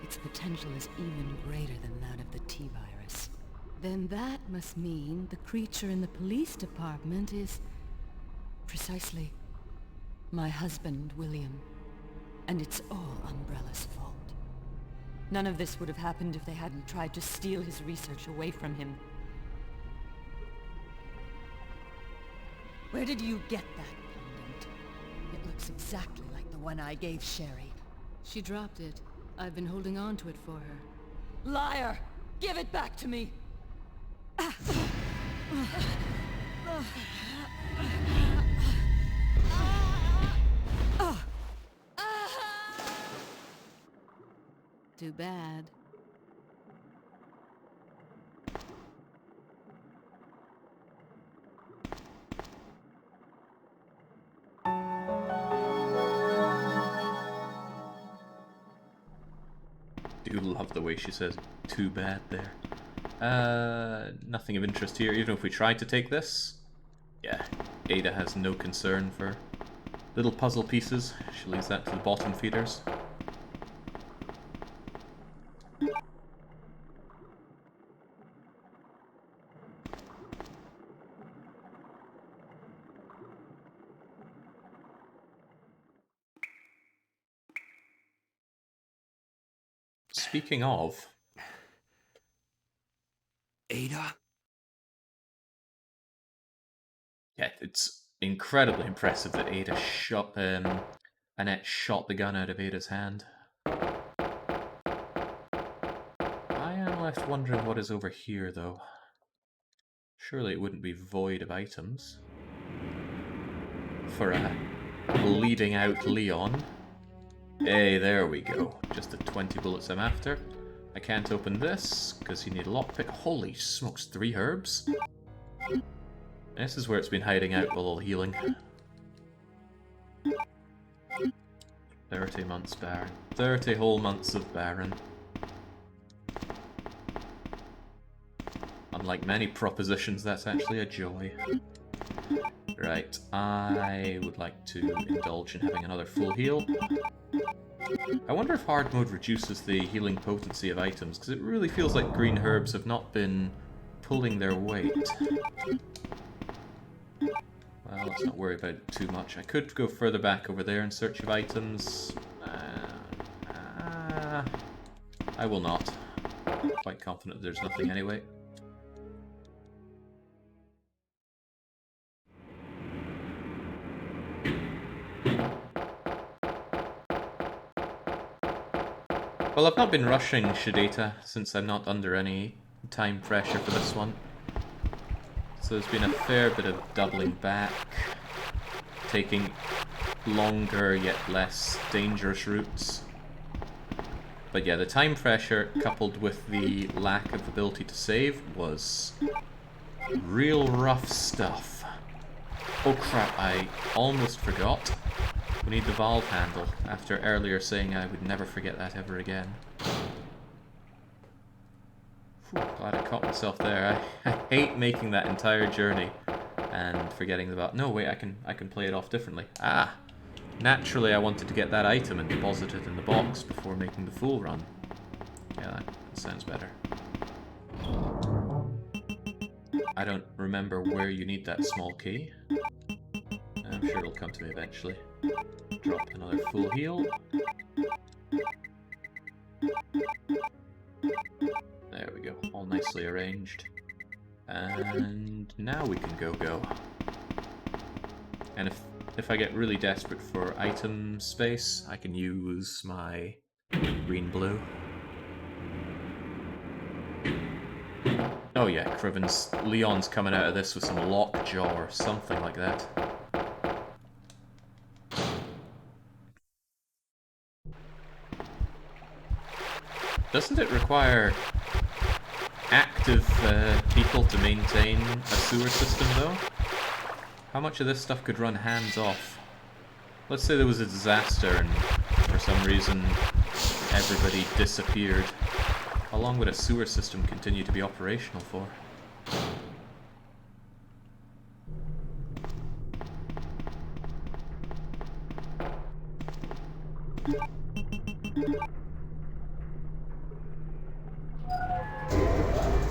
Its potential is even greater than that of the T-Virus. Then that must mean the creature in the police department is... Precisely. My husband, William. And it's all Umbrella's fault. None of this would have happened if they hadn't tried to steal his research away from him. Where did you get that pendant? It looks exactly like the one I gave Sherry. She dropped it. I've been holding on to it for her. Liar! Give it back to me! Too bad. Do love the way she says too bad there. Nothing of interest here, even if we tried to take this. Yeah, Ada has no concern for little puzzle pieces. She leaves that to the bottom feeders. Speaking of... Ada? Yeah, it's incredibly impressive that Ada shot, Annette shot the gun out of Ada's hand. I am left wondering what is over here, though. Surely it wouldn't be void of items. For a bleeding out Leon. Hey, there we go. Just the 20 bullets I'm after. I can't open this, because you need a lockpick. Holy smokes, 3 herbs? This is where it's been hiding out while all healing. 30 months Baron. 30 whole months of Baron. Unlike many propositions, that's actually a joy. Right, I would like to indulge in having another full heal. I wonder if hard mode reduces the healing potency of items, because it really feels like green herbs have not been pulling their weight. Well, let's not worry about it too much. I could go further back over there in search of items. I will not. I'm quite confident there's nothing anyway. Well, I've not been rushing Shadeta since I'm not under any time pressure for this one. So there's been a fair bit of doubling back, taking longer yet less dangerous routes. But yeah, the time pressure coupled with the lack of ability to save was real rough stuff. Oh crap, I almost forgot. We need the valve handle, after earlier saying I would never forget that ever again. Whew, glad I caught myself there. I hate making that entire journey and forgetting the valve. No, wait, I can play it off differently. Ah! Naturally, I wanted to get that item and deposit it in the box before making the full run. Yeah, that sounds better. I don't remember where you need that small key. I'm sure it'll come to me eventually. Drop another full heal. There we go, all nicely arranged. And now we can go. And if I get really desperate for item space, I can use my green-blue. Oh yeah, Criven's Leon's coming out of this with some lockjaw or something like that. Doesn't it require active people to maintain a sewer system though? How much of this stuff could run hands off? Let's say there was a disaster and for some reason everybody disappeared. How long would a sewer system continue to be operational for?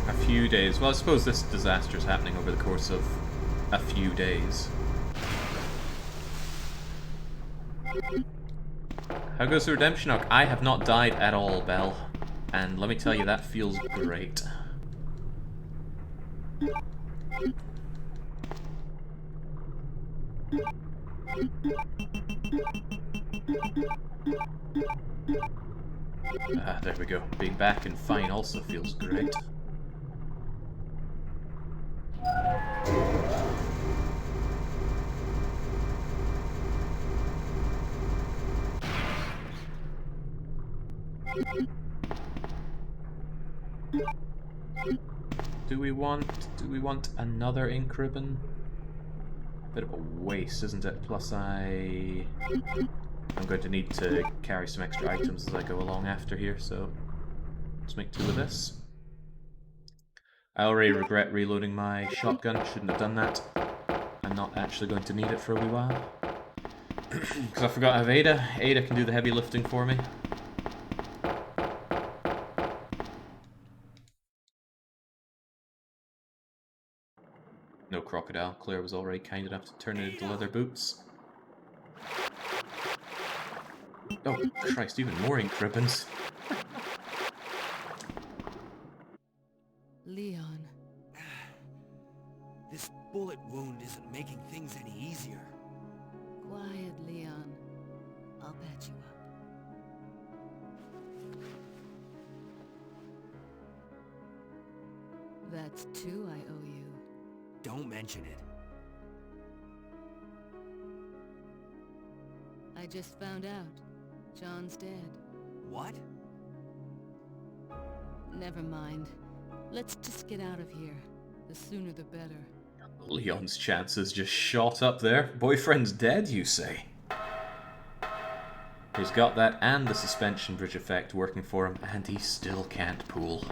A few days. Well, I suppose this disaster is happening over the course of a few days. How goes the redemption arc? I have not died at all, Belle. And let me tell you, that feels great. Ah, there we go. Being back and fine also feels great. Do we want another ink ribbon? Bit of a waste, isn't it? Plus I'm going to need to carry some extra items as I go along after here, so let's make 2 of this. I already regret reloading my shotgun, shouldn't have done that. I'm not actually going to need it for a wee while. Because I forgot I have Ada. Ada can do the heavy lifting for me. No crocodile. Claire was already kind enough to turn it into leather boots. Oh, Christ, even more ink ribbons. Leon. This bullet wound isn't making things any easier. Quiet, Leon. I'll patch you up. That's 2 I owe you. Don't mention it. I just found out. John's dead. What? Never mind. Let's just get out of here. The sooner the better. Leon's chances just shot up there. Boyfriend's dead, you say? He's got that and the suspension bridge effect working for him, and he still can't pool.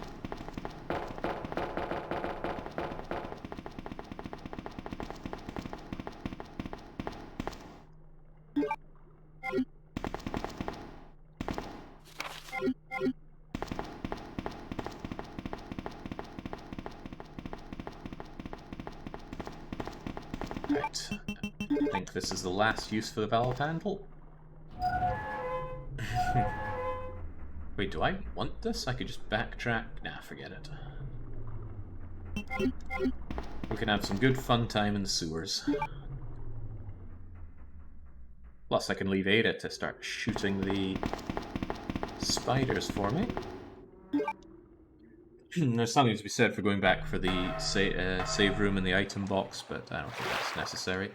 Right. I think this is the last use for the valve handle. Wait, do I want this? I could just backtrack. Nah, forget it. We can have some good fun time in the sewers. Plus, I can leave Ada to start shooting the spiders for me. There's something to be said for going back for the save room and the item box, but I don't think that's necessary.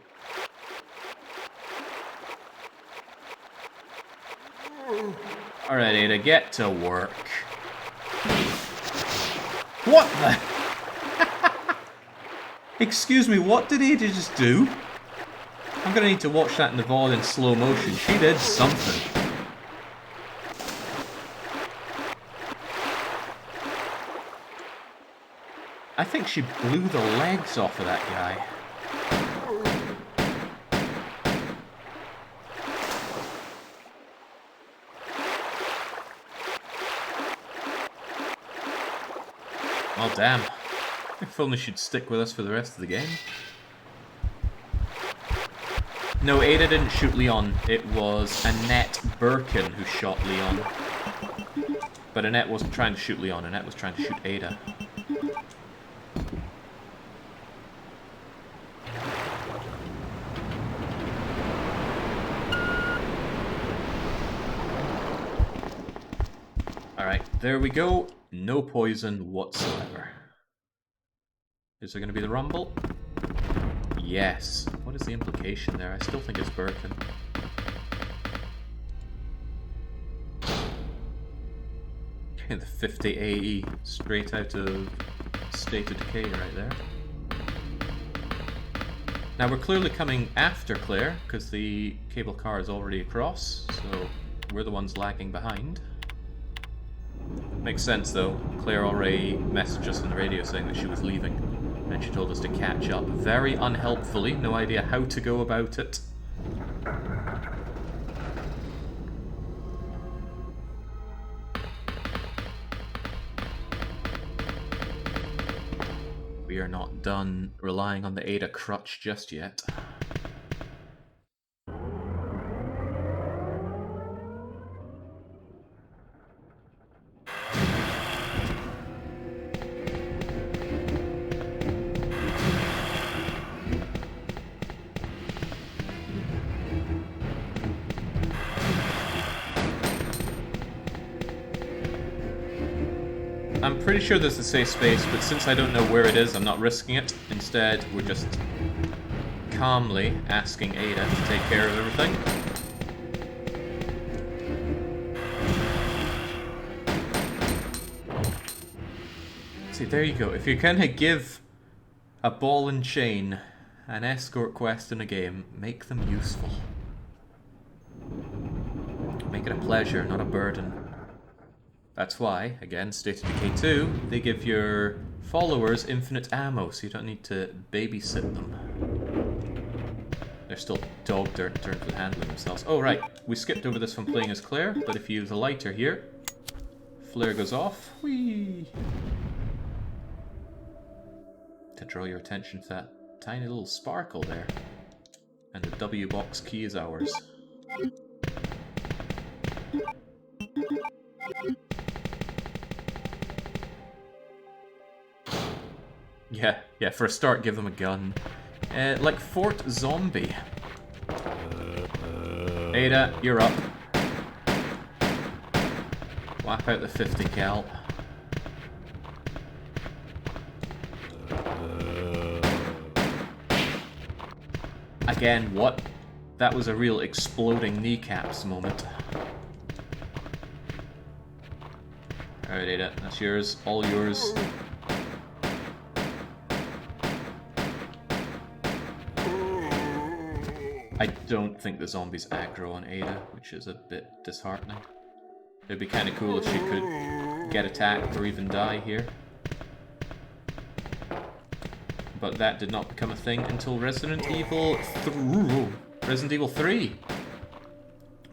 Alright, Ada, get to work. What the? Excuse me, what did Ada just do? I'm gonna need to watch that in the VOD in slow motion. She did something. I think she blew the legs off of that guy. Well, damn. If only she'd stick with us for the rest of the game. No, Ada didn't shoot Leon. It was Annette Birkin who shot Leon. But Annette wasn't trying to shoot Leon. Annette was trying to shoot Ada. Alright, there we go. No poison whatsoever. Is there going to be the rumble? Yes. What is the implication there? I still think it's Birkin. Okay, the 50 AE, straight out of State of Decay right there. Now we're clearly coming after Claire, because the cable car is already across, so we're the ones lagging behind. Makes sense though. Claire already messaged us on the radio saying that she was leaving, and she told us to catch up. Very unhelpfully, no idea how to go about it. We are not done relying on the Ada crutch just yet. I'm pretty sure there's a safe space, but since I don't know where it is, I'm not risking it. Instead, we're just calmly asking Ada to take care of everything. See, there you go. If you're gonna give a ball and chain an escort quest in a game, make them useful. Make it a pleasure, not a burden. That's why, again, State of Decay 2, they give your followers infinite ammo, so you don't need to babysit them. They're still dog dirt in terms of handling themselves. Oh, right, we skipped over this from playing as Claire, but if you use a lighter here, flare goes off. Whee! To draw your attention to that tiny little sparkle there. And the W box key is ours. Yeah, for a start, give them a gun. Like Fort Zombie. Ada, you're up. Whap out the 50 cal. Again, what? That was a real exploding kneecaps moment. Alright, Ada, that's yours. All yours. I don't think the zombies aggro on Ada, which is a bit disheartening. It'd be kind of cool if she could get attacked or even die here. But that did not become a thing until Resident Evil 3.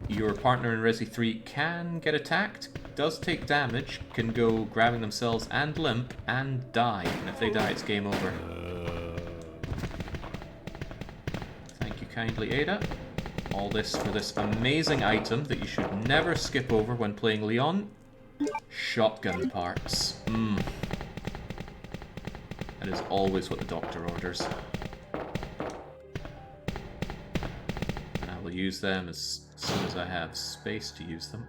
Your partner in Resi 3 can get attacked, does take damage, can go grabbing themselves and limp, and die. And if they die, it's game over. Thank you kindly, Ada. All this for this amazing item that you should never skip over when playing Leon. Shotgun parts. That is always what the doctor orders. And I will use them as soon as I have space to use them.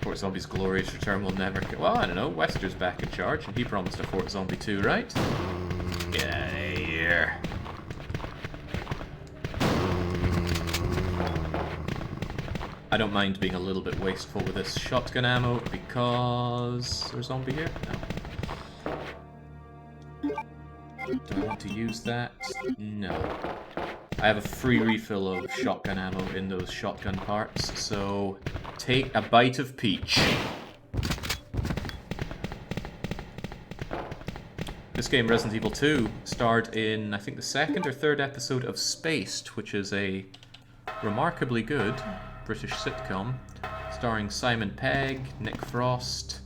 Fort Zombie's glorious return will never... Well, I don't know. Wester's back in charge, and he promised a Fort Zombie 2, right? Get out of here. I don't mind being a little bit wasteful with this shotgun ammo because there's a zombie here? No. Do I want to use that? No. I have a free refill of shotgun ammo in those shotgun parts, so take a bite of peach. This game, Resident Evil 2, starred in, I think, the second or third episode of Spaced, which is a remarkably good British sitcom, starring Simon Pegg, Nick Frost,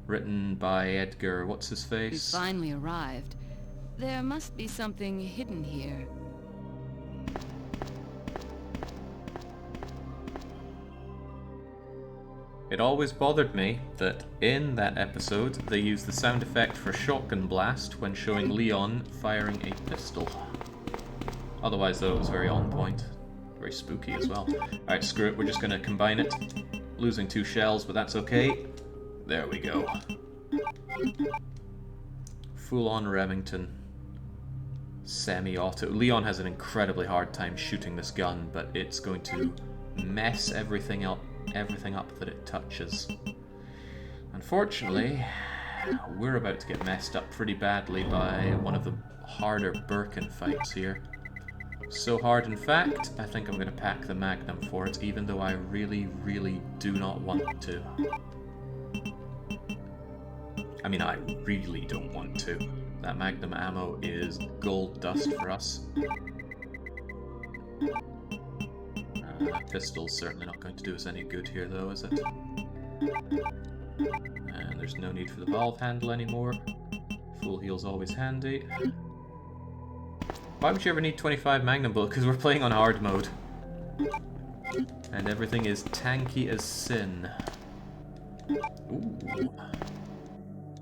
written by Edgar What's-His-Face. He's finally arrived. There must be something hidden here. It always bothered me that in that episode they used the sound effect for shotgun blast when showing Leon firing a pistol. Otherwise though, it was very on point. Very spooky as well. Alright, screw it, we're just gonna combine it. Losing 2 shells, but that's okay. There we go. Full-on Remington. Semi-auto. Leon has an incredibly hard time shooting this gun, but it's going to mess everything up that it touches. Unfortunately, we're about to get messed up pretty badly by one of the harder Birkin fights here. So hard, in fact, I think I'm going to pack the Magnum for it, even though I really, really do not want to. I mean, I really don't want to. That Magnum ammo is gold dust for us. Pistol's certainly not going to do us any good here, though, is it? And there's no need for the valve handle anymore. Full heal's always handy. Why would you ever need 25 Magnum bullets? Because we're playing on hard mode. And everything is tanky as sin. Ooh.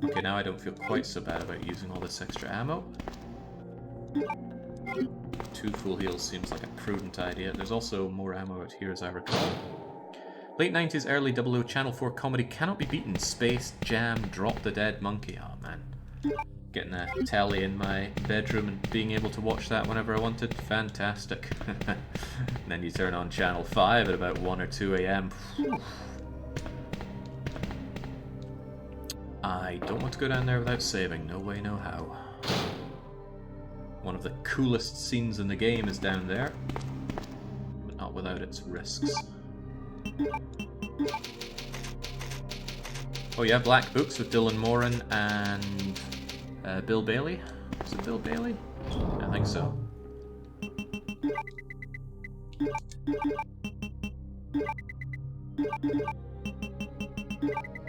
Okay, now I don't feel quite so bad about using all this extra ammo. 2 full heals seems like a prudent idea. There's also more ammo out here as I recall. Late 90s, early 00 Channel 4 comedy cannot be beaten. Space Jam, Drop the Dead Monkey. Oh man. Getting a telly in my bedroom and being able to watch that whenever I wanted. Fantastic. And then you turn on Channel 5 at about 1 or 2 a.m. I don't want to go down there without saving. No way, no how. One of the coolest scenes in the game is down there, but not without its risks. Oh yeah, Black Books with Dylan Moran and Bill Bailey. Is it Bill Bailey? I think so.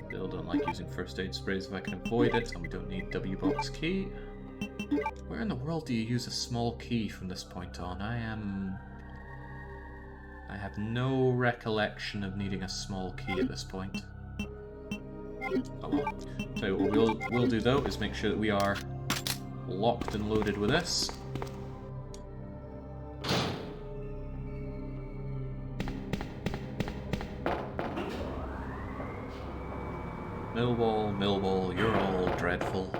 Still don't like using first aid sprays if I can avoid it, and we don't need W-box key. Where in the world do you use a small key from this point on? I have no recollection of needing a small key at this point. Oh well. So what we'll do though is make sure that we are locked and loaded with this. Millwall, you're all dreadful.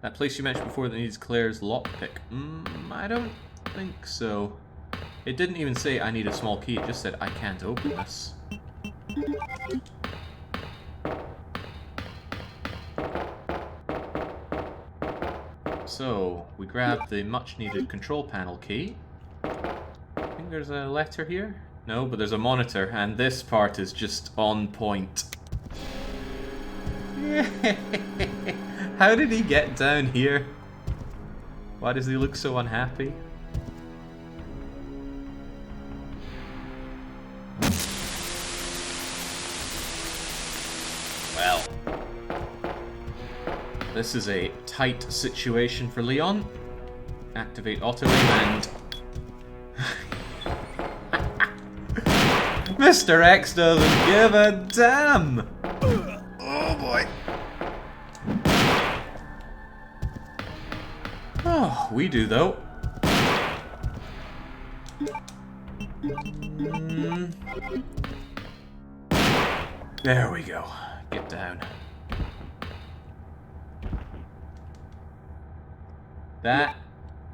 That place you mentioned before that needs Claire's lockpick. I don't think so. It didn't even say I need a small key, it just said I can't open this. So, we grab the much needed control panel key. I think there's a letter here? No, but there's a monitor, and this part is just on point. How did he get down here? Why does he look so unhappy? Well, this is a tight situation for Leon. Activate auto aim and... Mr. X doesn't give a damn! Oh boy. Oh, we do though. There we go. Get down. That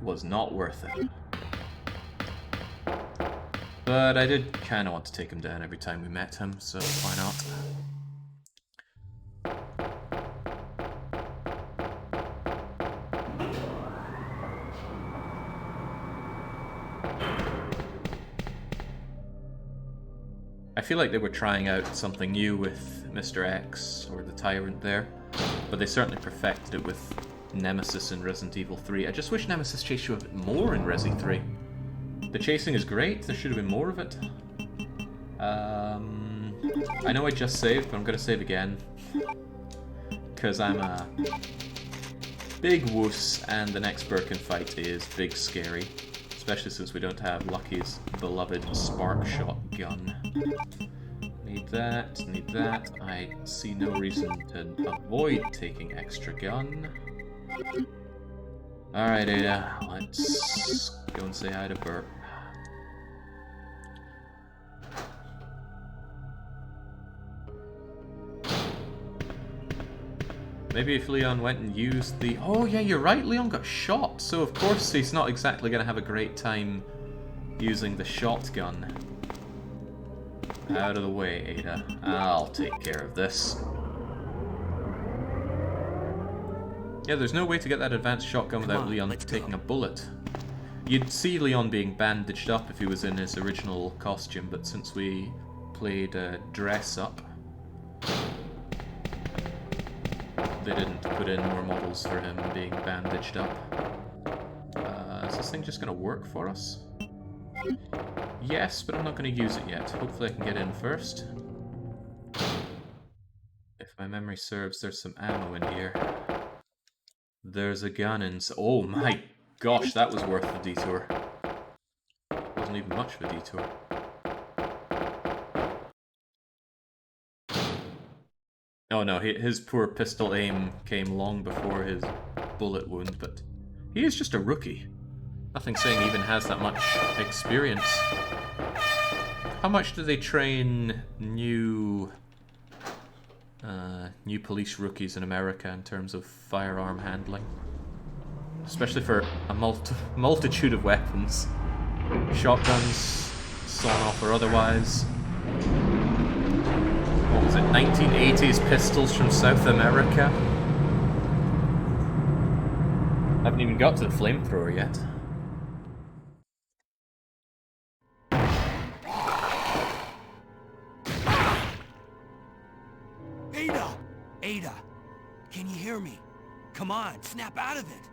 was not worth it. But I did kind of want to take him down every time we met him, so why not? I feel like they were trying out something new with Mr. X, or the Tyrant there, but they certainly perfected it with Nemesis in Resident Evil 3. I just wish Nemesis chased you a bit more in Resi 3. The chasing is great, there should have been more of it. I know I just saved, but I'm going to save again. Because I'm a big wuss, and the next Birkin fight is big scary. Especially since we don't have Lucky's beloved spark shotgun. Need that, need that. I see no reason to avoid taking extra gun. Alright, Ada, let's go and say hi to Bert. Maybe if Leon went and used the... Oh yeah, you're right, Leon got shot, so of course he's not exactly going to have a great time using the shotgun. Out of the way, Ada. I'll take care of this. Yeah, there's no way to get that advanced shotgun without Leon taking a bullet. You'd see Leon being bandaged up if he was in his original costume, but since we played dress up, they didn't put in more models for him being bandaged up. Is this thing just going to work for us? Yes, but I'm not going to use it yet. Hopefully I can get in first. If my memory serves, there's some ammo in here. There's a gun in... Oh my gosh, that was worth the detour. Wasn't even much of a detour. Oh no, his poor pistol aim came long before his bullet wound, but he is just a rookie. Nothing saying he even has that much experience. How much do they train new police rookies in America in terms of firearm handling? Especially for a multitude of weapons. Shotguns, sawn-off or otherwise. What was it, 1980s pistols from South America? Haven't even got to the flamethrower yet. Ada! Can you hear me? Come on, snap out of it!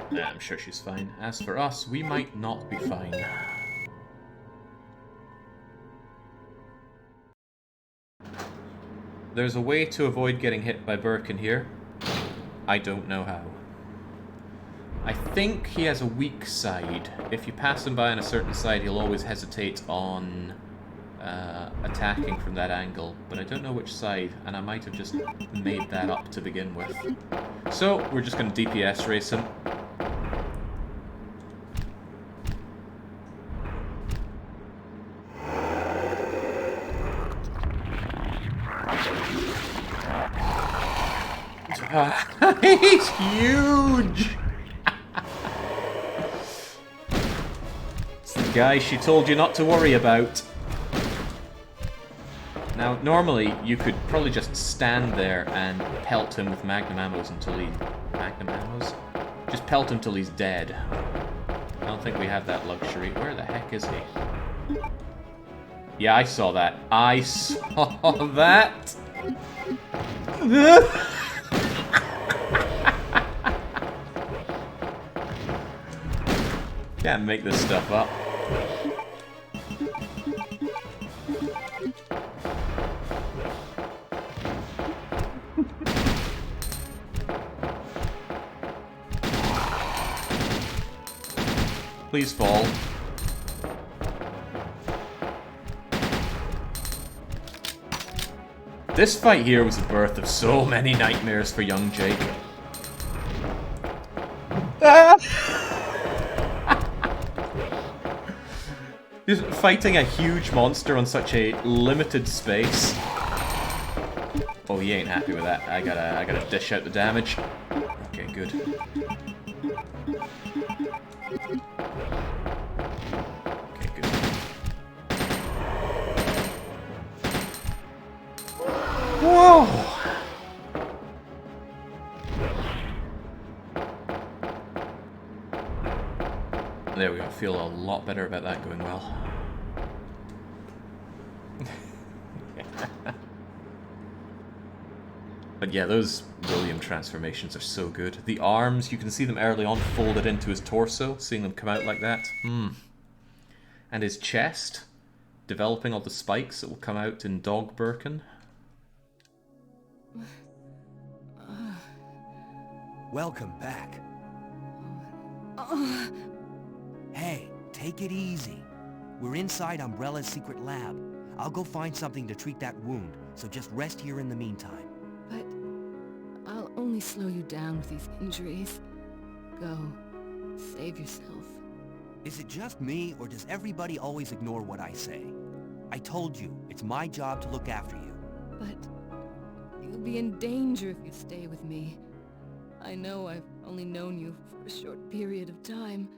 Nah, I'm sure she's fine. As for us, we might not be fine. There's a way to avoid getting hit by Birkin here. I don't know how. I think he has a weak side. If you pass him by on a certain side, he'll always hesitate on attacking from that angle. But I don't know which side, and I might have just made that up to begin with. So, we're just going to DPS race him. He's huge! It's the guy she told you not to worry about. Now, normally, you could probably just stand there and pelt him with magnum ammos until he... Magnum ammos? Just pelt him till he's dead. I don't think we have that luxury. Where the heck is he? Yeah, I saw that. I saw that! Can't make this stuff up. Please fall. This fight here was the birth of so many nightmares for young Jake. Just fighting a huge monster on such a limited space. Oh, he ain't happy with that. I gotta dish out the damage. Okay, good. Okay, good. Whoa! There we go. Feel a lot better about that going well. But yeah, those William transformations are so good. The arms, you can see them early on folded into his torso, seeing them come out like that. And his chest, developing all the spikes that will come out in Dog Birkin. Welcome back. Hey, take it easy. We're inside Umbrella's secret lab. I'll go find something to treat that wound, so just rest here in the meantime. But I'll only slow you down with these injuries. Go. Save yourself. Is it just me, or does everybody always ignore what I say? I told you, it's my job to look after you. But you'll be in danger if you stay with me. I know I've only known you for a short period of time,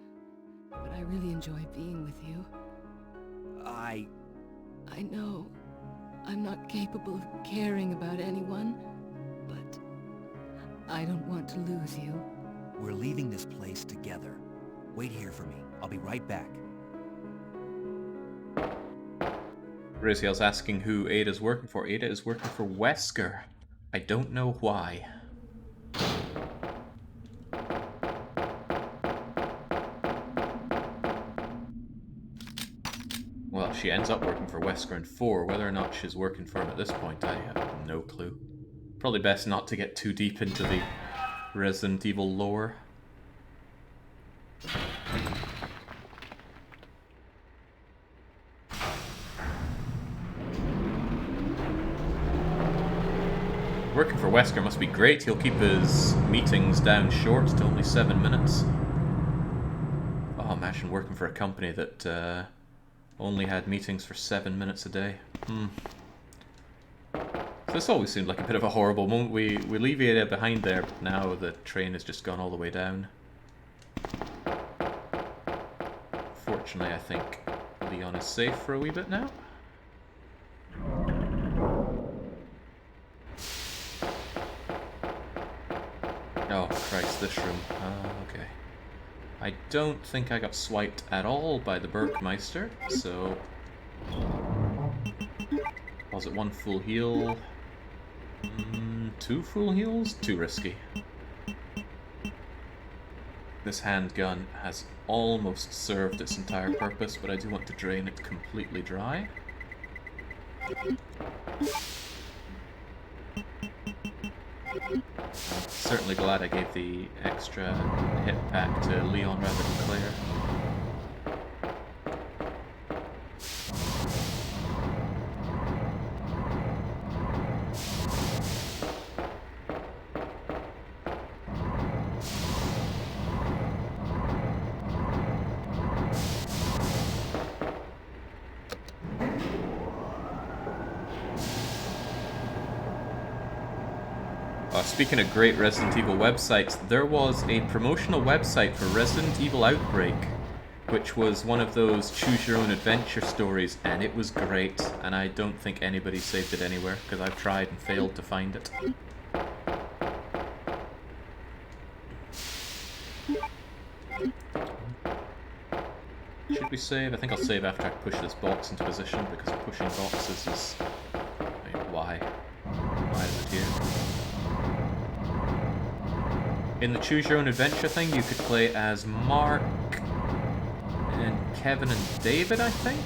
but I really enjoy being with you. I know I'm not capable of caring about anyone, but I don't want to lose you. We're leaving this place together. Wait here for me. I'll be right back. Raziel's asking who Ada's working for. Ada is working for Wesker. I don't know why. Well, she ends up working for Wesker in 4. Whether or not she's working for him at this point, I have no clue. Probably best not to get too deep into the Resident Evil lore. Working for Wesker must be great. He'll keep his meetings down short to only 7 minutes. Oh, imagine working for a company that only had meetings for 7 minutes a day. So this always seemed like a bit of a horrible moment. We leave Ada behind there, but now the train has just gone all the way down. Fortunately, I think Leon is safe for a wee bit now. Oh, Christ, this room. Okay. I don't think I got swiped at all by the Burkmeister, so... Was it 1 full heal? 2 full heals? Too risky. This handgun has almost served its entire purpose, but I do want to drain it completely dry. Certainly glad I gave the extra hit pack to Leon rather than Claire. Speaking of great Resident Evil websites, there was a promotional website for Resident Evil Outbreak, which was one of those choose-your-own-adventure stories, and it was great, and I don't think anybody saved it anywhere, because I've tried and failed to find it. Should we save? I think I'll save after I push this box into position, because pushing boxes is... I mean, why? Why is it here? In the Choose Your Own Adventure thing, you could play as Mark and Kevin and David, I think?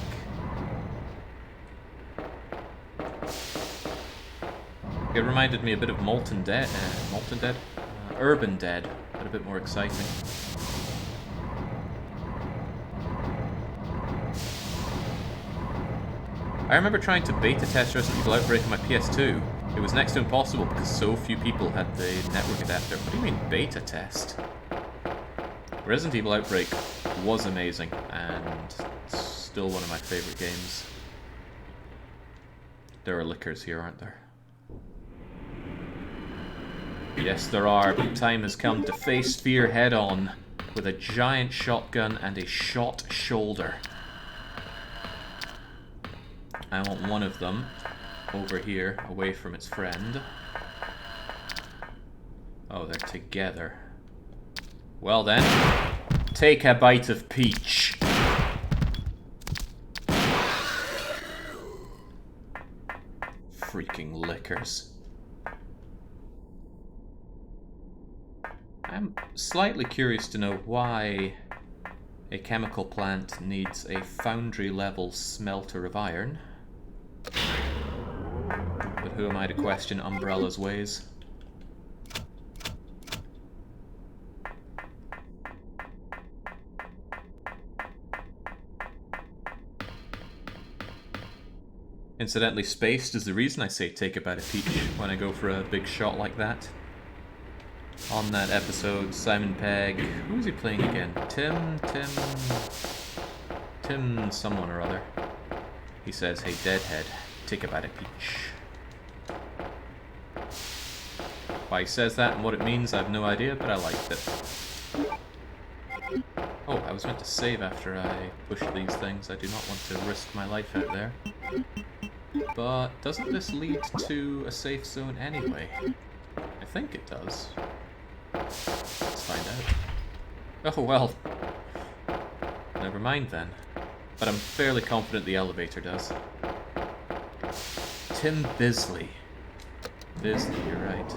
It reminded me a bit of Molten Dead? Urban Dead, but a bit more exciting. I remember trying to beta test Resident Evil Outbreak on my PS2. It was next to impossible because so few people had the network adapter. What do you mean beta test? Resident Evil Outbreak was amazing and still one of my favourite games. There are liquors here, aren't there? Yes, there are, but time has come to face fear head-on with a giant shotgun and a shot shoulder. I want one of them over here, away from its friend. Oh, they're together. Well then, take a bite of peach. Freaking lickers. I'm slightly curious to know why a chemical plant needs a foundry-level smelter of iron. But who am I to question Umbrella's ways? Incidentally, spaced is the reason I say take a bite of peach when I go for a big shot like that. On that episode, Simon Pegg, who was he playing again? Tim someone or other. He says, hey Deadhead, take a bite of peach. Why he says that and what it means, I have no idea, but I liked it. Oh, I was meant to save after I push these things. I do not want to risk my life out there. But doesn't this lead to a safe zone anyway? I think it does. Let's find out. Oh well. Never mind then. But I'm fairly confident the elevator does. Tim Bisley. Bisley, you're right.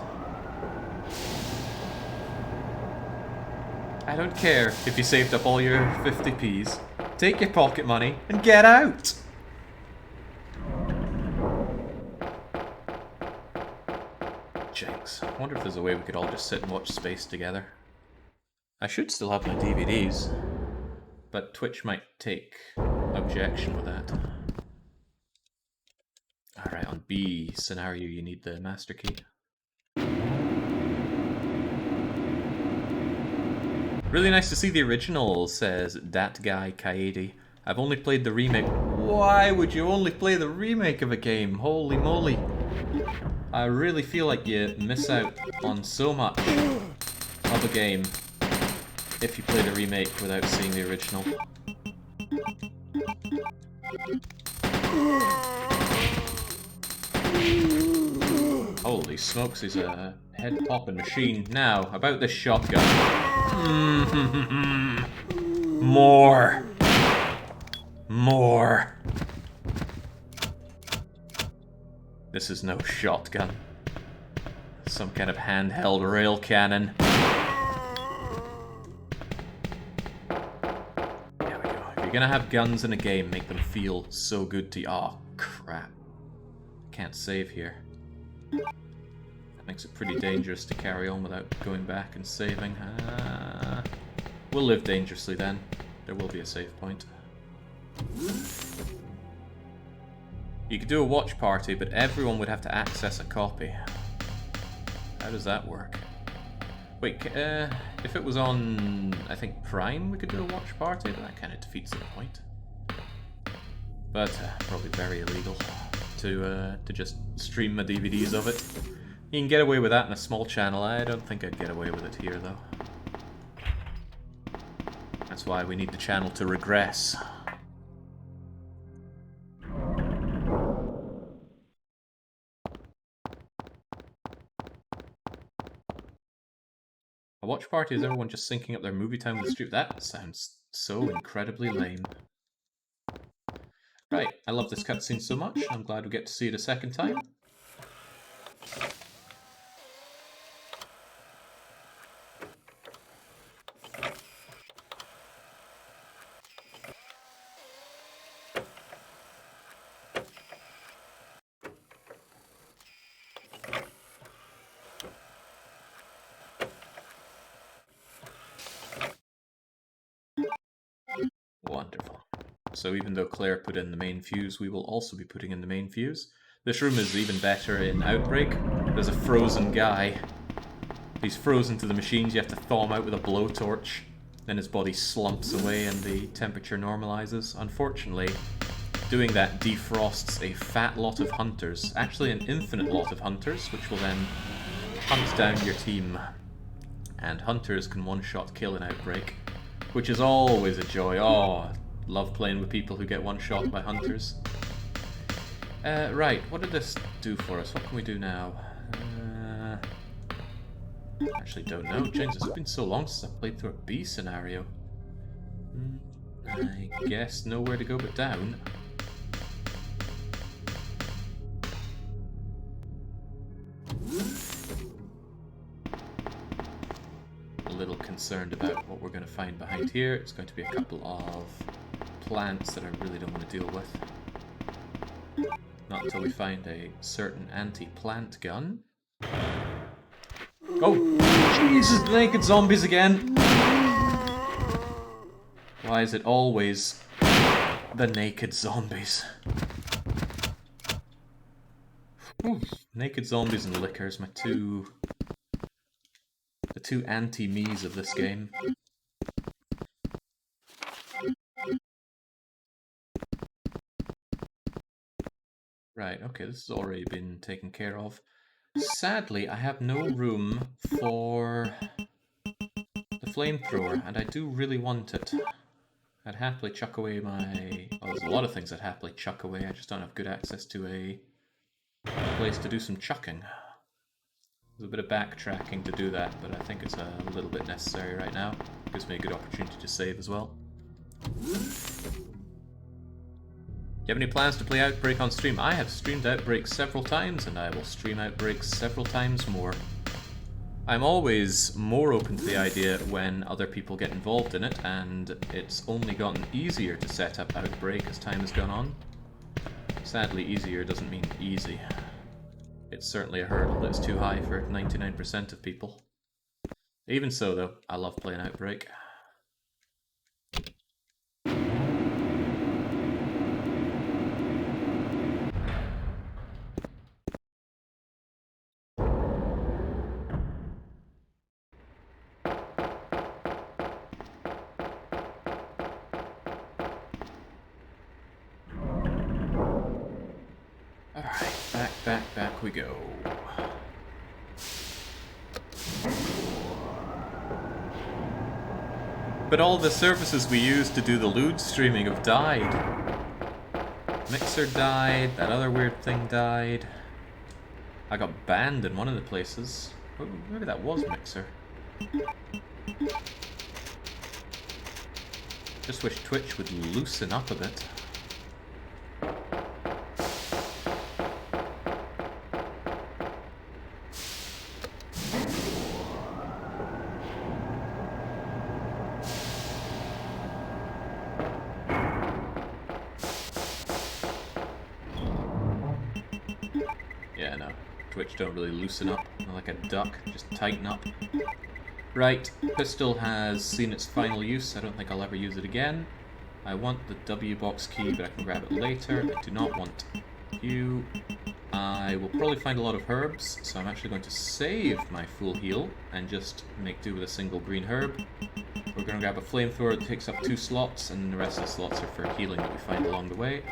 I don't care if you saved up all your 50p's. Take your pocket money and get out! Jinx. I wonder if there's a way we could all just sit and watch Space together. I should still have my DVDs, but Twitch might take objection with that. Alright, on B scenario you need the master key. Really nice to see the original, says that guy Kaede. I've only played the remake. Why would you only play the remake of a game? Holy moly. I really feel like you miss out on so much of a game if you play the remake without seeing the original. Holy smokes, he's a head-popping machine. Now, about this shotgun. More! More! This is no shotgun. Some kind of handheld rail cannon. There we go. If you're gonna have guns in a game, make them feel so good to you. Oh, crap. Can't save here. That makes it pretty dangerous to carry on without going back and saving. We'll live dangerously then. There will be a save point. You could do a watch party, but everyone would have to access a copy. How does that work? Wait, if it was on, I think, Prime, we could do a watch party, but that kind of defeats the point. But probably very illegal to just stream my DVDs of it. You can get away with that in a small channel. I don't think I'd get away with it here, though. That's why we need the channel to regress. A watch party is everyone just syncing up their movie time with the stream. That sounds so incredibly lame. Right, I love this cutscene so much. I'm glad we get to see it a second time. Wonderful. So even though Claire put in the main fuse, we will also be putting in the main fuse. This room is even better in Outbreak. There's a frozen guy. He's frozen to the machines, you have to thaw him out with a blowtorch. Then his body slumps away and the temperature normalizes. Unfortunately, doing that defrosts a fat lot of hunters. Actually an infinite lot of hunters, which will then hunt down your team. And hunters can one-shot kill an Outbreak, which is always a joy. Oh, love playing with people who get one-shot by hunters. Right, what did this do for us? What can we do now? Actually don't know. Jesus, it's been so long since I played through a B scenario. I guess nowhere to go but down. A little concerned about what we're going to find behind here. It's going to be a couple of plants that I really don't want to deal with. Not until we find a certain anti-plant gun. Oh, Jesus, the naked zombies again! Why is it always the naked zombies? Naked zombies and lickers, the two anti-me's of this game. Right, okay, this has already been taken care of. Sadly, I have no room for the flamethrower, and I do really want it. I'd happily chuck away my... Well, there's a lot of things I'd happily chuck away, I just don't have good access to a place to do some chucking. There's a bit of backtracking to do that, but I think it's a little bit necessary right now. Gives me a good opportunity to save as well. Do you have any plans to play Outbreak on stream? I have streamed Outbreak several times, and I will stream Outbreak several times more. I'm always more open to the idea when other people get involved in it, and it's only gotten easier to set up Outbreak as time has gone on. Sadly, easier doesn't mean easy. It's certainly a hurdle that's too high for 99% of people. Even so, though, I love playing Outbreak. Back we go. But all the services we used to do the lewd streaming have died. Mixer died, that other weird thing died. I got banned in one of the places. Maybe that was Mixer. Just wish Twitch would loosen up a bit. Don't really loosen up like a duck, just tighten up. Right, pistol has seen its final use. I don't think I'll ever use it again. I want the W box key, but I can grab it later. I do not want you. I will probably find a lot of herbs, so I'm actually going to save my full heal and just make do with a single green herb. We're going to grab a flamethrower that takes up 2 slots, and the rest of the slots are for healing that we find along the way.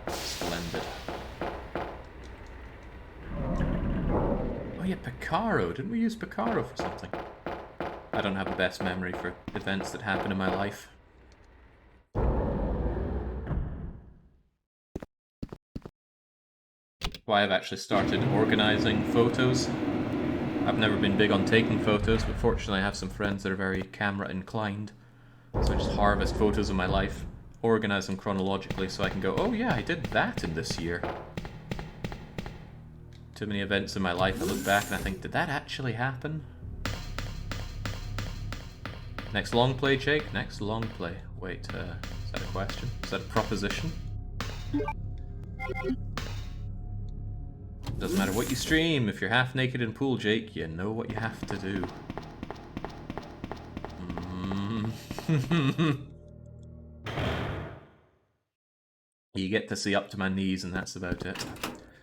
Splendid. Yeah, Picaro. Didn't we use Picaro for something? I don't have the best memory for events that happen in my life. Well, I've actually started organizing photos. I've never been big on taking photos, but fortunately I have some friends that are very camera inclined. So I just harvest photos of my life, organize them chronologically so I can go, oh yeah, I did that in this year. Too many events in my life I look back and I think, did that actually happen? Next long play, Jake? Next long play. Wait, is that a question? Is that a proposition? Doesn't matter what you stream, if you're half naked in pool, Jake, you know what you have to do. You get to see up to my knees and that's about it.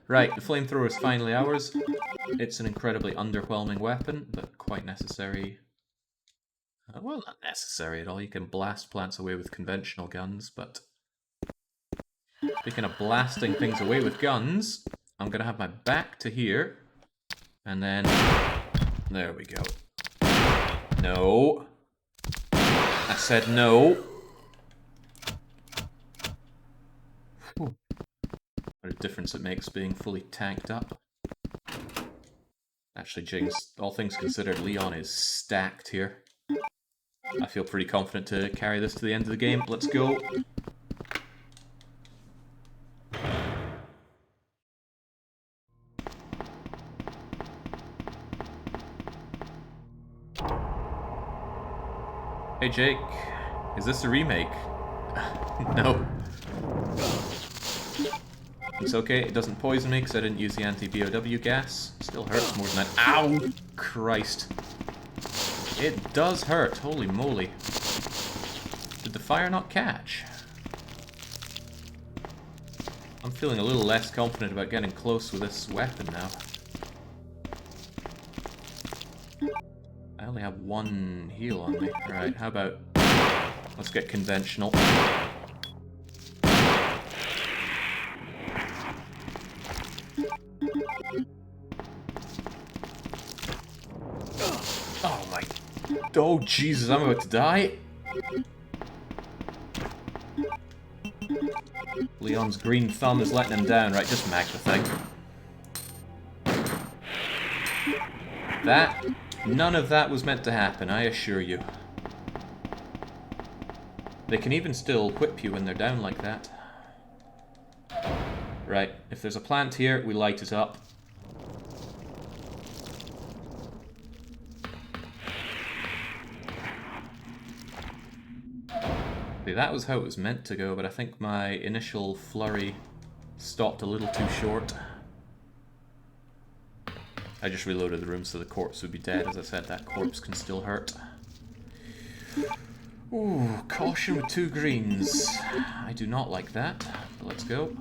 Right, the flamethrower is finally ours. It's an incredibly underwhelming weapon, but quite necessary. Well, not necessary at all. You can blast plants away with conventional guns, but... Speaking of blasting things away with guns, I'm going to have my back to here, And then... There we go. No. I said no. Whew. What a difference it makes being fully tanked up. Actually, Jinx, all things considered, Leon is stacked here. I feel pretty confident to carry this to the end of the game. Let's go. Hey Jake, is this a remake? No. It's okay, it doesn't poison me because I didn't use the anti-BOW gas. Still hurts more than that. Ow! Christ. It does hurt, holy moly. Did the fire not catch? I'm feeling a little less confident about getting close with this weapon now. I only have one heal on me. Alright, how about... Let's get conventional. Oh my... Oh Jesus, I'm about to die! Leon's green thumb is letting him down. Right, just mag the thing. That... None of that was meant to happen, I assure you. They can even still whip you when they're down like that. Right, if there's a plant here, we light it up. See, that was how it was meant to go, but I think my initial flurry stopped a little too short. I just reloaded the room so the corpse would be dead. As I said, that corpse can still hurt. Ooh, caution with 2 greens. I do not like that, but let's go.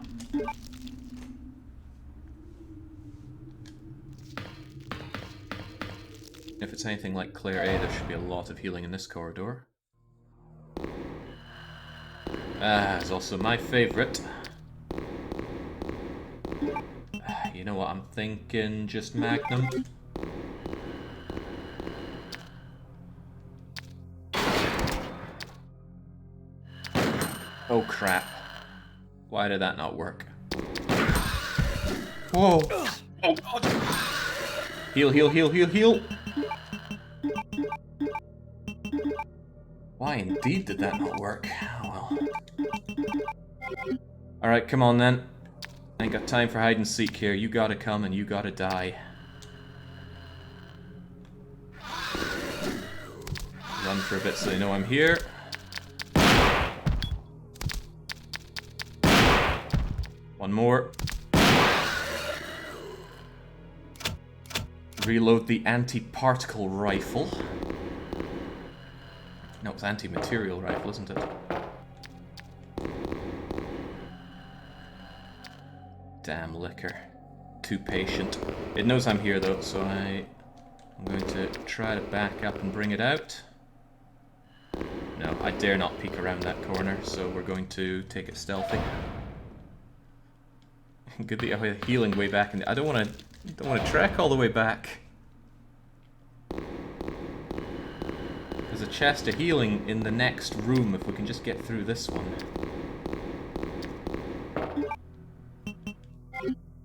If it's anything like Claire A, there should be a lot of healing in this corridor. Ah, it's also my favourite. You know what I'm thinking? Just Magnum. Oh crap. Why did that not work? Whoa! Oh god! Heal, heal, heal, heal, heal! Why indeed did that not work? Oh well. Alright, come on then. I ain't got time for hide and seek here. You gotta come and you gotta die. Run for a bit so they know I'm here. One more. Reload the anti-particle rifle. No, it's anti-material rifle, isn't it? Damn liquor. Too patient. It knows I'm here though, so I'm going to try to back up and bring it out. No, I dare not peek around that corner, so we're going to take it stealthy. Good that you have a healing way back, and I don't want to trek all the way back. There's a chest of healing in the next room if we can just get through this one.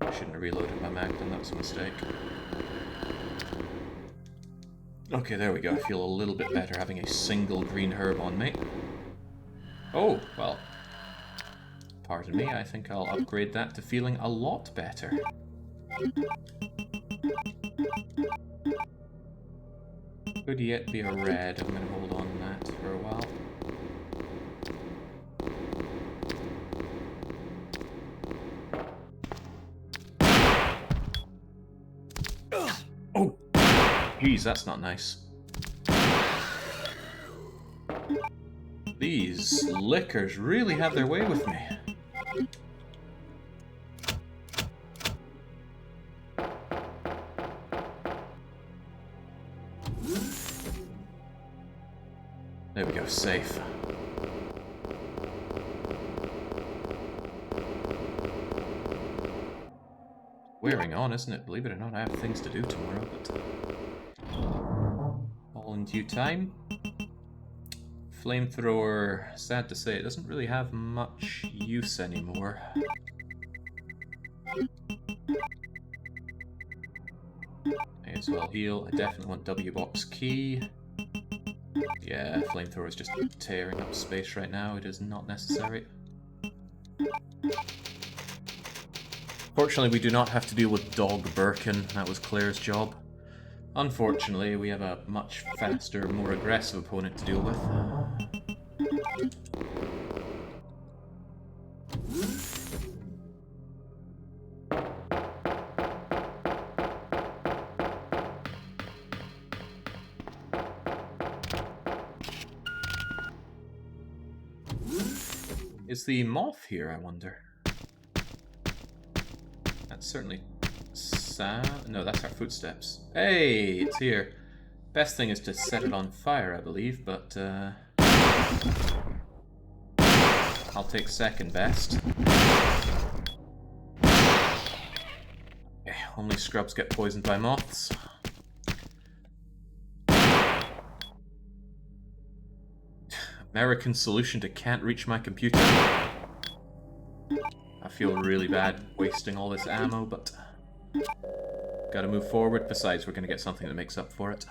I shouldn't have reloaded my Magnum, that was a mistake. Okay, there we go. I feel a little bit better having a single green herb on me. Oh, well. Pardon me, I think I'll upgrade that to feeling a lot better. Could yet be a red. I'm going to hold on to that for a while. Oh! Jeez, that's not nice. These lickers really have their way with me. There we go, safe. wearing on, isn't it? Believe it or not, I have things to do tomorrow, but all in due time. Flamethrower, sad to say, it doesn't really have much use anymore. May as well heal. I definitely want W-Box Key. Yeah, Flamethrower is just tearing up space right now. It is not necessary. Fortunately, we do not have to deal with Dog Birkin. That was Claire's job. Unfortunately, we have a much faster, more aggressive opponent to deal with. Is the moth here, I wonder? That's certainly no, that's our footsteps. Hey, it's here. Best thing is to set it on fire, I believe, but I'll take second best. Okay, only scrubs get poisoned by moths. American solution to can't reach my computer. I feel really bad wasting all this ammo, but gotta move forward. Besides, we're gonna get something that makes up for it.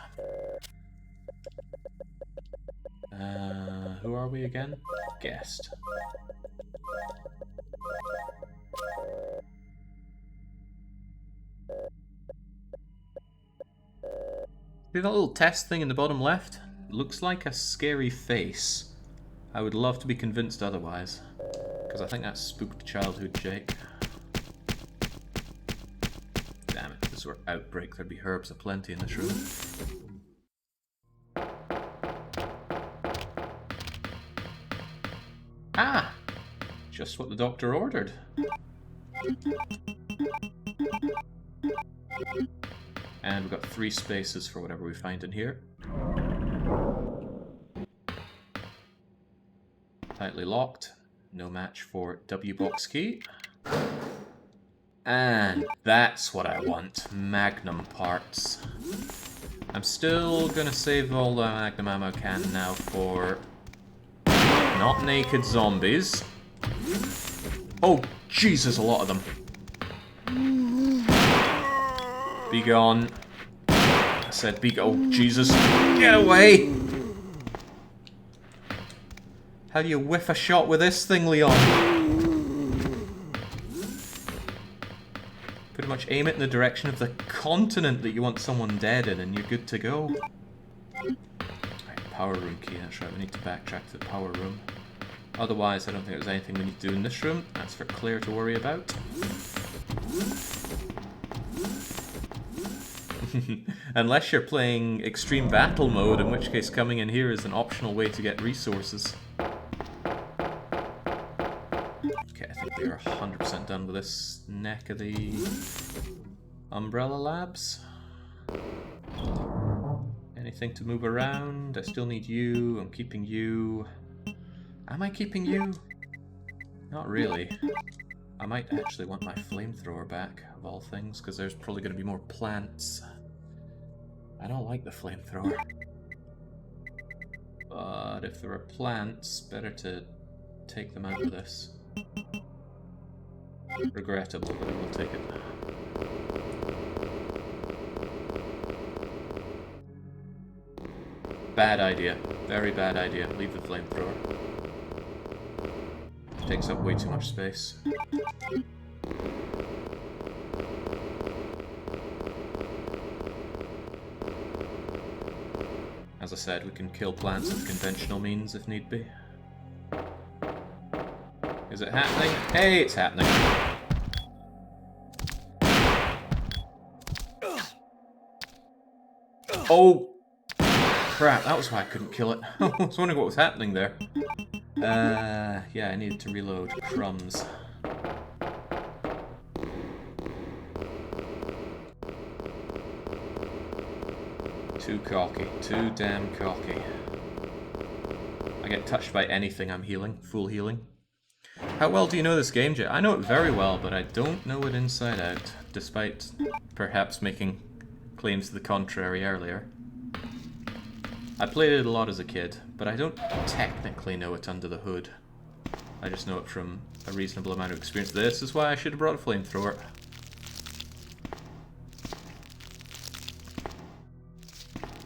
Who are we again? Guest. See that little test thing in the bottom left? It looks like a scary face. I would love to be convinced otherwise, because I think that's spooked childhood Jake. Damn it, if this were Outbreak, there'd be herbs aplenty in this room. Ah! Just what the doctor ordered. And we've got 3 spaces for whatever we find in here. Tightly locked. No match for W-Box Key. And that's what I want. Magnum parts. I'm still gonna save all the Magnum ammo I can now for not naked zombies. Oh, Jesus, a lot of them. Be gone. I said be go. Oh, Jesus. Get away! How do you whiff a shot with this thing, Leon? Pretty much aim it in the direction of the continent that you want someone dead in, and you're good to go. Right, power room key, that's right, we need to backtrack to the power room. Otherwise, I don't think there's anything we need to do in this room. That's for Claire to worry about. Unless you're playing extreme battle mode, in which case coming in here is an optional way to get resources. Okay, I think we are 100% done with this neck of the Umbrella Labs. Anything to move around? I still need you. I'm keeping you. Am I keeping you? Not really. I might actually want my flamethrower back, of all things, because there's probably going to be more plants. I don't like the flamethrower. But if there are plants, better to take them out of this. Regrettable, but I will take it. Bad idea. Very bad idea. Leave the flamethrower. Takes up way too much space. As I said, we can kill plants with conventional means if need be. Is it happening? Hey, it's happening. Oh! Crap, that was why I couldn't kill it. I was wondering what was happening there. Yeah, I needed to reload. Crumbs. Too cocky. Too damn cocky. I get touched by anything, I'm healing. Full healing. How well do you know this game, Jay? I know it very well, but I don't know it inside out, despite perhaps making claims to the contrary earlier. I played it a lot as a kid, but I don't technically know it under the hood. I just know it from a reasonable amount of experience. This is why I should have brought a flamethrower.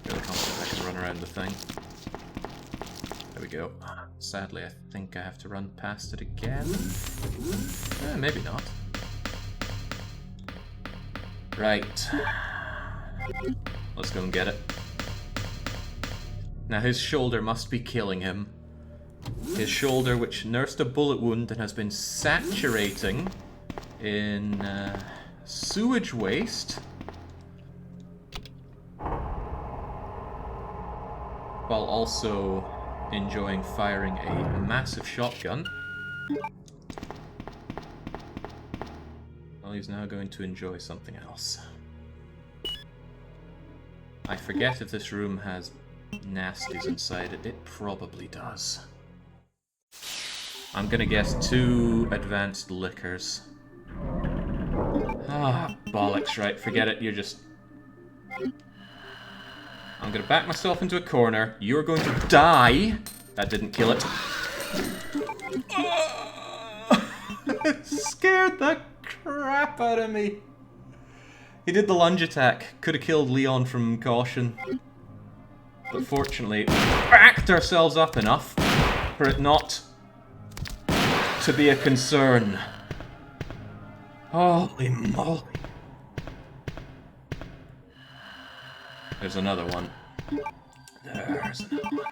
Really confident I can run around the thing. There we go. Sadly, I think I have to run past it again. Maybe not. Right. Let's go and get it. Now his shoulder must be killing him. His shoulder, which nursed a bullet wound and has been saturating in sewage waste, while also enjoying firing a massive shotgun. Well, he's now going to enjoy something else. I forget if this room has nasties inside it. It probably does. I'm gonna guess 2 advanced liquors. Ah, bollocks, right, forget it, you're just... I'm gonna back myself into a corner. You're going to die. That didn't kill it. It scared the crap out of me. He did the lunge attack. Could have killed Leon from caution. But fortunately, backed ourselves up enough for it not to be a concern. Holy moly. There's another one. There's another one.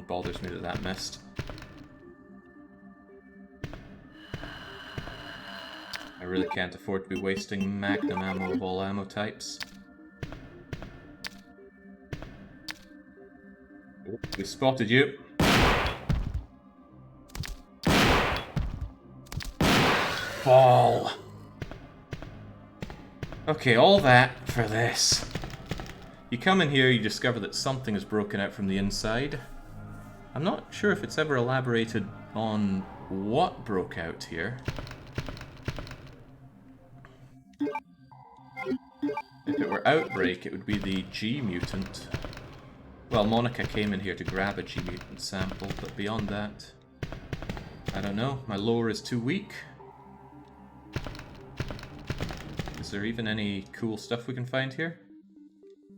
Bothers me that that missed. I really can't afford to be wasting magnum ammo of all ammo types. Oh, we spotted you. Fall. Okay, all that for this. You come in here, you discover that something is broken out from the inside. I'm not sure if it's ever elaborated on what broke out here. If it were Outbreak, it would be the G mutant. Well, Monica came in here to grab a G mutant sample, but beyond that, I don't know. My lore is too weak. Is there even any cool stuff we can find here?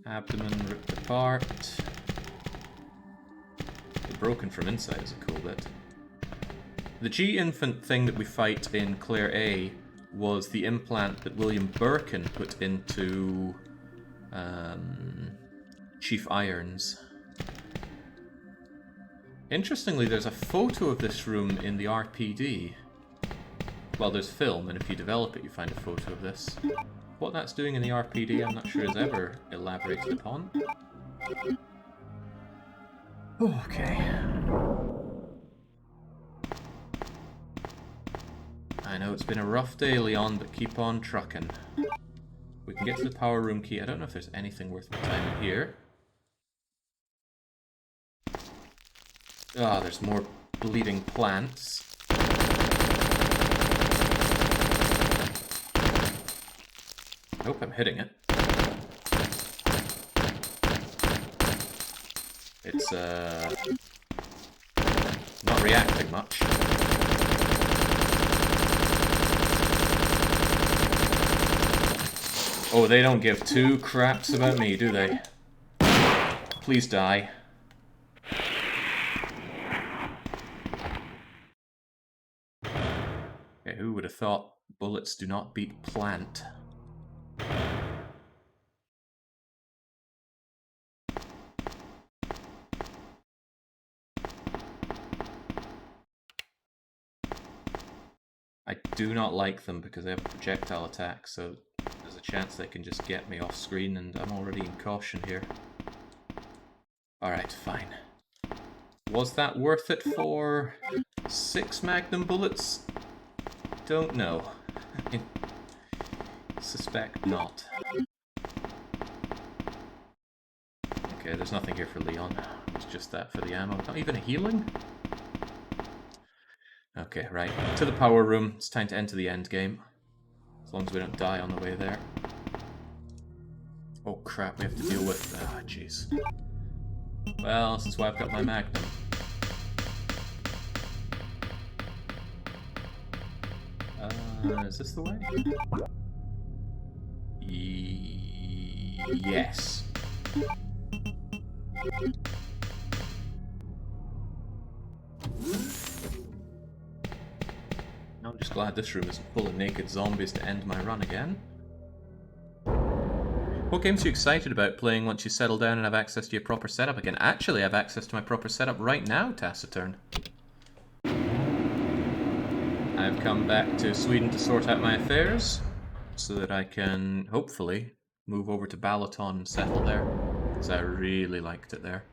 Abdomen ripped apart. The broken from inside is a cool bit. The G-infant thing that we fight in Claire A was the implant that William Birkin put into Chief Irons. Interestingly, there's a photo of this room in the RPD. Well, there's film, and if you develop it, you find a photo of this. What that's doing in the RPD, I'm not sure is ever elaborated upon. Okay. I know it's been a rough day, Leon, but keep on trucking. We can get to the power room key. I don't know if there's anything worth my time in here. Ah, there's more bleeding plants. Nope, I'm hitting it. It's, not reacting much. Oh, they don't give 2 craps about me, do they? Please die. Okay, who would have thought bullets do not beat plant? I do not like them because they have a projectile attack, so there's a chance they can just get me off screen, and I'm already in caution here. Alright, fine. Was that worth it for 6 magnum bullets? Don't know. I suspect not. Okay, there's nothing here for Leon. It's just that for the ammo. Not even a healing? Okay, right. To the power room. It's time to enter the end game. As long as we don't die on the way there. Oh crap, we have to deal with... Ah, jeez. Well, this is why I've got my magnum. Is this the way? Yes. I'm just glad this room isn't full of naked zombies to end my run again. What games are you excited about playing once you settle down and have access to your proper setup again? Actually, I have access to my proper setup right now, Taciturn. I've come back to Sweden to sort out my affairs, so that I can, hopefully, move over to Balaton and settle there, because I really liked it there.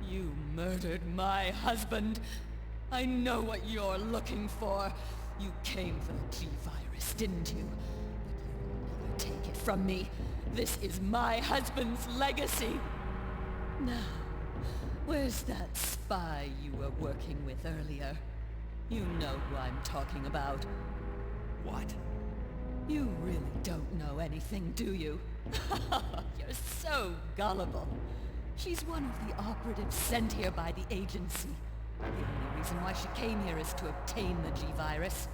You murdered my husband. I know what you're looking for. You came for the G-Virus, didn't you? But you'll never take it from me. This is my husband's legacy. Now, where's that spy you were working with earlier? You know who I'm talking about. What? You really don't know anything, do you? You're so gullible. She's one of the operatives sent here by the agency. The only reason why she came here is to obtain the G-Virus.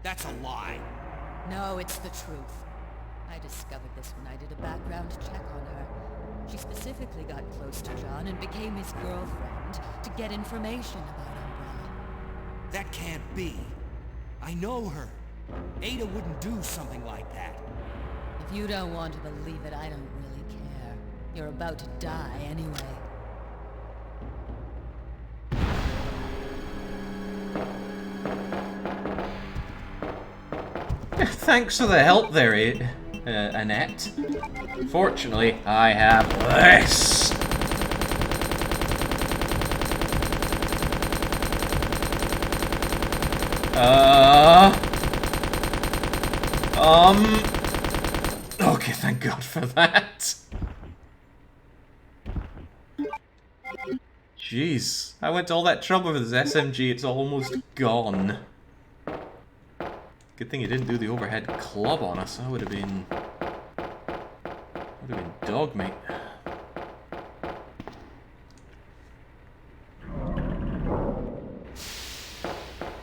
That's a lie. No, it's the truth. I discovered this when I did a background check on her. She specifically got close to John and became his girlfriend to get information about Umbrella. That can't be. I know her. Ada wouldn't do something like that. If you don't want to believe it, I don't really care. You're about to die anyway. Thanks for the help there, Annette. Fortunately, I have this. Okay, thank God for that. Jeez, I went to all that trouble with this SMG, it's almost gone. Good thing you didn't do the overhead club on us. I would have been dog meat.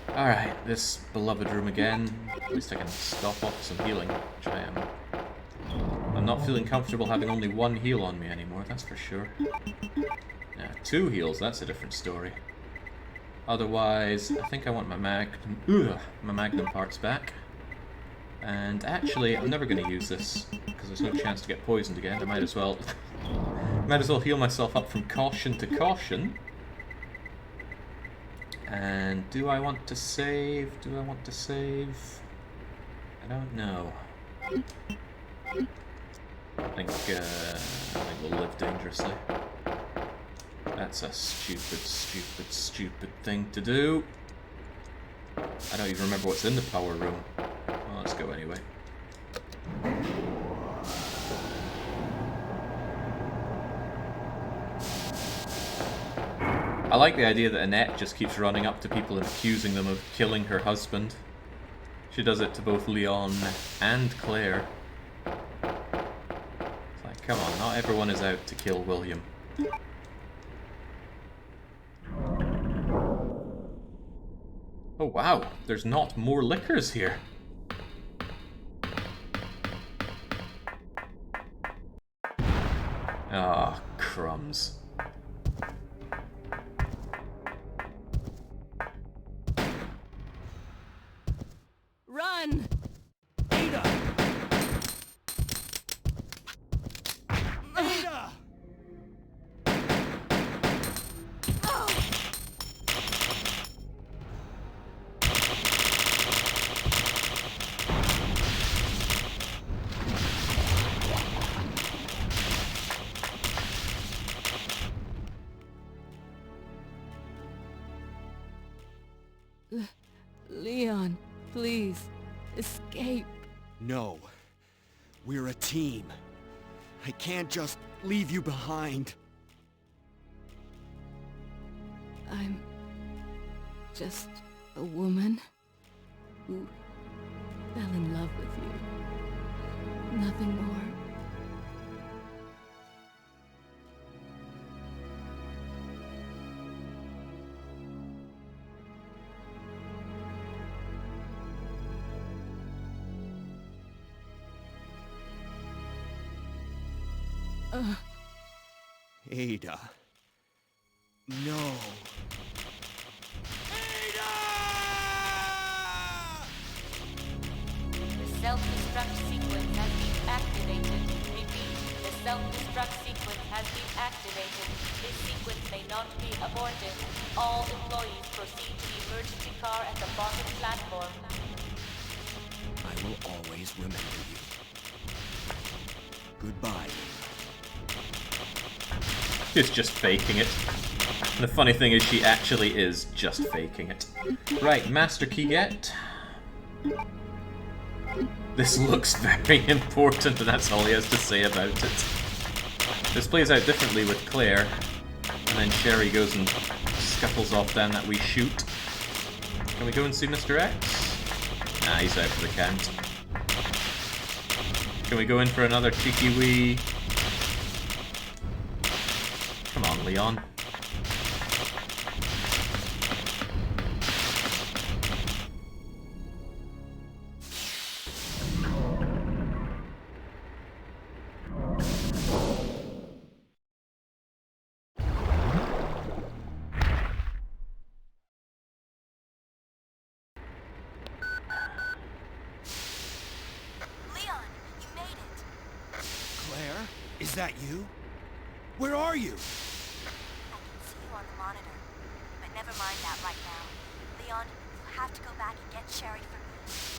Alright, this beloved room again. At least I can stop off some healing, which I am. I'm not feeling comfortable having only one heal on me anymore, that's for sure. Yeah, 2 heals, that's a different story. Otherwise, I think I want my magnum parts back. And actually, I'm never going to use this, because there's no chance to get poisoned again. I might as well heal myself up from caution to caution. And do I want to save? Do I want to save? I don't know. I think we'll live dangerously. That's a stupid, stupid, stupid thing to do. I don't even remember what's in the power room. Well, let's go anyway. I like the idea that Annette just keeps running up to people and accusing them of killing her husband. She does it to both Leon and Claire. It's like, come on, not everyone is out to kill William. Oh wow, there's not more liquors here. Ah, crumbs. Run! Ada! Ada! Leon, please, escape. No. We're a team. I can't just leave you behind. I'm just a woman who fell in love with you. Nothing more. Ada. No. The self-destruct sequence has been activated. Repeat, the self-destruct sequence has been activated. This sequence may not be aborted. All employees proceed to the emergency car at the bottom platform. I will always remember you. Goodbye. She's just faking it. And the funny thing is she actually is just faking it. Right, Master Key get. This looks very important, and that's all he has to say about it. This plays out differently with Claire, and then Sherry goes and scuttles off down that wee chute. Can we go and see Mr. X? Nah, he's out for the count. Can we go in for another cheeky wee... Come on, Leon. Claire? Is that you? Where are you? I can see you on the monitor. But never mind that right now. Leon, you have to go back and get Sherry for me.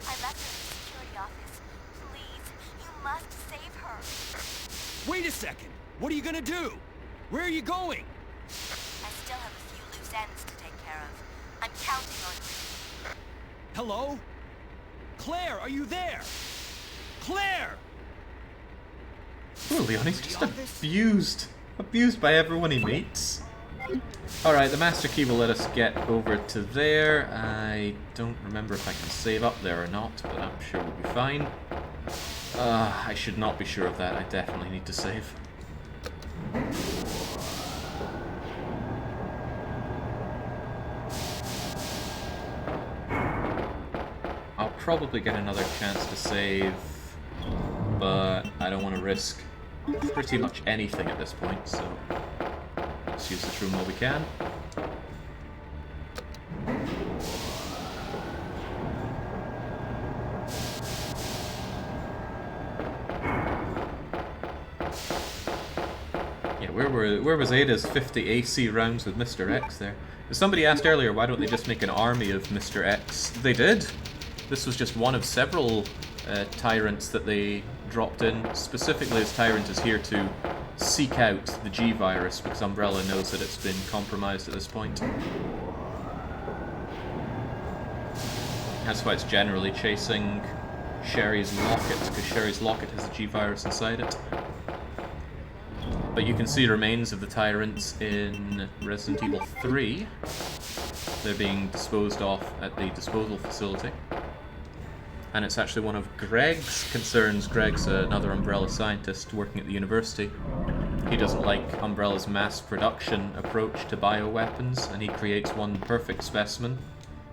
I left her in the security office. Please, you must save her. Wait a second! What are you gonna do? Where are you going? I still have a few loose ends to take care of. I'm counting on you. Hello? Claire, are you there? Claire! Oh, Leon, he's just abused. Abused by everyone he meets. Alright, the Master Key will let us get over to there. I don't remember if I can save up there or not, but I'm sure we'll be fine. I should not be sure of that. I definitely need to save. I'll probably get another chance to save, but I don't want to risk pretty much anything at this point, so let's use this room while we can. Yeah, where was Ada's 50 AC rounds with Mr. X there? Somebody asked earlier, why don't they just make an army of Mr. X? They did! This was just one of several tyrants that they dropped in. Specifically, as Tyrant is here to seek out the G-Virus, because Umbrella knows that it's been compromised at this point. That's why it's generally chasing Sherry's locket, because Sherry's locket has the G-Virus inside it. But you can see remains of the Tyrants in Resident Evil 3. They're being disposed of at the disposal facility. And it's actually one of Greg's concerns. Greg's another Umbrella scientist working at the university. He doesn't like Umbrella's mass production approach to bioweapons, and he creates one perfect specimen,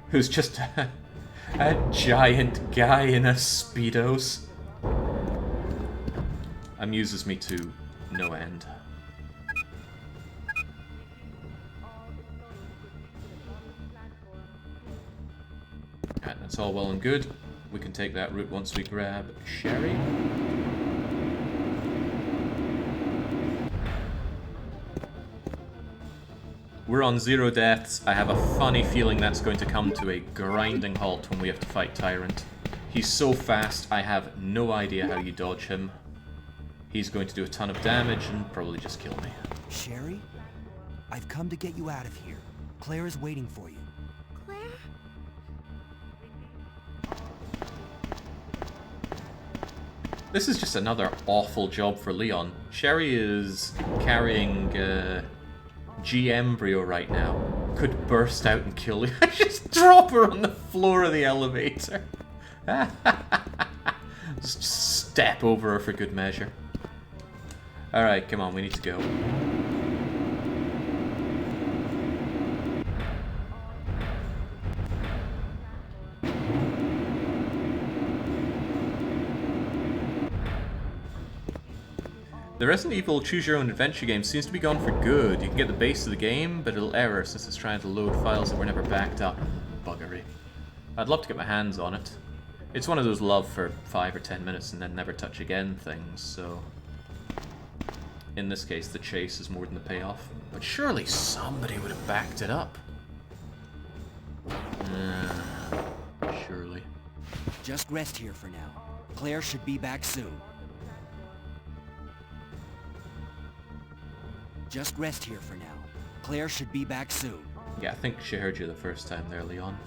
who's just a giant guy in a Speedos. Amuses me to no end. Alright, that's all well and good. We can take that route once we grab Sherry. We're on 0 deaths. I have a funny feeling that's going to come to a grinding halt when we have to fight Tyrant. He's so fast, I have no idea how you dodge him. He's going to do a ton of damage and probably just kill me. Sherry? I've come to get you out of here. Claire is waiting for you. Claire? This is just another awful job for Leon. Sherry is carrying G-Embryo right now. Could burst out and kill you. Just drop her on the floor of the elevator. Just step over her for good measure. Alright, come on, we need to go. The Resident Evil Choose Your Own Adventure game seems to be gone for good. You can get the base of the game, but it'll error since it's trying to load files that were never backed up. Buggery. I'd love to get my hands on it. It's one of those love for 5 or 10 minutes and then never touch again things, so... in this case, the chase is more than the payoff. But surely somebody would have backed it up. Surely. Just rest here for now. Claire should be back soon. Just rest here for now. Claire should be back soon. Yeah, I think she heard you the first time there, Leon.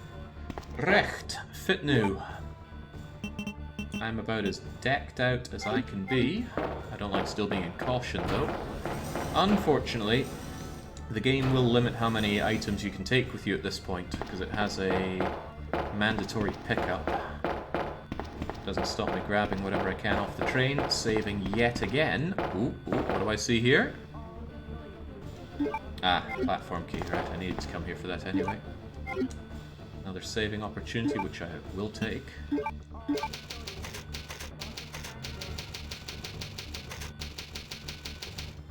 Recht. Fit new. I'm about as decked out as I can be. I don't like still being in caution, though. Unfortunately, the game will limit how many items you can take with you at this point, because it has a mandatory pickup. Doesn't stop me grabbing whatever I can off the train, saving yet again. Ooh, what do I see here? Ah, platform key, right, I needed to come here for that anyway. Another saving opportunity, which I will take.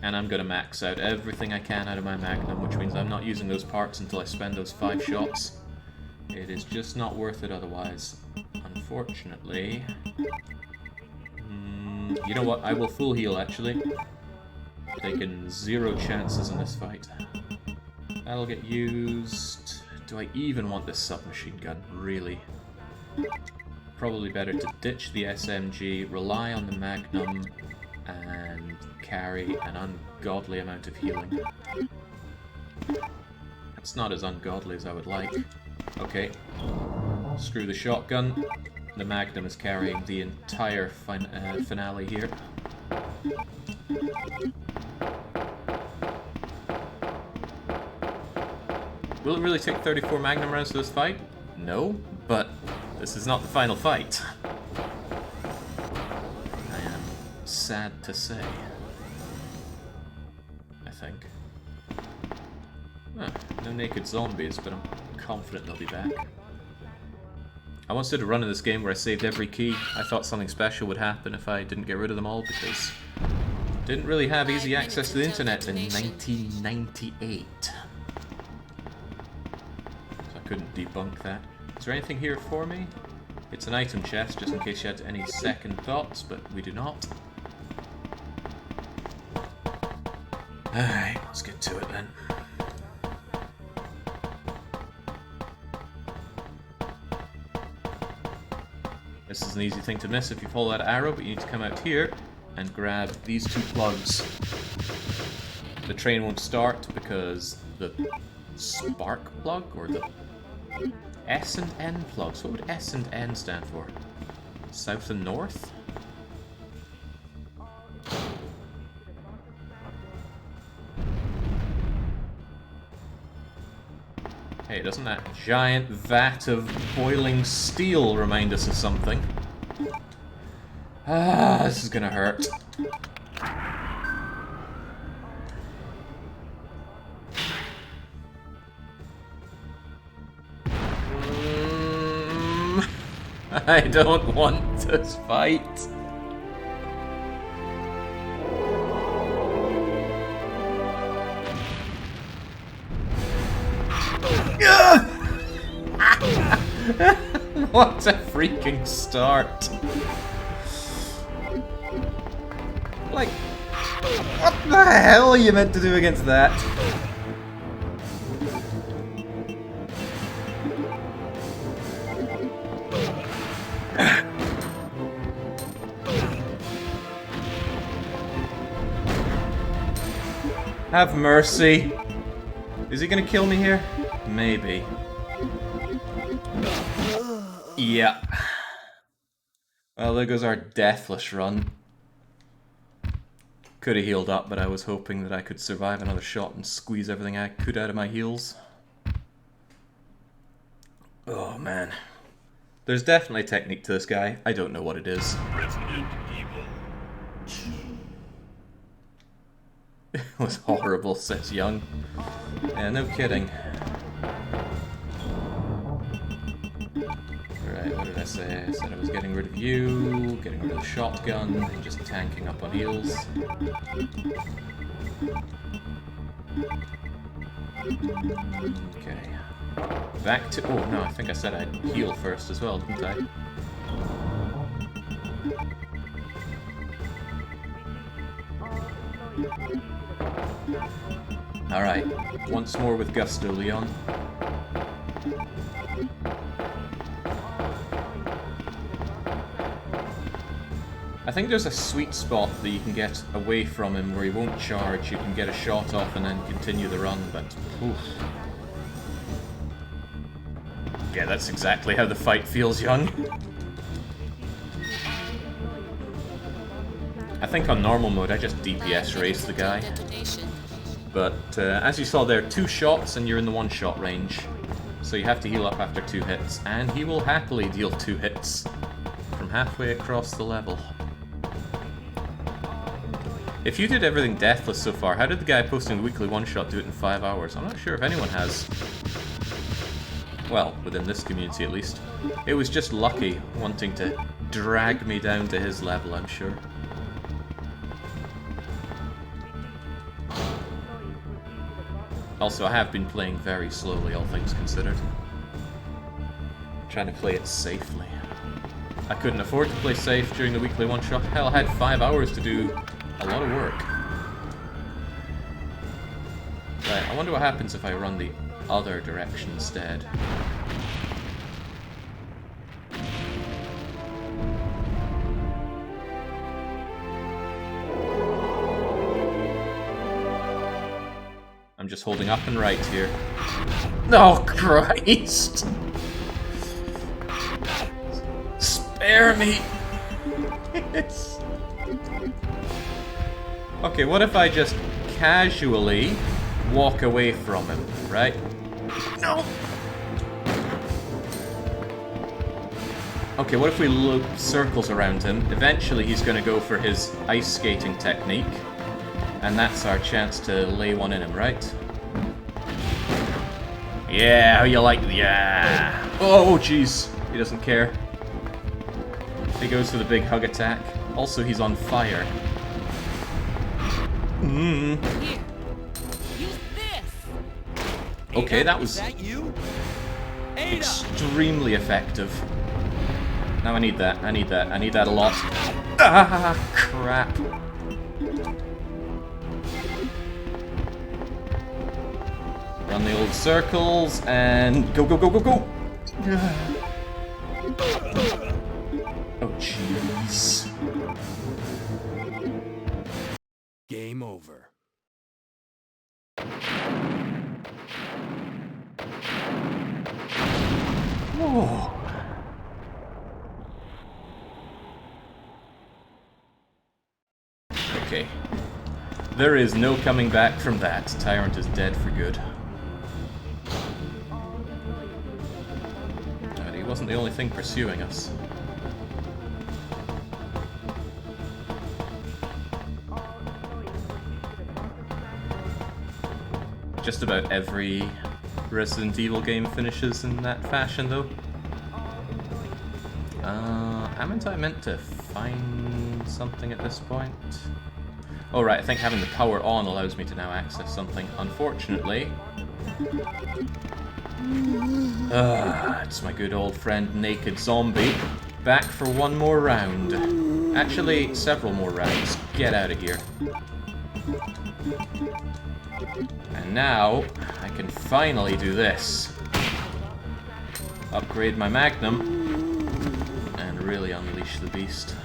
And I'm gonna max out everything I can out of my Magnum, which means I'm not using those parts until I spend those 5 shots. It is just not worth it otherwise. Unfortunately. You know what, I will full heal actually. Taking 0 chances in this fight. That'll get used. Do I even want this submachine gun? Really? Probably better to ditch the SMG, rely on the Magnum, and carry an ungodly amount of healing. It's not as ungodly as I would like. Okay. Screw the shotgun. The Magnum is carrying the entire finale here. Will it really take 34 Magnum rounds for this fight? No, but this is not the final fight. I am sad to say. I think. No naked zombies, but I'm confident they'll be back. I once did a run in this game where I saved every key. I thought something special would happen if I didn't get rid of them all, because I didn't really have easy access to the internet in 1998. Couldn't debunk that. Is there anything here for me? It's an item chest, just in case you had any second thoughts, but we do not. Alright, let's get to it then. This is an easy thing to miss if you follow that arrow, but you need to come out here and grab these 2 plugs. The train won't start because the spark plug, or the S and N plugs. What would S and N stand for? South and north? Hey, doesn't that giant vat of boiling steel remind us of something? Ah, this is gonna hurt. I don't want to fight. What a freaking start. Like, what the hell are you meant to do against that? Have mercy. Is he gonna kill me here? Maybe. Yeah. Well, there goes our deathless run. Could have healed up, but I was hoping that I could survive another shot and squeeze everything I could out of my heals. Oh man. There's definitely a technique to this guy. I don't know what it is. Resident Evil. It was horrible, says Young. Yeah, no kidding. Right, what did I say? I said I was getting rid of you, getting rid of the shotgun, and just tanking up on heals. Okay. Back to... Oh, no, I think I said I'd heal first as well, didn't I? Alright, once more with gusto, Leon. I think there's a sweet spot that you can get away from him where he won't charge, you can get a shot off and then continue the run, but... Oof. Yeah, that's exactly how the fight feels, Young. I think on normal mode I just DPS race the guy. But as you saw there, 2 shots and you're in the 1-shot range. So you have to heal up after 2 hits, and he will happily deal 2 hits from halfway across the level. If you did everything deathless so far, how did the guy posting the weekly 1-shot do it in 5 hours? I'm not sure if anyone has. Well, within this community at least. It was just lucky wanting to drag me down to his level, I'm sure. Also, I have been playing very slowly, all things considered. Trying to play it safely. I couldn't afford to play safe during the weekly 1-shot. Hell, I had 5 hours to do a lot of work. Right, I wonder what happens if I run the other direction instead. I'm just holding up and right here. Oh, Christ! Spare me! Okay, what if I just casually walk away from him, right? No! Okay, what if we loop circles around him? Eventually he's going to go for his ice skating technique. And that's our chance to lay one in him, right? Yeah, how you like... Yeah! Oh, jeez. He doesn't care. He goes for the big hug attack. Also, he's on fire. Here. Use this. Okay, that was That you? extremely effective. Now I need that. I need that. I need that a lot. Ah, crap. Run the old circles and go, go, go, go, go. Oh, jeez. Game over. Whoa. Okay. There is no coming back from that. Tyrant is dead for good. But he wasn't the only thing pursuing us. Just about every Resident Evil game finishes in that fashion, though. Haven't I meant to find something at this point? Oh right, I think having the power on allows me to now access something. Unfortunately... it's my good old friend Naked Zombie. Back for one more round. Actually, several more rounds. Get out of here. And now, I can finally do this. Upgrade my Magnum. And really unleash the beast.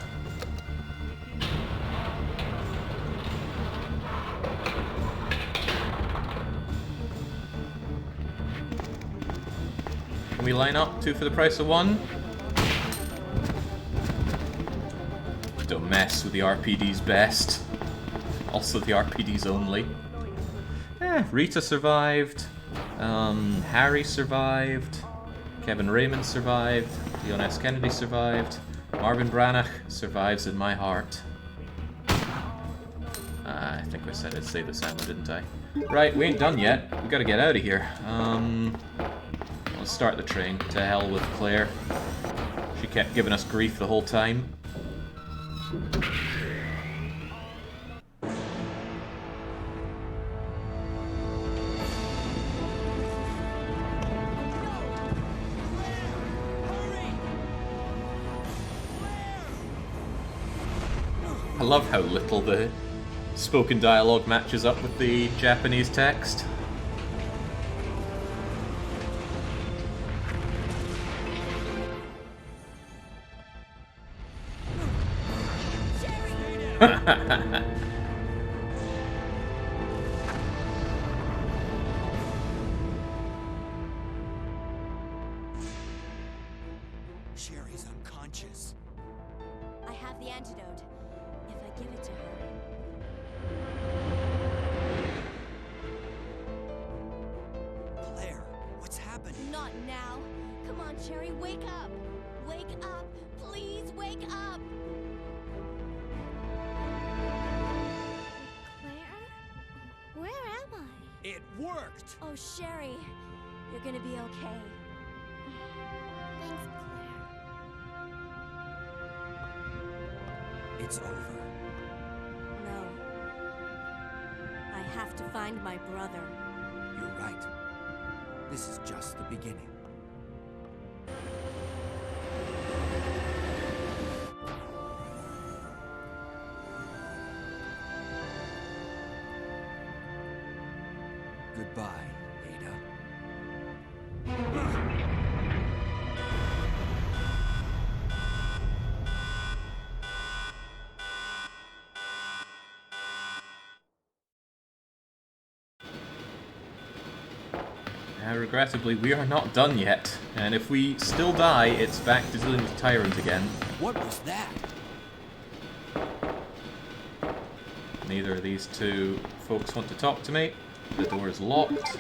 Can we line up 2 for the price of 1? don't mess with the RPD's best. Also the RPD's only. Rita survived. Harry survived. Kevin Raymond survived. Leon S. Kennedy survived. Marvin Branagh survives in my heart. I think I said I'd save this ammo, didn't I? Right, we ain't done yet. We gotta get out of here. Let's start the train. To hell with Claire. She kept giving us grief the whole time. I love how little the spoken dialogue matches up with the Japanese text. Sherry's unconscious. I have the antidote. If I give it to her... Claire, what's happened? Not now. Come on, Sherry, wake up. Wake up. Please wake up. Claire? Where am I? It worked! Oh, Sherry, you're gonna be okay. Thanks, Claire. It's over. No. I have to find my brother. You're right. This is just the beginning. Goodbye, Ada. Regrettably, we are not done yet. And if we still die, it's back to dealing with Tyrant again. What was that? Neither of these two folks want to talk to me. The door is locked.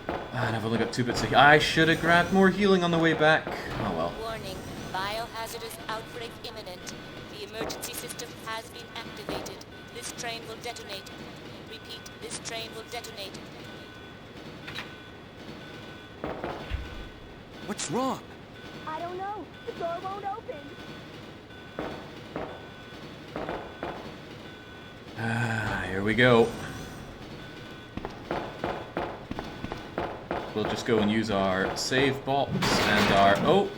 And I've only got 2 bits of... I should have grabbed more healing on the way back. Oh well. Warning, biohazardous outbreak imminent. The emergency system has been activated. This train will detonate. Repeat, this train will detonate. What's wrong? I don't know. The door won't open. Here we go. We'll just go and use our save box and our... Oh!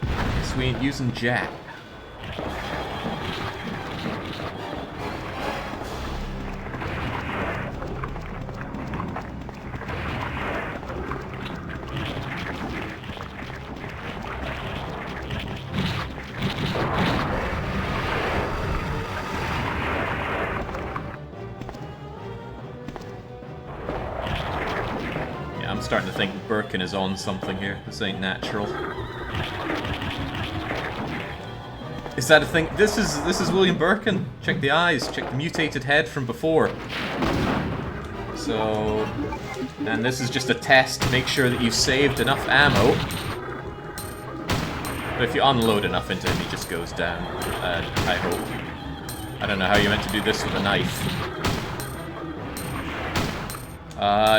Guess we ain't using Jack. I'm starting to think Birkin is on something here. This ain't natural. Is that a thing? This is William Birkin. Check the eyes. Check the mutated head from before. So, and this is just a test to make sure that you've saved enough ammo. But if you unload enough into him, he just goes down. I hope. I don't know how you're meant to do this with a knife.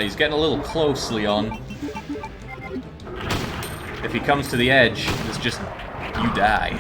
He's getting a little close, Leon. If he comes to the edge, it's just... you die.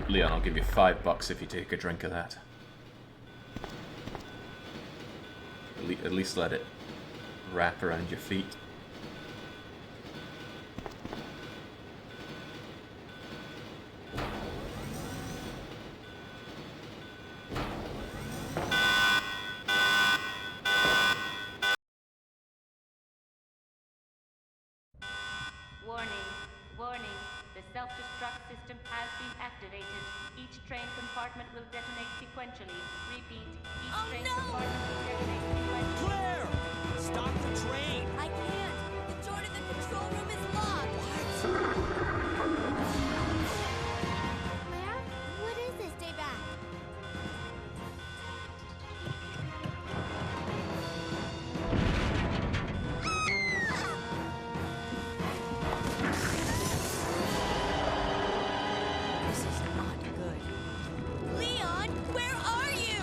Leon, I'll give you $5 if you take a drink of that. At least let it wrap around your feet. Warning. Warning. The self-destruct system has been activated. Each train compartment will detonate sequentially. Repeat. Each train compartment will detonate sequentially. Claire! Stop the train! I can't. The door to the control room is locked. Claire? What is this? Stay back. This is not good. Leon, where are you?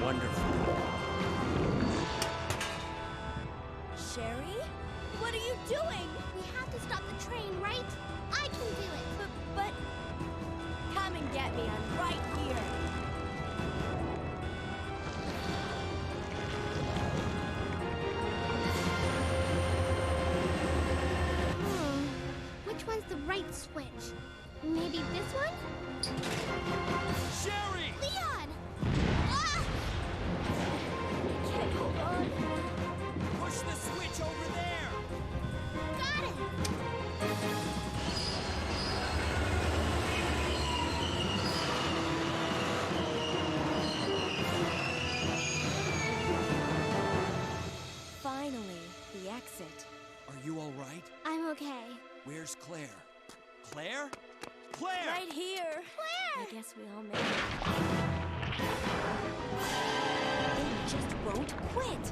Wonderful. Sherry? What are you doing? We have to stop the train, right? I can do it. But... Come and get me. I'm right here. Which one's the right switch? Maybe this one? Sherry! Leon! Ah! I can't hold on. Push the switch over there! Got it! Finally, the exit. Are you all right? I'm okay. Where's Claire? Claire? Claire! Right here. Claire! I guess we all made it. They just won't quit.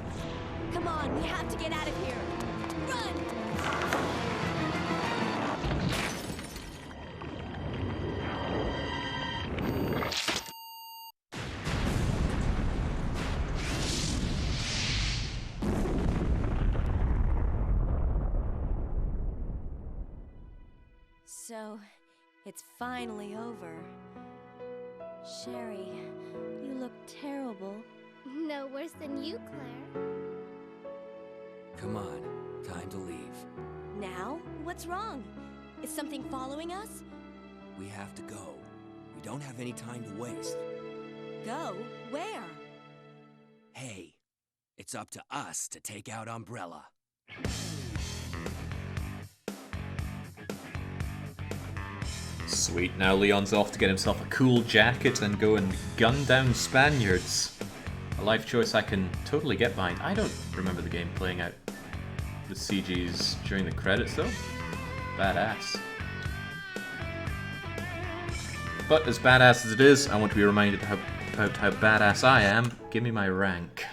Come on, we have to get out of here. Run! So, it's finally over. Sherry, you look terrible. No worse than you, Claire. Come on, time to leave. Now? What's wrong? Is something following us? We have to go. We don't have any time to waste. Go? Where? Hey, it's up to us to take out Umbrella. Sweet, now Leon's off to get himself a cool jacket and go and gun down Spaniards. A life choice I can totally get behind. I don't remember the game playing out the CGs during the credits though. Badass. But as badass as it is, I want to be reminded about how badass I am. Give me my rank.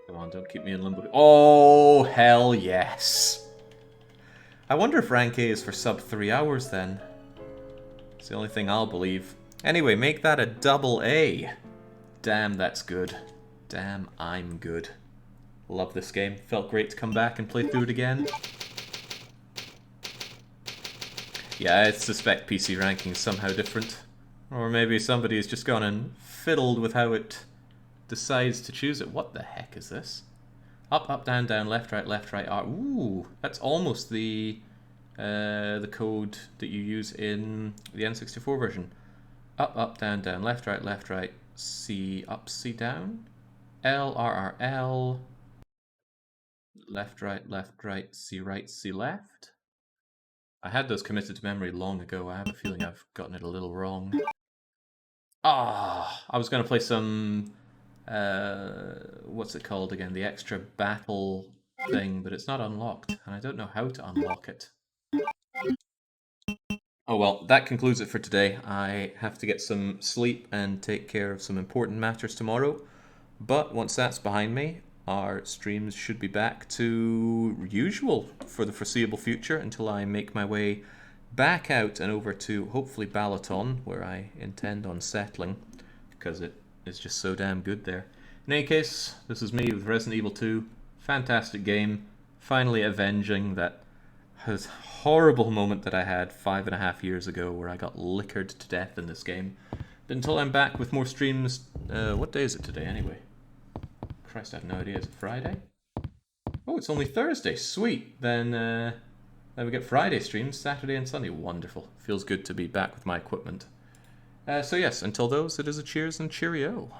Come on, don't keep me in limbo. Oh, hell yes. I wonder if rank A is for sub 3 hours then. It's the only thing I'll believe. Anyway, make that a double A. Damn, that's good. Damn, I'm good. Love this game. Felt great to come back and play through it again. Yeah, I suspect PC ranking is somehow different. Or maybe somebody has just gone and fiddled with how it decides to choose it. What the heck is this? Up, up, down, down, left, right, R. Ooh, that's almost the code that you use in the N64 version. Up, up, down, down, left, right, C up, C down, L, R, L, left, right, C left. I had those committed to memory long ago. I have a feeling I've gotten it a little wrong. Ah, I was going to play some, what's it called again? The extra battle thing, but it's not unlocked, and I don't know how to unlock it. Oh well, that concludes it for today. I have to get some sleep and take care of some important matters tomorrow. But once that's behind me, our streams should be back to usual for the foreseeable future until I make my way back out and over to hopefully Balaton, where I intend on settling, because it is just so damn good there. In any case, this is me with Resident Evil 2. Fantastic game. Finally avenging that horrible moment that I had 5.5 years ago where I got liquored to death in this game. But until I'm back with more streams, what day is it today anyway? Christ, I have no idea. Is it Friday? Oh, it's only Thursday. Sweet. Then Then we get Friday streams, Saturday and Sunday. Wonderful. Feels good to be back with my equipment. So yes, until those, it is a cheers and cheerio.